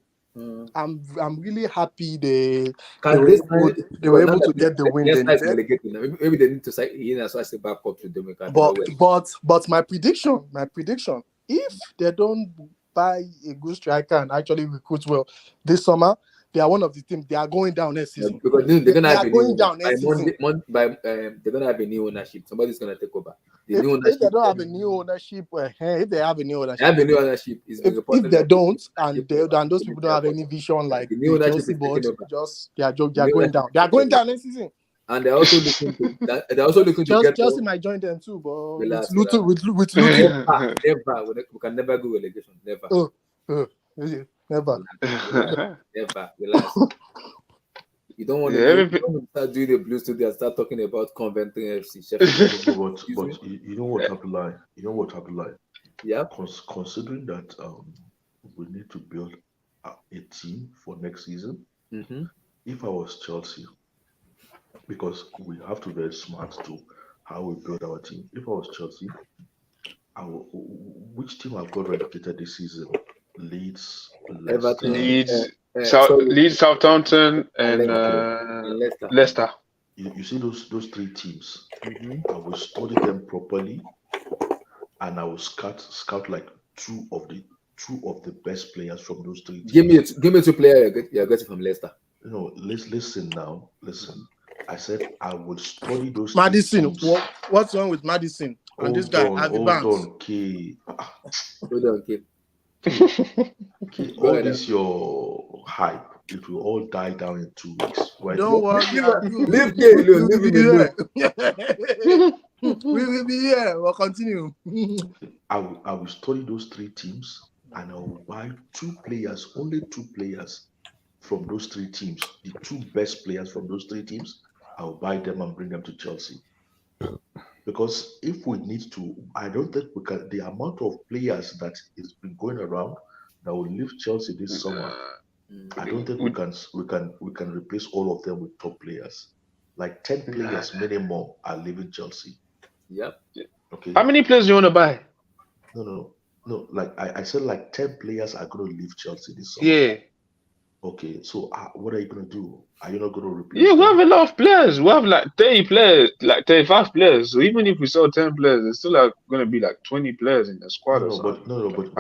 I'm really happy they were able to get the win. Maybe they need to say so I say back up to them. But my prediction, if they don't buy a good striker and actually recruit well this summer, they are one of the teams. They are going down next season. Because they're gonna have going down next season. They're gonna have a new ownership. Somebody's gonna take over. If they don't have a new ownership, if they have a new ownership, if they don't, and those people don't have any vision like the new Chelsea board, they are going down. They are going down next season. And they're also looking to get Chelsea might join them too, but relax, with Luton. Never. We can never go relegation. Never. Never. Never. Relax. You don't want to start doing the Blues today and start talking about Coventry FC. But you know what happened like? Yeah. Considering that we need to build a team for next season. If I was Chelsea, because we have to be very smart to how we build our team. If I was Chelsea, which team I've got relegated this season? Leeds, Everton, Leeds, Southampton, and Leicester. You see those 3 teams. I will study them properly, and I will scout like two of the best players from those 3 teams. Give me 2 players you're getting from Leicester. No, listen now. Listen. I said I would study those. Madison. What's wrong with Madison? And this guy, hold on, K. All this your hype, it will all die down in 2 weeks. Right? Don't worry. Leave K alone. We will be here. We'll continue. I will study those 3 teams and I will buy 2 players, only 2 players from those 3 teams. The 2 best players from those 3 teams, I will buy them and bring them to Chelsea. Because if we need to, I don't think we can. The amount of players that is been going around that will leave Chelsea this summer, I don't think we can replace all of them with top players. Like 10 players minimum are leaving Chelsea. Yep. Okay. How many players do you want to buy? No. Like I said, like 10 players are going to leave Chelsea this summer. Yeah. Okay, so what are you going to do? Are you not going to replace? Yeah, we have a lot of players. We have like 30 players, like 35 players. So even if we sell 10 players, it's still like going to be like 20 players in the squad or something. But but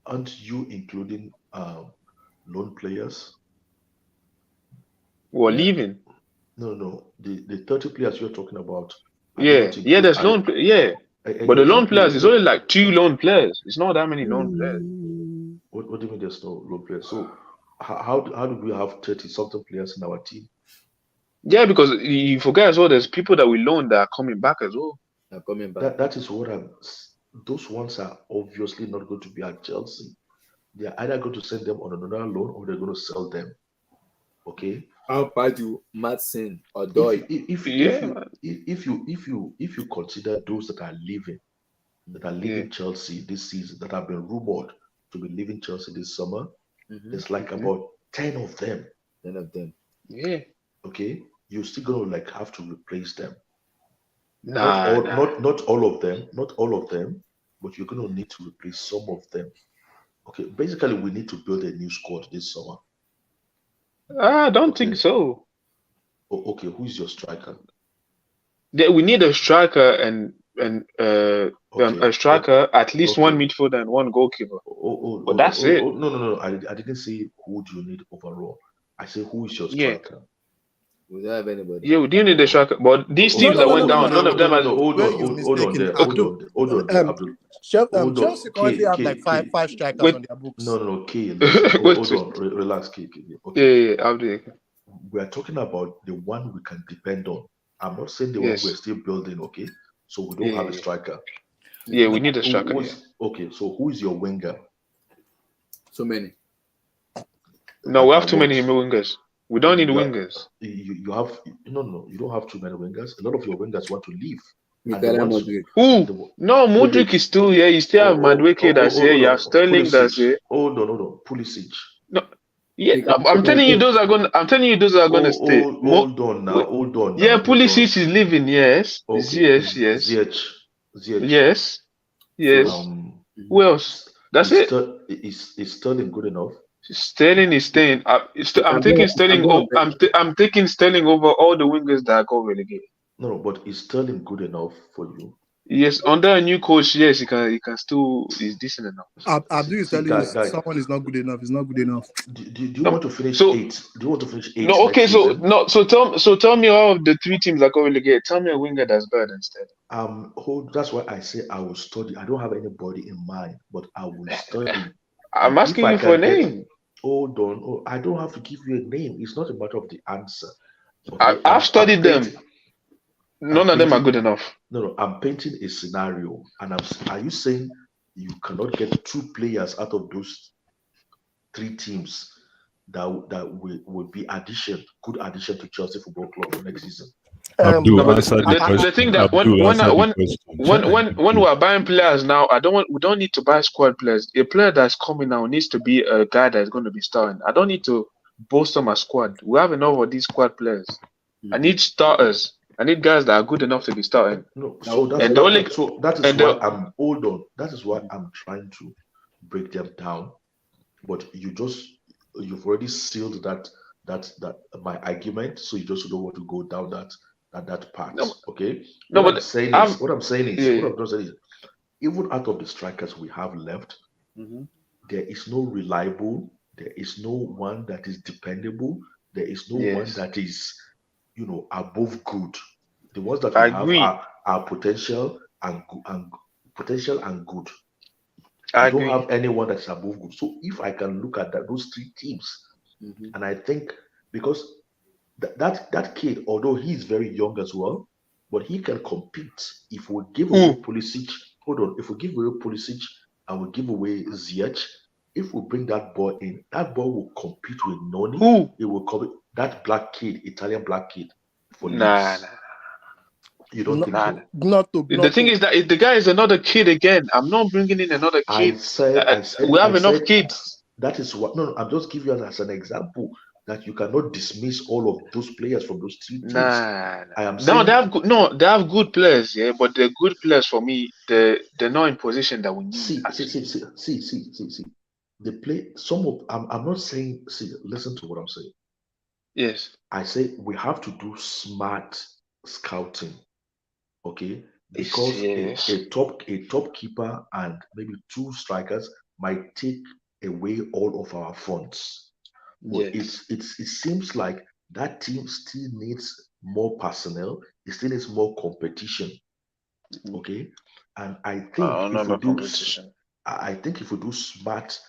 aren't you including loan players? Well, leaving. No. The 30 players you're talking about. Yeah, there's loan. Yeah, but the loan players is only like 2 loan players. It's not that many loan players. What do you mean there's no loan players? So how do we have 30 something players in our team? Yeah, because you forget as well. There's people that we loan that are coming back as well. They're coming back. That is what those ones are obviously not going to be at Chelsea. They're either going to send them on another loan or they're going to sell them. Okay. How about you, Madsen or Doy? If you consider those that are leaving Chelsea this season, that have been rumored to be leaving Chelsea this summer, there's like about 10 of them. 10 of them. Yeah. Okay. You're still gonna like have to replace them. Not all of them, but you're going to need to replace some of them. Okay, basically, we need to build a new squad this summer. I don't think so. Okay, who is your striker? We need a striker and a striker, at least one midfielder and one goalkeeper. But that's it. No. I didn't say who do you need overall. I say who is your striker? We don't have anybody. Yeah, we do need a striker, but these teams that went down, none of them has. Hold on, Abdul. Chelsea currently have like five strikers on their books. No, hold on, relax, K. Okay. Yeah, Abdul. We are talking about the one we can depend on. I'm not saying the one we're still building, okay? So we don't have a striker. Yeah, we need a striker. Okay, so who is your winger? So many. No, we have too many wingers. We don't need wingers. You have no. You don't have too many wingers. A lot of your wingers want to leave. Modric is still here. You still have Madueke that's here. You have Sterling that's here. Hold on. Pulisic. No. Yeah, I'm telling you, those are going to stay. Hold on now. Yeah, Pulisic is leaving. Yes. Yes. Yes. Who else? That's it. Is Sterling good enough? Sterling is staying. I'm taking Sterling. I'm taking Sterling over all the wingers that got relegated. No, but is Sterling good enough for you? Yes, under a new coach, yes, he can still. He's decent enough. Abdul is telling you someone is not good enough. It's not good enough. Do you want to finish 8? Do you want to finish 8? No, okay. So tell me all of the 3 teams that got relegated. Tell me a winger that's better than Sterling. That's why I say I will study. I don't have anybody in mind, but I will study. I'm asking you for a name. Hold on. I don't have to give you a name. It's not a matter of the answer. Okay? I've studied them. None of them are good enough. No, I'm painting a scenario, and are you saying you cannot get 2 players out of those 3 teams that will be good addition to Chelsea Football Club for next season? The thing that when we are buying players now, we don't need to buy squad players. A player that's coming now needs to be a guy that's going to be starting. I don't need to bolster my squad. We have enough of these squad players. I need starters. I need guys that are good enough to be starting. That is why I'm trying to break them down. But you've already sealed that my argument, so you just don't want to go down that path. Okay? What I'm saying is, even out of the strikers we have left, there is no reliable, there is no one that is dependable, there is no one that is above good. The ones that we have are potential and good. I don't have anyone that's above good. So if I can look at those 3 teams, and I think because that kid, although he's very young as well, but he can compete. If we give away Pulisic, if we give away Pulisic and we give away Ziyech, if we bring that boy in, that boy will compete with Noni. It will compete that Italian black kid. Nah. You don't think so? The thing is that the guy is another kid again. I'm not bringing in another kid. We have enough kids. That is what. No, I'm just giving you as an example that you cannot dismiss all of those players from those 3 teams. I am saying, they have good players, yeah, but they're good players for me. They're not in position that we need. See. They play some of. I'm not saying. See, listen to what I'm saying. Yes. I say we have to do smart scouting. Okay, because a top keeper and maybe 2 strikers might take away all of our funds. But it seems like that team still needs more personnel. It still needs more competition. Okay, and I think if we do smart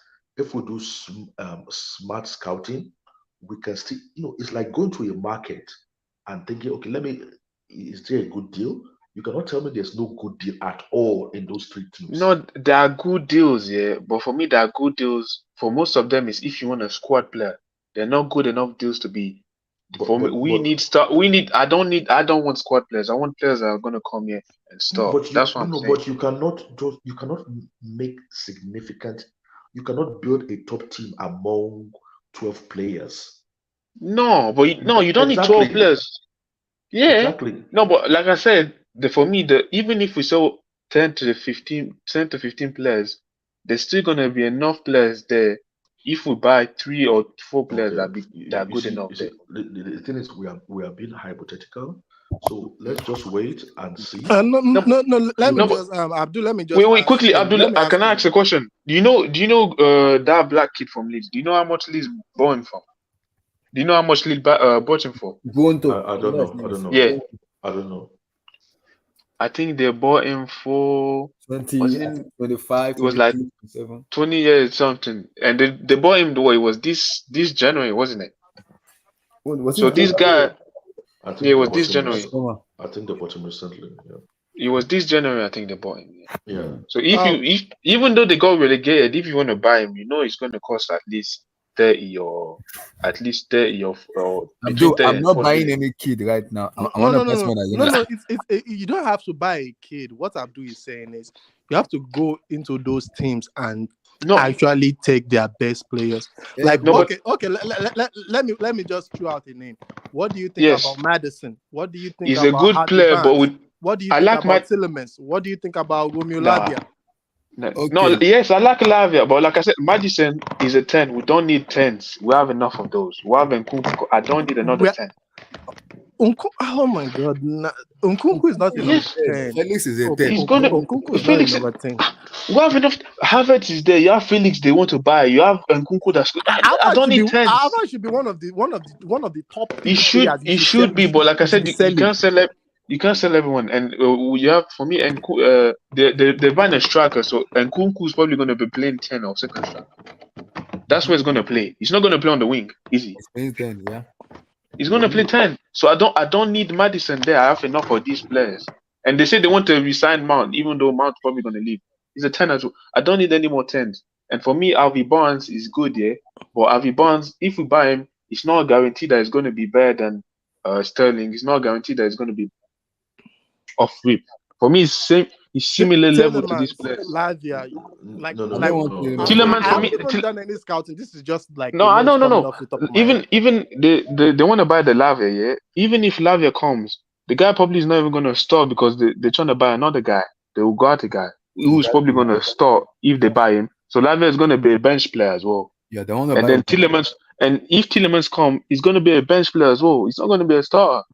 scouting, we can still. It's like going to a market and thinking, okay, is there a good deal? You cannot tell me there's no good deal at all in those 3 teams. No, there are good deals, yeah. But for me, there are good deals. For most of them, is if you want a squad player. They're not good enough deals to be. I don't want squad players. I want players that are going to come here and start. That's what I'm saying. But you cannot make significant. You cannot build a top team among 12 players. No, but you don't need 12 players. Yeah. Exactly. No, but like I said, for me, even if we sell 10 to 15 players, there's still gonna be enough players there. If we buy 3 or 4 players that are good enough there. The thing is, we are being hypothetical. So let's just wait and see. No. Let me just Abdul. Let me just wait quickly, Abdul. Can I ask a you. question? Do you know that black kid from Leeds? Do you know how much Leeds bought him for? Do you know how much Leeds bought him for? I don't know. Yeah, I don't know. I think they bought him for 20, 25, it was like 20 years something, and they bought him the way it was this January, wasn't it? So this guy, it was this January. I think they bought him recently. Yeah. It was this January, I think they bought him. Yeah. So if even though they got relegated, if you want to buy him, you know it's going to cost at least 30 or between 30 I'm and not 40 buying million. any kid right now. I No. want to pass one No. It's you don't have to buy a kid. What Abdul is saying is you have to go into those teams and actually take their best players. Like okay. Let me just throw out a name. What do you think about Madison? What do you think He's about a good Harvey player, Barnes? but What do you think about Tillemans? What do you think about Romeo Lavia? No, yes, I like Lavia, but like I said, Madison is a 10. We don't need 10s. We have enough of those. We have Nkuku. I don't need another 10. Oh my God, Nkuku is not a number 10. Felix is a 10. He's gonna. Nkuku is Felix, not a number 10. we have enough. Havertz is there. You have Felix. They want to buy. You have Nkuku. That's good. I don't need 10s. Havertz should be one of the top. He should be, but like I said, you can't sell. You can't sell everyone, and you have for me and they're buying a striker, so Nkuku is probably going to be playing 10 or second striker. That's where he's going to play. He's not going to play on the wing, is he? He's playing 10, yeah. He's going to play 10. So I don't need Madison there. I have enough of these players, and they say they want to resign Mount, even though Mount's probably going to leave. He's a 10 as well. I don't need any more 10s. And for me, Harvey Barnes is good, yeah. But Harvey Barnes, if we buy him, it's not guaranteed that it's going to be better than Sterling. It's not guaranteed that it's going to be off rip. For me, it's similar level to this player. Lavia, Tillemans for me. I haven't done any scouting. This is just like no. Even they want to buy the Lavia, yeah. Even if Lavia comes, the guy probably is not even going to start because they're trying to buy another guy. They will go out a guy who's probably going to start if they buy him. So Lavia is going to be a bench player as well. Yeah, they want to buy. And then Tillemans, and if Tillemans come, he's going to be a bench player as well. He's not going to be a starter.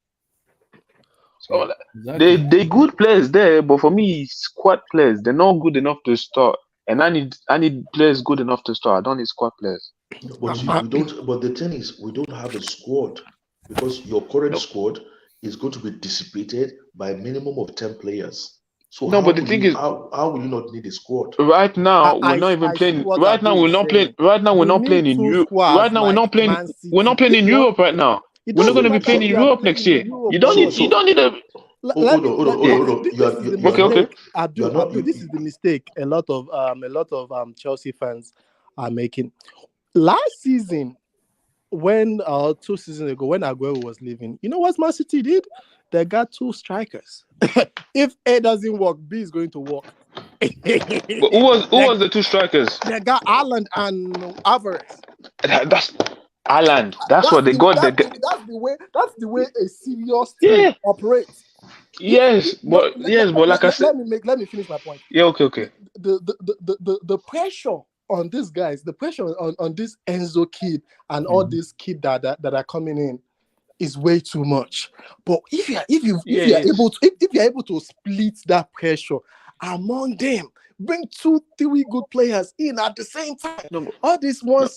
So they good players there, but for me, squad players. They're not good enough to start, and I need players good enough to start. I don't need squad players. But we don't. But the thing is, we don't have a squad because your current squad is going to be dissipated by a minimum of 10 players. So no, but the thing is, how will you not need a squad? Right now, we're not even playing. Right now, we're not playing. Right now, we're not playing in Europe. Right now, we're not playing. We're not playing in Europe right now. We're not going to be playing in Europe next year. You don't need a. Okay. Abdul, this is the mistake a lot of Chelsea fans are making. Last season, when 2 seasons ago, when Aguero was leaving, you know what Man City did? They got 2 strikers. If A doesn't work, B is going to work. Who was the 2 strikers? They got Halland and Alvarez. That's Halland. That's what they got. That's the way a serious team operates. Yes, but like I said, let me finish my point. Yeah, okay. The pressure on these guys, the pressure on this Enzo kid and all these kids that are coming in is way too much. But if you're able to split that pressure among them, bring 2-3 good players in at the same time. All this one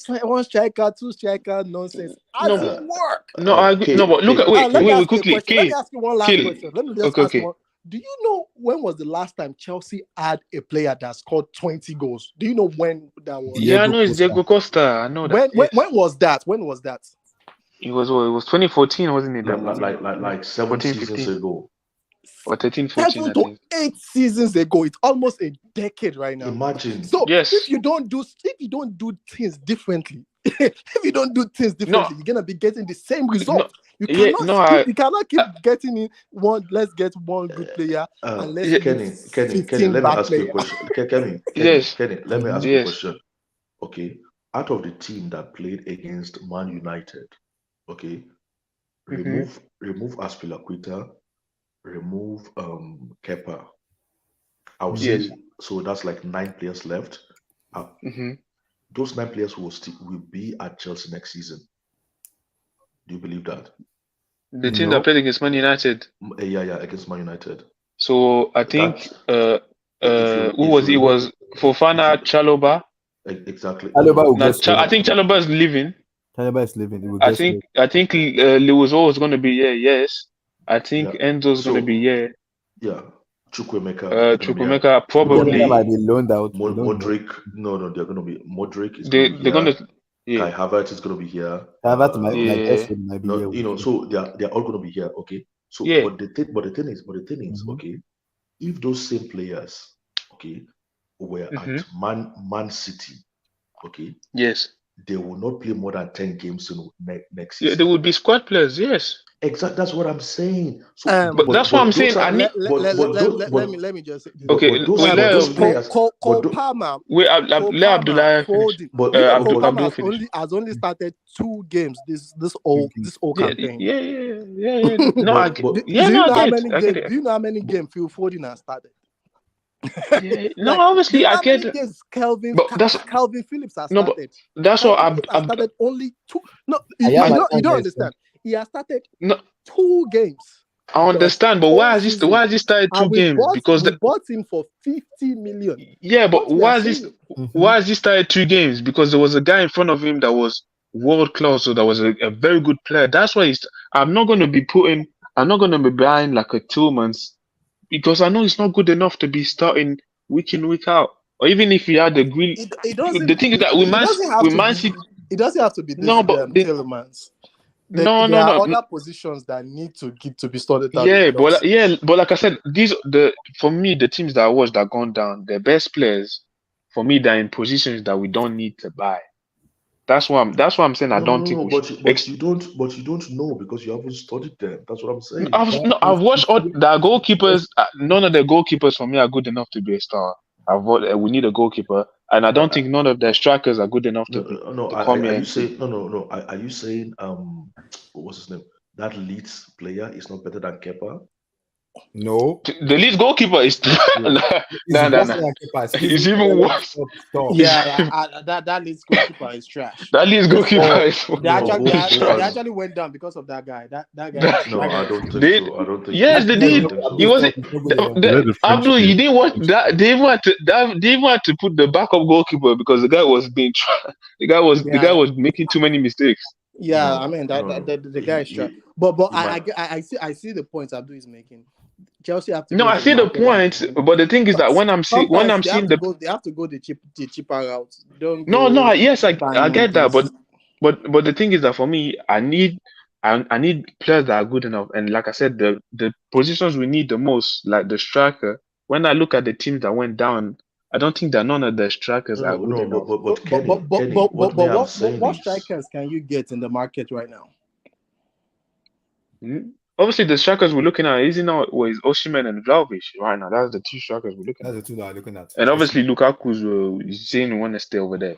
striker, 2 striker nonsense doesn't work. No, I agree. No, but look at wait quickly. Let me ask you one last question. Let me just ask one. Do you know when was the last time Chelsea had a player that scored 20 goals? Do you know when that was? Yeah, I know it's Diego Costa. I know that. When was that? When was that? It was 2014, wasn't it? Like 7 seasons ago. Or 13, 14, I think. 8 seasons ago. It's almost a decade right now. Imagine. So if you don't do things differently, you're gonna be getting the same result. You cannot keep getting in one. Let's get one good player and let's Kenny, let me ask you a question. Kenny, let me ask you a question. Okay, out of the team that played against Man United, okay, remove Aspilicueta, remove Kepa, I would Yes. say so that's like 9 players left. Those 9 players will be at Chelsea next season. Do you believe that? The team that played against Man United. Yeah, against Man United. So I think who was it? It was Fofana, Chalobah. Exactly. I think Chalobah is leaving. Chalobah is leaving. I think Lewis is going to be here. Yes. I think Enzo's going to be here. Yeah. Chukwuemeka probably might be loaned out. Modric. No, they're going to be. Modric is they're going to be here. Kai Havertz is going to be here. Havertz might be here. You know, so they're all going to be here. Okay. So, but the thing is, okay, if those same players, okay, were at Man City, okay, yes, they will not play more than 10 games in next season. Yeah, they will be squad players. Yes. Exactly, that's what I'm saying. So, but that's what I'm saying. Let me just say this. Okay, those players. Cole Palmer. Let Abdullah finish. Palmer has only started 2 games this whole campaign. Yeah. No, I get. Do you know how many games Phil Foden has started? No, obviously I get. Calvin Phillips has started. No, but that's what I've started only 2. No, you don't understand. He has started 2 games. I understand, but why has he started 2 games? Because we bought him for 50 million. Yeah, but why has he started 2 games? Because there was a guy in front of him that was world class, so that was a very good player. That's why I'm not going to be buying like a Tillmans, because I know it's not good enough to be starting week in, week out. Or even if he had the green, the thing is that it doesn't have to be this Tillmans. There are other positions that need to be sorted out. But like I said, for me, the teams that I watched that gone down, the best players, for me, they're in positions that we don't need to buy. That's why I'm saying I don't think. But you don't know because you haven't studied them. That's what I'm saying. I've watched all the goalkeepers. None of the goalkeepers for me are good enough to be a star. We need a goalkeeper, and I don't think none of their strikers are good enough to come here. Are you saying what's his name? That Leeds player is not better than Kepa? No, the Leeds goalkeeper is It's even worse. That Leeds goalkeeper is trash. That Leeds goalkeeper is. They actually went down because of that guy. That guy. No, I don't think so. Yes, they did. He wasn't. Abdul, you didn't want that. They even had to put the backup goalkeeper because the guy was being. The guy was making too many mistakes. Yeah, I mean the guy is trash. But I see the points Abdul is making. Chelsea have to. No, I see the point, but the thing is that when I'm seeing they have to go the cheaper route. Yes, I get that, but the thing is that for me, I need players that are good enough, and like I said, the positions we need the most, like the striker. When I look at the teams that went down, I don't think that none of the strikers are good enough. What strikers can you get in the market right now? Obviously, the strikers we're looking at is Osimhen and Vlahovic right now. That's the 2 strikers we're looking at. That's the 2 that I'm looking at. And obviously, Lukaku's saying he want to stay over there.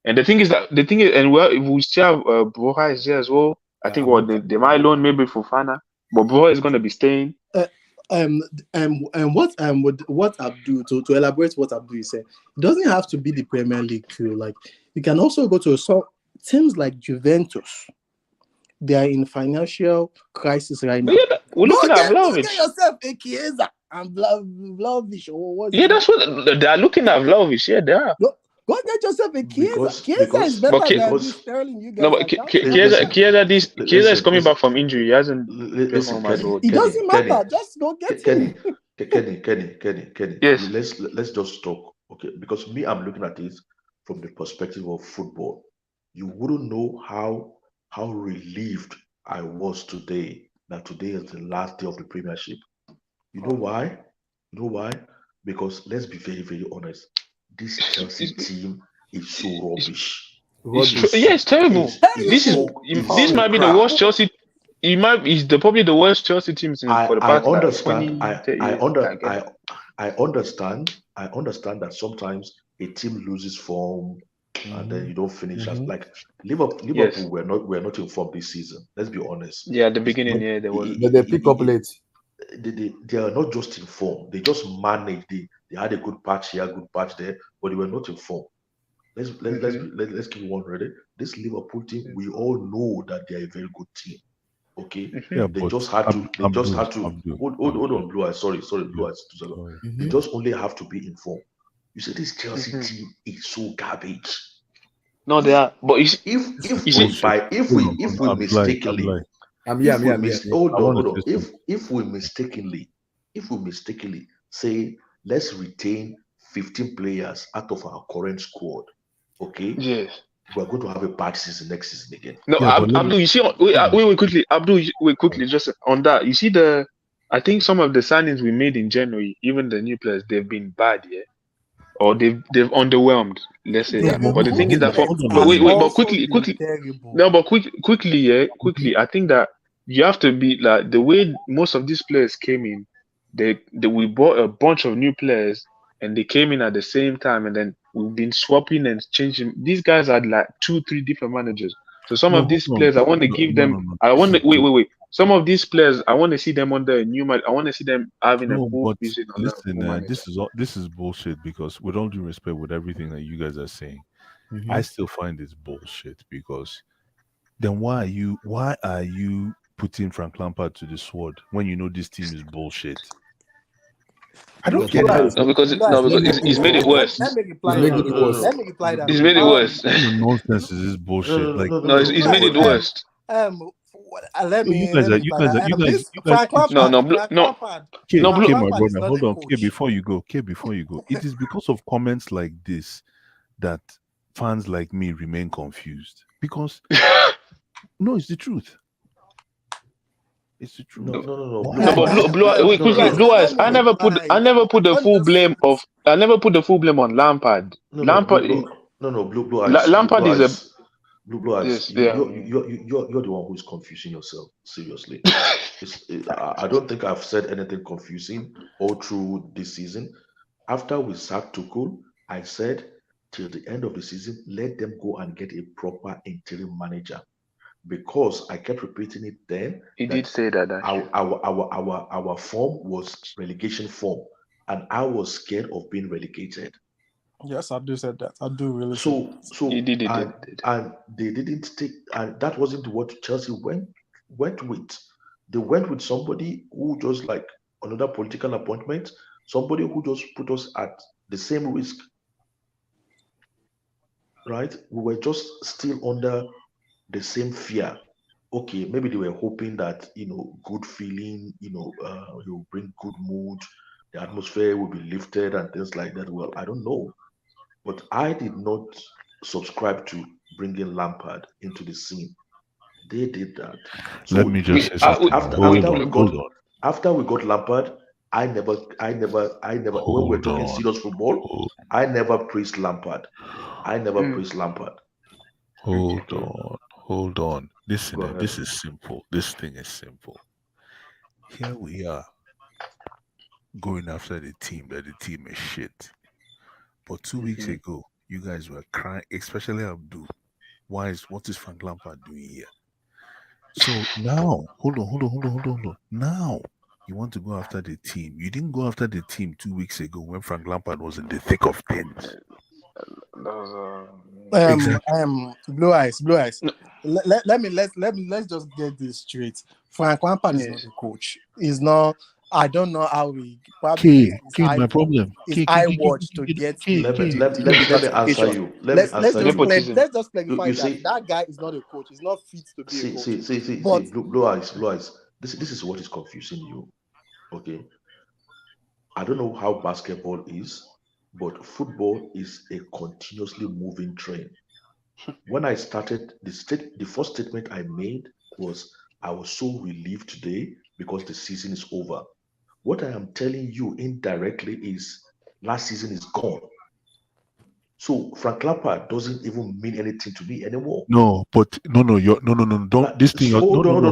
And the thing is, and we still have Broha is here as well. I think they might loan maybe for Fana, but Broha is going to be staying. And what Abdul to elaborate what Abdul is saying, it doesn't have to be the Premier League too. Like you can also go to some teams like Juventus. They are in financial crisis right now. Yeah, we're looking at Vlahovic. Get yourself a Chiesa and Vlahovic. That's what they are looking at Vlahovic. Yeah, they are. Go get yourself a Chiesa. Chiesa is better than Sterling. You guys. No, but Chiesa is coming back from injury. He hasn't. It doesn't matter. Just go get him. Kenny. Yes. Let's just talk. Okay, because me, I'm looking at it from the perspective of football. You wouldn't know how relieved I was today that today is the last day of the Premiership. You know why? Because let's be very, very honest. This Chelsea team is so rubbish. It's terrible. This might be the worst Chelsea. It's probably the worst Chelsea team for the past. I understand that sometimes a team loses form. And then you don't finish as like Liverpool. Yes. We're not in form this season. Let's be honest. Yeah, at the beginning, there was. But they pick up late. they are not just in form. They just manage. They had a good patch here, good patch there, but they were not in form. Let's keep one ready. This Liverpool team, we all know that they are a very good team. Okay, Yeah, they but just had to. They just had to. Abdul, Hold on, Blue Eyes. Sorry, Blue yeah, Eyes. sorry. They just only have to be in form. You see, this Chelsea Mhm. team is so garbage. No, they are. But you see, If you we see, buy, if we mistakenly, hold on. If we mistakenly say let's retain 15 players out of our current squad, okay, yes. we're going to have a bad season next season again. No, Yeah, but Abdul, you see, wait quickly. Abdul, wait quickly, just on that. You see I think some of the signings we made in January, even the new players, they've been bad, yeah, or they've underwhelmed. Let's say no, that. but But the thing is that hold on, but let me wait, but also quickly, been terrible. no, but quickly, yeah, quickly. I think that you have to be like the way most of these players came in. We bought a bunch of new players, and they came in at the same time, and then we've been swapping and changing. These guys had like 2, 3 different managers. So some no, of hold these on. players, I want to give them. No. I want See, to wait. Some of these players, I want to see them under a new man. I want to see them having a no, full but season under a listen, full manager. this is bullshit because with all due respect, with everything that you guys are saying, Mhm. I still find this bullshit because then why are you putting Frank Lampard to the sword when you know this team is bullshit? I don't get that. No, because he's made it worse. Let me reply that. Let me reply that. He's made it worse. What kind of nonsense is this bullshit? Like, No, he's made it worse. Let me you reply guys, that. you guys, Frank No, Lampard. no, Frank no, Lampard. K, no, Frank my Lampard is brother, not hold a on. K, coach. before you go, it is because of comments like this that fans like me remain confused. Because no, it's the truth. It's the truth. No. No, but wait, quickly, Blue Eyes. I never put the full blame of. I never put the full blame on Lampard. Lampard Blue Eyes. Lampard is a. Blue Eyes. Yes, yeah. You're the one who's confusing yourself. Seriously, I don't think I've said anything confusing all through this season. After we sacked Tuchel, I said till the end of the season, let them go and get a proper interim manager. Because I kept repeating it then. He did say that. Our form was relegation form, and I was scared of being relegated. Yes, I do said that. I do really. So he did. And they didn't take, and that wasn't what Chelsea went with. They went with somebody who just like another political appointment, somebody who just put us at the same risk. Right? We were just still under the same fear. Okay, maybe they were hoping that good feeling, will bring good mood, the atmosphere will be lifted and things like that. Well, I don't know, but I did not subscribe to bringing Lampard into the scene. They did that. So let me just say something. After we got Lampard, I never. When we're talking serious football, I never praised Lampard. Hold on. Listen, this is simple. This thing is simple. Here we are going after the team that the team is shit. But 2 weeks ago, you guys were crying, especially Abdul. What is Frank Lampard doing here? So now, hold on. Now you want to go after the team. You didn't go after the team 2 weeks ago when Frank Lampard was in the thick of things. Blue Eyes. Let's just get this straight. Frank Lampard is not a coach. He's not. I don't know how he probably my problem. I watch to get. Let me answer you. Let's just clarify that guy is not a coach. He's not fit to be a coach. See, Blue Eyes. This is what is confusing you. Okay, I don't know how basketball is, but football is a continuously moving train. When I started, the first statement I made was, I was so relieved today because the season is over. What I am telling you indirectly is last season is gone. So Frank Lampard doesn't even mean anything to me anymore. No, but no. Don't this thing. Hold on.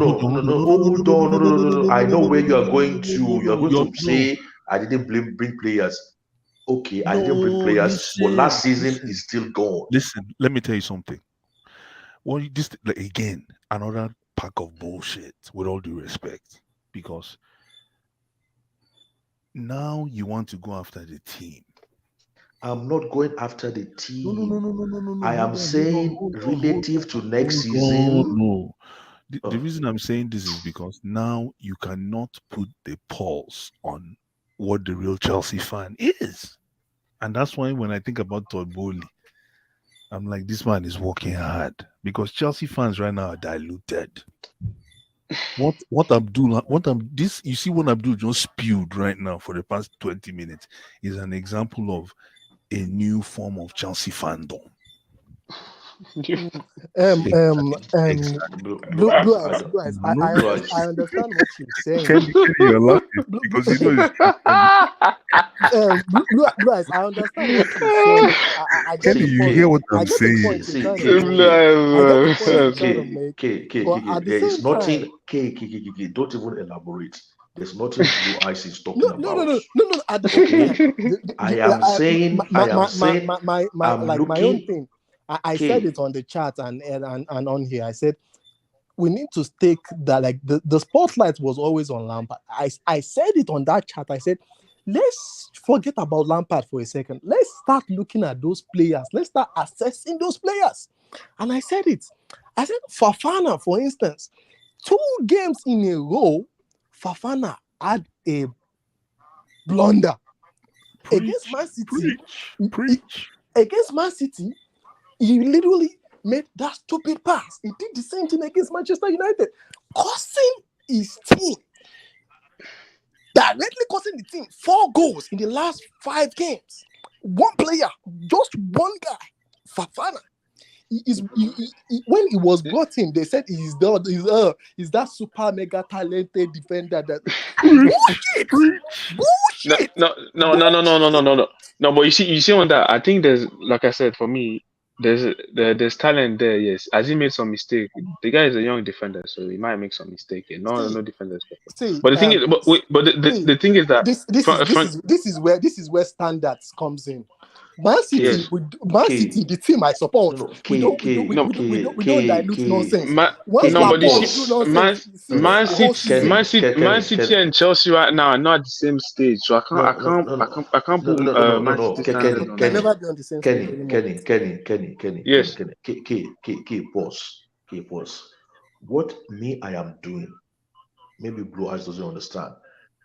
I know where you are going to. You are going to say I didn't bring players. Okay, I didn't bring players, but last season is still gone. Listen, let me tell you something. Well, this again, another pack of bullshit. With all due respect, because Now you want to go after the team. I'm not going after the team. No. I am saying relative to next season. No. The reason I'm saying this is because now you cannot put the pulse on what the real Chelsea fan is. And that's why when I think about Todd Bowley, I'm like, this man is working hard because Chelsea fans right now are diluted. What Abdul just spewed right now for the past 20 minutes is an example of a new form of Chelsea fandom. Blue eyes. I understand what you're saying. Kenny, you're laughing because you know Blue eyes. I understand what you're saying. I get Kenny, the you point. hear what I I'm get saying? the point you're trying to make. I get the point you're trying to make. But at the there is same nothing. time, Don't even elaborate. There's nothing Blue Eyes is talking about. No. At the same time, I am saying, my looking. own thing. I said it on the chat and on here. I said we need to take that, like the spotlight was always on Lampard. I said it on that chat. I said, let's forget about Lampard for a second. Let's start looking at those players. Let's start assessing those players. And I said it. I said Fofana, for instance, 2 games in a row, Fofana had a blunder against Man City. Against Man City, he literally made that stupid pass. He did the same thing against Manchester United, costing his team. Directly costing the team 4 goals in the last 5 games. One player, just one guy, Fofana. When he was brought in, they said he's that super mega talented defender. That bullshit. No. But you see on that, I think there's, like I said, for me, there's talent there. Yes, has he made some mistake? The guy is a young defender, so he might make some mistake. No defender is perfect. But the thing is, the thing is that this is where standards comes in. Man City, City, the team I support, we don't dilute nonsense. Man City and Chelsea right now are not at the same stage, so I can't put Man City standards on them. Never be on the same stage anymore. Kenny. Yes. Pause. What I am doing, maybe Blue Eyes doesn't understand.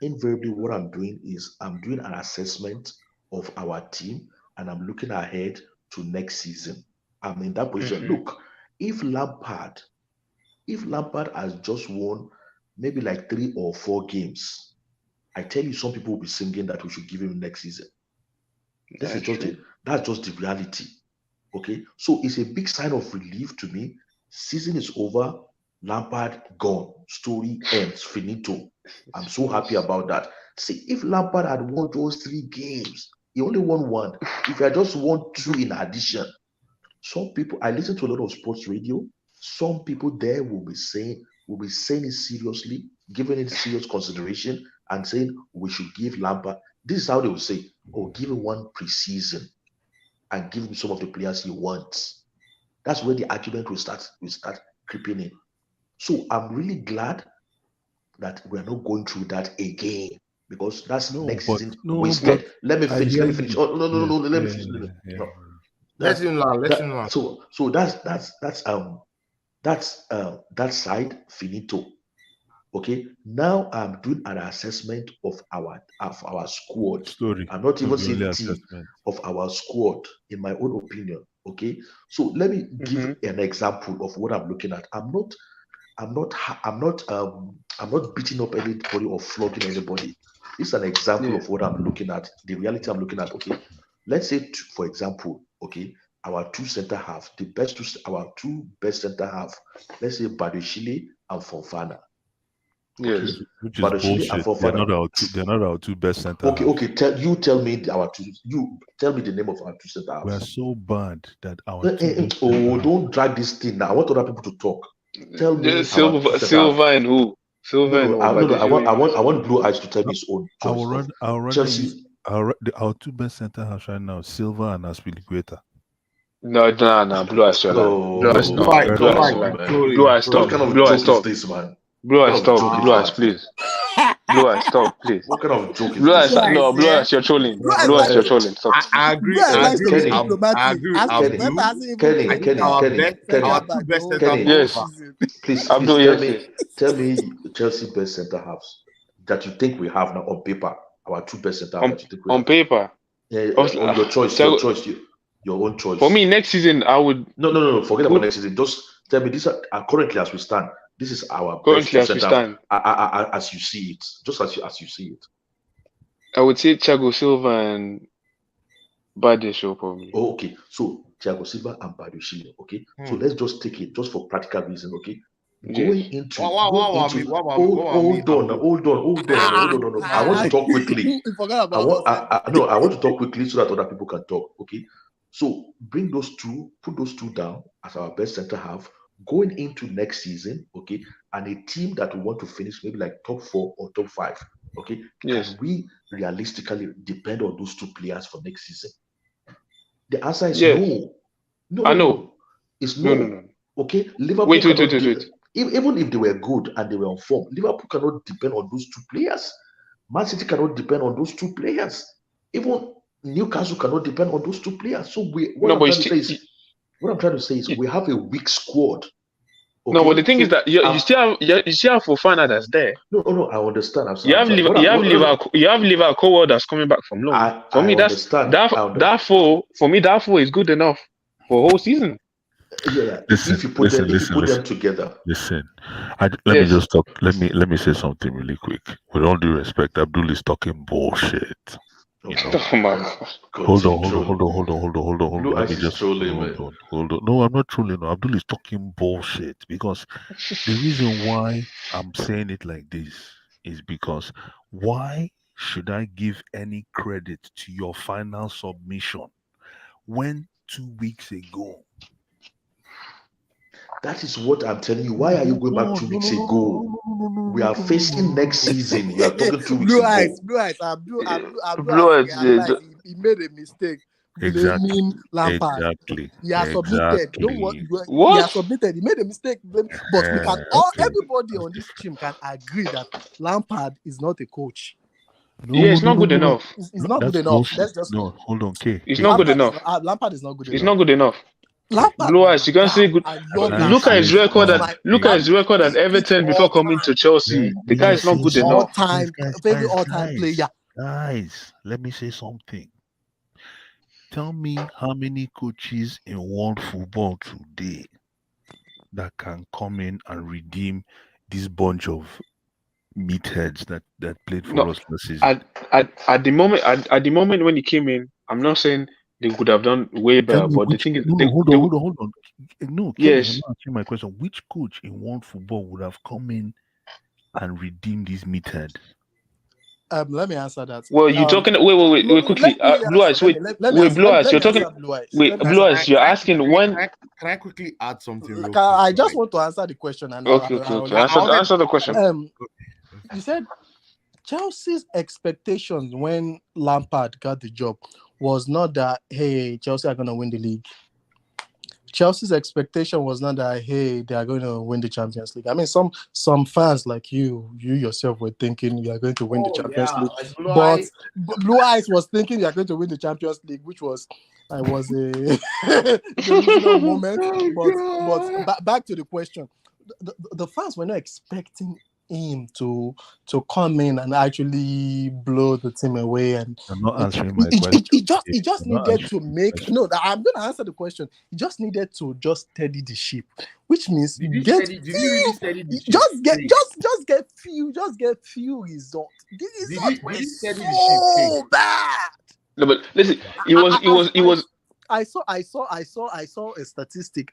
Invariably, what I'm doing is I'm doing an assessment of our team, and I'm looking ahead to next season. I'm in that position. Mm-hmm. Look, if Lampard has just won maybe like 3 or 4 games, I tell you, some people will be singing that we should give him next season. That's just the reality. Okay, so it's a big sign of relief to me. Season is over. Lampard gone. Story ends. Finito. I'm so happy about that. See, if Lampard had won those 3 games, he only won 1. If he had just won 2 in addition, some people, I listen to a lot of sports radio. Some people there will be saying it seriously, giving it serious consideration, and saying we should give Lampard. This is how they will say, give him 1 preseason and give him some of the players he wants. That's where the argument will start creeping in. So I'm really glad that we're not going through that again, because that's next season wasted. Let me finish. Let me finish. Let me finish. Let him learn. So that's that side finito. Okay, now I'm doing an assessment of our squad. I'm not even saying the team, of our squad, in my own opinion. Okay, so let me give an example of what I'm looking at. I'm not beating up anybody or flogging anybody. This is an example of what I'm looking at, the reality I'm looking at. Okay, let's say, for example, okay, our 2 center half, our 2 best center half, let's say Badeshile and Fofana. Yes, which is bullshit. They're not our 2 best center half. Okay. Tell me our 2. You tell me the name of our 2 center halves. We are so bad that our don't drag this thing now. I want other people to talk. Tell me Silva and who? I want Blue Eyes to tell me his own choice. Chelsea. Our 2 best center halves right now, Silva and Aspilicueta. No, Blue Eyes. Blue Eyes, stop. Blue Eyes, stop. Blue Eyes, stop. Blue Eyes, please. Blue eyes, stop, please. What kind of joke is Blue this? eyes, no, blue eyes, you're trolling. Blue eyes, you're trolling. Stop. I agree. Bro, I likes to agree. be Kenny, I diplomatic. agree with As Kenny, Pep Abdul. hasn't even Kenny, I played think Kenny, our Kenny, best, Kenny, our center two back the best whole, centre the half whole so Yes, far. season. please Abdul, yes, yes. tell me Chelsea best centre halves that you think we have now on paper. Our two best centre halves On that you think we on have. paper, Yeah, obviously, or your choice, your own choice. for me, next season I would No. Forget about put next season. Just tell me this. Currently, as we stand, this is our best currently two as we centre halves stand. as you see it. Just as you see it. I would say Thiago Silva and Badiashile probably. Oh, okay. So Thiago Silva and Badiashile. Okay. So let's just take it just for practical reason. Okay. Going Yes. into Hold on. No. I want to talk quickly. You forgot I about us. want to talk quickly so that other people can talk. Okay. So put those two down as our best centre half going into next season. Okay. And a team that we want to finish maybe like top 4 or top 5. Okay. Yes. Can we realistically depend on those two players for next season? The answer is Yes. no. I know. No. It's no. No. Okay. Liverpool Wait. even if they were good and they were on form, Liverpool cannot depend on those two players. Man City cannot depend on those two players. Even Newcastle cannot depend on those two players. So what I'm trying to say is we have a weak squad. Okay? No, but the thing is that you still have Fofana that's there. No, I understand. You have Liverpool Cowell that's coming back from loan. For me, that four is good enough for a whole season. Yeah. If you put them together. Listen, let me just talk. Let me say something really quick. With all due respect, Abdul is talking bullshit. You know? Oh my God. Hold on. Blue Let me Eyes just is trolling, hold on. No, I'm not trolling. No. Abdul is talking bullshit because the reason why I'm saying it like this is because why should I give any credit to your final submission when 2 weeks ago? That is what I'm telling you. Why are you going back 2 weeks ago? We are facing next season. We are talking 2 weeks ago. Blue Eyes. Abdul Eyes, he made a mistake blaming Lampard. Exactly. He has submitted. Don't what? What? He has submitted. He made a mistake. But we can everybody on this team can agree that Lampard is not a coach. It's not good enough. It's not good enough. Let's just hold on, K. It's not good enough. Lampard is not good enough. It's not good enough. Lampard, Blue Eyes, you can say good. Look at his record at Everton before coming to Chelsea. The guy is not good enough. Favorite all-time player. Guys, let me say something. Tell me how many coaches in world football today that can come in and redeem this bunch of meatheads that played for us last season. At the moment when he came in, I'm not saying they could have done way better, but the thing is, hold on. No, yes. I'm not asking my question. Which coach in world football would have come in and redeemed this meathead? Let me answer that. Well, you're talking. Wait, quickly. Blue Eyes. Blue Eyes. You're talking. Blue Eyes. You're asking when. Can I quickly add something? I just want to answer the question. And okay. Answer the question. You said Chelsea's expectations when Lampard got the job was not that, hey, Chelsea are going to win the league. Chelsea's expectation was not that, hey, they are going to win the Champions League. I mean, some fans like you yourself were thinking you are going to win the Champions League. But Blue Eyes was thinking you are going to win the Champions League, which was a delusional moment. But back to the question. The fans were not expecting him to come in and actually blow the team away, and I'm not answering my question. He just needed to make I'm going to answer the question. He just needed to just steady the ship, which means did you really steady the ship? Just get few results. These results were so bad. No, but listen, it was. I saw a statistic.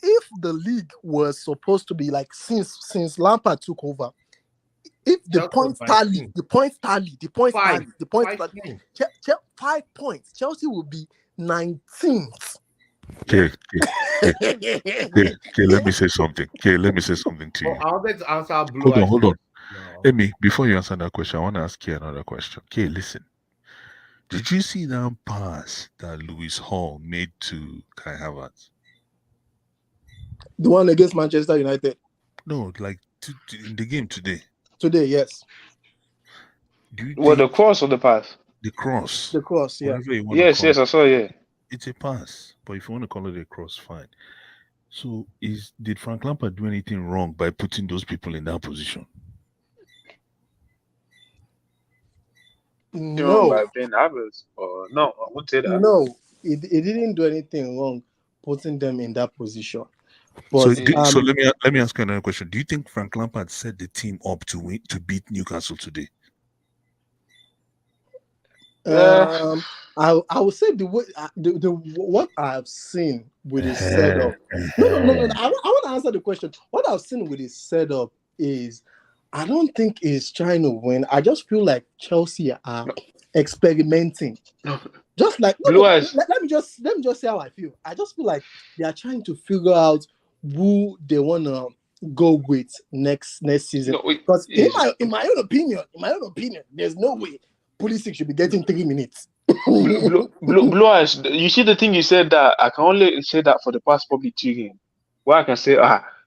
If the league was supposed to be like since Lampard took over, if the points tally, 5 points, Chelsea will be 19th. Okay, let me say something. Let me say something to you. I'll let to answer Blue. Hold on. Amy, before you answer that question, I want to ask you another question. Okay, listen. Did you see that pass that Lewis Hall made to Kai Havertz? The one against Manchester United. No, like in the game today. Today, yes. Do you What, the think cross or the pass? the cross, The cross, yeah. whatever you want to Yes, call yes, it, I saw. Yeah. it's a pass. But if you want to call it a cross, fine. So, did Frank Lampard do anything wrong by putting those people in that position? Wrong No, by playing Havertz, or no? I wouldn't say that. no, it didn't do anything wrong putting them in that position. So, But so let me ask you another question. Do you think Frank Lampard set the team up to beat Newcastle today? I would say the way the what I've seen with his setup. No. I want to answer the question. What I've seen with his setup is, I don't think he's trying to win. I just feel like Chelsea are experimenting. Just like Blue eyes. let me just say how I feel. I just feel like they are trying to figure out who they want to go with next season. Because in my own opinion, there's no way Pulisic should be getting 3 minutes. Blue eyes. You see the thing you said, that I can only say that for the past probably 2 games. Where I can say,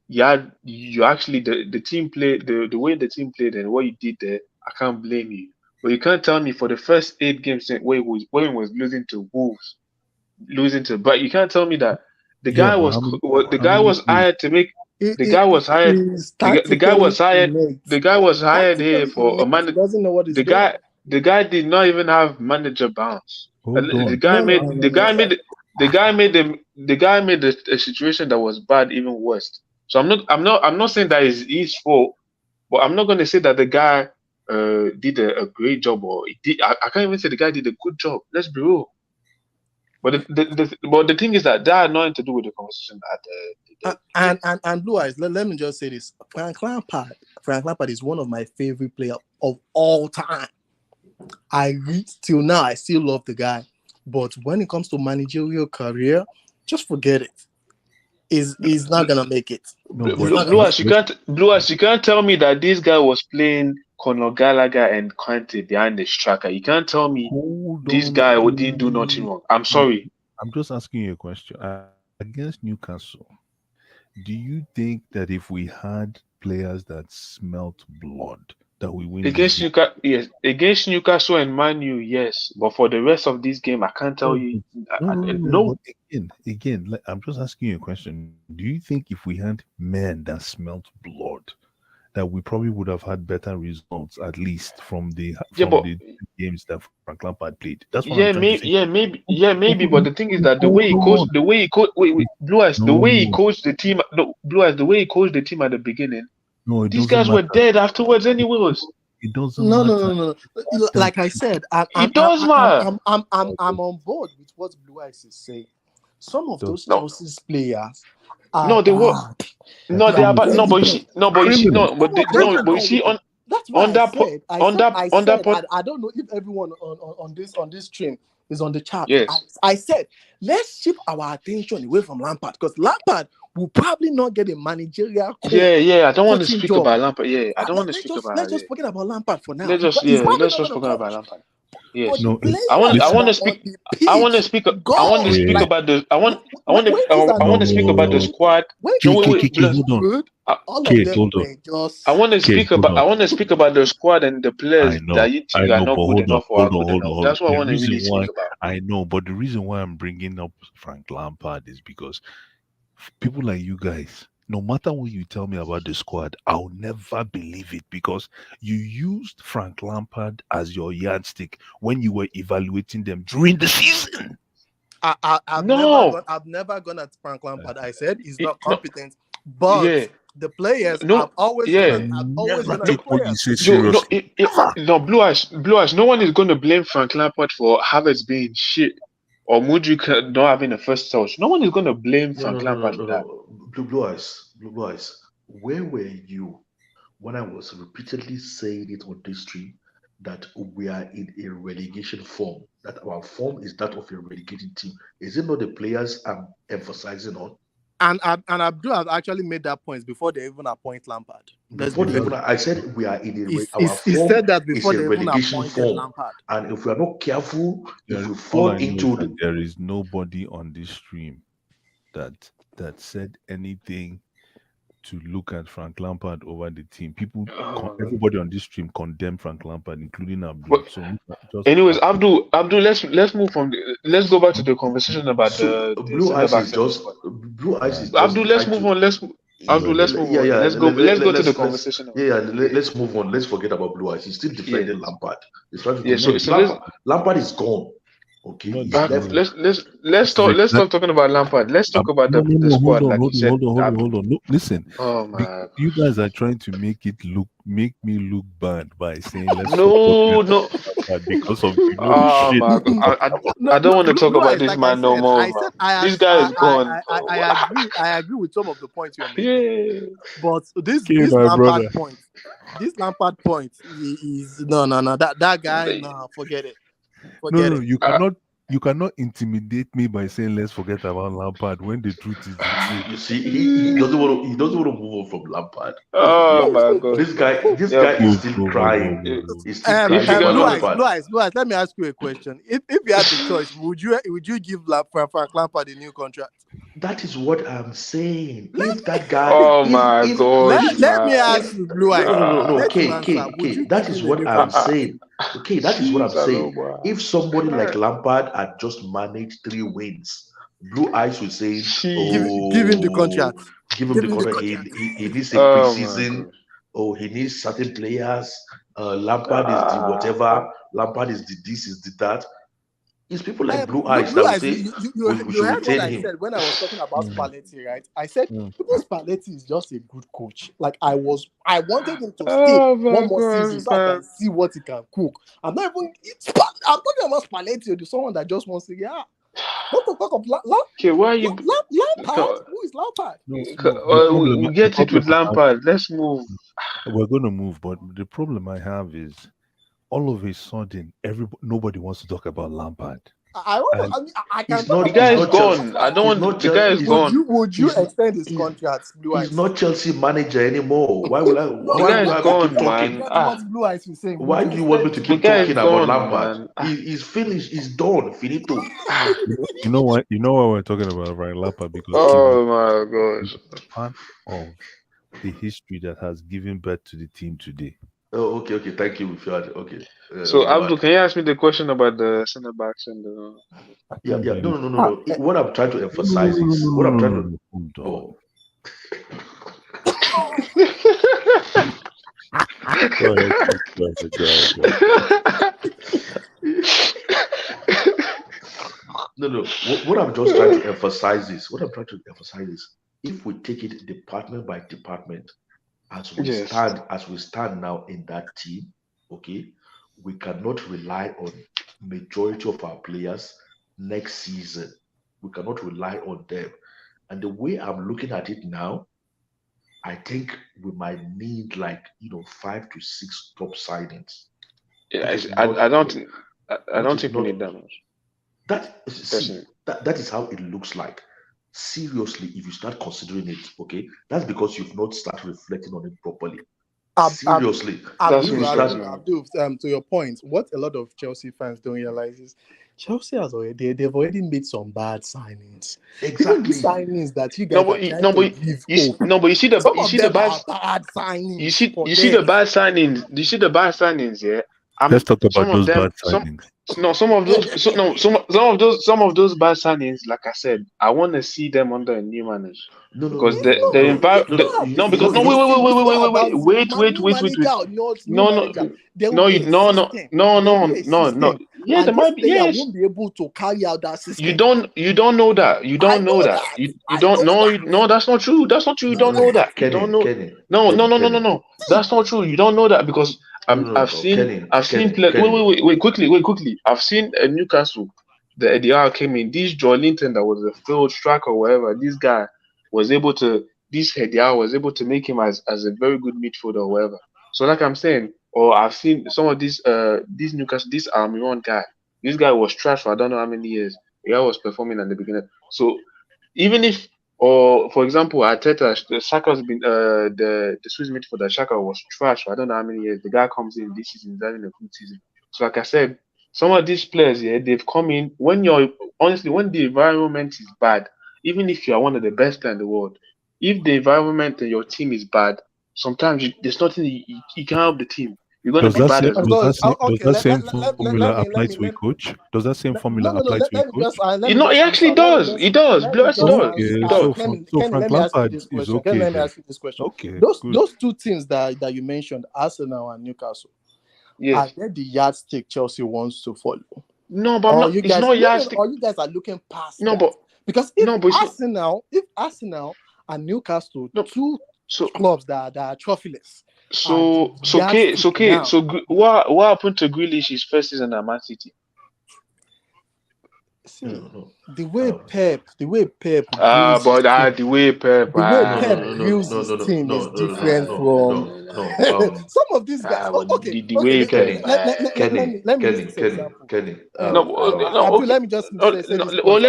yeah, you actually the team played the way the team played and what you did there, I can't blame you. But you can't tell me for the first 8 games where he was losing to Wolves, but you can't tell me that the guy was hired to make. The guy was hired. The guy was hired. The guy was hired here for a man. Doesn't know what he's doing. The guy did not even have manager bounce. The guy made a situation that was bad even worse. So I'm not saying that is his fault, but I'm not going to say that the guy did a great job, or he did. I can't even say the guy did a good job. Let's be real. But the thing is that had nothing to do with the conversation and Blue Eyes. Let me just say this: Frank Lampard is one of my favorite players of all time. Till now, I still love the guy, but when it comes to managerial career, just forget it. He's not gonna make it. Blue Eyes, you can't tell me that this guy was playing Conor Gallagher and Conte behind the striker. You can't tell me this guy didn't do nothing wrong. I'm sorry. I'm just asking you a question. Against Newcastle, do you think that if we had players that smelt blood, that we win against Newcastle? Yes, against Newcastle and Man U, yes. But for the rest of this game, I can't tell you. No. Again, I'm just asking you a question. Do you think if we had men that smelt blood, that we probably would have had better results, at least from the games that Frank Lampard played? That's what I'm trying to say. Maybe. But the thing is that the way he coached Blue Eyes, the way he coached the team, Blue Eyes, the way he coached the team at the beginning. These guys were dead afterwards, anyways. It doesn't matter. No. Like I said, it does matter. I'm on board with what Blue Eyes is saying. Some of those Chelsea's players are they were. No, they are bad. No, but you see, that's why I don't know if everyone on this stream is on the chat. Yes. I said let's shift our attention away from Lampard, because Lampard will probably not get a managerial. I don't want to speak about Lampard. I don't want to speak about. Let's just forget about Lampard for now. Let's just forget about Lampard. Yes. No, I want to speak about the squad. I want to speak about the squad and the players that you think are not good enough or are good enough. That's what I want to really speak about. I know, but the reason why I'm bringing up Frank Lampard is because people like you guys, no matter what you tell me about the squad, I'll never believe it, because you used Frank Lampard as your yardstick when you were evaluating them during the season. I've never gone at Frank Lampard. I said he's not competent, but the players have always been Blue Eyes. No one is going to blame Frank Lampard for Havertz being shit or Mudryk not having a first touch. No one is going to blame Frank Lampard for that. Blue Eyes. Where were you when I was repeatedly saying it on this stream that we are in a relegation form, that our form is that of a relegated team? Is it not the players I'm emphasizing on? And Abdul has actually made that point before they even appoint Lampard. I said we are in a he said that before they even appointed Lampard. And if we are not careful, if we fall into there is nobody on this stream that said anything to look at Frank Lampard over the team. Everybody on this stream condemn Frank Lampard, including Abdul. But, So just anyways, Abdul, let's move from. Let's go back to the conversation about So the Blue centre Eyes is backs and the just squad. Blue Eyes is Abdul, just let's trying move to. on. Abdul, let's move on. Let's go. Let's go to the conversation. Let's move on. Let's forget about Blue Eyes. He's still defending Lampard. He's trying to Yeah. Lampard is gone. Okay, he's left. Let's stop talking about Lampard. Let's talk about the squad, like you said. Hold on. No, listen. Oh my! You guys are trying to make me look bad by saying let's no. because of Oh my God! I don't want to talk about this like man no more. This guy is gone. I agree with some of the points you're making. Yeah. But this Lampard point is no. That guy, no, forget it. No, you cannot intimidate me by saying let's forget about Lampard when the truth is the truth. You see, he doesn't want to move on from Lampard. Oh my God! This guy is still crying. He's still crying. Blue Eyes, let me ask you a question. If you had the choice, would you give Frank Lampard a new contract? That is what I'm saying. If that guy, oh my God! Let me ask you, Blue Eyes. No. Okay. That is what I'm saying. Okay, that is what I'm saying. If somebody like Lampard had just managed 3 wins, Blue Eyes would say, give him the contract. Give him the contract. He needs a preseason. He needs certain players. Lampard is the whatever. Lampard is the this, is the that. It's people like Blue Eyes that will say we should retain him. Said when I was talking about Spalletti, right? I said because Spalletti is just a good coach. Like I wanted him to stay one more season so I can see what he can cook. I'm talking about Spalletti, or someone that just wants to What the fuck of Lampard? Okay, why are you Lampard? Who is Lampard? We get it with Lampard. Let's move. We're gonna move, but the problem I have is all of a sudden, nobody wants to talk about Lampard. I can't. The guy is gone. I don't want. The guy is gone. Would you extend his contract? Blue Eyes? He's not Chelsea manager anymore. Why will I? The guy is gone, man. Blue Eyes is saying. Why do you want me to keep talking about Lampard? He's finished. He's done. Finito. You know what? You know what we're talking about, right? Lampard, because my gosh, part of the history that has given birth to the team today. Oh, okay. Thank you, Fiat. Okay. So, Abdul, can you ask me the question about the centre backs and the? Yeah. No. What I'm trying to emphasize is what I'm trying to. Go ahead. No. What I'm just trying to emphasize is if we take it department by department. As we stand now in that team, okay, we cannot rely on majority of our players next season. We cannot rely on them. And the way I'm looking at it now, I think we might need 5 to 6 top signings. Yeah, I don't think we need that much. That is how it looks like. Seriously, if you start considering it, okay, that's because you've not started reflecting on it properly. Seriously, Abdul, to your point, what a lot of Chelsea fans don't realize is Chelsea they've already made some bad signings. Exactly, signings that you guys but you see the bad signings. You see the bad signings. You see the bad signings, yeah. Let's talk about those bad signings. Some of those bad signings, like I said, I want to see them under a new manager. Wait. Yeah, there might be. Yes. Won't be able to carry out that system. You don't know that. You don't know that. No, that's not true. That's not true. You don't know that. You don't know. No. That's not true. You don't know that because I've seen. Wait, quickly. I've seen Newcastle. The Eddie Howe came in. This Joe Linton that was a failed striker or whatever. This guy was able to. This Eddie Howe was able to make him as a very good midfielder or whatever. So like I'm saying, or I've seen some of these Newcastle, this Almiron guy. This guy was trash for I don't know how many years. The guy was performing at the beginning. So even if, or for example, Arteta, Saka's been the Swiss midfielder Saka was trash for I don't know how many years. The guy comes in this season, he's having a good season. So like I said, some of these players, yeah, they've come in when the environment is bad. Even if you are one of the best players in the world, if the environment in your team is bad, sometimes there's nothing you can help the team. You're gonna Does be that bad same as well. does that same formula apply to a coach? Does that same formula apply to a coach? You know, it actually does. It does. Blue Eyes does. Okay, It so does. Frank Let me ask you Lampard this is question. okay Let me then. ask you this question. Okay, Those good. those two teams that you mentioned, Arsenal and Newcastle, are they the yardstick Chelsea wants to follow? No, but Or you it's guys, not yardstick. or you guys are looking past No, that? but Because if it's Arsenal and Newcastle, two clubs that are trophyless, what happened to Grealish's first season at Man City? See, the way Pep the way Pep grills his team is different from some of these guys. Okay, the way Pep. Let me use this example. Okay. Let me just say this point.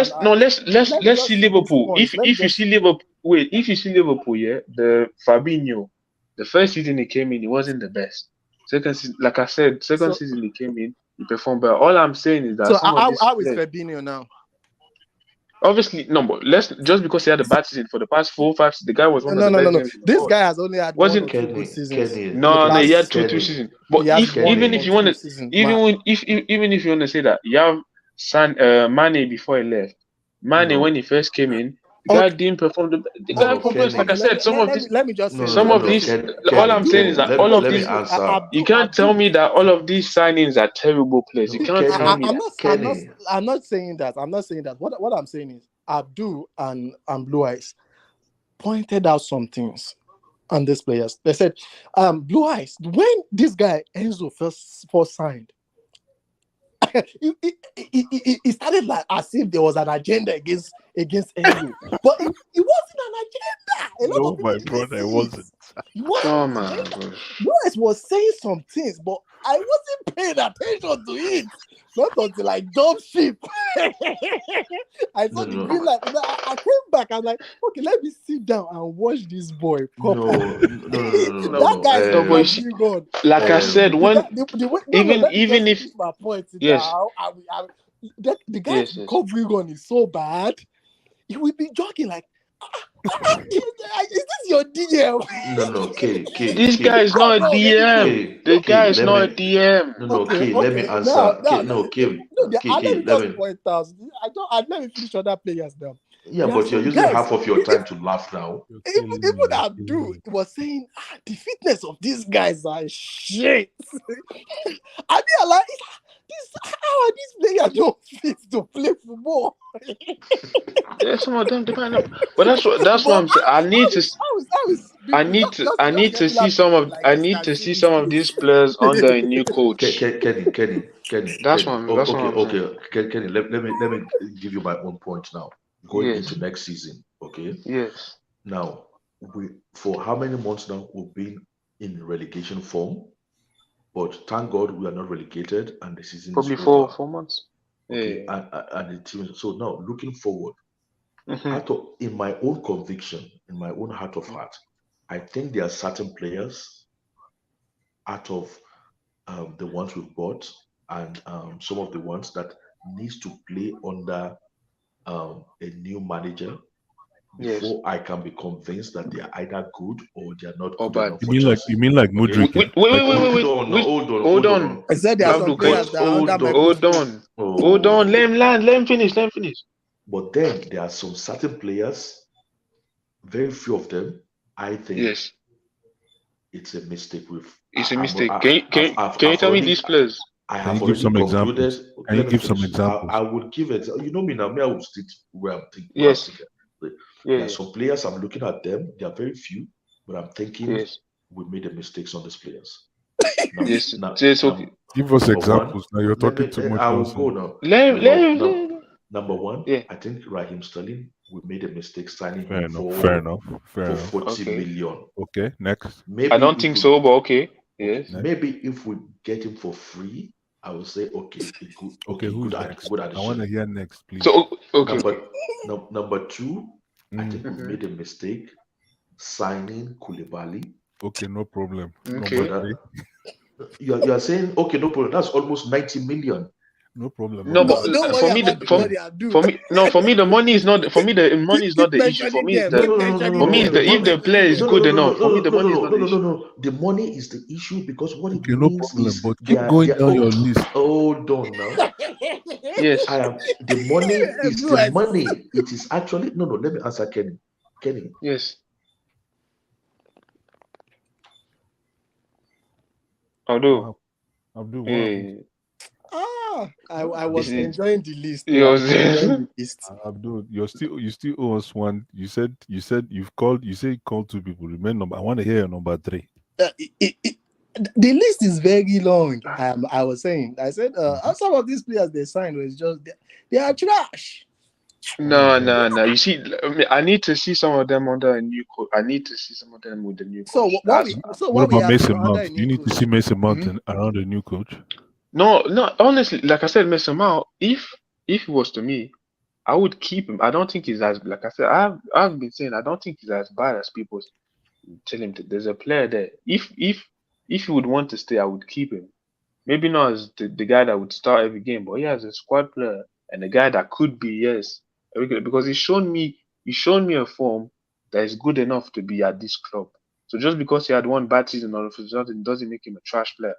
Let's see Liverpool. If you see Liverpool, if you see Liverpool, the Fabinho, the first season he came in, he wasn't the best. Second season, like I said, season he came in, he performed better. All I'm saying is that how is Fabinho now? Obviously, no, but just because he had a bad season for the past 4 or 5, the guy was one of the best. No. This guy has only had one or two good seasons. No, he had two seasons. But even if you want to say that, you have Mane before he left. Mane when he first came in, the guy didn't perform. The guy performed, like I said, some of these. All I'm saying is that all of these. You can't tell me that all of these signings are terrible players. You can't tell me that. I'm not saying that. What I'm saying is Abdul and Blue Eyes pointed out some things on these players. They said, Blue Eyes, when this guy Enzo first signed, he started like as if there was an agenda against Enzo, but it wasn't an agenda. No, my brother, it wasn't. Oh my gosh. Blue Eyes was saying some things, but I wasn't paying attention to it. Not until I jumped ship. I saw the green light. I came back. I'm like, okay, let me sit down and watch this boy. That guy is God. Like I said, even if my point, yes, the guy's covering on is so bad. He will be jogging like. Is this your DM? No, K. This guy is not a DM. The guy is not a DM. No, K. Let me answer. Let me point out. Let me finish other players now. Yeah, but you're using half of your time to laugh now. Even Abdul was saying, the fitness of these guys are shit. I mean, like, how are these players not fit to play football? Yeah, some of them depend on. But that's what I'm saying. I need to see some of these players under a new coach. Kenny. That's what I'm saying. Kenny, let me give you my own point now. Going into next season, okay? Yes. Now, for how many months now we've been in relegation form? But thank God we are not relegated, and the season probably is over. 4 months. Okay, and the team. So now looking forward, in my own conviction, in my own heart of heart, I think there are certain players out of the ones we've bought and some of the ones that needs to play under a new manager before I can be convinced that they are either good or they are not good enough. You mean like Mudryk? Wait. Hold on. I said there are some players that are under microscope. Hold on. Let him land. Let him finish. But then there are some certain players, very few of them, I think it's a mistake with. It's a mistake. Can you tell me these players? I have already concluded. Can you give some examples? I would give it. You know me now. Me, I would stick where I'm thinking. Yes. There are some players I'm looking at them. They are very few, but I'm thinking we made the mistakes on these players. Give us examples. Now you're talking too much. I will go now. Number one, I think Raheem Sterling, we made a mistake signing him for 40 million. Okay, next. I don't think so, but okay. Yes. Maybe if we get him for free, I will say okay. Who's next? Good I want to hear next, please. So okay. Number two, I think we made a mistake signing Koulibaly. Okay, no problem. Okay. You are saying okay, no problem. That's almost 90 million. No problem. No, No, but don't worry for me, about the money, Abdul. for me, the money is not. For me, the money is not Keep the issue. For mentioning me, is them. the. Keep mentioning For me, them. is the The if money. the player is No, good no, no, enough. no, For me, no, the no, money is no, not no, the no, no, issue. no. The money is the issue because what it Okay, no means problem. is But keep they going are. down your list. Hold on now. Yes. I am the money is Abdul, the money. It is actually no. Let me answer Kenny. Kenny, Yes. Although, Abdul, what happened? eh, I this was is enjoying the list. it I was. was enjoying the list. Abdul, you still owe us one. You said you've called. You say you called 2 people. Remember, I want to hear your number 3. The list is very long. I was saying, I said, some of these players they signed was just they are trash. No. You see, I need to see some of them under a new coach. I need to see some of them with the new So coach. what What we about have Mason under a Mount? Do new you need to coach? see Mason Mount Mhm. around a new coach? No. Honestly, like I said, Mason Mount, if it was to me, I would keep him. I don't think he's as, like I said, I've been saying I don't think he's as bad as people tell him to. There's a player there. If he would want to stay, I would keep him. Maybe not as the guy that would start every game, but he has a squad player and a guy that could be, yes, because he's shown me a form that is good enough to be at this club. So just because he had one bad season all of a sudden doesn't make him a trash player.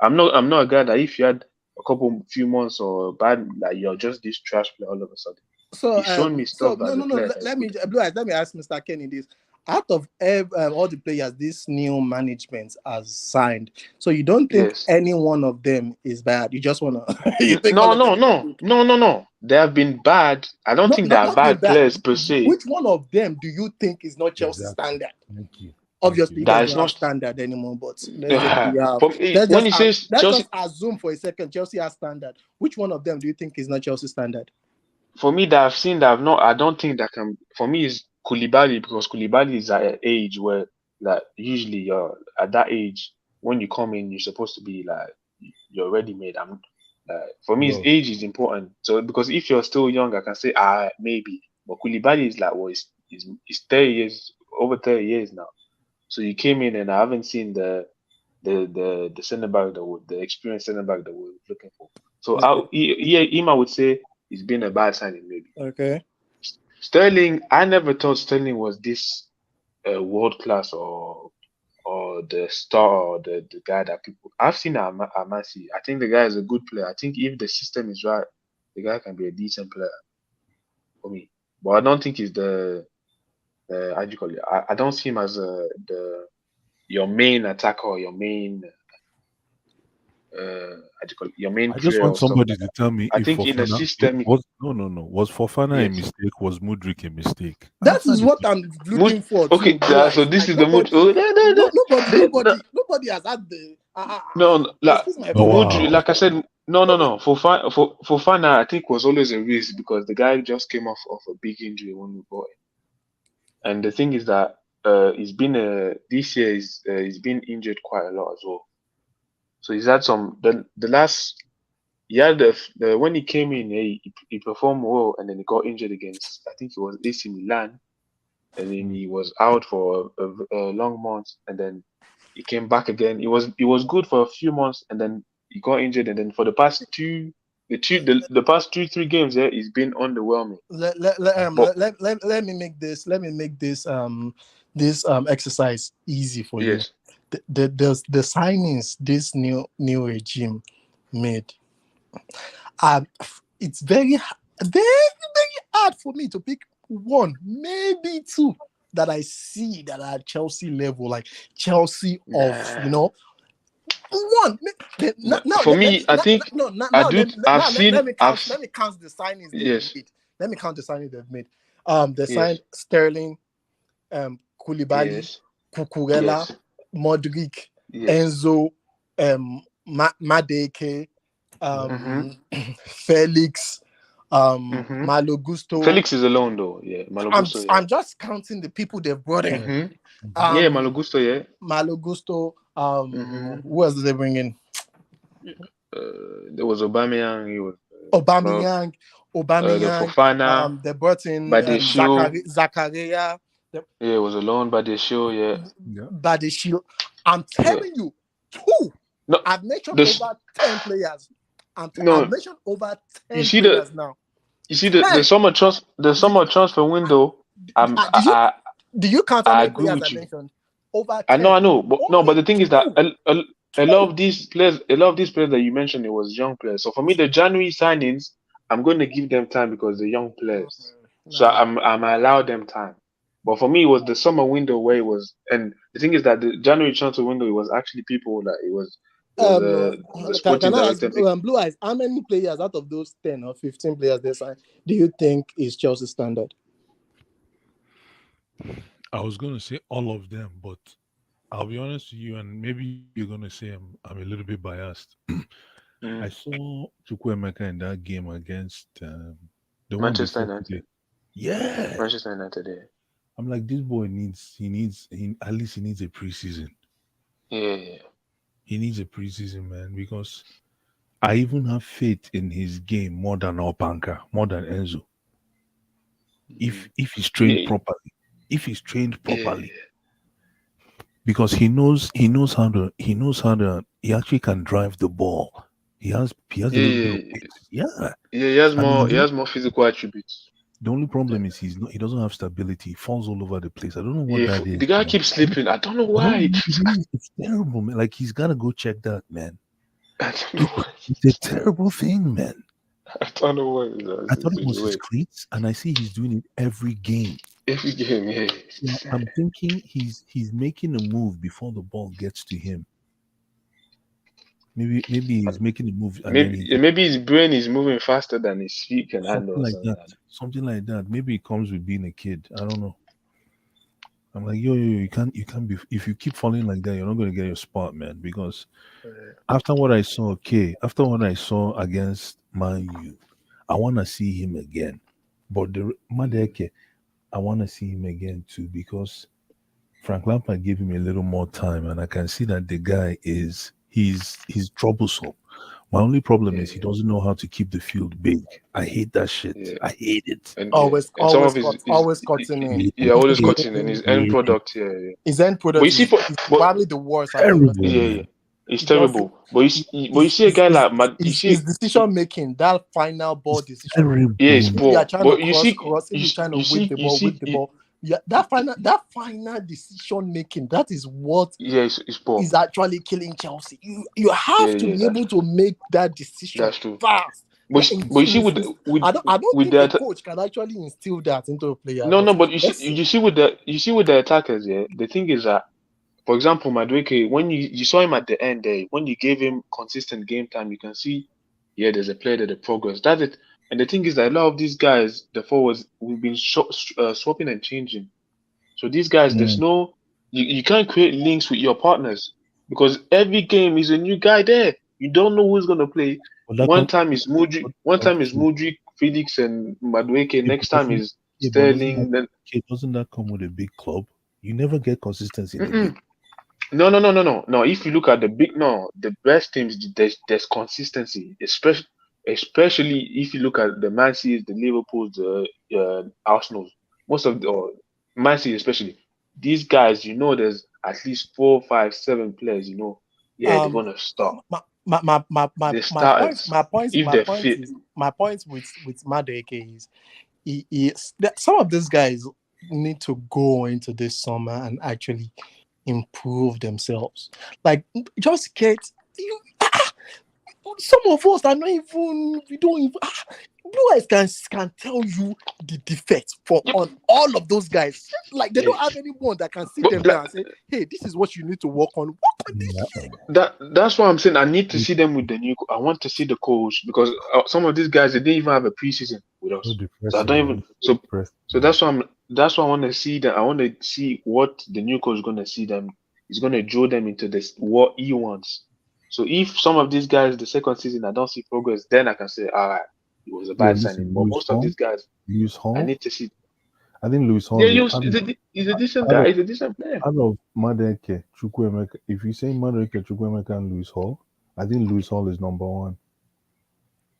I'm not a guy that if you had a few months or bad, like you're just this trash player all of a sudden. So He's shown me stuff no. as a player that is Let good. me ask Mr. Kenny this. Out of all the players this new management has signed, so you don't think Yes. any one of them is bad? You just wanna you think all of them are good? No. They have been bad. I don't think they are Not been bad bad. players per se. Which one of them do you think is not Chelsea standard? Obviously, you That guys is don't have not. standard anymore, but let's just see how. When he says Let's Chelsea, just assume for a second Chelsea has standard. Which one of them do you think is not Chelsea standard? for me that I've seen that I've not, I don't think that can. For me, is Koulibaly because Koulibaly is at an age where like usually you're at that age when you come in, you're supposed to be like you're ready made. For me, his Bro, age is important. So because if you're still young, I can say maybe, but Koulibaly is like he's 30 years over 30 years now. So you came in and I haven't seen the centre back the experienced centre back that we're looking for. So I would say it's been a bad signing maybe. Okay. Sterling, I never thought Sterling was this world class or the star or the guy that people I've seen at Man City. I think the guy is a good player. I think if the system is right, the guy can be a decent player for me. But I don't think he's the how do you call it? I don't see him as your main attacker or your main your main I just player want or stuff somebody like to that. tell me I if think in a Fofana system, was was Fofana a yes. mistake? Was Mudryk a mistake? That is what I'm looking for too. Okay, so this is the mood. Nobody has had the. No, like Excuse my Mudryk, wow. like I said, no. Fofana, I think was always a risk because the guy just came off of a big injury when we bought him. And the thing is that he's been this year he's been injured quite a lot as well. So he's had some the last. Yeah, the when he came in, he performed well, and then he got injured against I think it was AC Milan, and then he was out for a long month, and then he came back again. He was good for a few months, and then he got injured, and then for the past the past 3 games, he's been underwhelming. Let me make this exercise easy for you. Yes. The signings this new regime made. It's very hard for me to pick one, maybe two that I see that are Chelsea level, like Chelsea of one. For me, I think let me count the signings yes. they've made. Let me count the signings they've made. They signed Sterling, Koulibaly, yes. Cucurella, Yes. Modric, Yes. Enzo, Madeke, Felix, Malo Gusto. Felix is alone though. Yeah, Malo Gusto. I'm just counting the people they've brought in. Yeah, Malo Gusto. Yeah. Malo Gusto. Who else did they bring in? There was Aubameyang. He was Aubameyang. the Fofana. They brought in Zakaria. Yeah, it was alone by the show. Yeah. By the shield. I'm telling you, two. No, I've mentioned over 10 players. I've No, mentioned over you 10 see players now. the 10. summer transfer window. Do you count how I many agree players I with you. mentioned? Over I 10. know, but no, but Only the thing is that a lot of these players, that you mentioned, it was young players. So for me, the January signings, I'm going to give them time because they're young players. So I'm allow them time. But for me, it was the summer window where it was, and the thing is that the January transfer window, it was actually people that it was the sporting Can I ask director. Blue Eyes, how many players out of those 10 or 15 players they signed do you think is Chelsea standard? I was going to say all of them, but I'll be honest with you, and maybe you're going to say I'm a little bit biased. I saw Chukwuemeka in that game against the one Manchester before United. today. Yeah. Manchester United, yeah. I'm like, this boy needs at least he needs a preseason. Yeah. He needs a preseason, man, because I even have faith in his game more than Opanka, more than Enzo. If he's trained properly. If he's trained properly. Because he actually can drive the ball. He has a little bit of pace. Yeah. Yeah, he has more physical attributes. The only problem is he doesn't have stability. He falls all over the place. I don't know what that is. The guy keeps slipping. I don't know why. It's terrible, man. Like, he's got to go check that, man. I don't know why. It's a terrible thing, man. I don't know why. I thought it was his cleats, and I see he's doing it every game. Every game, yeah. I'm thinking he's making a move before the ball gets to him. Maybe he's making a move. And maybe his brain is moving faster than his feet can handle. Something like that. Maybe it comes with being a kid. I don't know. I'm like, yo, you can't be. If you keep falling like that, you're not going to get your spot, man. Because after what I saw against Man U, I want to see him again. But the Madeke, I want to see him again too, because Frank Lampard gave him a little more time, and I can see that the guy he's troublesome. My only problem is he doesn't know how to keep the field big. I hate that shit. Yeah. I hate it. And always cutting in. Yeah, always cutting in. His end product, His end product is probably the worst. It's terrible. But you see a guy like his decision making, that final ball decision. Yeah, it's poor. You are trying but to you see, cross, if you're trying to whip the ball. Yeah, that final decision making, that is what it's poor. is actually killing Chelsea. You have to be able to make that decision fast. But you see, I don't think the coach can actually instill that into a player. No, but you see with the attackers, the thing is that, for example, Madueke, when you saw him at the end there, when you gave him consistent game time, you can see, there's a player that the progress. That's it. And the thing is that a lot of these guys, the forwards, we've been swapping and changing. So these guys, there's no, you can't create links with your partners, because every game is a new guy there. You don't know who's gonna play. One time is Mudryk, Felix, and Madueke. Next time is Sterling. Doesn't that come with a big club? You never get consistency in the league. No. If you look at the best teams, there's consistency, especially if you look at the Man City, the Liverpool, the Arsenal, Man City especially. These guys, there's at least 4, 5, 7 players. They're gonna start. My point with Madueke is that some of these guys need to go into this summer and actually improve themselves. Like, just get some of us are not even, we don't even Blue Eyes can tell you the defects on all of those guys. Like, they don't have anyone that can sit them down and say, hey, this is what you need to work on. Work on this shit. That's why I'm saying I need to see them with the new. I want to see the coach, because some of these guys, they didn't even have a preseason with us. So I don't even. So that's why I want to see that. I want to see what the new coach is going to see them. He's going to draw them into this what he wants. So if some of these guys, the second season, I don't see progress, then I can say, all right, it was a bad signing. But most of these guys, I need to see. I think Lewis Hall. Yeah, he's a decent guy. He's a decent player. Out of Madueke, Chukwuemeka, if you say Madueke, Chukwuemeka, and Lewis Hall, I think Lewis Hall is number one.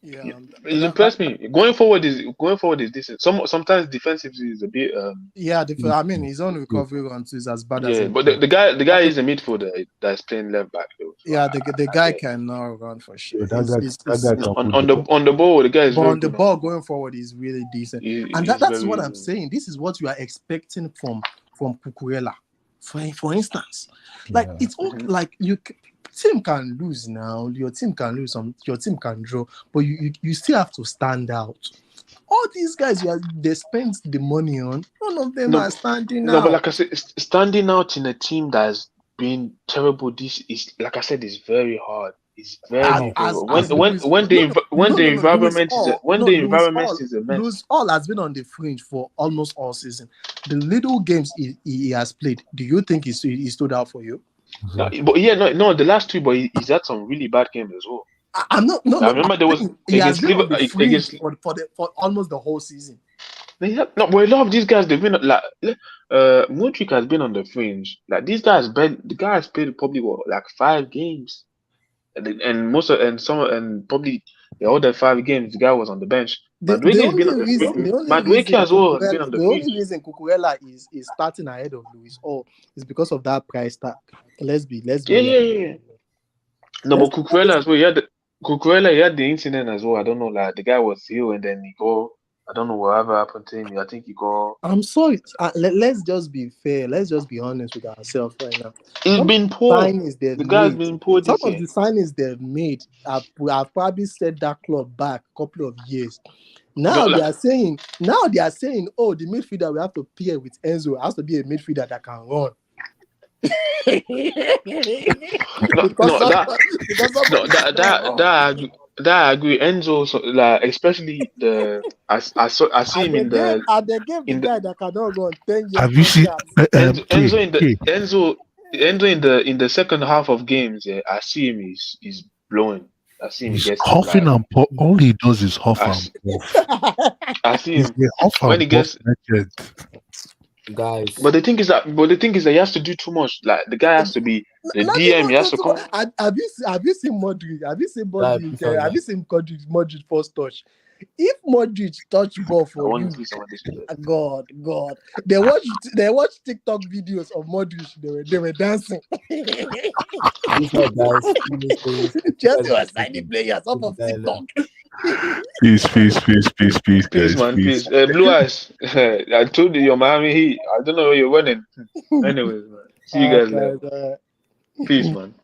Yeah, It impressed me. Going forward is decent. Sometimes defensively is a bit yeah. I mean, his own recovery runs is as bad as yeah, it. but the guy is a midfielder that's playing left back though. So Yeah, the guy cannot run for shit. That guy can on the ball, the guy is but very on the good. ball going forward is really decent, and that's what I'm saying. This is what you are expecting from Cucurella. For instance, like it's all like team can lose now. Your team can lose. Your team can draw, but you still have to stand out. All these guys they spend the money on. None of them are standing out. No, but like I said, standing out in a team that's been terrible. This is, like I said, is very hard. It's very when the environment is a mess. Luis Hall has been on the fringe for almost all season. The little games he has played, do you think he stood out for you? No, but yeah, no, the last two, but he's had some really bad games as well. I remember there was he has been on the fringe for almost the whole season. But a lot of these guys, they've been like Modric has been on the fringe. Like these guys, the guy has played probably like 5 games, and probably the other 5 games, the guy was on the bench. Madueke has been on the fringe. Madueke as well has been on the fringe. The only reason Cucurella is starting ahead of Luis Hall is because of that price tag. Let's be. Yeah. No, but Cucurella as well. He had the incident as well. I don't know, like the guy was ill and then he go. I don't know whatever happened to him. I think he go. I'm sorry. Let's just be fair. Let's just be honest with ourselves right now. He's been poor. The guy's been poor. Some of the signings they've made have probably set that club back a couple of years. Now they are saying, oh, the midfielder we have to pair with Enzo. It has to be a midfielder that can run. That I agree. Enzo, so, like especially I see him in the. They gave the guy that cannot run 10 years. Have you seen Enzo in the second half of games? Yeah, I see him. He's blowing. I see him. He's huffing and puff. All he does is huff and puff. I see him when he gets. Guys, but the thing is that he has to do too much. Like the guy has to be the DM. He has to come. Have you seen Modric? Have you seen Modric? Have you seen Modric first touch? If Modric touch ball for you, God, they watch TikTok videos of Modric. They were dancing. Chelsea was signing players off of TikTok. Peace, guys. Man, peace. Blue eyes. I told you your Miami Heat. I don't know where you're running. Anyways, man. See you guys later. Peace, man.